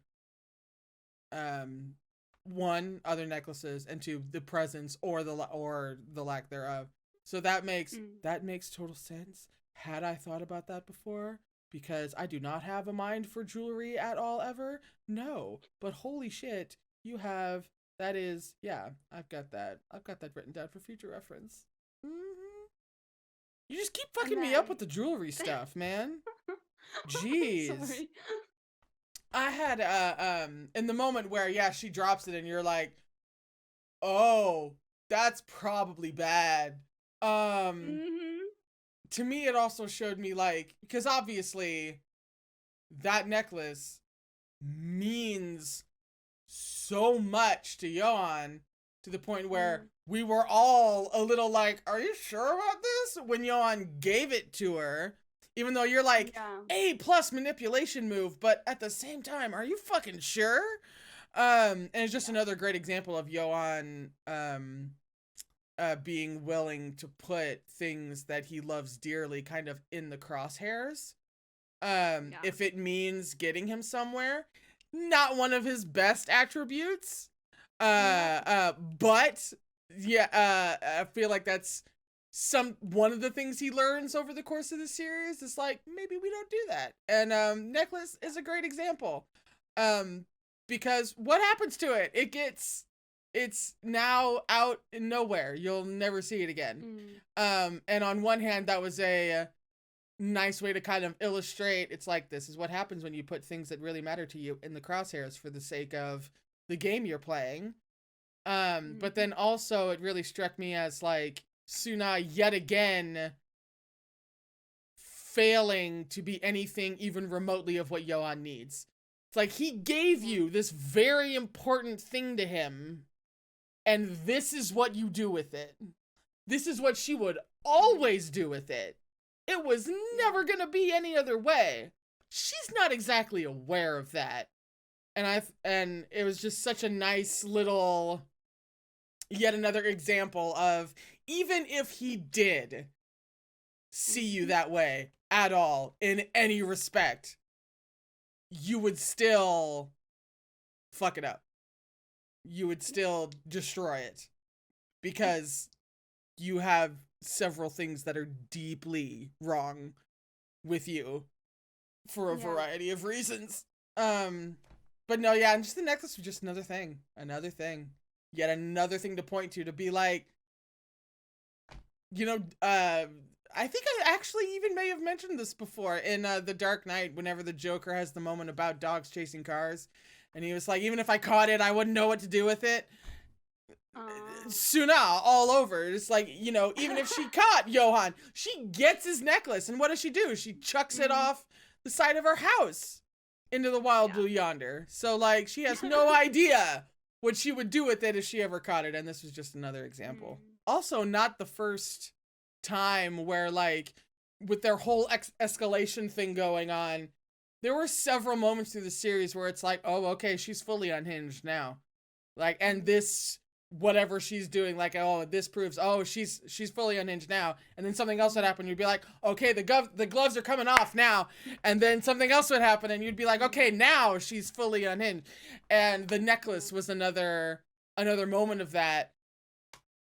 S1: one, other necklaces, and two, the presence or the lack thereof. So that makes total sense. Had I thought about that before? Because I do not have a mind for jewelry at all ever. No, but holy shit, you have. That is, yeah, I've got that written down for future reference. You just keep fucking me up with the jewelry stuff, man. Jeez.
S3: Sorry.
S1: I had in the moment where she drops it and you're like, oh, that's probably bad. To me it also showed me like, because obviously that necklace means so much to Johan, to the point where we were all a little like, are you sure about this? When Johan gave it to her, even though you're like,
S2: Yeah.
S1: A+ manipulation move, but at the same time, are you fucking sure? And it's just another great example of Johan being willing to put things that he loves dearly kind of in the crosshairs. If it means getting him somewhere. Not one of his best attributes. But yeah, I feel like that's one of the things he learns over the course of the series is like, maybe we don't do that. And Necklace is a great example. Because what happens to it? It's now out in nowhere. You'll never see it again. And on one hand, that was a nice way to kind of illustrate, it's like, this is what happens when you put things that really matter to you in the crosshairs for the sake of the game you're playing. But then also it really struck me as like Suna yet again failing to be anything even remotely of what Johan needs. It's like he gave you this very important thing to him, and this is what you do with it. This is what she would always do with it. It was never gonna be any other way. She's not exactly aware of that. And it was just such a nice little, yet another example of, even if he did see you that way at all, in any respect, you would still fuck it up. You would still destroy it. Because you have several things that are deeply wrong with you for a variety of reasons. But no, yeah, and just the necklace was just another thing. Yet another thing to point to be like, you know, I think I actually even may have mentioned this before in The Dark Knight, whenever the Joker has the moment about dogs chasing cars, and he was like, even if I caught it, I wouldn't know what to do with it. Suna all over. It's like, you know, even if she caught Johan, she gets his necklace, and what does she do? She chucks it off the side of her house into the wild blue yonder. So like, she has no idea what she would do with it if she ever caught it, and this was just another example. Also, not the first time where, like, with their whole escalation thing going on, there were several moments through the series where it's like, oh, okay, she's fully unhinged now. Like, and this, whatever she's doing, like, oh, this proves, oh, she's fully unhinged now. And then something else would happen. You'd be like, okay, the gloves are coming off now. And then something else would happen, and you'd be like, okay, now she's fully unhinged. And the necklace was another moment of that.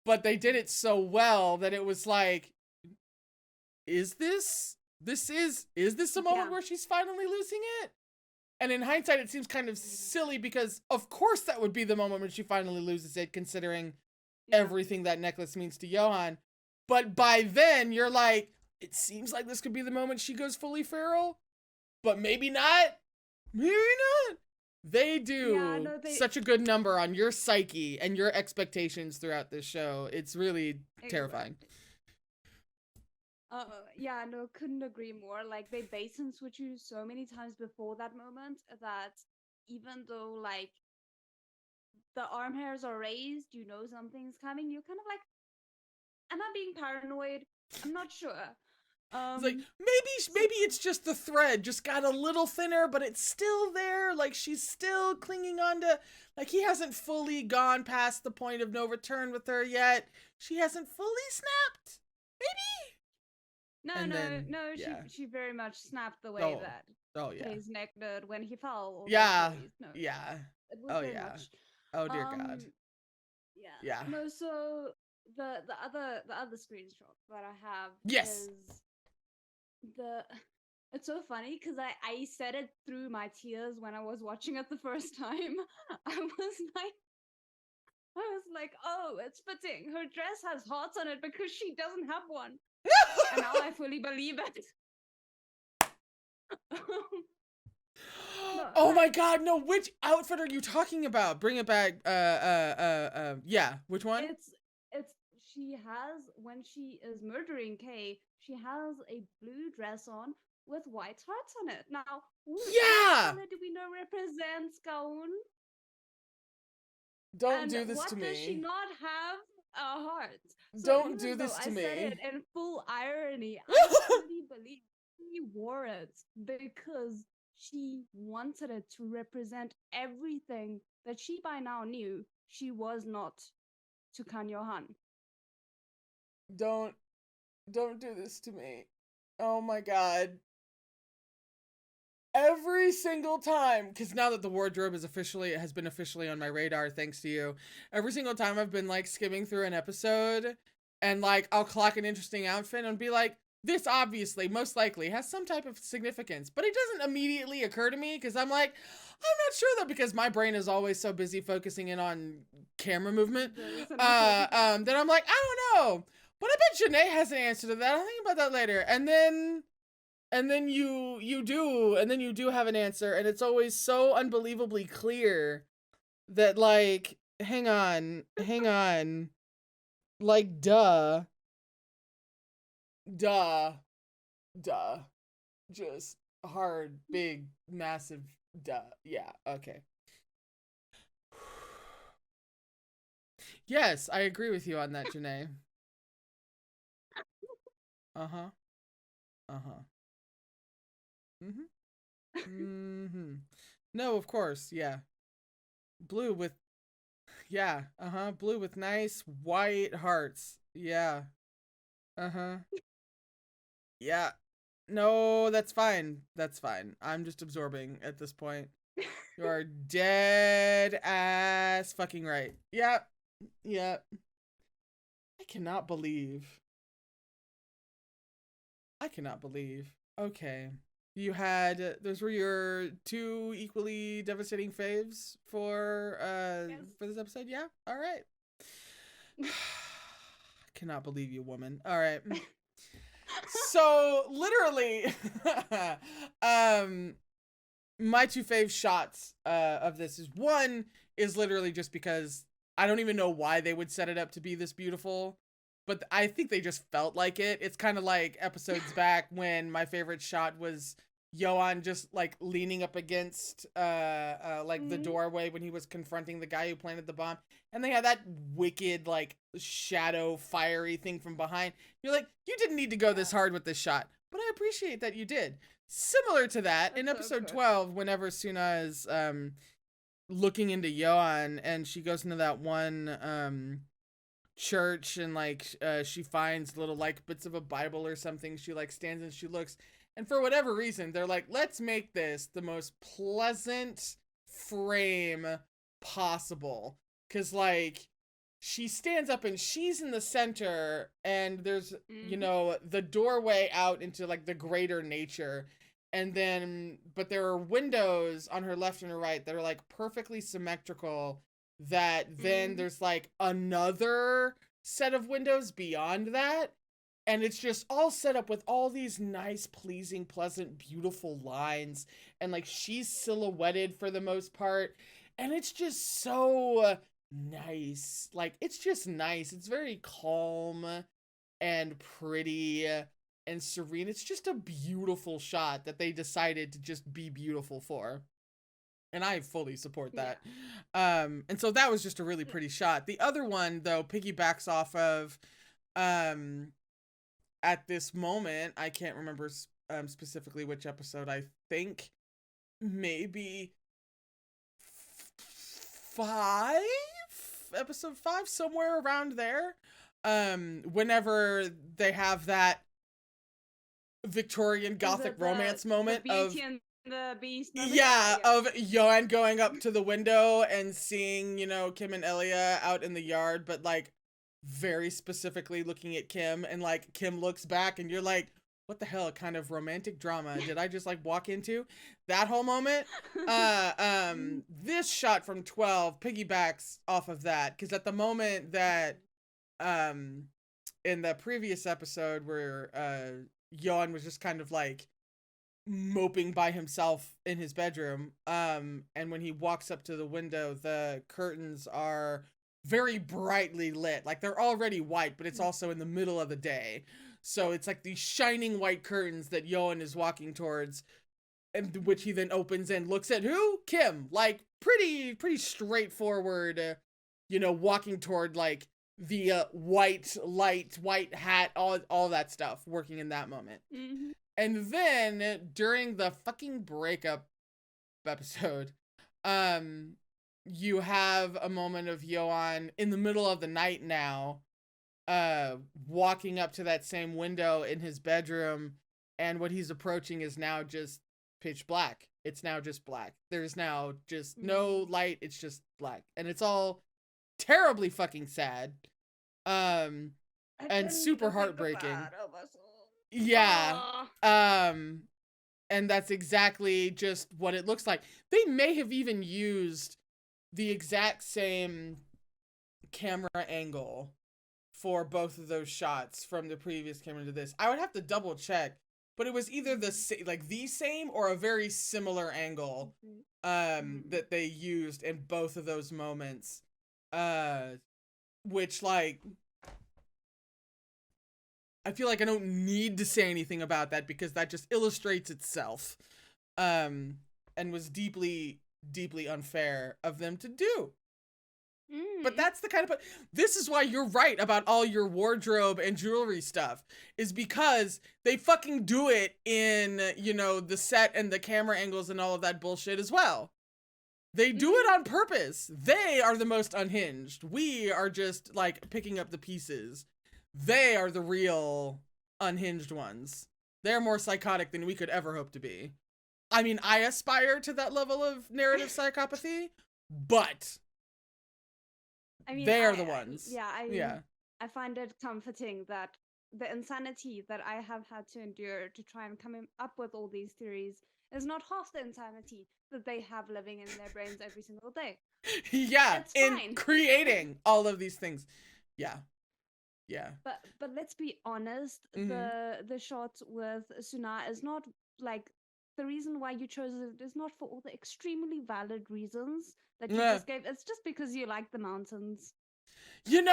S1: But they did it so well that it was like, is this a moment where she's finally losing it? And in hindsight, it seems kind of silly because, of course, that would be the moment when she finally loses it, considering everything that necklace means to Johan. But by then, you're like, it seems like this could be the moment she goes fully feral, but maybe not. Maybe not. They do such a good number on your psyche and your expectations throughout this show. It's really terrifying.
S2: Yeah, no, couldn't agree more. Like, they bait and switch you so many times before that moment that even though, like, the arm hairs are raised, you know something's coming, you're kind of like, am I being paranoid? I'm not sure.
S1: It's like, maybe it's just the thread just got a little thinner, but it's still there. Like, she's still clinging on to, like, he hasn't fully gone past the point of no return with her yet. She hasn't fully snapped. Maybe?
S2: No, she very much snapped the way that his neck did when he fell.
S1: Yeah.
S2: It was very much.
S1: Oh dear God. Yeah.
S2: No, so the other screenshot that I have is it's so funny because I said it through my tears when I was watching it the first time. I was like, oh, it's fitting. Her dress has hearts on it because she doesn't have one. And now I fully believe it.
S1: Oh my God, no, which outfit are you talking about? Bring it back. Yeah, which one?
S2: It's she has, when she is murdering Kay, she has a blue dress on with white hearts on it. Now, what color do we know represents Gaun?
S1: Don't
S3: And
S1: do this
S3: what
S1: to
S3: does she
S1: me.
S3: not have? A heart. So
S1: Don't
S3: even
S1: do
S3: though
S1: this to
S3: I said
S1: me.
S3: it in full irony, I truly believe she wore it because she wanted it to represent everything that she by now knew she was not to Kan Johan.
S1: Don't do this to me. Oh my god. Every single time, because now that the wardrobe has been officially on my radar, thanks to you, every single time I've been like skimming through an episode and like I'll clock an interesting outfit and be like, this obviously, most likely, has some type of significance, but it doesn't immediately occur to me because I'm like, I'm not sure though, because my brain is always so busy focusing in on camera movement. That I'm like, I don't know. But I bet Janae has an answer to that. I'll think about that later. And then you do have an answer, and it's always so unbelievably clear that like, hang on. Like, duh. Just hard, big, massive duh. Yeah, okay. Yes, I agree with you on that, Janae. Uh-huh. Uh-huh. No, of course, yeah. Blue with, yeah, blue with nice white hearts. Yeah. Uh-huh. Yeah. No, that's fine. That's fine. I'm just absorbing at this point. You are dead ass fucking right. Yep. Yep. I cannot believe. Okay. You had, those were your two equally devastating faves for
S3: Yes.
S1: for this episode? Yeah? All right. I cannot believe you, woman. All right. So, literally, my two fave shots of this is, one is literally just because I don't even know why they would set it up to be this beautiful, but I think they just felt like it. It's kind of like episodes back when my favorite shot was Yoan just like leaning up against like the doorway when he was confronting the guy who planted the bomb, and they had that wicked like shadow fiery thing from behind. You're like, you didn't need to go this hard with this shot, but I appreciate that you did. Similar to that, in
S3: That's so
S1: episode
S3: good.
S1: 12, whenever Suna is looking into Yoan, and she goes into that one church, and like she finds little like bits of a Bible or something. She like stands and she looks, and for whatever reason they're like, let's make this the most pleasant frame possible, because like she stands up and she's in the center, and there's you know the doorway out into like the greater nature, and then but there are windows on her left and her right that are like perfectly symmetrical, that then there's like another set of windows beyond that, and it's just all set up with all these nice, pleasing, pleasant, beautiful lines, and like she's silhouetted for the most part, and it's just so nice. Like, it's just nice. It's very calm and pretty and serene. It's just a beautiful shot that they decided to just be beautiful for, and I fully support that. And so that was just a really pretty shot. The other one though piggybacks off of at this moment, I can't remember specifically which episode. I think maybe 5, episode 5, somewhere around there. Whenever they have that Victorian Gothic romance moment of
S2: the Beast.
S1: yeah, of Yoan going up to the window and seeing, you know, Kim and Elia out in the yard, but like very specifically looking at Kim, and like Kim looks back and you're like, what the hell kind of romantic drama did I just like walk into? That whole moment. This shot from 12 piggybacks off of that, because at the moment that in the previous episode where Yoan was just kind of like moping by himself in his bedroom, and when he walks up to the window, the curtains are very brightly lit. Like, they're already white, but it's also in the middle of the day, so it's like these shining white curtains that Yoan is walking towards, and which he then opens and looks at who? Kim. Like, pretty straightforward walking toward like the white light, white hat, all that stuff working in that moment.
S3: Mhm.
S1: And then during the fucking breakup episode, you have a moment of Yoan in the middle of the night now, walking up to that same window in his bedroom, and what he's approaching is now just pitch black. It's now just black. There's now just no light, it's just black. And it's all terribly fucking sad. And super heartbreaking. Yeah. And that's exactly just what it looks like. They may have even used the exact same camera angle for both of those shots from the previous camera to this. I would have to double check, but it was either the same or a very similar angle that they used in both of those moments. Which, like, I feel like I don't need to say anything about that because that just illustrates itself. And was deeply, deeply unfair of them to do. But that's the kind of... This is why you're right about all your wardrobe and jewelry stuff. Is because they fucking do it in, the set and the camera angles and all of that bullshit as well. They do it on purpose. They are the most unhinged. We are just, like, picking up the pieces. They are the real unhinged ones. They're more psychotic than we could ever hope to be. I mean, I aspire to that level of narrative psychopathy, but they are the ones.
S3: I find it comforting that the insanity that I have had to endure to try and come up with all these theories is not half the insanity that they have living in their brains every single day.
S1: Yeah, in creating all of these things. Yeah.
S3: But let's be honest, the shot with Suna is not like the reason why you chose it is not for all the extremely valid reasons that you just gave. It's just because you like the mountains.
S1: It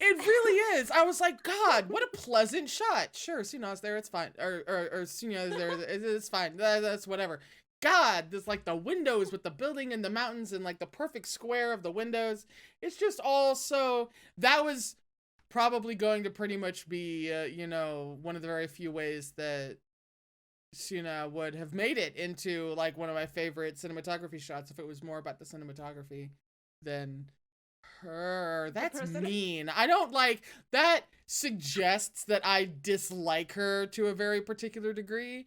S1: really is. I was like, God, what a pleasant shot. Sure, Suna's there, it's fine. Or Suna's there, it's fine. That's whatever. God, there's like the windows with the building and the mountains and like the perfect square of the windows. It's just all so... That was probably going to pretty much be, one of the very few ways that Suna would have made it into like one of my favorite cinematography shots if it was more about the cinematography than her. That's mean. I don't like that. Suggests that I dislike her to a very particular degree.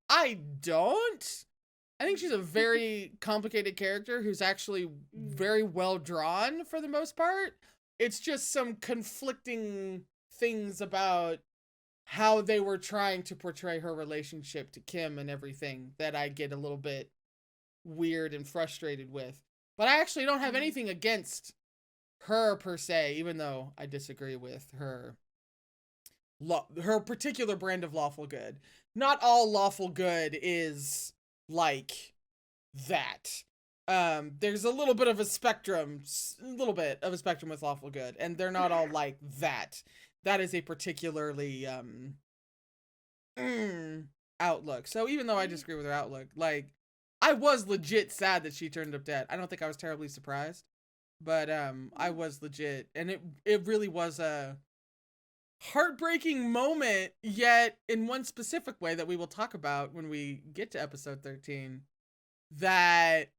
S1: I don't. I think she's a very complicated character who's actually very well drawn for the most part. It's just some conflicting things about how they were trying to portray her relationship to Kim and everything that I get a little bit weird and frustrated with. But I actually don't have anything against her per se, even though I disagree with her particular brand of lawful good. Not all lawful good is like that. There's a little bit of a spectrum with lawful good, and they're not all like that. That is a particularly outlook. So even though I disagree with her outlook, like, I was legit sad that she turned up dead. I don't think I was terribly surprised, but I was legit, and it really was a heartbreaking moment, yet in one specific way that we will talk about when we get to episode 13, that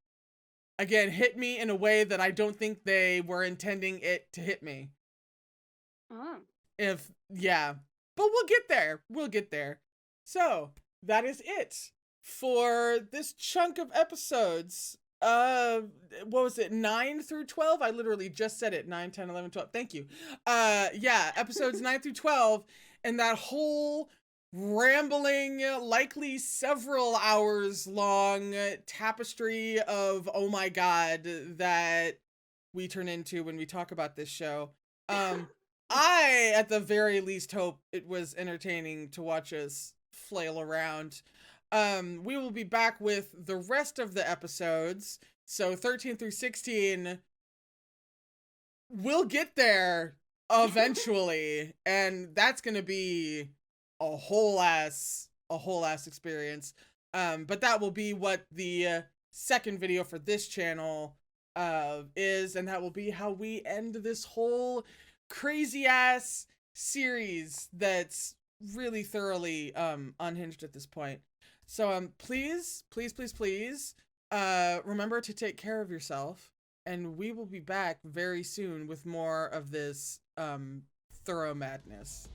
S1: again hit me in a way that I don't think they were intending it to hit me. But we'll get there. So that is it for this chunk of episodes. What was it, 9 through 12? I literally just said it. 9, 10, 11, 12. Thank you. Episodes 9 through 12, and that whole rambling, likely several hours long tapestry of oh my god that we turn into when we talk about this show. I at the very least hope it was entertaining to watch us flail around. We will be back with the rest of the episodes. So 13 through 16, we'll get there eventually. And that's going to be a whole ass experience. But that will be what the second video for this channel is, and that will be how we end this whole crazy ass series that's really thoroughly unhinged at this point. So please remember to take care of yourself, and we will be back very soon with more of this thorough madness.